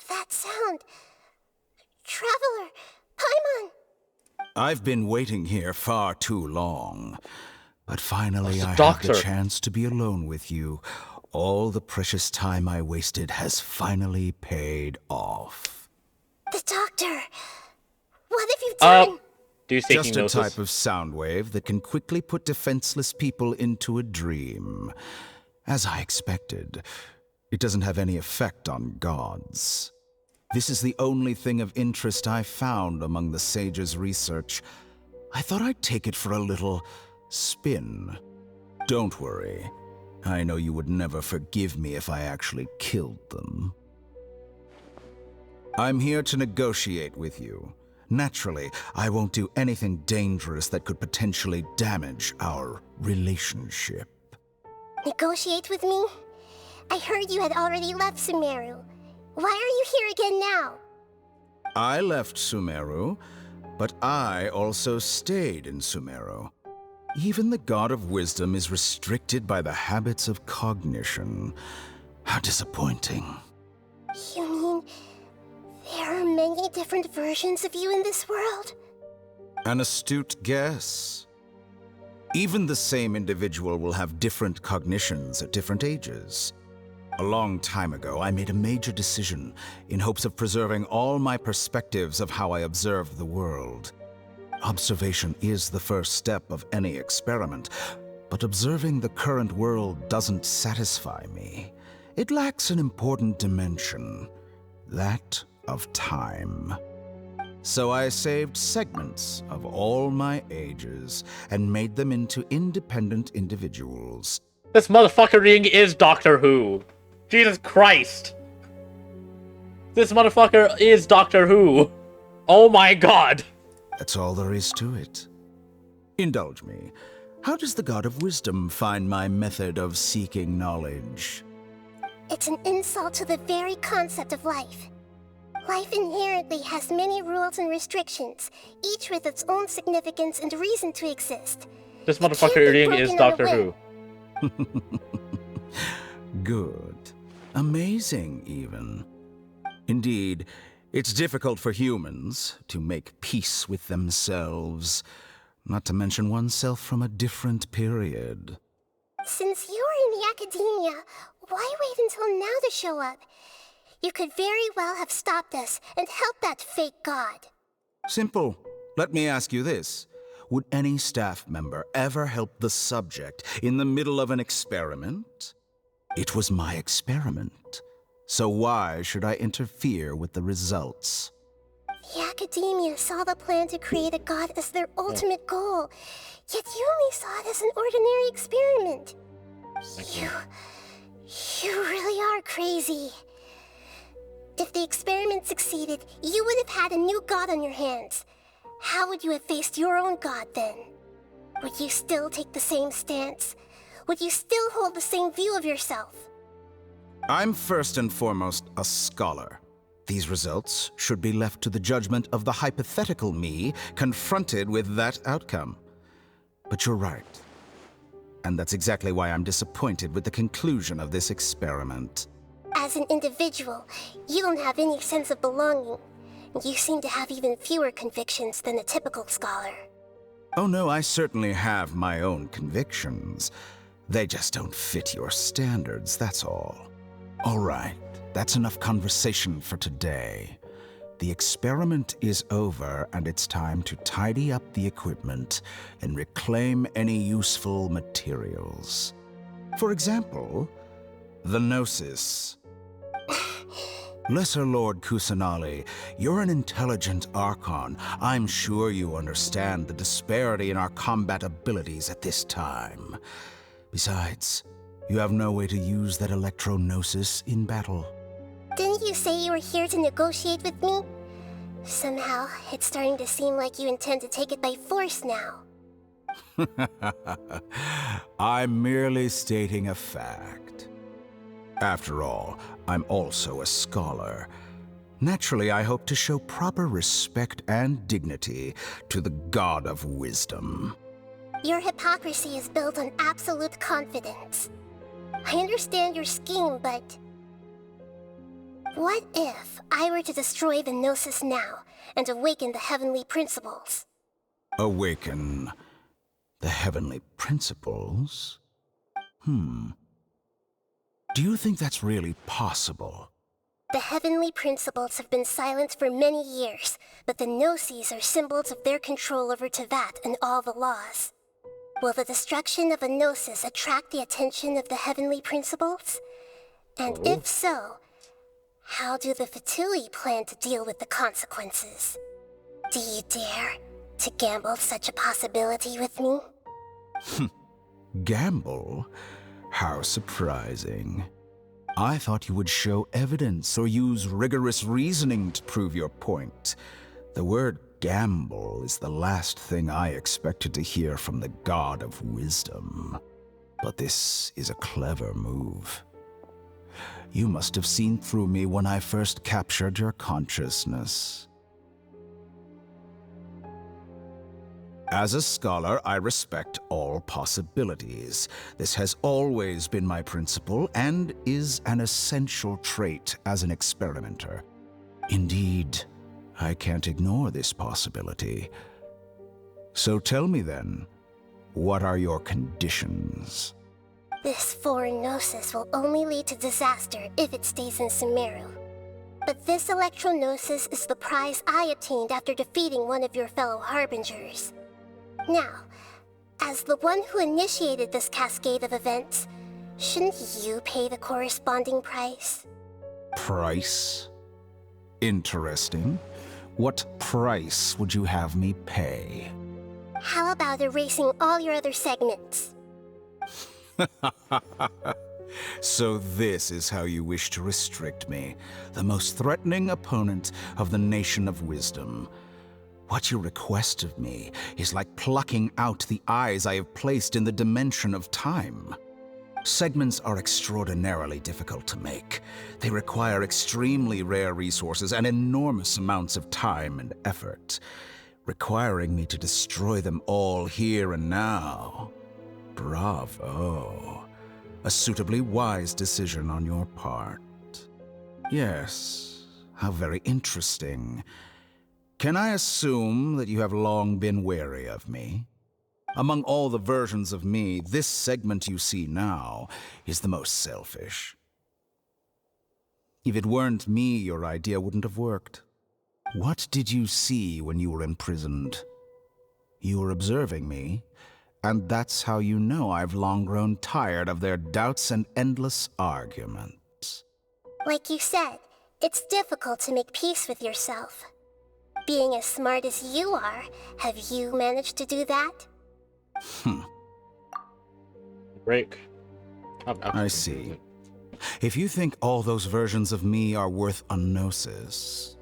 S5: That sound. Traveler! Paimon!
S6: I've been waiting here far too long. But finally I have
S1: doctor.
S6: the chance to be alone with you. All the precious time I wasted has finally paid off.
S5: The doctor! What have you done?
S6: Just a type of sound wave that can quickly put defenseless people into a dream. As I expected.
S12: It doesn't have any effect on gods. This is the only thing of interest I found among the sage's research. I thought I'd take it for a little spin. Don't worry. I know you would never forgive me if I actually killed them. I'm here to negotiate with you. Naturally, I won't do anything dangerous that could potentially damage our relationship.
S5: Negotiate with me? I heard you had already left Sumeru. Why are you here again now?
S12: I left Sumeru, but I also stayed in Sumeru. Even the God of Wisdom is restricted by the habits of cognition. How disappointing.
S5: You mean there are many different versions of you in this world?
S12: An astute guess. Even the same individual will have different cognitions at different ages. A long time ago, I made a major decision in hopes of preserving all my perspectives of how I observe the world. Observation is the first step of any experiment, but observing the current world doesn't satisfy me. It lacks an important dimension, that of time. So I saved segments of all my ages and made them into independent individuals.
S1: This motherfuckering is Doctor Who. Jesus Christ. This motherfucker is Doctor Who. Oh my god.
S12: That's all there is to it. Indulge me. How does the God of Wisdom find my method of seeking knowledge?
S5: It's an insult to the very concept of life. Life inherently has many rules and restrictions, each with its own significance and reason to exist.
S1: This motherfucker is Doctor Who.
S12: Good. Amazing, even. Indeed, it's difficult for humans to make peace with themselves, not to mention oneself from a different period.
S5: Since you are in the academia, why wait until now to show up? You could very well have stopped us and helped that fake god.
S12: Simple. Let me ask you this. Would any staff member ever help the subject in the middle of an experiment? It was my experiment. So why should I interfere with the results?
S5: The academia saw the plan to create a god as their ultimate goal, yet you only saw it as an ordinary experiment. You really are crazy. If the experiment succeeded, you would have had a new god on your hands. How would you have faced your own god then? Would you still take the same stance? Would you still hold the same view of yourself?
S12: I'm first and foremost a scholar. These results should be left to the judgment of the hypothetical me confronted with that outcome. But you're right. And that's exactly why I'm disappointed with the conclusion of this experiment.
S5: As an individual, you don't have any sense of belonging. You seem to have even fewer convictions than a typical scholar.
S12: Oh no, I certainly have my own convictions. They just don't fit your standards, that's all. All right, that's enough conversation for today. The experiment is over, and it's time to tidy up the equipment and reclaim any useful materials. For example, the Gnosis. Lesser Lord Kusanali, you're an intelligent Archon. I'm sure you understand the disparity in our combat abilities at this time. Besides, you have no way to use that Electro-Gnosis in battle.
S5: Didn't you say you were here to negotiate with me? Somehow, it's starting to seem like you intend to take it by force now.
S12: I'm merely stating a fact. After all, I'm also a scholar. Naturally, I hope to show proper respect and dignity to the God of Wisdom.
S5: Your hypocrisy is built on absolute confidence. I understand your scheme, but... what if I were to destroy the Gnosis now and awaken the heavenly principles?
S12: Awaken the heavenly principles? Do you think that's really possible?
S5: The heavenly principles have been silent for many years, but the Gnosis are symbols of their control over Tevat and all the laws. Will the destruction of a Gnosis attract the attention of the heavenly principles? And if so, how do the Fatui plan to deal with the consequences? Do you dare to gamble such a possibility with me?
S12: Gamble? How surprising. I thought you would show evidence or use rigorous reasoning to prove your point. The word gamble is the last thing I expected to hear from the God of Wisdom. But this is a clever move. You must have seen through me when I first captured your consciousness. As a scholar, I respect all possibilities. This has always been my principle and is an essential trait as an experimenter. Indeed, I can't ignore this possibility. So tell me then, what are your conditions?
S5: This foreign gnosis will only lead to disaster if it stays in Sumeru. But this electro-gnosis is the prize I obtained after defeating one of your fellow harbingers. Now, as the one who initiated this cascade of events, shouldn't you pay the corresponding price?
S12: Price? Interesting. What price would you have me pay?
S5: How about erasing all your other segments?
S12: So this is how you wish to restrict me, the most threatening opponent of the Nation of Wisdom. What you request of me is like plucking out the eyes I have placed in the dimension of time. Segments are extraordinarily difficult to make. They require extremely rare resources and enormous amounts of time and effort, requiring me to destroy them all here and now. Bravo. A suitably wise decision on your part. Yes, how very interesting. Can I assume that you have long been wary of me? Among all the versions of me, this segment you see now is the most selfish. If it weren't me, your idea wouldn't have worked. What did you see when you were imprisoned? You were observing me, and that's how you know I've long grown tired of their doubts and endless arguments.
S5: Like you said, it's difficult to make peace with yourself. Being as smart as you are, have you managed to do that?
S1: Break.
S12: I see. If you think all those versions of me are worth a gnosis,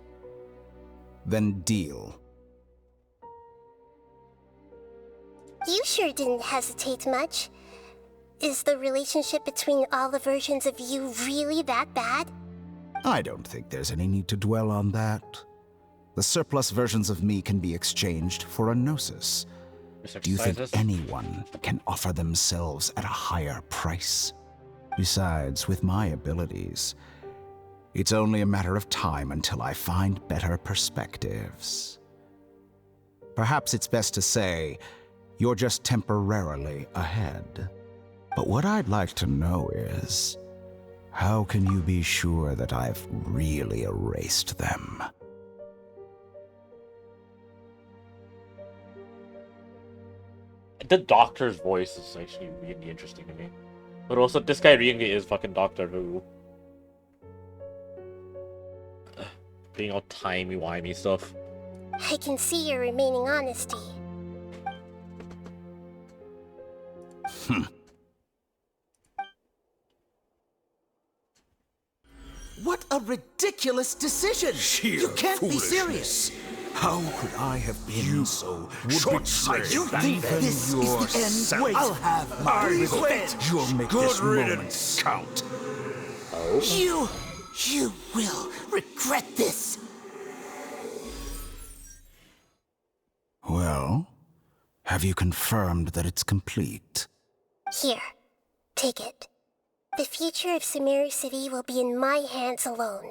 S12: then deal.
S5: You sure didn't hesitate much. Is the relationship between all the versions of you really that bad?
S12: I don't think there's any need to dwell on that. The surplus versions of me can be exchanged for a gnosis. Do you think anyone can offer themselves at a higher price? Besides, with my abilities, it's only a matter of time until I find better perspectives. Perhaps it's best to say, you're just temporarily ahead. But what I'd like to know is, how can you be sure that I've really erased them?
S1: The doctor's voice is actually really interesting to me. But also, this guy really is fucking Doctor Who. Being all timey-wimey stuff.
S5: I can see your remaining honesty.
S16: What a ridiculous decision! You can't be serious!
S12: How could I have been so short-sighted?
S16: You think this is the end? Wait, I'll have my revenge!
S12: You'll make this moment count.
S16: You will regret this!
S12: Well, have you confirmed that it's complete?
S5: Here, take it. The future of Sumeru City will be in my hands alone.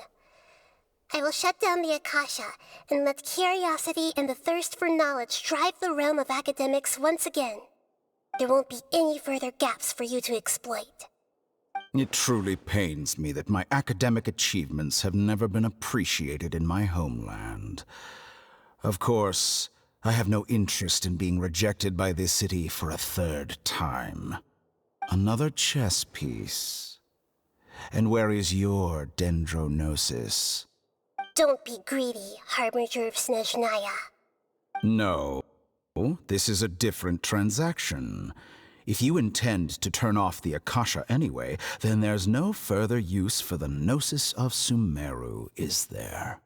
S5: I will shut down the Akasha and let curiosity and the thirst for knowledge drive the realm of academics once again. There won't be any further gaps for you to exploit.
S12: It truly pains me that my academic achievements have never been appreciated in my homeland. Of course, I have no interest in being rejected by this city for a third time. Another chess piece. And where is your dendronosis?
S5: Don't be greedy, Harbinger of Snezhnaya.
S12: No, this is a different transaction. If you intend to turn off the Akasha anyway, then there's no further use for the Gnosis of Sumeru, is there?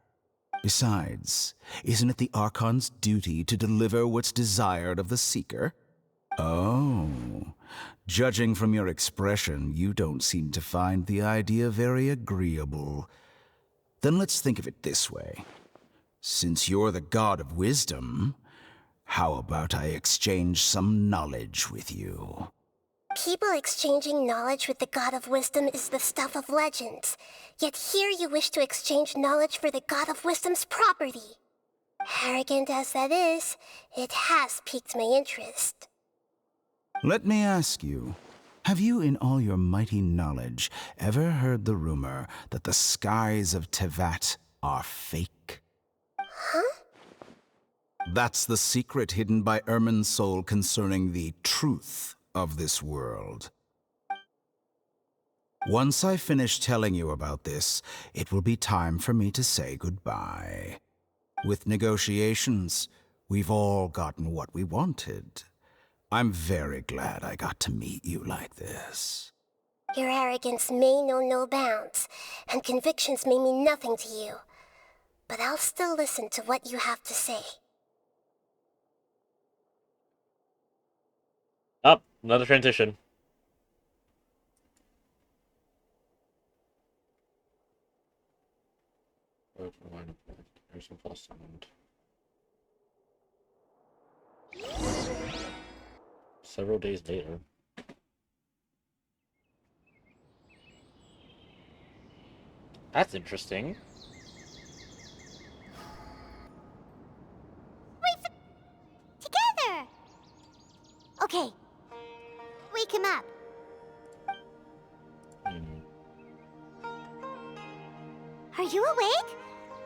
S12: Besides, isn't it the Archon's duty to deliver what's desired of the Seeker? Oh, judging from your expression, you don't seem to find the idea very agreeable. Then let's think of it this way. Since you're the god of wisdom, how about I exchange some knowledge with you?
S5: People exchanging knowledge with the god of wisdom is the stuff of legends. Yet here you wish to exchange knowledge for the god of wisdom's property. Arrogant as that is, it has piqued my interest.
S12: Let me ask you, have you in all your mighty knowledge ever heard the rumor that the skies of Tevat are fake?
S5: Huh?
S12: That's the secret hidden by Ermin's soul concerning the truth of this world. Once I finish telling you about this, it will be time for me to say goodbye. With negotiations, we've all gotten what we wanted. I'm very glad I got to meet you like this.
S5: Your arrogance may know no bounds, and convictions may mean nothing to you. But I'll still listen to what you have to say.
S1: Up, another transition. There's some plus and several days later. That's interesting.
S2: Together! Okay. Wake him up. Are you awake?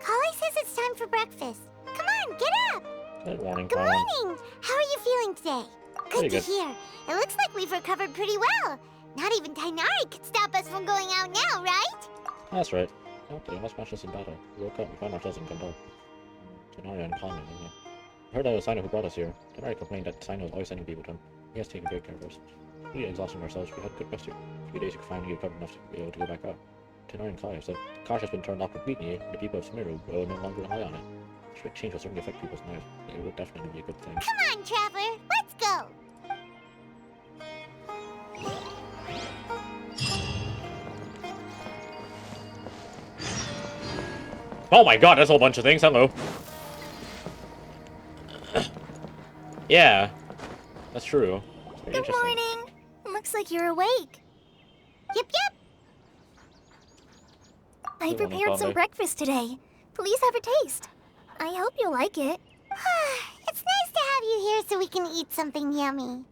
S2: Kali says it's time for breakfast. Come on, get up!
S1: Good morning,
S2: Good morning! How are you feeling today?
S1: Pretty
S2: Good
S1: good.
S2: to hear. It looks like we've recovered pretty well. Not even Tainari could stop us from going out now, right?
S1: That's right. Okay, let's match us in battle. We woke up and found ourselves in Gondor. Tainari and Kami, isn't it? I heard that it was Sino who brought us here. Tainari complained that Sino was always sending people to him. He has taken great care of us. We exhausting ourselves, we had a good rest here. A few days you could finally recover enough to be able to go back out. Tainari and Kali said the Kasha has been turned off completely, and the people of Sumeru will no longer rely on it. This big change will certainly affect people's lives. It will definitely be a good thing.
S2: Come on, Traveler, let's go!
S1: Oh my god, that's a whole bunch of things. Hello. Yeah, that's true. It's very
S17: Good
S1: interesting.
S17: morning. Looks like you're awake.
S2: Yep, yep.
S17: I
S1: Good morning,
S17: prepared some
S1: Father.
S17: breakfast today. Please have a taste. I hope you'll like it.
S2: It's nice to have you here so we can eat something yummy.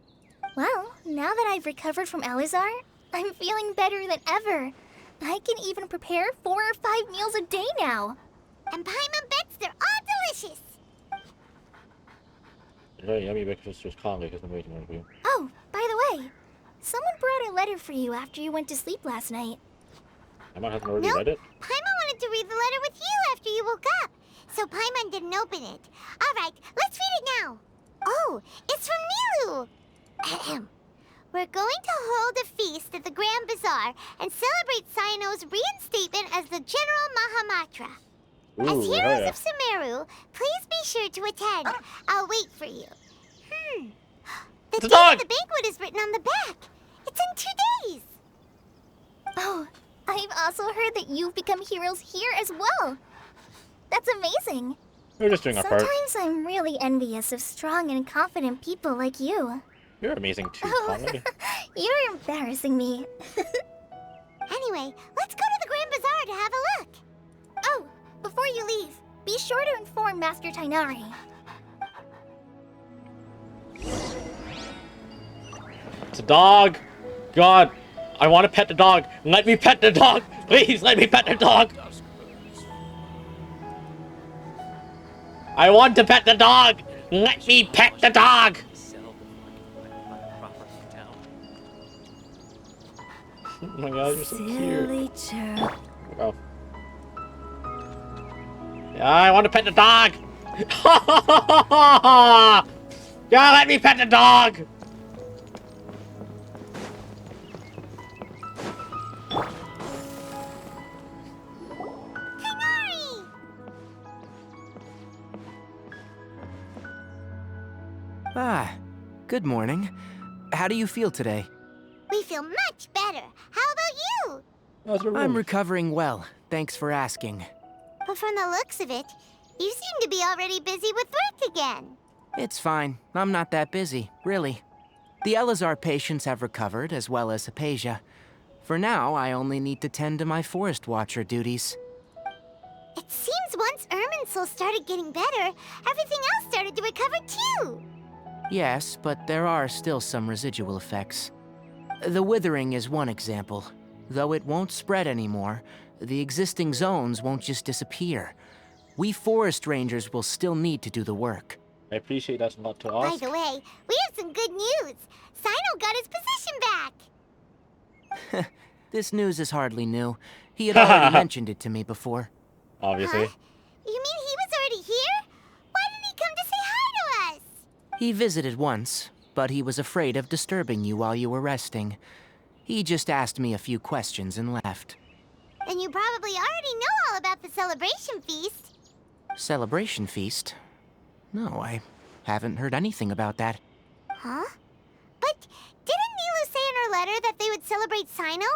S17: Well, now that I've recovered from Alizar, I'm feeling better than ever. I can even prepare 4 or 5 meals a day now.
S2: And Paimon bets they're all delicious.
S1: Very yummy breakfast just calmly because I'm waiting on you.
S17: Oh, by the way, someone brought a letter for you after you went to sleep last night.
S1: I might have already
S2: Nope.
S1: read it.
S2: Paimon wanted to read the letter with you after you woke up. So Paimon didn't open it. Alright, let's read it now. Oh, it's from Nilu. Ahem. We're going to hold a feast at the Grand Bazaar and celebrate Sino's reinstatement as the General Mahamatra. As
S1: Ooh, hell
S2: heroes
S1: yeah.
S2: of Sumeru, please be sure to attend. I'll wait for you. The
S1: It's a
S2: date
S1: dog!
S2: of the banquet is written on the back. It's in 2 days.
S17: Oh, I've also heard that you've become heroes here as well. That's amazing.
S1: We're just doing our part.
S17: Sometimes I'm really envious of strong and confident people like you.
S1: You're amazing too, Conley.
S17: You're embarrassing me.
S2: Anyway, let's go to the Grand Bazaar to have a look.
S17: Oh, before you leave, be sure to inform Master Tainari.
S1: It's a dog. God, I want to pet the dog. Let me pet the dog. Please, let me pet the dog. I want to pet the dog. Let me pet the dog. Oh my god, you're so
S17: Silly
S1: cute.
S17: jerk.
S1: Oh. Yeah, I want to pet the dog! Yeah, let me pet the dog!
S8: Ah, good morning. How do you feel today?
S2: We feel much better. How about you?
S8: I'm recovering well, thanks for asking.
S2: But from the looks of it, you seem to be already busy with work again.
S8: It's fine, I'm not that busy, really. The Elazar patients have recovered, as well as Hypatia. For now, I only need to tend to my Forest Watcher duties.
S2: It seems once Irminsul started getting better, everything else started to recover too.
S8: Yes, but there are still some residual effects. The withering is one example. Though it won't spread anymore, the existing zones won't just disappear. We forest rangers will still need to do the work.
S1: I appreciate that's not to
S2: By
S1: ask.
S2: the way, we have some good news. Sino got his position back.
S8: This news is hardly new. He had already mentioned it to me before.
S1: Obviously.
S2: Huh? You mean he was already here? Why didn't he come to say hi to us?
S8: He visited once, but he was afraid of disturbing you while you were resting. He just asked me a few questions and left.
S2: Then you probably already know all about the celebration feast.
S8: Celebration feast? No, I haven't heard anything about that.
S2: Huh? But didn't Nilu say in her letter that they would celebrate Sino?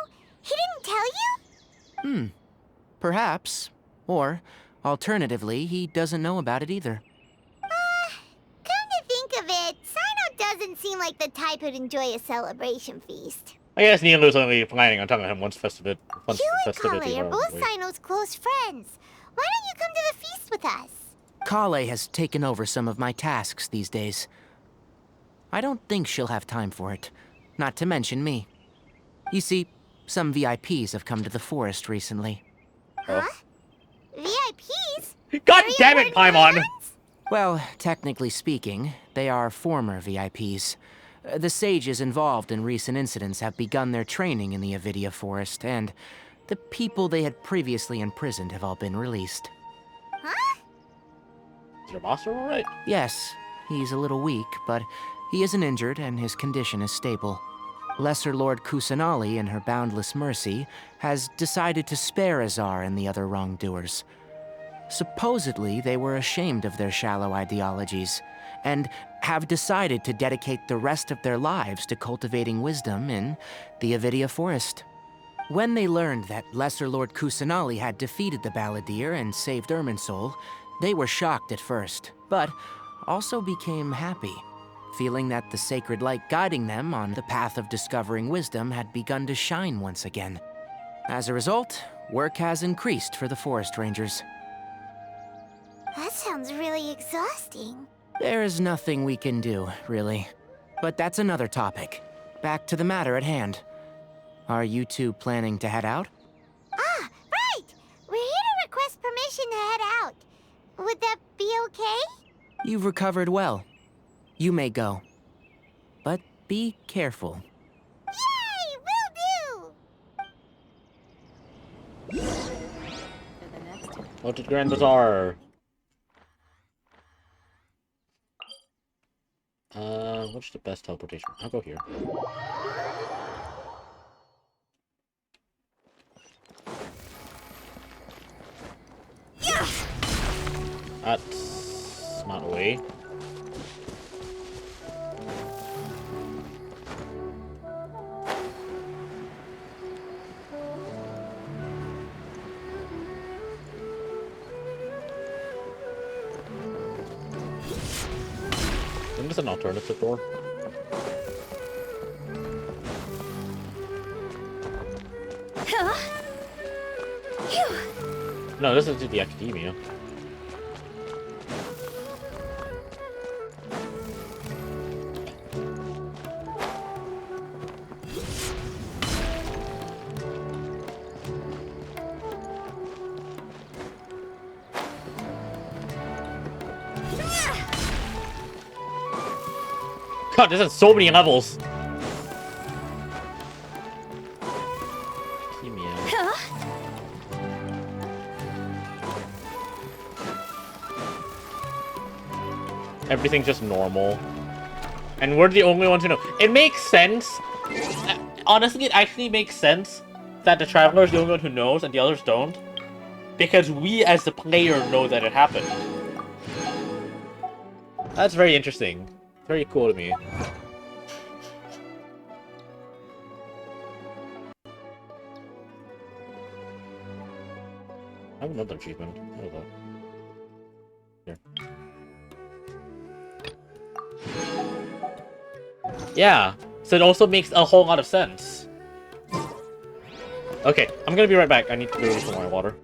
S2: He didn't tell you?
S8: Perhaps. Or, alternatively, he doesn't know about it either.
S2: Come to think of it, Sino doesn't seem like the type who'd enjoy a celebration feast.
S1: I guess Nilu's only planning on talking to him once
S2: You and Kale are both Sino's close friends. Why don't you come to the feast with us?
S8: Kale has taken over some of my tasks these days. I don't think she'll have time for it, not to mention me. You see, some VIPs have come to the forest recently.
S2: Huh? VIPs?
S1: God damn it, Paimon!
S8: Well, technically speaking, they are former VIPs. The sages involved in recent incidents have begun their training in the Avidia Forest, and the people they had previously imprisoned have all been released.
S2: Huh?
S1: Is your master alright?
S8: Yes, he's a little weak, but he isn't injured and his condition is stable. Lesser Lord Kusanali, in her boundless mercy, has decided to spare Azar and the other wrongdoers. Supposedly, they were ashamed of their shallow ideologies, and have decided to dedicate the rest of their lives to cultivating wisdom in the Avidia Forest. When they learned that Lesser Lord Kusanali had defeated the Balladeer and saved Irminsul, they were shocked at first, but also became happy, feeling that the sacred light guiding them on the path of discovering wisdom had begun to shine once again. As a result, work has increased for the forest rangers.
S2: That sounds really exhausting.
S8: There is nothing we can do, really. But that's another topic. Back to the matter at hand. Are you two planning to head out?
S2: Ah, right! We're here to request permission to head out. Would that be okay?
S8: You've recovered well. You may go. But be careful.
S2: Yay! Will do!
S1: Go to the Grand Bazaar. What's the best teleportation? I'll go here.
S2: Yeah!
S1: That's not a way. I think there's an alternative door. No, this is the academia. God, this has so many levels. Meow. Everything's just normal. And we're the only ones who know. It makes sense. Honestly, it actually makes sense that the Traveler is the only one who knows and the others don't. Because we, as the player, know that it happened. That's very interesting. Very cool to me. I have another achievement. Hold on. Here. Yeah, so it also makes a whole lot of sense. Okay, I'm gonna be right back. I need to go get some more water.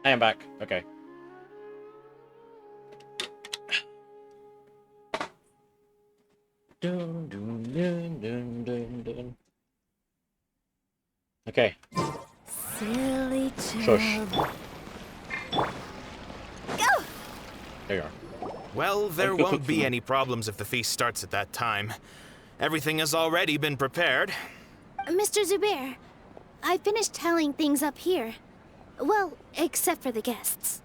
S1: I am back. Okay. Dun, dun, dun, dun, dun, dun. Okay.
S17: Silly
S1: Shush.
S17: child.
S1: There you are.
S18: Well, there won't be any problems if the feast starts at that time. Everything has already been prepared.
S17: Mr. Zubair, I finished tallying things up here. Well, except for the guests.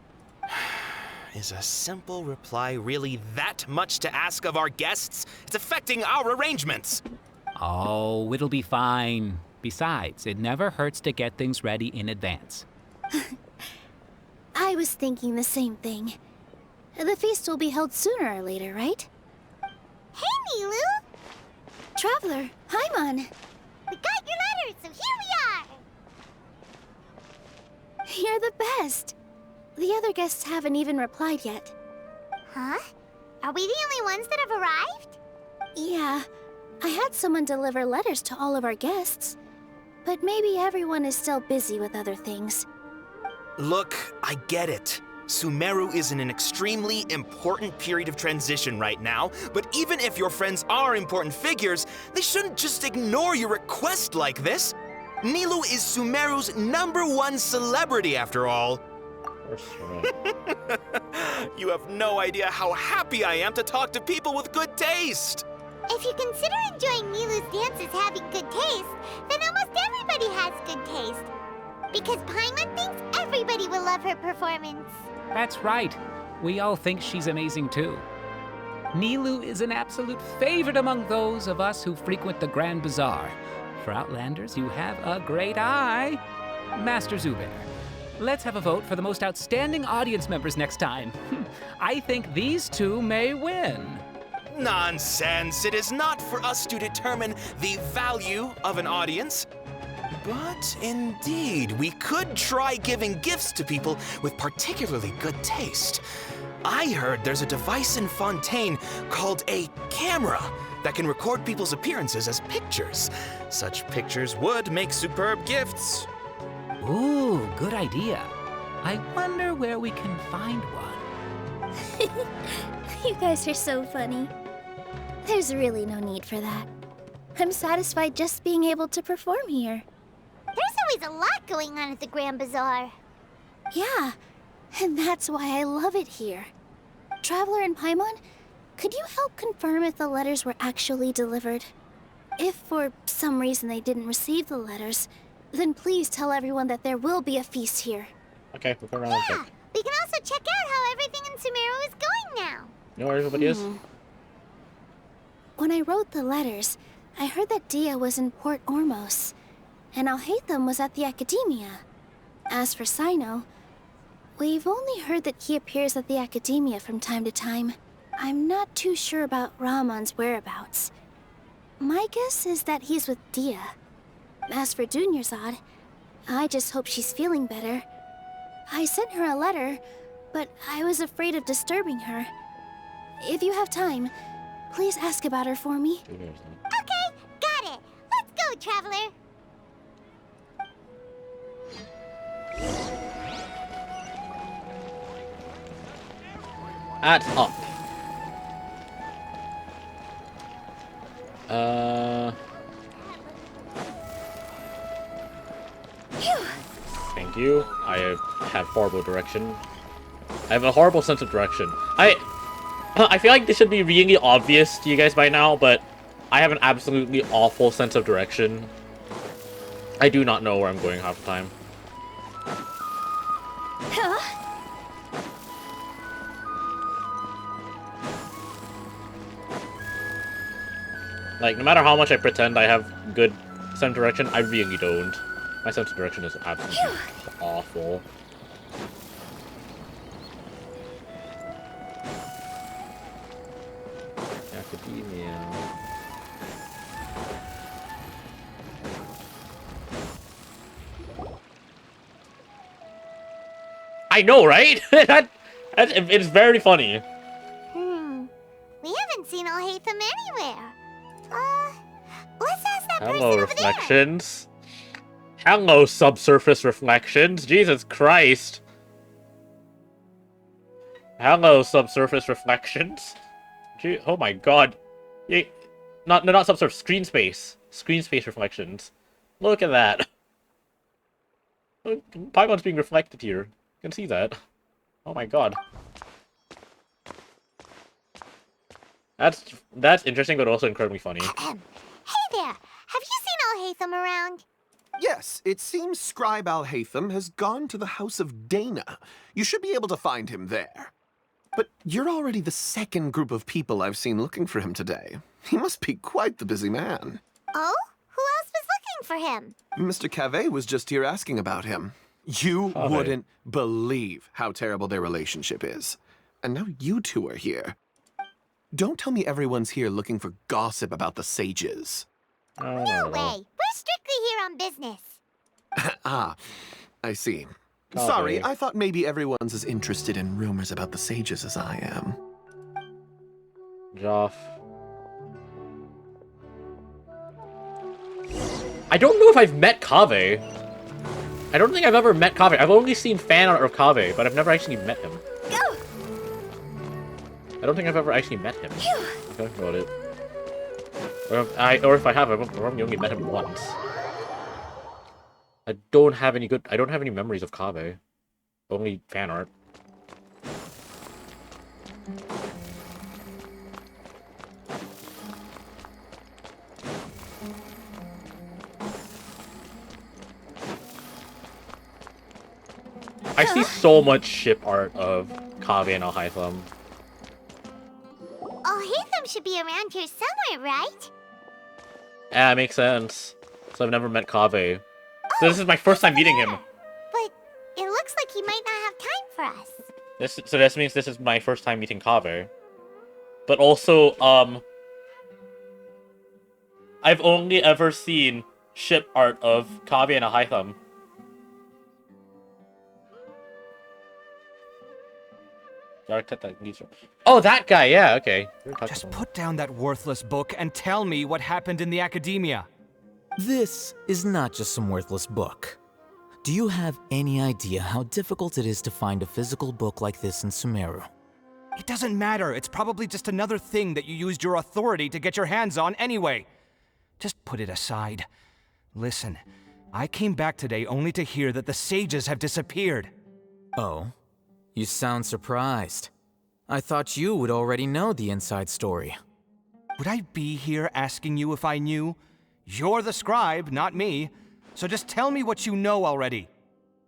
S18: Is a simple reply really that much to ask of our guests? It's affecting our arrangements.
S20: Oh, it'll be fine. Besides, it never hurts to get things ready in advance.
S17: I was thinking the same thing. The feast will be held sooner or later, right?
S2: Hey, Milu!
S17: Traveler, Paimon.
S2: We got your letter, so here we are!
S17: You're the best. The other guests haven't even replied yet.
S2: Huh? Are we the only ones that have arrived?
S17: Yeah, I had someone deliver letters to all of our guests. But maybe everyone is still busy with other things.
S18: Look, I get it. Sumeru is in an extremely important period of transition right now, but even if your friends are important figures, they shouldn't just ignore your request like this. Nilou is Sumeru's #1 celebrity after all. You have no idea how happy I am to talk to people with good taste.
S2: If you consider enjoying Nilou's dances having good taste, then almost everybody has good taste. Because Paimon thinks everybody will love her performance.
S20: That's right. We all think she's amazing too. Nilou is an absolute favorite among those of us who frequent the Grand Bazaar. For Outlanders, you have a great eye. Master Zubair, let's have a vote for the most outstanding audience members next time. I think these two may win.
S18: Nonsense! It is not for us to determine the value of an audience. But indeed, we could try giving gifts to people with particularly good taste. I heard there's a device in Fontaine called a camera that can record people's appearances as pictures. Such pictures would make superb gifts.
S20: Ooh, good idea. I wonder where we can find one.
S17: You guys are so funny. There's really no need for that. I'm satisfied just being able to perform here.
S2: There's always a lot going on at the Grand Bazaar.
S17: Yeah, and that's why I love it here. Traveler and Paimon, could you help confirm if the letters were actually delivered? If for some reason they didn't receive the letters, then please tell everyone that there will be a feast here.
S1: Okay, we'll go around and check.
S2: We can also check out how everything in Sumeru is going now.
S1: You know where everybody is?
S17: When I wrote the letters, I heard that Dia was in Port Ormos, and Alhaitham was at the Academia. As for Sino, we've only heard that he appears at the Academia from time to time. I'm not too sure about Rahman's whereabouts. My guess is that he's with Dia. As for Dunyarzad, I just hope she's feeling better. I sent her a letter, but I was afraid of disturbing her. If you have time, please ask about her for me.
S2: Okay, got it. Let's go, Traveler.
S1: At up. Thank you. I have horrible direction. I have a horrible sense of direction. I feel like this should be really obvious to you guys by now, but I have an absolutely awful sense of direction. I do not know where I'm going half the time. Like, no matter how much I pretend I have good sense of direction, I really don't. My sense of direction is absolutely awful. Academia. I know, right? It's very funny.
S2: We haven't seen Alhaitham anywhere. Let's ask that person
S1: Hello,
S2: over
S1: reflections. Hello, subsurface reflections. Jesus Christ. Hello, subsurface reflections. Gee, oh my god. Not subsurface, screen space. Screen space reflections. Look at that. Paimon's being reflected here. You can see that. Oh my god. That's interesting, but also incredibly funny.
S2: Hey there! Have you seen Alhaitham around?
S3: Yes, it seems Scribe Alhaitham has gone to the House of Dana. You should be able to find him there. But you're already the second group of people I've seen looking for him today. He must be quite the busy man.
S2: Oh? Who else was looking for him?
S3: Mr. Cave was just here asking about him. You wouldn't believe how terrible their relationship is. And now you two are here. Don't tell me everyone's here looking for gossip about the sages.
S2: No way. We're strictly here on business.
S3: Ah, I see.
S1: Copy.
S3: Sorry, I thought maybe everyone's as interested in rumors about the sages as I am.
S1: Joff. I don't know if I've met Kaveh. I don't think I've ever met Kaveh. I've only seen fan art of Kaveh, but I've never actually met him.
S17: Go.
S1: I don't think I've ever actually met him. Think about it. Or if I have, I've probably only met him once. I don't have any memories of Kaveh. Only fan art. I see so much ship art of Kaveh and Alhaitham.
S2: Alhaitham should be around here somewhere, right?
S1: Yeah, it makes sense. So I've never met Kaveh. So this is my first time meeting him.
S2: But it looks like he might not have time for us.
S1: So this means this is my first time meeting Kaveh. But also, I've only ever seen ship art of Kaveh and Alhaitham. Oh, that guy, yeah, okay.
S10: Just put down that worthless book and tell me what happened in the academia.
S8: This is not just some worthless book. Do you have any idea how difficult it is to find a physical book like this in Sumeru?
S10: It doesn't matter. It's probably just another thing that you used your authority to get your hands on anyway. Just put it aside. Listen, I came back today only to hear that the sages have disappeared.
S8: Oh? You sound surprised. I thought you would already know the inside story.
S10: Would I be here asking you if I knew? You're the scribe, not me. So just tell me what you know already.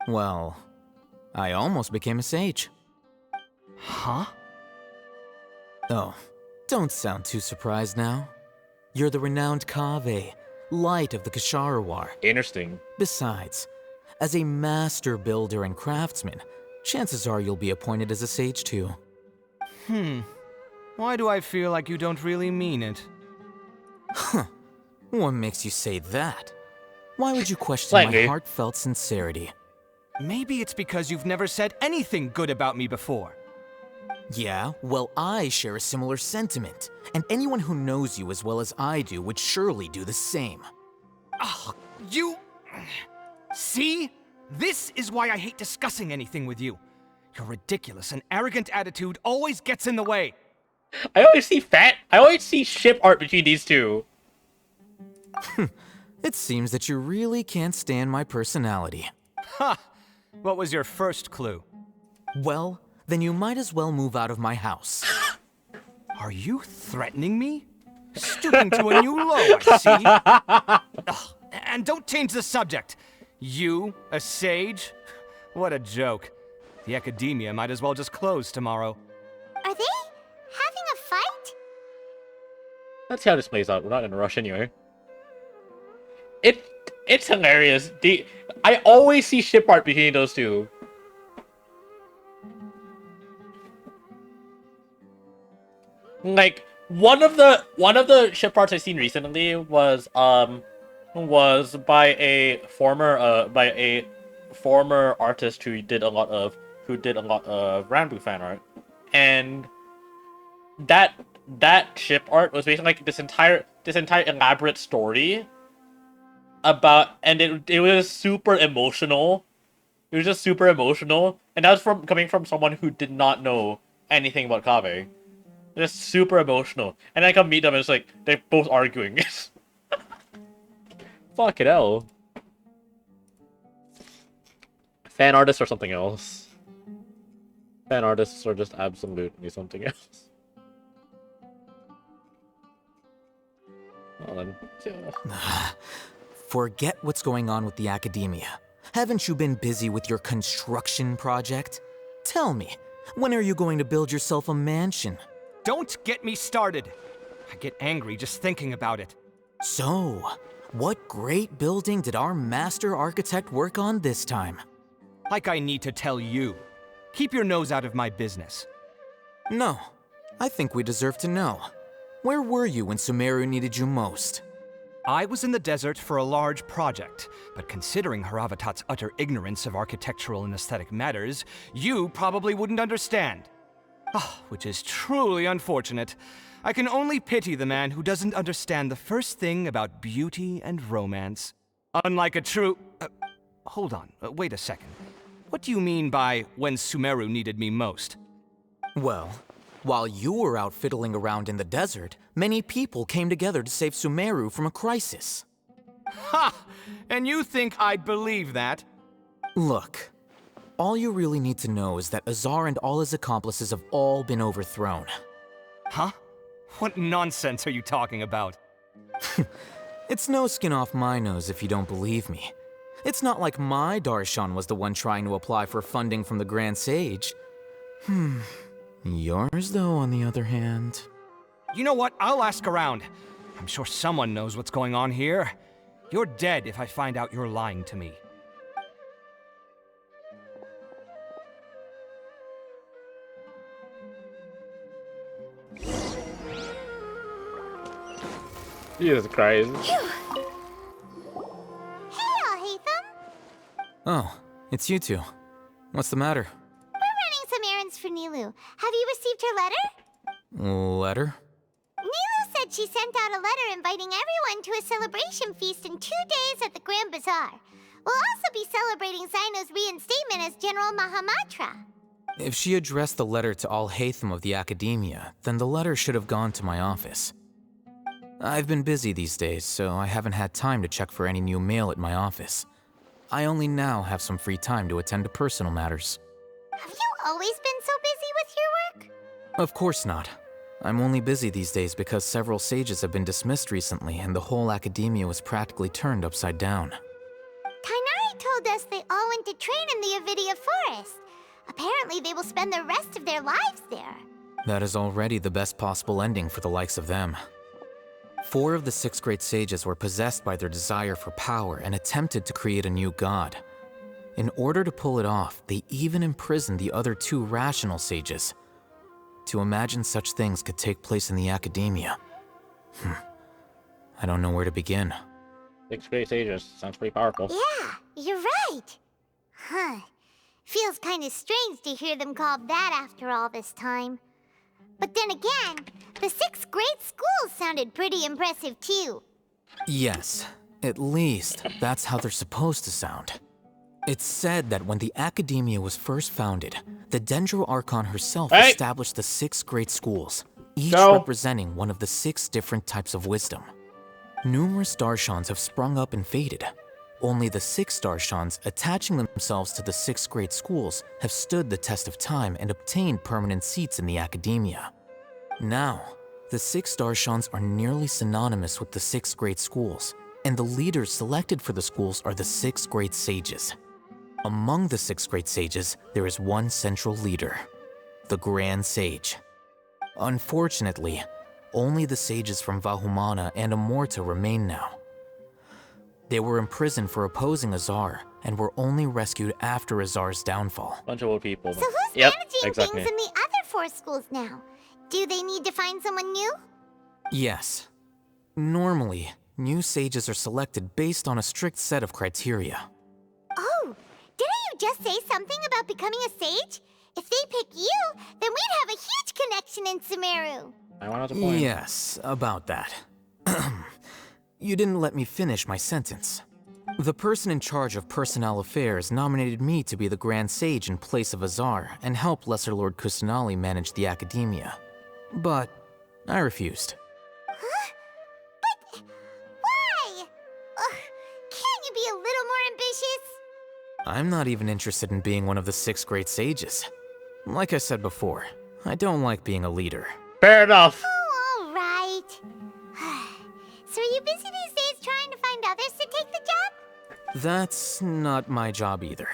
S8: Well, I almost became a sage.
S10: Huh?
S8: Oh, don't sound too surprised now. You're the renowned Kaveh, light of the Ksharawar.
S1: Interesting.
S8: Besides, as a master builder and craftsman, chances are you'll be appointed as a sage too.
S10: Why do I feel like you don't really mean it?
S8: Huh. What makes you say that? Why would you question my heartfelt sincerity?
S10: Maybe it's because you've never said anything good about me before.
S8: Yeah, well, I share a similar sentiment, and anyone who knows you as well as I do would surely do the same.
S10: Oh, you... See? This is why I hate discussing anything with you. Your ridiculous and arrogant attitude always gets in the way.
S1: I always see ship art between these two.
S8: It seems that you really can't stand my personality.
S10: Ha! What was your first clue?
S8: Well, then you might as well move out of my house.
S10: Are you threatening me? Stooping to a new low, I see. Ugh, and don't change the subject. You, a sage? What a joke. The academia might as well just close tomorrow.
S2: Are they having a fight?
S1: Let's see how this plays out. We're not in a rush anyway. It's hilarious. I always see ship art between those two. Like one of the ship arts I've seen recently was by a former artist who did a lot of Ranbu fan art, and that ship art was basically like this entire elaborate story about, and it was super emotional. It was just super emotional, and that was coming from someone who did not know anything about Kaveh. Just super emotional, and I come meet them and it's like they're both arguing. Fucking hell. Fan artists or something else. Fan artists are just absolutely something else. Well then.
S8: Forget what's going on with the academia. Haven't you been busy with your construction project? Tell me, when are you going to build yourself a mansion?
S10: Don't get me started. I get angry just thinking about it.
S8: So, what great building did our master architect work on this time?
S10: Like I need to tell you. Keep your nose out of my business.
S8: No, I think we deserve to know. Where were you when Sumeru needed you most?
S10: I was in the desert for a large project, but considering Haravatat's utter ignorance of architectural and aesthetic matters, you probably wouldn't understand. Which is truly unfortunate. I can only pity the man who doesn't understand the first thing about beauty and romance. Unlike a true... hold on, wait a second. What do you mean by when Sumeru needed me most?
S8: Well, while you were out fiddling around in the desert, many people came together to save Sumeru from a crisis.
S10: Ha! And you think I'd believe that?
S8: Look, all you really need to know is that Azar and all his accomplices have all been overthrown.
S10: Huh? What nonsense are you talking about?
S8: It's no skin off my nose if you don't believe me. It's not like my Darshan was the one trying to apply for funding from the Grand Sage. Yours, though, on the other hand...
S10: You know what? I'll ask around. I'm sure someone knows what's going on here. You're dead if I find out you're lying to me.
S1: Jesus Christ.
S2: Hey, Alhaitham.
S8: Oh, it's you two. What's the matter?
S2: We're running some errands for Nilou. Have you received her letter?
S8: Letter?
S2: Nilou said she sent out a letter inviting everyone to a celebration feast in 2 days at the Grand Bazaar. We'll also be celebrating Zaino's reinstatement as General Mahamatra.
S8: If she addressed the letter to Alhaitham of the Academia, then the letter should have gone to my office. I've been busy these days, so I haven't had time to check for any new mail at my office. I only now have some free time to attend to personal matters.
S2: Have you always been so busy with your work?
S8: Of course not. I'm only busy these days because several sages have been dismissed recently and the whole academia was practically turned upside down.
S2: Tainari told us they all went to train in the Avidia Forest. Apparently they will spend the rest of their lives there.
S8: That is already the best possible ending for the likes of them. 4 of the 6 great sages were possessed by their desire for power and attempted to create a new god. In order to pull it off, they even imprisoned the other 2 rational sages. To imagine such things could take place in the academia. I don't know where to begin.
S1: 6 great sages. Sounds pretty powerful.
S2: Yeah, you're right. Huh. Feels kind of strange to hear them called that after all this time. But then again, the 6 great schools sounded pretty impressive too.
S8: Yes, at least that's how they're supposed to sound. It's said that when the Academia was first founded, the Dendro Archon herself established the 6 great schools, each representing one of the 6 different types of wisdom. Numerous Darshans have sprung up and faded. Only the 6 Darshans, attaching themselves to the 6 great schools, have stood the test of time and obtained permanent seats in the Academia. Now, the 6 Darshans are nearly synonymous with the 6 great schools, and the leaders selected for the schools are the 6 great sages. Among the 6 great sages, there is one central leader, the Grand Sage. Unfortunately, only the sages from Vahumana and Amorta remain now. They were imprisoned for opposing Azar, and were only rescued after Azar's downfall.
S1: Bunch of old people.
S2: So who's managing things in the other 4 schools now? Do they need to find someone new?
S8: Yes. Normally, new sages are selected based on a strict set of criteria.
S2: Oh, didn't you just say something about becoming a sage? If they pick you, then we'd have a huge connection in Sumeru.
S1: I want to point.
S8: Yes, about that. You didn't let me finish my sentence. The person in charge of personnel affairs nominated me to be the Grand Sage in place of Azar and help Lesser Lord Kusanali manage the Academia. But I refused.
S2: Huh? But why? Can't you be a little more ambitious?
S8: I'm not even interested in being one of the 6 great sages. Like I said before, I don't like being a leader.
S1: Fair enough.
S2: Oh, all right. So are you busy these days trying to find others to take the job?
S8: That's not my job either.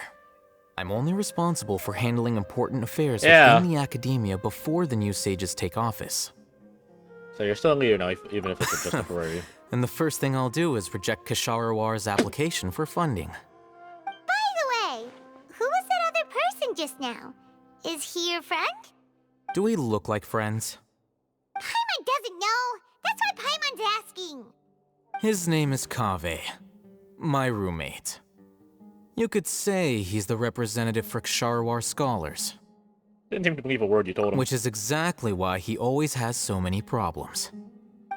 S8: I'm only responsible for handling important affairs within the Academia before the new sages take office.
S1: So you're still a leader now, even if it's just temporary.
S8: And the first thing I'll do is reject Kasharawar's application for funding.
S2: By the way, who was that other person just now? Is he your friend?
S8: Do we look like friends?
S2: Paimon doesn't know. That's why Paimon's asking.
S8: His name is Kaveh, my roommate. You could say he's the representative for Ksharawar scholars.
S1: Didn't seem to believe a word you told him.
S11: Which is exactly why he always has so many problems.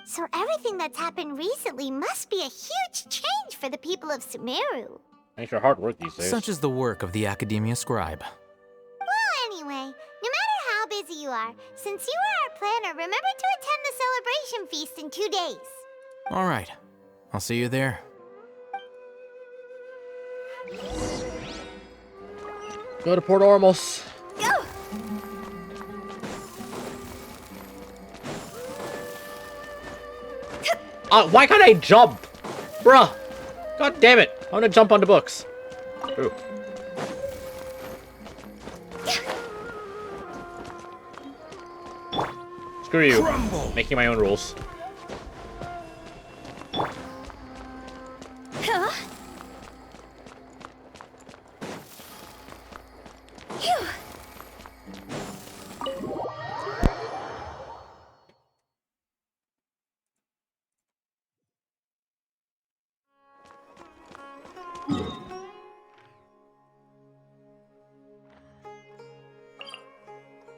S2: So everything that's happened recently must be a huge change for the people of Sumeru.
S1: Thanks for hard work these days.
S11: Such is the work of the Academia Scribe.
S2: Well, anyway, no matter how busy you are, since you are our planner, remember to attend the celebration feast in 2 days.
S11: All right, I'll see you there.
S1: Go to Port Ormos.
S2: Go!
S1: Why can't I jump? Bruh. God damn it. I want to jump on the books. Ooh. Screw you.
S14: Crumble.
S1: Making my own rules.
S2: Huh? Phew.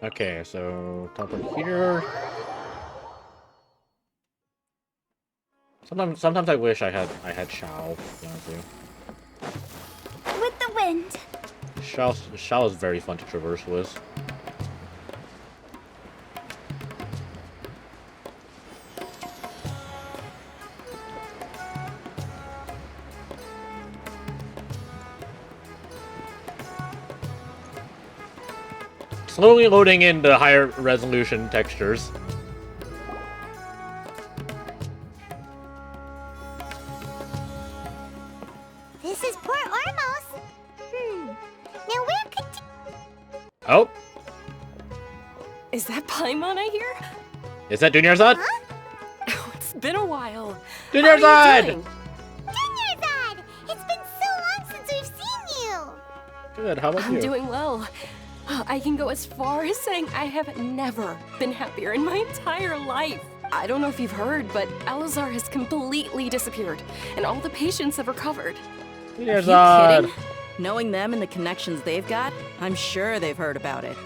S1: Okay, so top of here. Sometimes I wish I had Shao. To be honest with
S2: With the wind.
S1: you. Shao is very fun to traverse with. Slowly loading in the higher resolution textures.
S2: This is Port Ormos. Now where could
S1: Oh,
S21: Is that Paimon I hear?
S1: is that Dunyarzad?
S21: Oh, it's been a while.
S1: Dunyarzad!
S21: How are you doing?
S2: Dunyarzad! It's been so long since we've seen you.
S1: Good, how about
S21: I'm
S1: you?
S21: doing well. I can go as far as saying I have never been happier in my entire life. I don't know if you've heard, but Elazar has completely disappeared, and all the patients have recovered.
S9: Are you kidding? Knowing them and the connections they've got, I'm sure they've heard about it.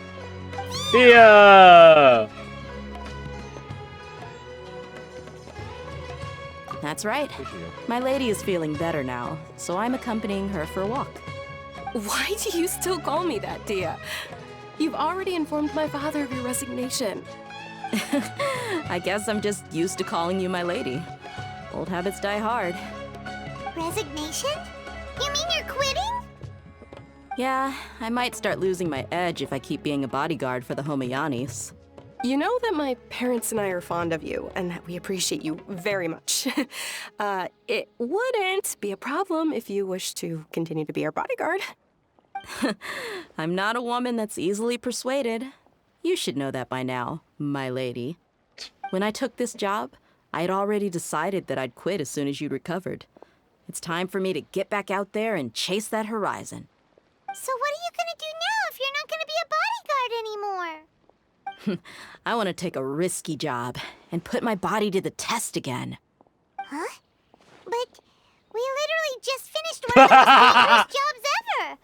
S1: Yeah.
S9: That's right. My lady is feeling better now, so I'm accompanying her for a walk.
S21: Why do you still call me that, Dia? You've already informed my father of your resignation.
S9: I guess I'm just used to calling you my lady. Old habits die hard.
S2: Resignation? You mean you're quitting?
S9: Yeah, I might start losing my edge if I keep being a bodyguard for the Homayanis.
S21: You know that my parents and I are fond of you, and that we appreciate you very much. It wouldn't be a problem if you wish to continue to be our bodyguard.
S9: I'm not a woman that's easily persuaded. You should know that by now, my lady. When I took this job, I had already decided that I'd quit as soon as you'd recovered. It's time for me to get back out there and chase that horizon.
S2: So what are you gonna do now if you're not gonna be a bodyguard anymore?
S9: I want to take a risky job and put my body to the test again.
S2: Huh? But we literally just finished one of the most dangerous jobs ever.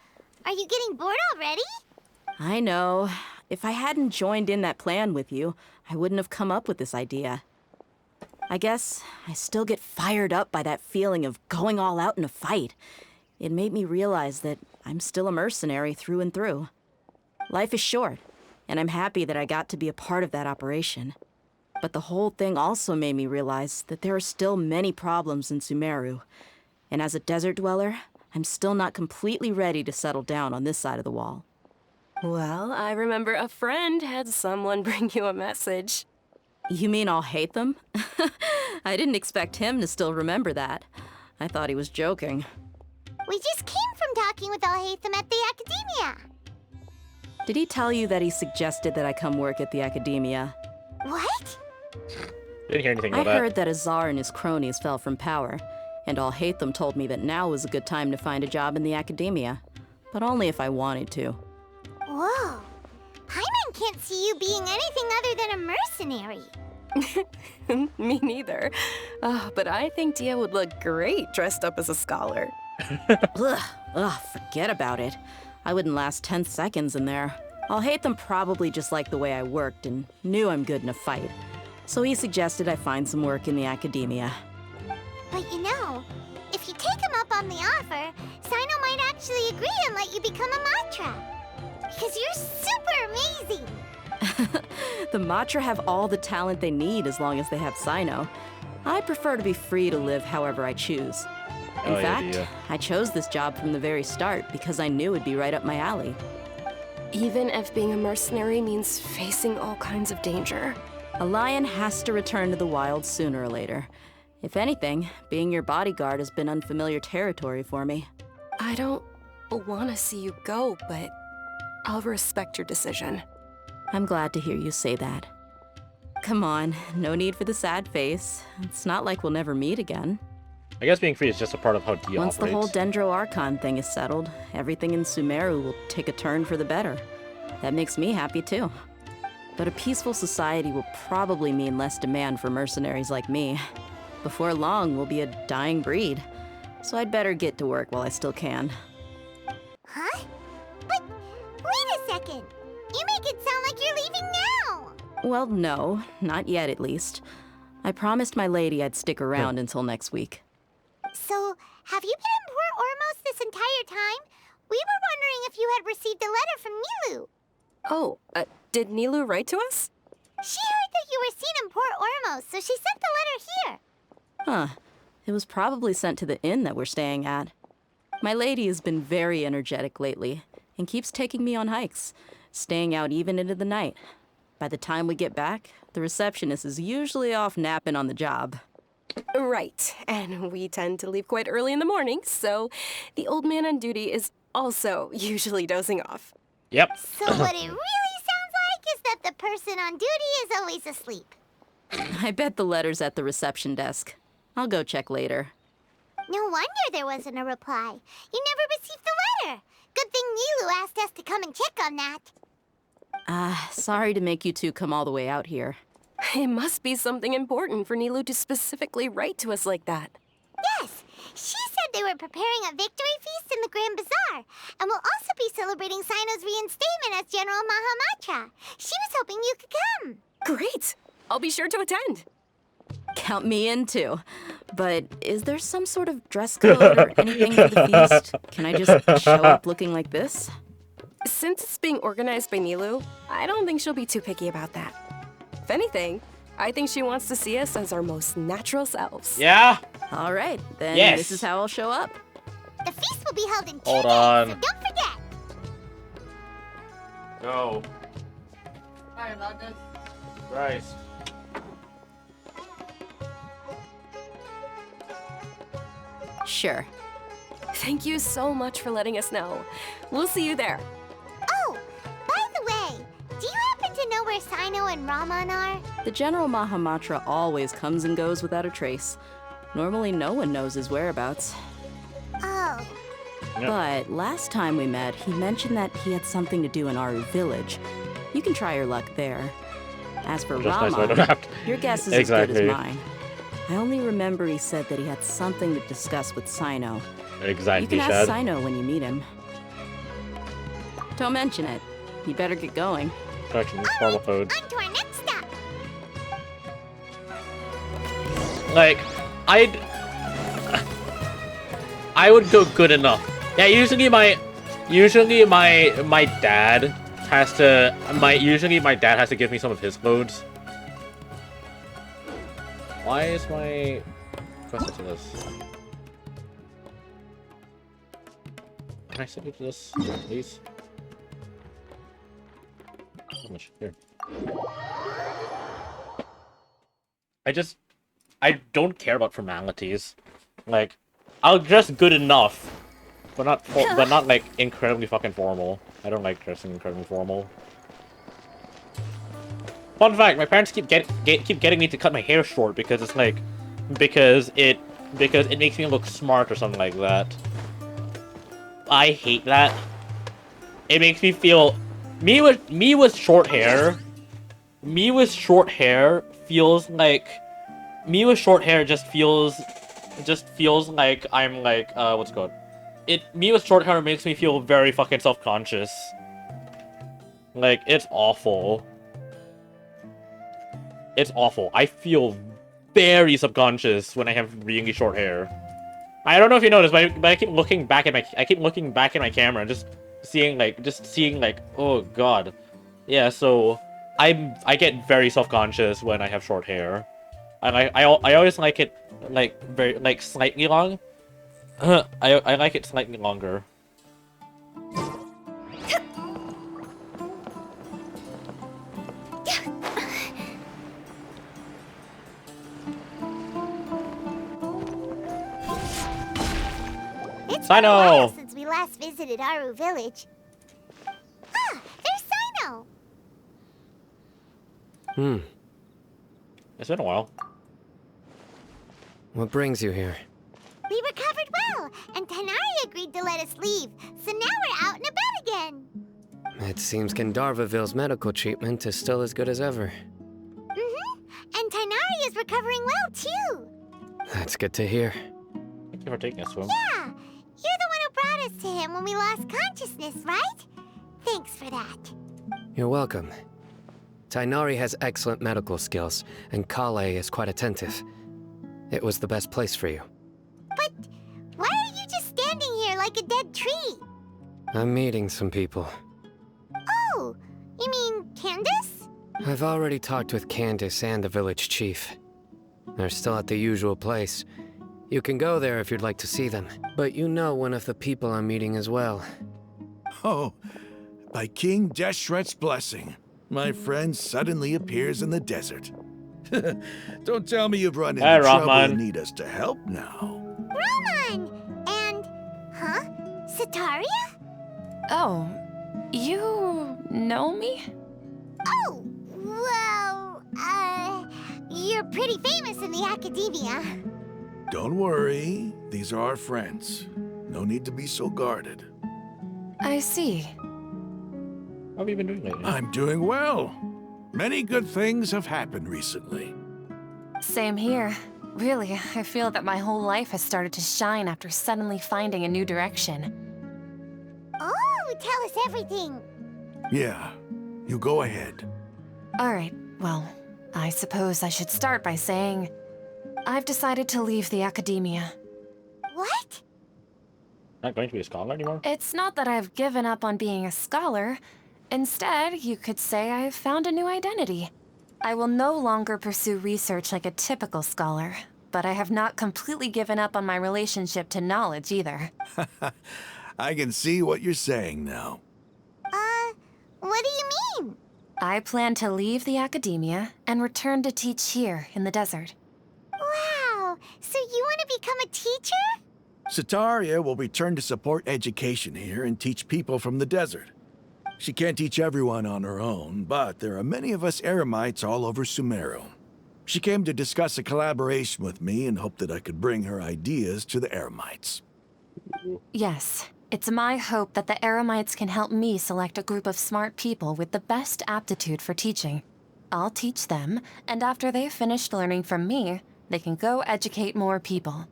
S2: Are you getting bored already?
S9: I know. If I hadn't joined in that plan with you, I wouldn't have come up with this idea. I guess I still get fired up by that feeling of going all out in a fight. It made me realize that I'm still a mercenary through and through. Life is short, and I'm happy that I got to be a part of that operation. But the whole thing also made me realize that there are still many problems in Sumeru. And as a desert dweller, I'm still not completely ready to settle down on this side of the wall.
S21: Well, I remember a friend had someone bring you a message.
S9: You mean I'll hate them? I didn't expect him to still remember that. I thought he was joking.
S2: We just came from talking with Alhaitham at the Academia.
S9: Did he tell you that he suggested that I come work at the Academia?
S2: What?
S1: Didn't hear anything
S9: I
S1: about that.
S9: heard that Azar and his cronies fell from power, and Alhaitham told me that now was a good time to find a job in the Academia, but only if I wanted to.
S2: Whoa. Paimon can't see you being anything other than a mercenary.
S21: Me neither. But I think Dia would look great dressed up as a scholar.
S9: Ugh, forget about it. I wouldn't last 10 seconds in there. I'll hate them probably just like the way I worked and knew I'm good in a fight. So he suggested I find some work in the academia.
S2: But you know, if you take him up on the offer, Sino might actually agree and let you become a Matra. Because you're super amazing!
S9: The Matra have all the talent they need as long as they have Sino. I prefer to be free to live however I choose. In fact, I chose this job from the very start because I knew it'd be right up my alley.
S21: Even if being a mercenary means facing all kinds of danger.
S9: A lion has to return to the wild sooner or later. If anything, being your bodyguard has been unfamiliar territory for me.
S21: I don't want to see you go, but I'll respect your decision.
S9: I'm glad to hear you say that. Come on, no need for the sad face. It's not like we'll never meet again.
S1: I guess being free is just a part of how D
S9: Once
S1: operates.
S9: the whole Dendro Archon thing is settled, everything in Sumeru will take a turn for the better. That makes me happy too. But a peaceful society will probably mean less demand for mercenaries like me. Before long, we'll be a dying breed. So I'd better get to work while I still can.
S2: Huh? But wait a second! You make it sound like you're leaving now!
S9: Well, no, not yet at least. I promised my lady I'd stick around until next week.
S2: So, have you been in Port Ormos this entire time? We were wondering if you had received a letter from Nilu.
S21: Oh, did Nilu write to us?
S2: She heard that you were seen in Port Ormos, so she sent the letter here.
S9: Huh. It was probably sent to the inn that we're staying at. My lady has been very energetic lately and keeps taking me on hikes, staying out even into the night. By the time we get back, the receptionist is usually off napping on the job.
S21: Right, and we tend to leave quite early in the morning, so the old man on duty is also usually dozing off.
S1: Yep.
S2: So what it really sounds like is that the person on duty is always asleep.
S9: I bet the letter's at the reception desk. I'll go check later.
S2: No wonder there wasn't a reply. You never received the letter. Good thing Nilu asked us to come and check on that.
S9: Sorry to make you two come all the way out here.
S21: It must be something important for Nilu to specifically write to us like that.
S2: Yes, she said they were preparing a victory feast in the Grand Bazaar, and will also be celebrating Sino's reinstatement as General Mahamatra. She was hoping you could come.
S21: Great! I'll be sure to attend.
S9: Count me in too. But is there some sort of dress code or anything for the feast? Can I just show up looking like this?
S21: Since it's being organized by Nilu, I don't think she'll be too picky about that. If anything, I think she wants to see us as our most natural selves.
S1: Yeah?
S9: All right, then this is how I'll show up.
S2: The feast will be held in 2
S1: Hold
S2: days,
S1: on.
S2: so don't forget.
S1: Go. Sorry about this. Christ.
S9: Sure.
S21: Thank you so much for letting us know. We'll see you there.
S2: Oh, by the way, do you happen to know where Sino and Raman are?
S9: The General Mahamatra always comes and goes without a trace. Normally no one knows his whereabouts.
S2: Oh.
S9: But last time we met, he mentioned that he had something to do in Aru village. You can try your luck there. As for
S1: Just nice way to
S9: Raman,
S1: act.
S9: your guess is
S1: Exactly.
S9: as good as mine. I only remember he said that he had something to discuss with Sino.
S1: Exactly,
S9: You can ask
S1: Shad.
S9: Sino when you meet him. Don't mention it. You better get going.
S1: Correction, formal code.
S2: On to our next stop.
S1: Like, I would go good enough. Yeah, usually my dad has to give me some of his codes. Why is my request to this? Can I send you to this, please? How much? Here. I don't care about formalities. Like, I'll dress good enough, but not like incredibly fucking formal. I don't like dressing incredibly formal. Fun fact: my parents keep getting me to cut my hair short because it's like, because it makes me look smart or something like that. I hate that. It makes me feel me with short hair. Me with short hair feels like just feels like I'm like what's it called? Me with short hair makes me feel very fucking self-conscious. Like, it's awful. It's awful. I feel very subconscious when I have really short hair. I don't know if you noticed, but I keep looking back at my camera and just seeing like, oh god. Yeah, so I get very self-conscious when I have short hair. I always like it like very like slightly long. I like it slightly longer.
S2: It's been a while since we last visited Aru Village. Ah, there's Sino!
S1: It's been a while.
S7: What brings you here?
S2: We recovered well, and Tanari agreed to let us leave, so now we're out and about again.
S7: It seems Gandharvaville's medical treatment is still as good as ever.
S2: And Tanari is recovering well, too.
S7: That's good to hear.
S1: Thank you for taking us to him.
S2: Yeah, you're the one who brought us to him when we lost consciousness, right? Thanks for that.
S7: You're welcome. Tainari has excellent medical skills, and Kale is quite attentive. It was the best place for you.
S2: But why are you just standing here like a dead tree?
S7: I'm meeting some people.
S2: Oh, you mean Candace?
S7: I've already talked with Candace and the village chief. They're still at the usual place. You can go there if you'd like to see them, but you know one of the people I'm meeting as well.
S6: Oh, by King Deshret's blessing, my friend suddenly appears in the desert. Don't tell me you've run into trouble and need us to help now.
S2: Roman! And, huh? Sataria?
S21: Oh, you know me?
S2: Oh, well, you're pretty famous in the academia.
S6: Don't worry, these are our friends. No need to be so guarded.
S21: I see.
S1: How have you been doing lately?
S6: I'm doing well. Many good things have happened recently.
S21: Same here. Really, I feel that my whole life has started to shine after suddenly finding a new direction.
S2: Oh, tell us everything.
S6: Yeah, you go ahead.
S21: Alright, well, I suppose I should start by saying I've decided to leave the academia.
S2: What?
S1: Not going to be a scholar anymore?
S21: It's not that I've given up on being a scholar. Instead, you could say I've found a new identity. I will no longer pursue research like a typical scholar, but I have not completely given up on my relationship to knowledge either.
S6: I can see what you're saying now.
S2: What do you mean?
S21: I plan to leave the academia and return to teach here in the desert.
S2: Wow, so you want to become a teacher?
S6: Sataria will return to support education here and teach people from the desert. She can't teach everyone on her own, but there are many of us Eremites all over Sumeru. She came to discuss a collaboration with me and hoped that I could bring her ideas to the Eremites.
S21: Yes, it's my hope that the Eremites can help me select a group of smart people with the best aptitude for teaching. I'll teach them, and after they've finished learning from me, they can go educate more people.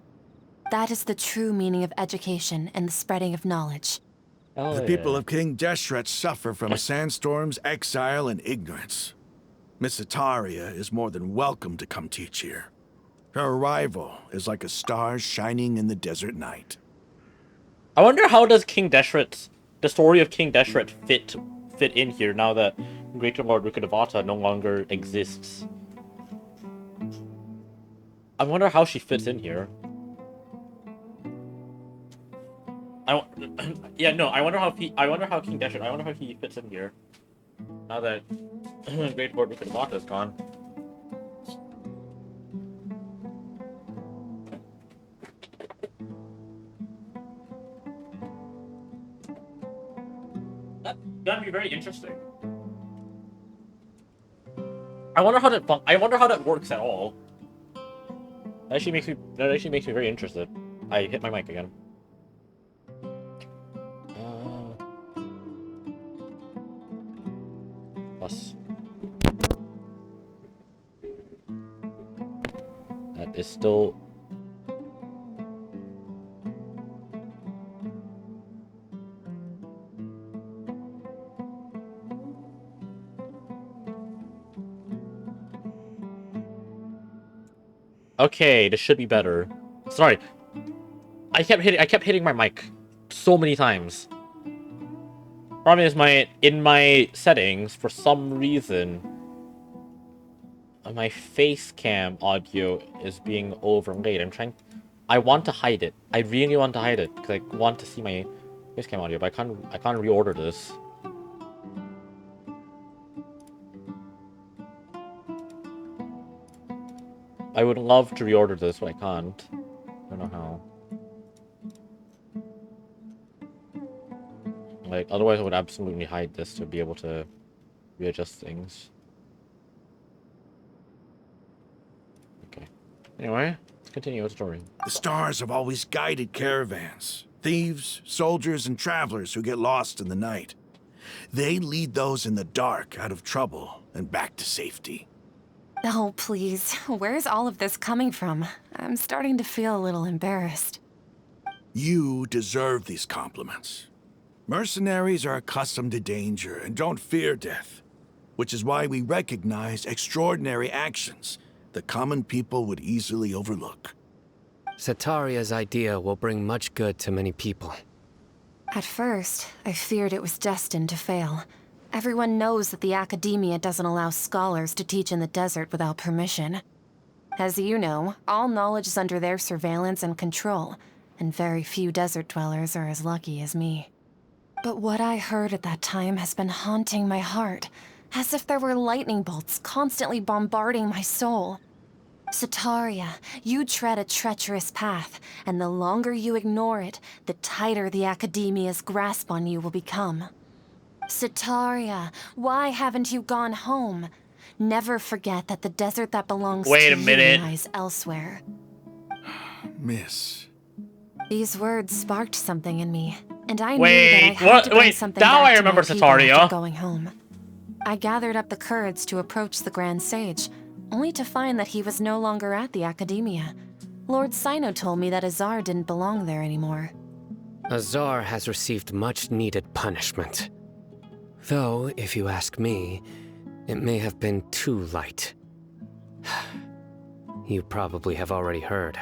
S21: That is the true meaning of education and the spreading of knowledge.
S6: The people of King Deshret suffer from sandstorms, exile, and ignorance. Miss Sataria is more than welcome to come teach here. Her arrival is like a star shining in the desert night.
S1: I wonder how does the story of King Deshret fit in here now that Greater Lord Rukkhadevata no longer exists. I wonder how she fits in here. I wonder how King Deshret. I wonder how he fits in here. Now that Great Lord Rukkhadevata is gone. That's gonna be very interesting. I wonder how that works at all. That actually makes me very interested. I hit my mic again. Plus. That is still... Okay, this should be better. Sorry. I kept hitting my mic so many times. Problem is in my settings, for some reason, my face cam audio is being overlaid. I want to hide it. I really want to hide it because I want to see my face cam audio, but I can't reorder this. I would love to reorder this, but I can't. I don't know how. Like, otherwise I would absolutely hide this to be able to readjust things. Okay. Anyway, let's continue with the story.
S6: The stars have always guided caravans, thieves, soldiers, and travelers who get lost in the night. They lead those in the dark out of trouble and back to safety.
S21: Oh, please. Where's all of this coming from? I'm starting to feel a little embarrassed.
S6: You deserve these compliments. Mercenaries are accustomed to danger and don't fear death, which is why we recognize extraordinary actions that common people would easily overlook.
S7: Setaria's idea will bring much good to many people.
S21: At first, I feared it was destined to fail. Everyone knows that the Academia doesn't allow scholars to teach in the desert without permission. As you know, all knowledge is under their surveillance and control, and very few desert dwellers are as lucky as me. But what I heard at that time has been haunting my heart, as if there were lightning bolts constantly bombarding my soul. Setaria, you tread a treacherous path, and the longer you ignore it, the tighter the Academia's grasp on you will become. Setaria, why haven't you gone home? Never forget that the desert that belongs to you lies elsewhere.
S6: Miss.
S21: These words sparked something in me, and I knew that I had to bring something
S1: now
S21: back
S1: I remember
S21: to my people
S1: Setaria.
S21: after going home. I gathered up the courage to approach the Grand Sage, only to find that he was no longer at the Academia. Lord Sino told me that Azar didn't belong there anymore.
S7: Azar has received much-needed punishment. Though, if you ask me, it may have been too light. You probably have already heard.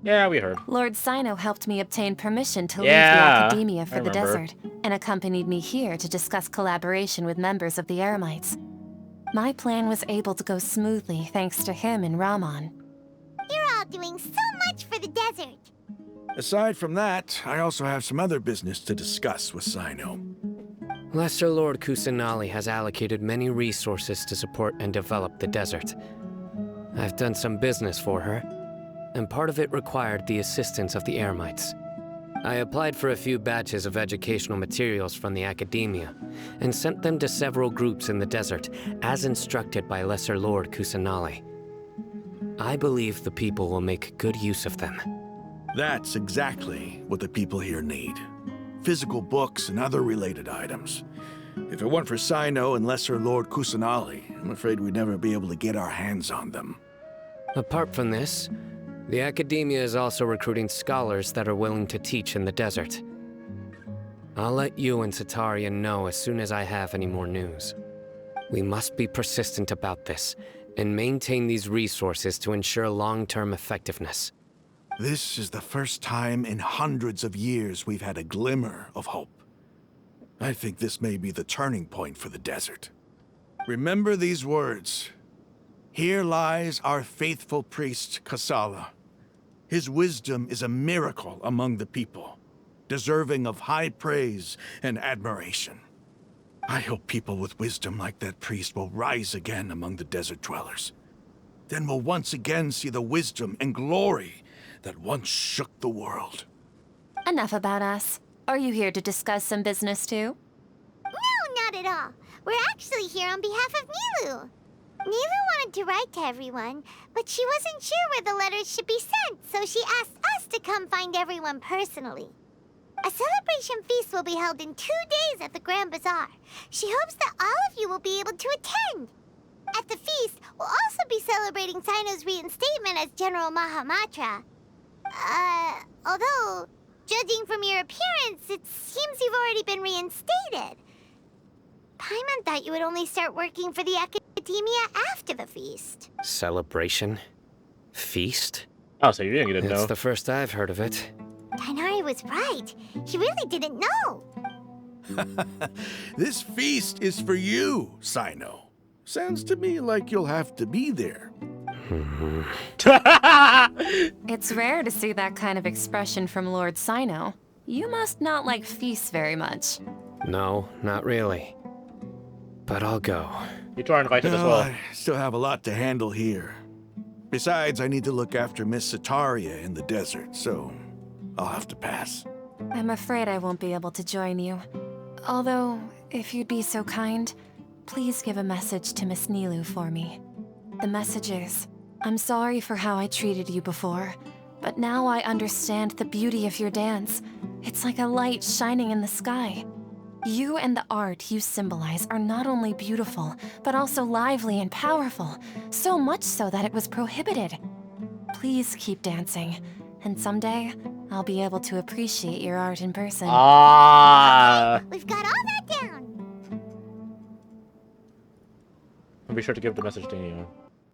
S1: Yeah, we heard.
S21: Lord Sino helped me obtain permission to leave the Academia for the
S1: remember.
S21: desert, and accompanied me here to discuss collaboration with members of the Eremites. My plan was able to go smoothly thanks to him and Rahman.
S2: You're all doing so much for the desert.
S6: Aside from that, I also have some other business to discuss with Sino.
S7: Lesser Lord Kusanali has allocated many resources to support and develop the desert. I've done some business for her, and part of it required the assistance of the Eremites. I applied for a few batches of educational materials from the Academia, and sent them to several groups in the desert, as instructed by Lesser Lord Kusanali. I believe the people will make good use of them.
S6: That's exactly what the people here need. Physical books and other related items. If it weren't for Sino and Lesser Lord Kusanali, I'm afraid we'd never be able to get our hands on them.
S7: Apart from this, the Academia is also recruiting scholars that are willing to teach in the desert. I'll let you and Setaria know as soon as I have any more news. We must be persistent about this, and maintain these resources to ensure long-term effectiveness.
S6: This is the first time in hundreds of years we've had a glimmer of hope. I think this may be the turning point for the desert. Remember these words. Here lies our faithful priest, Kasala. His wisdom is a miracle among the people, deserving of high praise and admiration. I hope people with wisdom like that priest will rise again among the desert dwellers. Then we'll once again see the wisdom and glory that once shook the world.
S21: Enough about us. Are you here to discuss some business too?
S2: No, not at all. We're actually here on behalf of Nilu. Nilu wanted to write to everyone, but she wasn't sure where the letters should be sent, so she asked us to come find everyone personally. A celebration feast will be held in 2 days at the Grand Bazaar. She hopes that all of you will be able to attend. At the feast, we'll also be celebrating Sino's reinstatement as General Mahamatra. Although, judging from your appearance, it seems you've already been reinstated. Paimon thought you would only start working for the Academia after the feast.
S7: Celebration? Feast?
S1: Oh, so you didn't know.
S7: It's the first I've heard of it.
S2: Tainari was right. He really didn't know.
S6: This feast is for you, Sino. Sounds to me like you'll have to be there.
S13: It's rare to see that kind of expression from Lord Sino. You must not like feasts very much.
S7: No, not really. But I'll go.
S1: You two are invited as
S6: No,
S1: well.
S6: I still have a lot to handle here. Besides, I need to look after Miss Sataria in the desert, so I'll have to pass.
S13: I'm afraid I won't be able to join you. Although, if you'd be so kind, please give a message to Miss Nilu for me. The message is, I'm sorry for how I treated you before, but now I understand the beauty of your dance. It's like a light shining in the sky. You and the art you symbolize are not only beautiful, but also lively and powerful, so much so that it was prohibited. Please keep dancing, and someday, I'll be able to appreciate your art in person.
S1: Ah!
S2: We've got all that down.
S1: I'll be sure to give the message to anyone.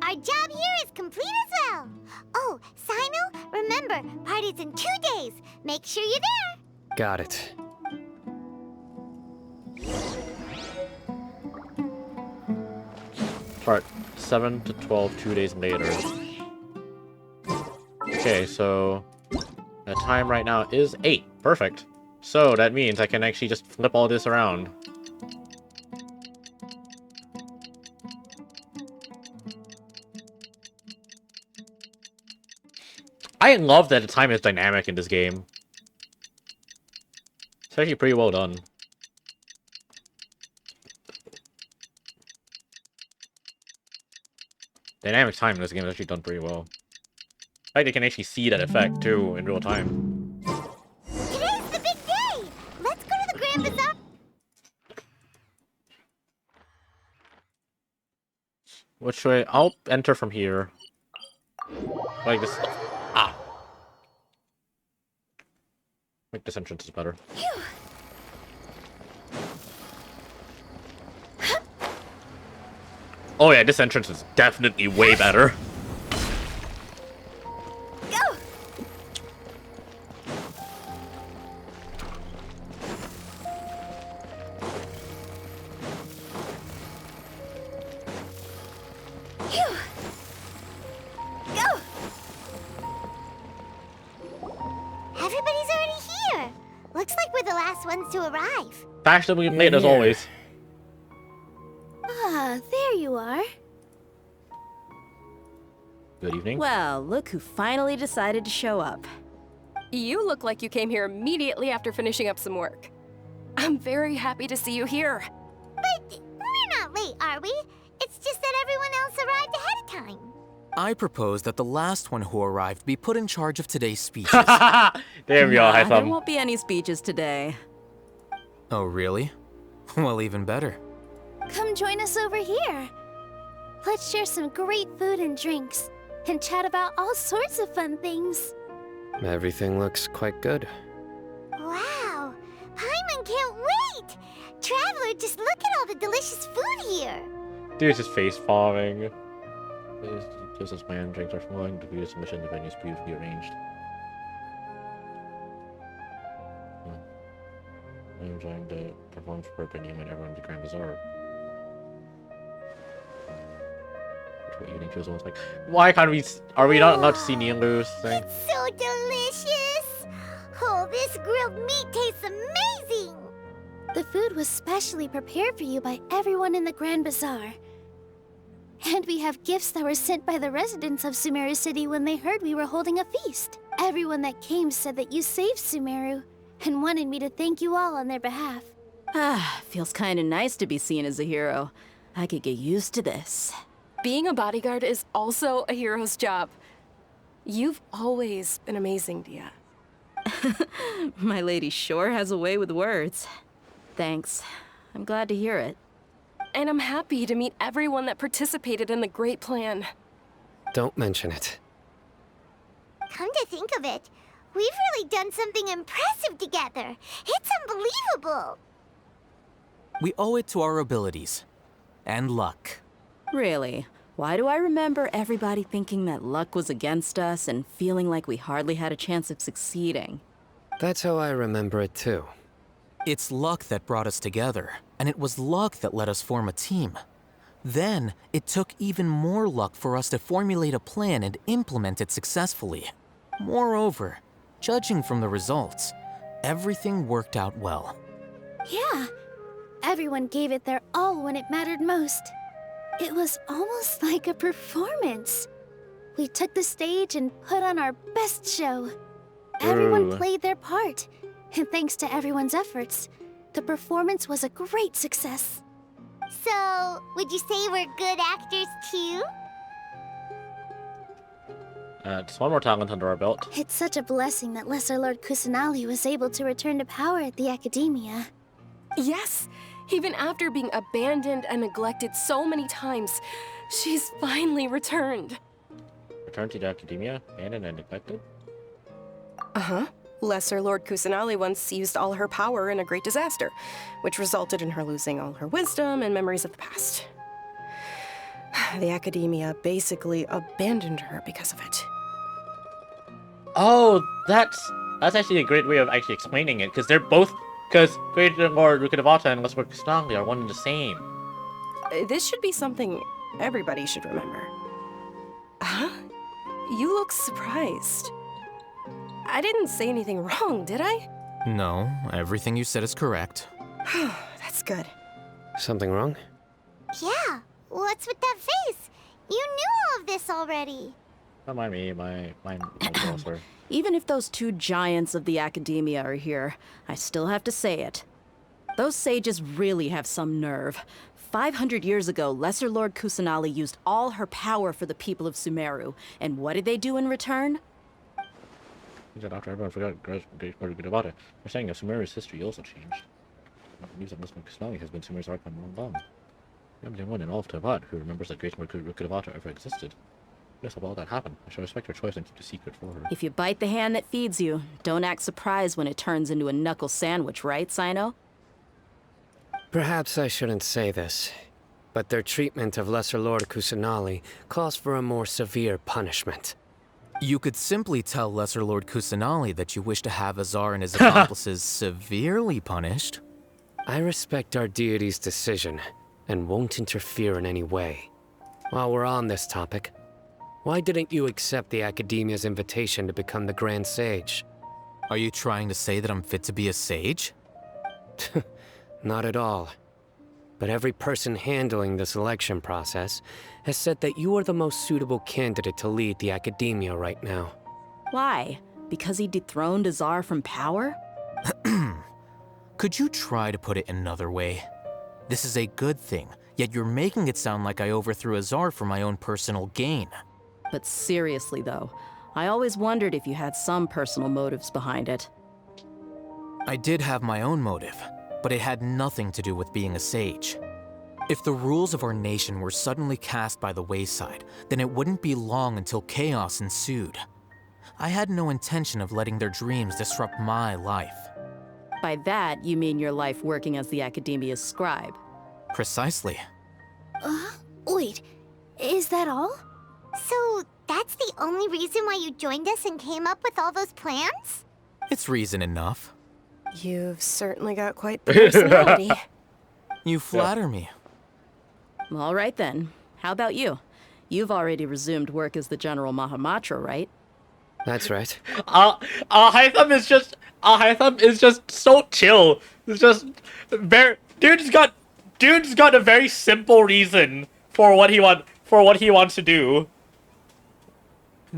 S2: Our job here is complete as well. Oh, Sino, remember, party's in 2 days. Make sure you're there.
S7: Got it.
S1: Part 7 to 12, 2 days later. Okay, so the time right now is 8. Perfect. So that means I can actually just flip all this around. I love that the time is dynamic in this game. It's actually pretty well done. Dynamic time in this game is actually done pretty well. Like they can actually see that effect too in real time.
S2: Today's the big day. Let's go to the Grand Bazaar.
S1: Which way? I'll enter from here. Like this. Ah. Make this entrance is better. Oh yeah, this entrance is definitely way better.
S2: Go. Go. Everybody's already here. Looks like we're the last ones to arrive.
S1: Fashionably late as always.
S17: Ah, there you are.
S1: Good evening.
S9: Well, look who finally decided to show up.
S21: You look like you came here immediately after finishing up some work. I'm very happy to see you here.
S2: But we're not late, are we? It's just that everyone else arrived ahead of time.
S11: I propose that the last one who arrived be put in charge of today's speeches.
S1: There we go,
S9: There won't be any speeches today.
S11: Oh, really? Well, even better.
S17: Come join us over here. Let's share some great food and drinks, and chat about all sorts of fun things.
S7: Everything looks quite good.
S2: Wow, Paimon can't wait! Traveler, just look at all the delicious food here.
S1: Dude, it's just face palming. Just as man drinks are flowing, the view submission the venue is beautifully arranged. I'm enjoying the performance for venue and everyone in the Grand Bazaar. What evening feels almost like. Why can't we? Are we not allowed to see Nilu's thing?
S2: It's so delicious! Oh, this grilled meat tastes amazing!
S17: The food was specially prepared for you by everyone in the Grand Bazaar. And we have gifts that were sent by the residents of Sumeru City when they heard we were holding a feast. Everyone that came said that you saved Sumeru, and wanted me to thank you all on their behalf.
S9: Ah, feels kinda nice to be seen as a hero. I could get used to this.
S21: Being a bodyguard is also a hero's job. You've always been amazing, Dia.
S9: My lady sure has a way with words. Thanks. I'm glad to hear it.
S21: And I'm happy to meet everyone that participated in the great plan.
S7: Don't mention it.
S2: Come to think of it, we've really done something impressive together. It's unbelievable.
S11: We owe it to our abilities. And luck.
S9: Really? Why do I remember everybody thinking that luck was against us and feeling like we hardly had a chance of succeeding?
S11: That's how I remember it too. It's luck that brought us together, and it was luck that let us form a team. Then, it took even more luck for us to formulate a plan and implement it successfully. Moreover, judging from the results, everything worked out well.
S17: Yeah, everyone gave it their all when it mattered most. It was almost like a performance. We took the stage and put on our best show. Everyone played their part, and thanks to everyone's efforts, the performance was a great success.
S2: So, would you say we're good actors too?
S1: Just one more talent under our belt.
S17: It's such a blessing that Lesser Lord Kusanali was able to return to power at the Academia.
S21: Yes, even after being abandoned and neglected so many times, she's finally returned.
S1: Return to the Academia? Abandoned and neglected?
S21: Uh-huh. Lesser Lord Kusanali once used all her power in a great disaster, which resulted in her losing all her wisdom and memories of the past. The Academia basically abandoned her because of it.
S1: Oh, that's actually a great way of actually explaining it, because they're both... Because Great Lord Rukadavata and Lesser Lord Kusanali are one and the same.
S21: This should be something everybody should remember. Huh? You look surprised. I didn't say anything wrong, did I?
S11: No, everything you said is correct.
S21: That's good.
S7: Something wrong?
S2: Yeah, what's with that face? You knew all of this already.
S1: Don't mind me, my browser.
S9: Even if those two giants of the Academia are here, I still have to say it. Those sages really have some nerve. 500 years ago, Lesser Lord Kusanali used all her power for the people of Sumeru, and what did they do in return?
S1: After everyone forgot Great Lord Rukadavata, they're saying that Sumeru's history also changed. The news of Lesser Lord Kusanali has been Sumeru's archon all along. I'm the only one in all of Tavad who remembers that Great Lord Rukadavata ever existed. Yes, of all that happened, I shall respect her choice and keep the secret for her.
S9: If you bite the hand that feeds you, don't act surprised when it turns into a knuckle sandwich, right, Sino?
S7: Perhaps I shouldn't say this, but their treatment of Lesser Lord Kusanali calls for a more severe punishment.
S11: You could simply tell Lesser Lord Kusanali that you wish to have Azar and his accomplices severely punished.
S7: I respect our deity's decision, and won't interfere in any way. While we're on this topic, why didn't you accept the Academia's invitation to become the Grand Sage?
S11: Are you trying to say that I'm fit to be a sage?
S7: Not at all. But every person handling the selection process has said that you are the most suitable candidate to lead the Academia right now.
S9: Why? Because he dethroned Azar from power?
S11: Could you try to put it another way? This is a good thing, yet you're making it sound like I overthrew Azar for my own personal gain.
S9: But seriously though, I always wondered if you had some personal motives behind it.
S11: I did have my own motive, but it had nothing to do with being a sage. If the rules of our nation were suddenly cast by the wayside, then it wouldn't be long until chaos ensued. I had no intention of letting their dreams disrupt my life.
S9: By that, you mean your life working as the Academia's scribe?
S11: Precisely.
S17: Wait, is that all?
S2: So, that's the only reason why you joined us and came up with all those plans?
S11: It's reason enough.
S21: You've certainly got quite the personality.
S11: You flatter me.
S9: All right then. How about you? You've already resumed work as the General Mahamatra, right?
S7: That's right.
S1: Hytham is just so chill. It's just very dude's got a very simple reason for what he wants to do.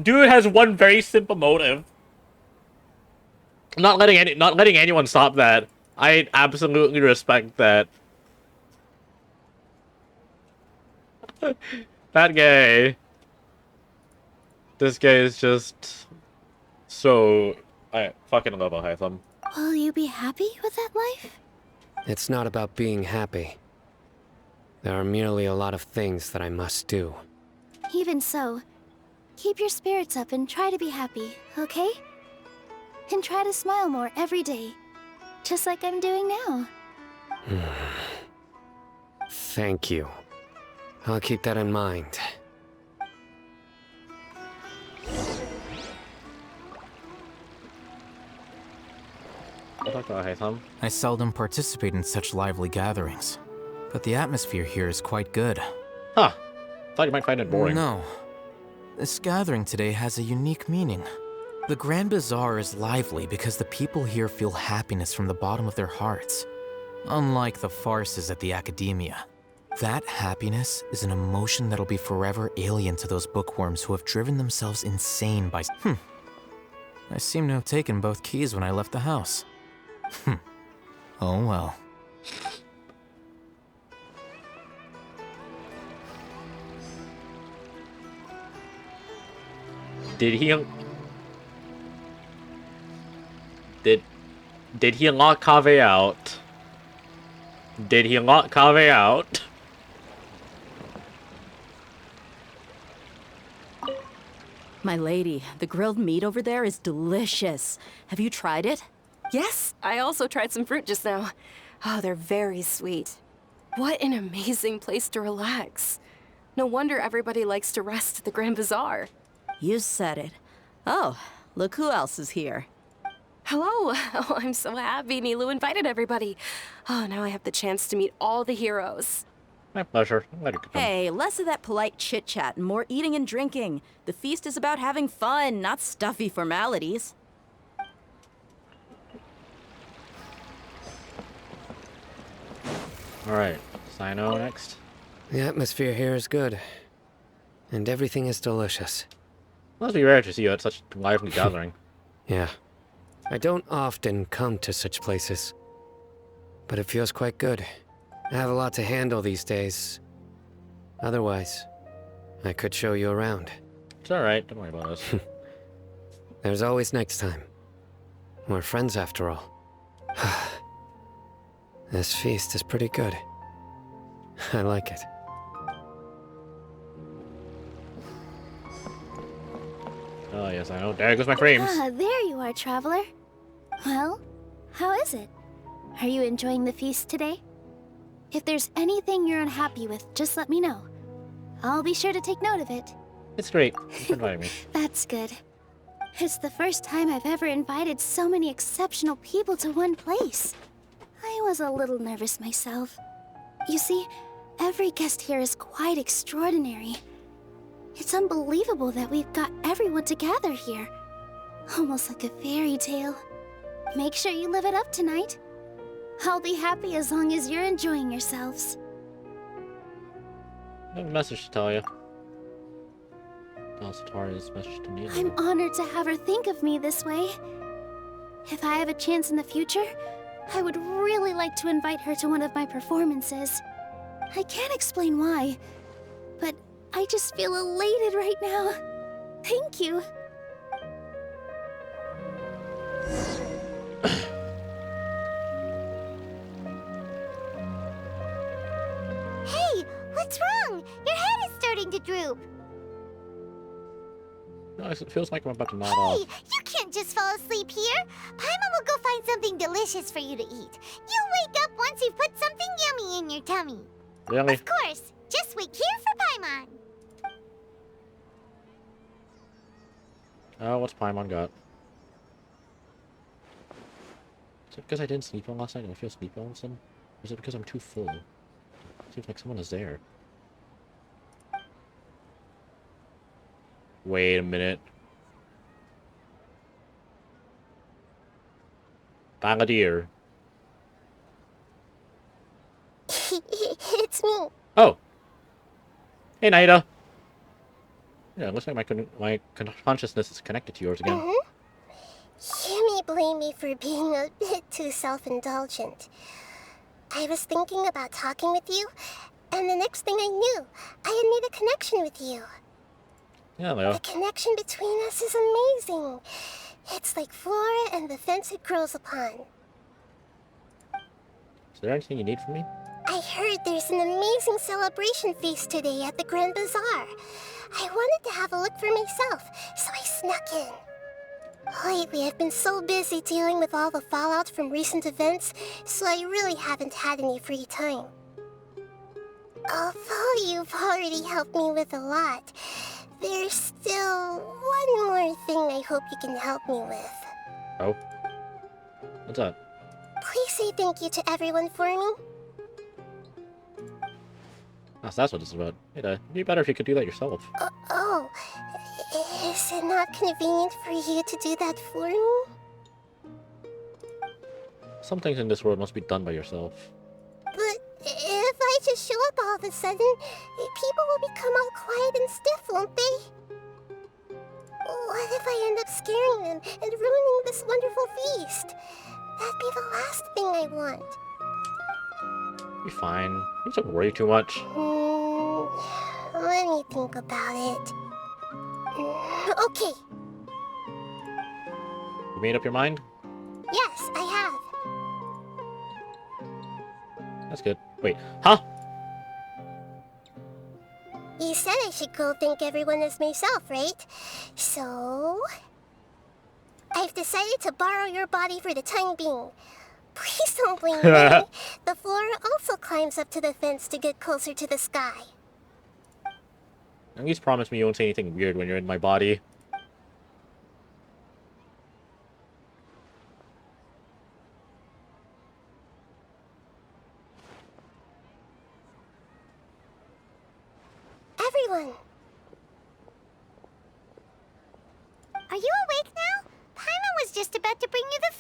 S1: Dude has one very simple motive. Not letting anyone stop that. I absolutely respect that. That guy. This guy is just so... I fucking love a Hytham.
S17: Will you be happy with that life?
S7: It's not about being happy. There are merely a lot of things that I must do.
S17: Even so, keep your spirits up and try to be happy, okay? And try to smile more every day, just like I'm doing now.
S7: Thank you. I'll keep that in mind.
S1: I'll talk to Ahetham.
S11: I seldom participate in such lively gatherings, but the atmosphere here is quite good.
S1: Huh. Thought you might find it boring.
S11: No. This gathering today has a unique meaning. The Grand Bazaar is lively because the people here feel happiness from the bottom of their hearts. Unlike the farces at the Academia. That happiness is an emotion that'll be forever alien to those bookworms who have driven themselves insane by... I seem to have taken both keys when I left the house. Oh well.
S1: Did he lock Kaveh out? Did he lock Kaveh out?
S9: My lady, the grilled meat over there is delicious. Have you tried it?
S21: Yes, I also tried some fruit just now. Oh, they're very sweet. What an amazing place to relax. No wonder everybody likes to rest at the Grand Bazaar.
S9: You said it. Oh, look who else is here.
S21: Hello. Oh, I'm so happy Nilou invited everybody. Oh, now I have the chance to meet all the heroes.
S1: My pleasure.
S9: Hey, less of that polite chit-chat and more eating and drinking. The feast is about having fun, not stuffy formalities.
S1: Alright, Sino next.
S7: The atmosphere here is good. And everything is delicious.
S1: Must be rare to see you at such a lively gathering.
S7: Yeah. I don't often come to such places. But it feels quite good. I have a lot to handle these days. Otherwise, I could show you around.
S1: It's alright, don't worry about us.
S7: There's always next time. We're friends after all. This feast is pretty good. I like it.
S1: Oh yes, I know. There goes my frames.
S17: Ah, there you are, traveler. Well, how is it? Are you enjoying the feast today? If there's anything you're unhappy with, just let me know. I'll be sure to take note of it.
S1: It's great. Thanks for inviting me.
S17: That's good. It's the first time I've ever invited so many exceptional people to one place. I was a little nervous myself. You see, every guest here is quite extraordinary. It's unbelievable that we've got everyone together here. Almost like a fairy tale. Make sure you live it up tonight. I'll be happy as long as you're enjoying yourselves.
S1: I have a message to tell you. Also, Tari's message to Nilou.
S17: I'm honored to have her think of me this way. If I have a chance in the future, I would really like to invite her to one of my performances. I can't explain why, but I just feel elated right now. Thank you.
S2: Hey, what's wrong? Your head is starting to droop.
S1: No, it feels like I'm about to nod
S2: Hey,
S1: off.
S2: you can't just fall asleep here. Paimon will go find something delicious for you to eat. You wake up once you've put something yummy in your tummy.
S1: Really?
S2: Of course. Just wait here for Paimon.
S1: Oh, what's Paimon got? Is it because I didn't sleep well last night and I feel sleepy all of a sudden? Or is it because I'm too full? Seems like someone is there. Wait a minute. Balladeer.
S5: It's me.
S1: Oh! Hey, Naida! Yeah, it looks like my consciousness is connected to yours again.
S5: You may blame me for being a bit too self-indulgent. I was thinking about talking with you, and the next thing I knew, I had made a connection with you.
S1: Yeah, Leo.
S5: The connection between us is amazing. It's like flora and the fence it grows upon.
S1: Is there anything you need from me?
S5: I heard there's an amazing celebration feast today at the Grand Bazaar. I wanted to have a look for myself, so I snuck in. Lately, I've been so busy dealing with all the fallout from recent events, so I really haven't had any free time. Although you've already helped me with a lot, there's still one more thing I hope you can help me with.
S1: Oh? What's that?
S5: Please say thank you to everyone for me.
S1: Oh, so that's what this is about. It'd be better if you could do that yourself.
S5: Oh, is it not convenient for you to do that for me?
S1: Some things in this world must be done by yourself.
S5: But if I just show up all of a sudden, people will become all quiet and stiff, won't they? What if I end up scaring them and ruining this wonderful feast? That'd be the last thing I want.
S1: Be fine. You don't worry too much.
S5: Let me think about it. Okay.
S1: You made up your mind?
S5: Yes, I have.
S1: That's good. Wait, huh?
S5: You said I should go thank everyone as myself, right? So... I've decided to borrow your body for the time being. Please don't blame me. The flora also climbs up to the fence to get closer to the sky.
S1: At least promise me you won't say anything weird when you're in my body.
S5: Everyone!
S2: Are you awake now? Paimon was just about to bring you the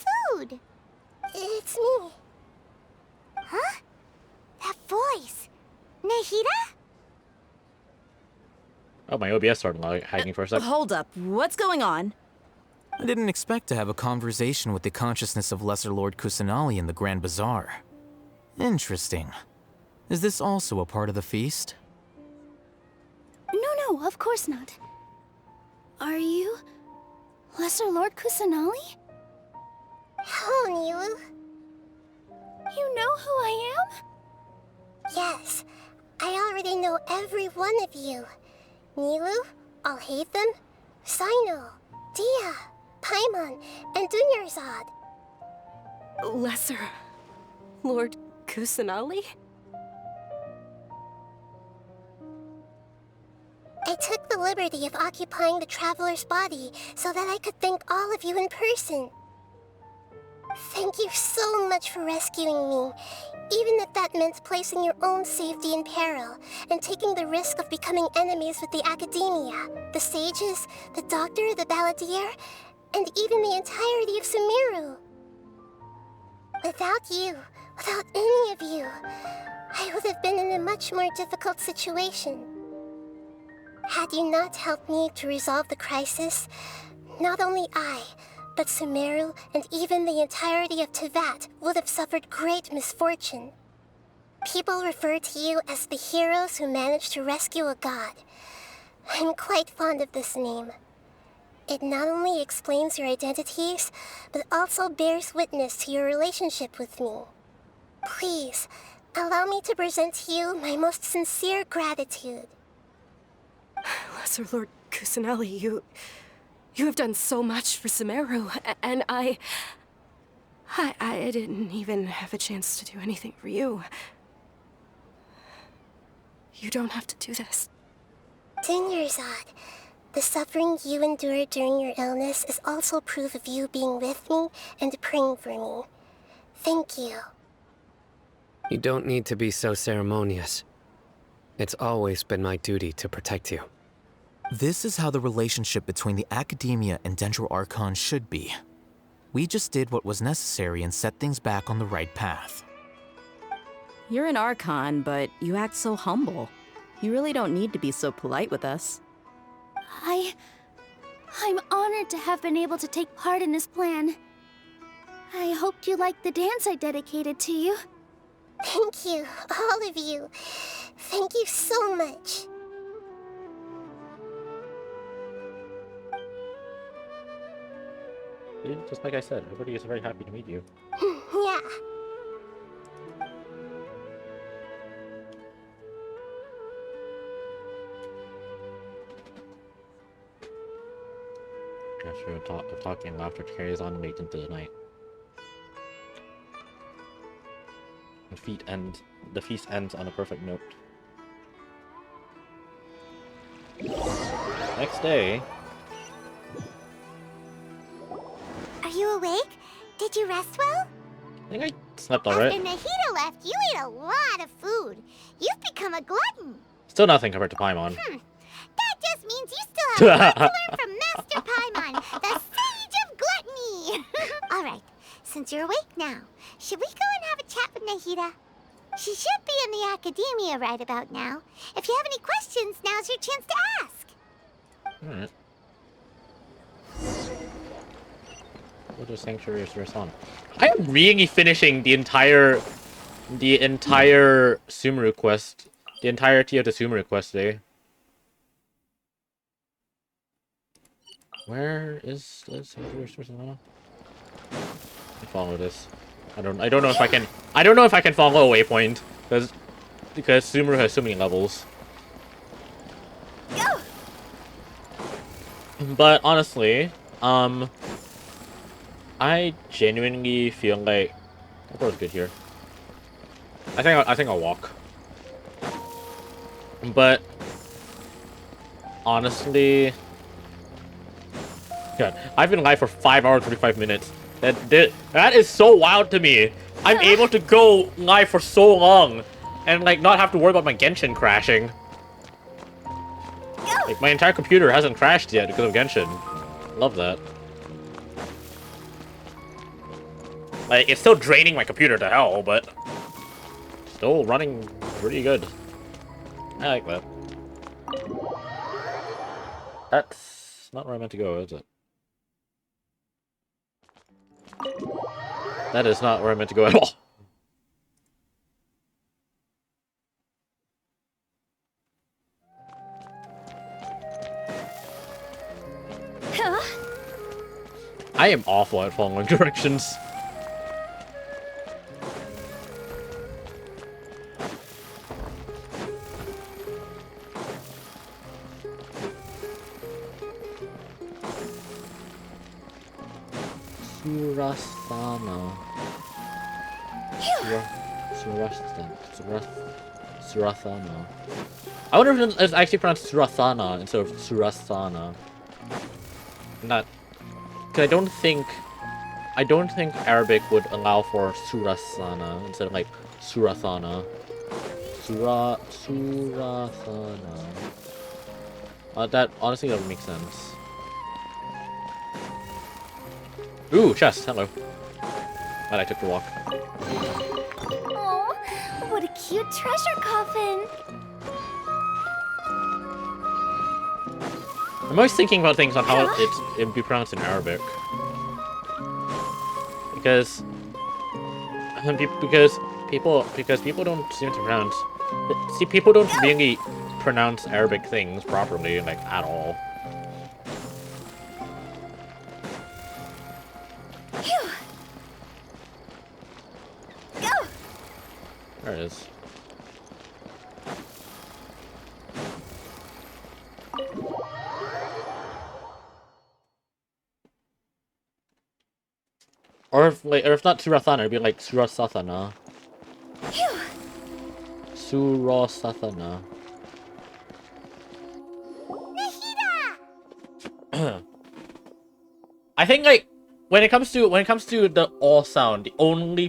S2: food.
S5: It's me.
S2: Huh? That voice. Nahida?
S1: Oh, my OBS started hacking for a second.
S9: Hold up. What's going on?
S11: I didn't expect to have a conversation with the consciousness of Lesser Lord Kusanali in the Grand Bazaar. Interesting. Is this also a part of the feast?
S17: No, of course not. Are you Lesser Lord Kusanali?
S5: Hello, Nilu.
S17: You know who I am?
S5: Yes, I already know every one of you. Nilu, Alhaitham, Sino, Dia, Paimon, and Dunyarzad.
S21: Lesser Lord Kusanali?
S5: I took the liberty of occupying the traveler's body so that I could thank all of you in person. Thank you so much for rescuing me, even if that meant placing your own safety in peril and taking the risk of becoming enemies with the academia, the sages, the doctor, the balladeer, and even the entirety of Sumeru. Without you, without any of you, I would have been in a much more difficult situation. Had you not helped me to resolve the crisis, not only I, but Sumeru and even the entirety of Tevat would have suffered great misfortune. People refer to you as the heroes who managed to rescue a god. I'm quite fond of this name. It not only explains your identities, but also bears witness to your relationship with me. Please, allow me to present to you my most sincere gratitude.
S21: Lesser Lord Kusanali, you have done so much for Sumeru, and I didn't even have a chance to do anything for you. You don't have to do this.
S5: Dunyarzad, the suffering you endured during your illness is also proof of you being with me and praying for me. Thank you.
S7: You don't need to be so ceremonious. It's always been my duty to protect you.
S11: This is how the relationship between the Academia and Dendro Archon should be. We just did what was necessary and set things back on the right path.
S9: You're an Archon, but you act so humble. You really don't need to be so polite with us.
S17: I'm honored to have been able to take part in this plan. I hoped you liked the dance I dedicated to you.
S5: Thank you, all of you. Thank you so much.
S1: Just like I said, everybody is very happy to meet you.
S5: Yeah.
S1: Yeah, sure. The talking and laughter carries on late into the night. The feast ends on a perfect note. Next day.
S2: Are you awake? Did you rest well?
S1: think I slept alright.
S2: After Nahida left, you ate a lot of food. You've become a glutton.
S1: Still nothing compared to Paimon.
S2: That just means you still have a lot to learn from Master Paimon, the Sage of Gluttony. Alright, since you're awake now, should we go and have a chat with Nahida? She should be in the academia right about now. If you have any questions, now's your chance to ask.
S1: Alright. What is Sanctuary of Surasan? I'm really finishing the entire Sumeru quest. The entirety of the Sumeru quest today. Where is the Sanctuary of Surasan? Follow this. I don't know if I can. I don't know if I can follow a waypoint because Sumeru has so many levels. But honestly, I genuinely feel like I thought it was good here. I think I'll walk. But honestly, God, I've been live for 5 hours 45 minutes. That is so wild to me. I'm able to go live for so long and like not have to worry about my Genshin crashing. Like my entire computer hasn't crashed yet because of Genshin. Love that. Like it's still draining my computer to hell, but still running pretty good. I like that. That's not where I meant to go, is it? That is not where I meant to go at all. I am awful at following directions. Surathana. Surathana. I wonder if it's actually pronounced Surathana instead of Surathana. Not, because I don't think Arabic would allow for Surathana instead of like Surathana. Surathana. That honestly doesn't make sense. Ooh, chest. Hello. Glad I took the walk.
S17: Oh, what a cute treasure coffin.
S1: I'm always thinking about things on how it would be pronounced in Arabic. Because people don't seem to pronounce. See, people don't really pronounce Arabic things properly, like at all. There it is. Or if not Surathana, it'd be like Surasathana. Surasathana. I think like when it comes to the all sound, the only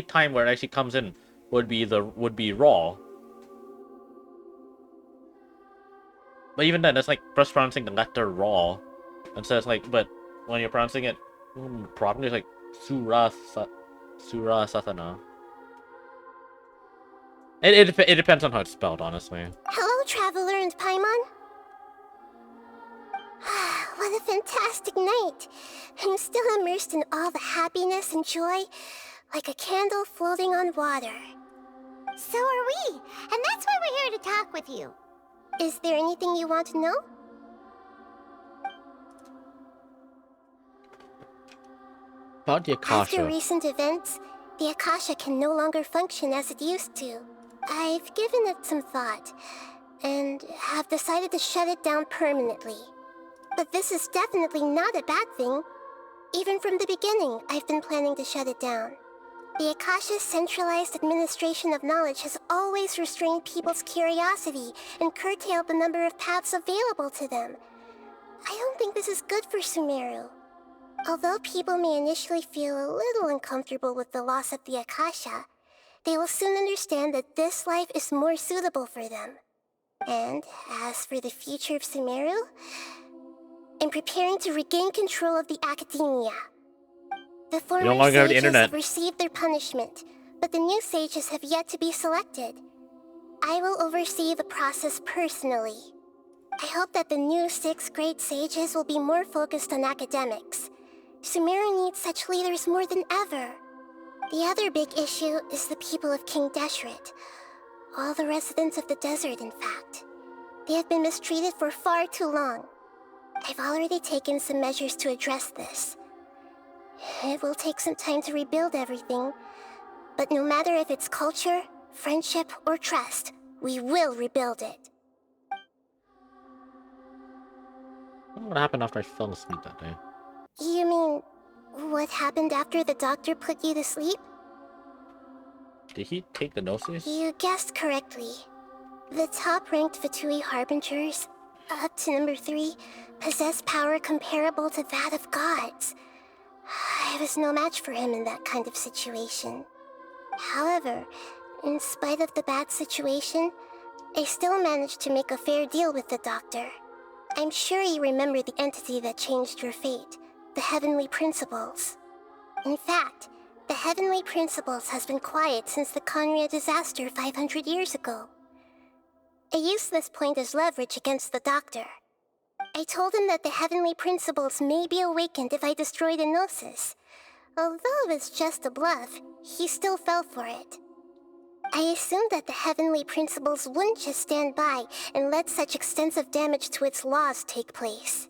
S1: time where it actually comes in would be raw. But even then, that's like just pronouncing the letter raw, and so it's like, but when you're pronouncing it properly, it's like Surasathana. It depends on how it's spelled, honestly.
S5: Hello, Traveler and Paimon. What a fantastic night. I'm still immersed in all the happiness and joy, like a candle floating on water.
S2: So are we, and that's why we're here to talk with you.
S5: Is there anything you want to know?
S1: About the Akasha.
S5: After recent events, the Akasha can no longer function as it used to. I've given it some thought, and have decided to shut it down permanently. But this is definitely not a bad thing. Even from the beginning, I've been planning to shut it down. The Akasha's centralized administration of knowledge has always restrained people's curiosity and curtailed the number of paths available to them. I don't think this is good for Sumeru. Although people may initially feel a little uncomfortable with the loss of the Akasha, they will soon understand that this life is more suitable for them. And as for the future of Sumeru, I'm preparing to regain control of the academia. The former sages have received their punishment, but the new sages have yet to be selected. I will oversee the process personally. I hope that the new 6th grade sages will be more focused on academics. Sumeru needs such leaders more than ever. The other big issue is the people of King Deshret. All the residents of the desert, in fact. They have been mistreated for far too long. I've already taken some measures to address this. It will take some time to rebuild everything, but no matter if it's culture, friendship, or trust, we will rebuild it.
S1: What happened after I fell asleep that day?
S5: You mean, what happened after the doctor put you to sleep?
S1: Did he take the gnosis?
S5: You guessed correctly. The top-ranked Fatui Harbingers, up to number 3, possess power comparable to that of gods. I was no match for him in that kind of situation. However, in spite of the bad situation, I still managed to make a fair deal with the doctor. I'm sure you remember the entity that changed your fate, the Heavenly Principles. In fact, the Heavenly Principles has been quiet since the Conria disaster 500 years ago. I used this point as leverage against the doctor. I told him that the Heavenly Principles may be awakened if I destroy the Gnosis. Although it's just a bluff, he still fell for it. I assumed that the Heavenly Principles wouldn't just stand by and let such extensive damage to its laws take place.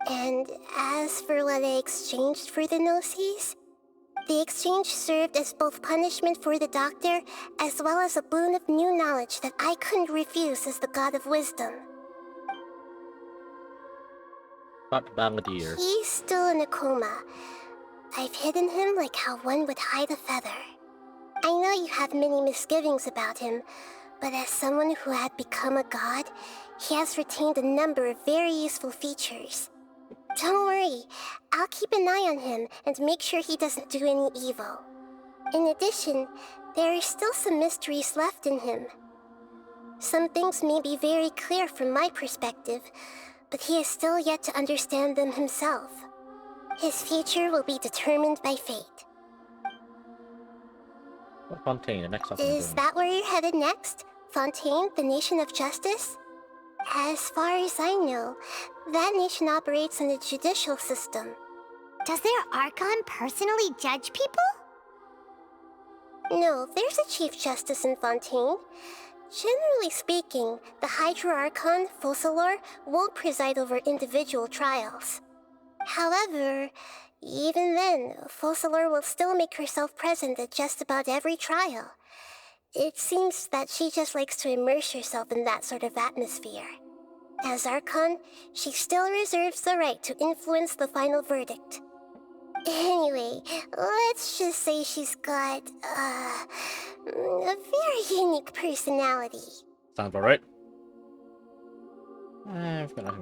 S5: And as for what I exchanged for the Gnosis, the exchange served as both punishment for the doctor, as well as a boon of new knowledge that I couldn't refuse as the God of Wisdom. He's still in a coma. I've hidden him like how one would hide a feather. I know you have many misgivings about him, but as someone who had become a god, he has retained a number of very useful features. Don't worry, I'll keep an eye on him and make sure he doesn't do any evil. In addition, there are still some mysteries left in him. Some things may be very clear from my perspective, but he is still yet to understand them himself. His future will be determined by fate.
S1: Fontaine, the next
S5: Is that where you're headed next? Fontaine, the nation of justice? As far as I know, that nation operates on a judicial system.
S2: Does their Archon personally judge people?
S5: No, there's a Chief Justice in Fontaine. Generally speaking, the Hydra Archon, Focalor, won't preside over individual trials. However, even then, Focalor will still make herself present at just about every trial. It seems that she just likes to immerse herself in that sort of atmosphere. As Archon, she still reserves the right to influence the final verdict. Anyway, let's just say she's got, a very unique personality.
S1: Sounds about right.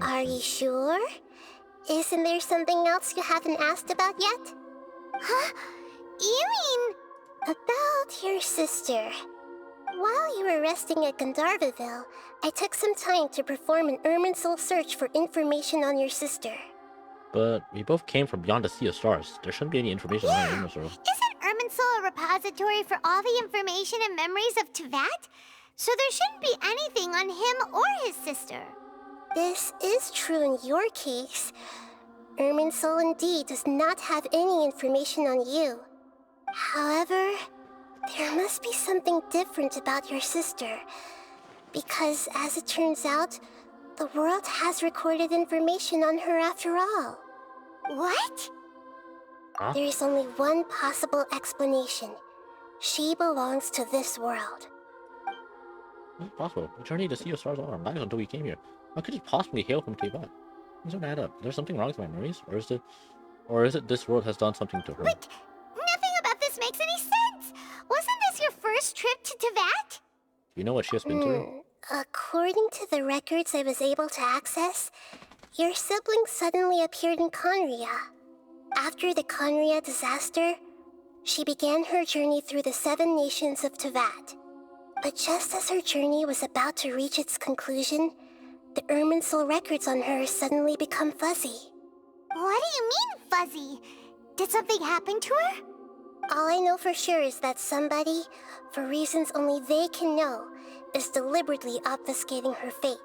S5: Are you sure? Isn't there something else you haven't asked about yet?
S2: Huh? You mean...
S5: About your sister. While you were resting at Gandharvaville, I took some time to perform an Irminsul search for information on your sister.
S1: But we both came from beyond the Sea of Stars. There shouldn't be any information on Irminsul.
S2: Isn't Irminsul a repository for all the information and memories of Teyvat? So there shouldn't be anything on him or his sister.
S5: This is true in your case. Irminsul indeed does not have any information on you. However, there must be something different about your sister. Because, as it turns out, the world has recorded information on her after all.
S2: What?
S1: Huh?
S5: There is only one possible explanation. She belongs to this world.
S1: It's possible. We journeyed to Sea of Stars all our lives until we came here. How could it possibly hail from Teyvat? These don't add up. There's something wrong with my memories? Or is it this world has done something to her?
S2: Wait! Nothing about this makes any sense! Wasn't this your first trip to Teyvat?
S1: Do you know what she has been through?
S5: According to the records I was able to access, your sibling suddenly appeared in Conria. After the Conria disaster, she began her journey through the 7 nations of Tevat. But just as her journey was about to reach its conclusion, the Irminsul records on her suddenly become fuzzy.
S2: What do you mean, fuzzy? Did something happen to her?
S5: All I know for sure is that somebody, for reasons only they can know, is deliberately obfuscating her fate.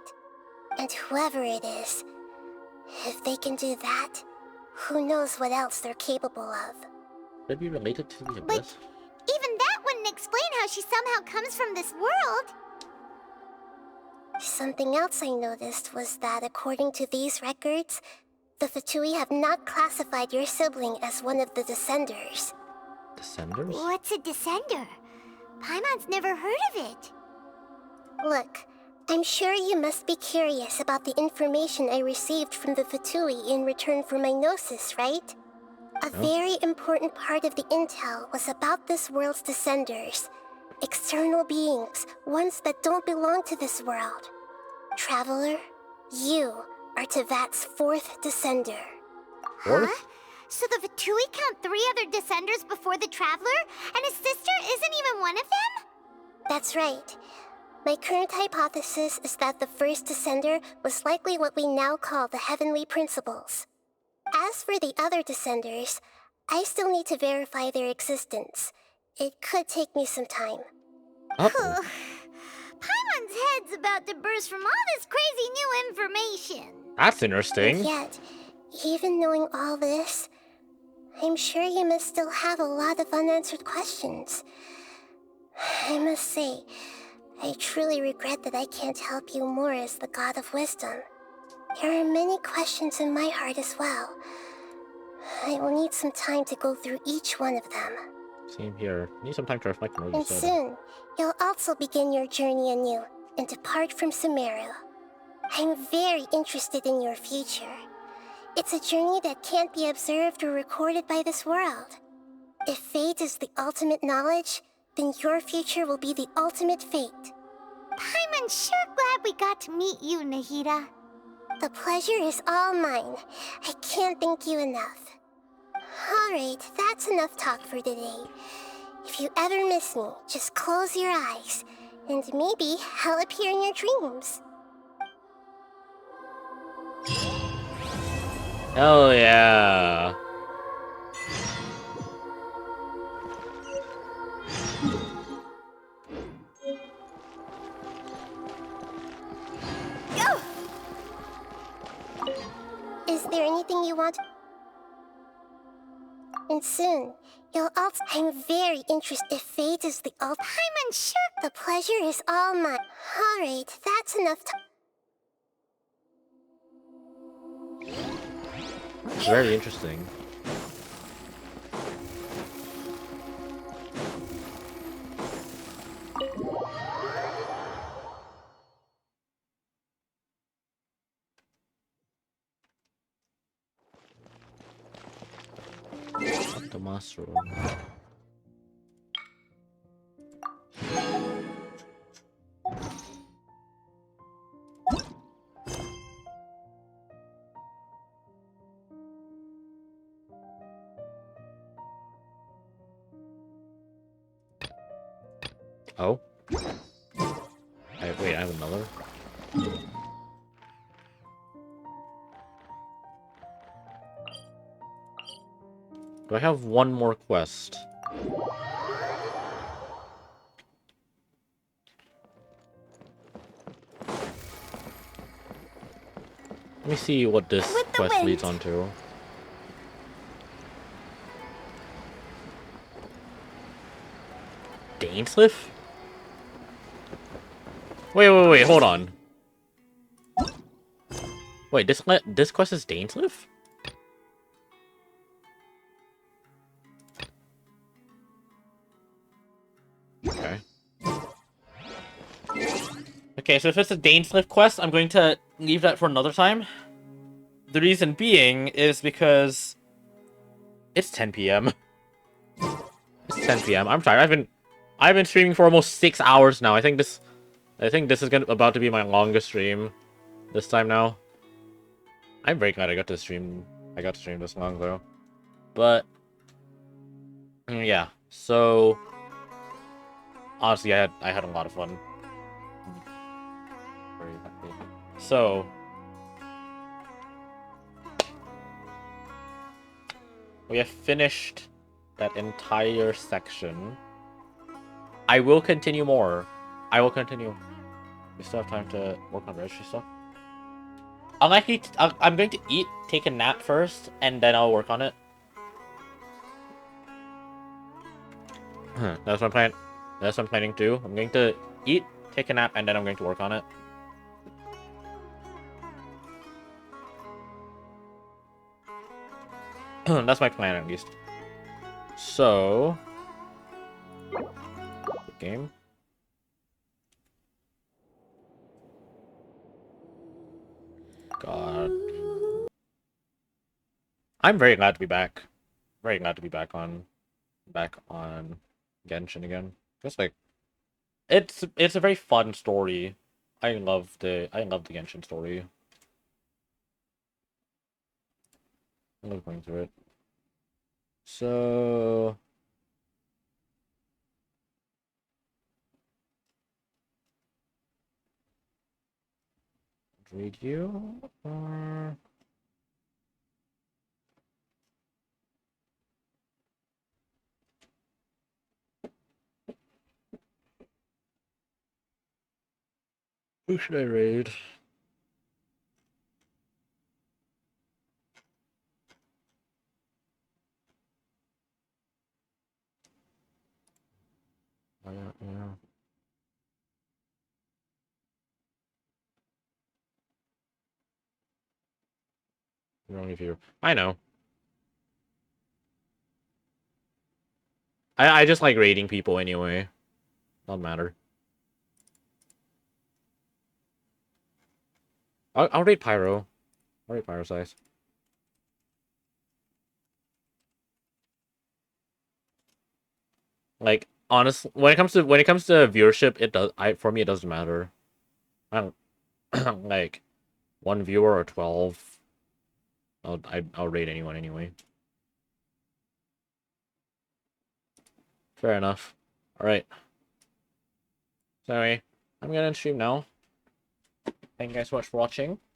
S5: And whoever it is, if they can do that, who knows what else they're capable of.
S1: Could be related to the abyss.
S2: Even that wouldn't explain how she somehow comes from this world.
S5: Something else I noticed was that according to these records, the Fatui have not classified your sibling as one of the Descenders.
S1: Descenders?
S2: What's a Descender? Paimon's never heard of it.
S5: Look, I'm sure you must be curious about the information I received from the Fatui in return for my gnosis, right? A very important part of the intel was about this world's Descenders. External beings, ones that don't belong to this world. Traveler, you are Tevat's 4th Descender.
S2: Huh? So the Fatui count 3 other Descenders before the Traveler, and his sister isn't even one of them?
S5: That's right. My current hypothesis is that the first Descender was likely what we now call the Heavenly Principles. As for the other Descenders, I still need to verify their existence. It could take me some time.
S2: Paimon's head's about to burst from all this crazy new information.
S1: That's interesting.
S5: And yet, even knowing all this, I'm sure you must still have a lot of unanswered questions. I must say, I truly regret that I can't help you more as the God of Wisdom. There are many questions in my heart as well. I will need some time to go through each one of them.
S1: Same here. Need some time to reflect on what you
S5: And
S1: said.
S5: soon, you'll also begin your journey anew and depart from Sumeru. I'm very interested in your future. It's a journey that can't be observed or recorded by this world. If fate is the ultimate knowledge, then your future will be the ultimate fate.
S2: Paimon's sure glad we got to meet you, Nahida.
S5: The pleasure is all mine. I can't thank you enough. Alright, that's enough talk for today. If you ever miss me, just close your eyes, and maybe I'll appear in your dreams.
S1: Hell yeah.
S2: Go!
S5: Is there anything you want? And soon, you'll also— I'm very interested if fate is the ultimate—
S2: Paimon, sure—
S5: The pleasure is all mine. Alright, that's enough
S1: Very interesting. The master room. Oh. Wait, I have another? Do I have one more quest? Let me see what this quest leads on to. Dainsliff? Wait, hold on. Wait, this quest is Dainsliff? Okay. Okay, so if it's a Dainsliff quest, I'm going to leave that for another time. The reason being is because it's 10 p.m. It's 10 p.m. I'm tired. I've been streaming for almost 6 hours now. I think this is about to be my longest stream this time now. I'm very glad I got to stream this long though. But yeah, so honestly, I had a lot of fun. Very happy. So we have finished that entire section. I will continue more. I will continue. We still have time to work on registry stuff. I'm going to eat, take a nap first, and then I'll work on it. That's what I'm planning. That's what I'm planning to do. I'm going to eat, take a nap, and then I'm going to work on it. That's my plan, at least. So, game. God, I'm very glad to be back. Very glad to be back on Genshin again. Just like it's a very fun story. I love the Genshin story. I love going through it. So read you or who should I raid? Yeah. You're only viewer. I know. I just like raiding people anyway. Doesn't matter. I'll rate Pyro. I'll rate Pyro size. Like honestly, when it comes to viewership, for me it doesn't matter. I don't like 1 viewer or 12. I'll rate anyone anyway. Fair enough. All right. So anyway, I'm gonna stream now. Thank you guys so much for watching.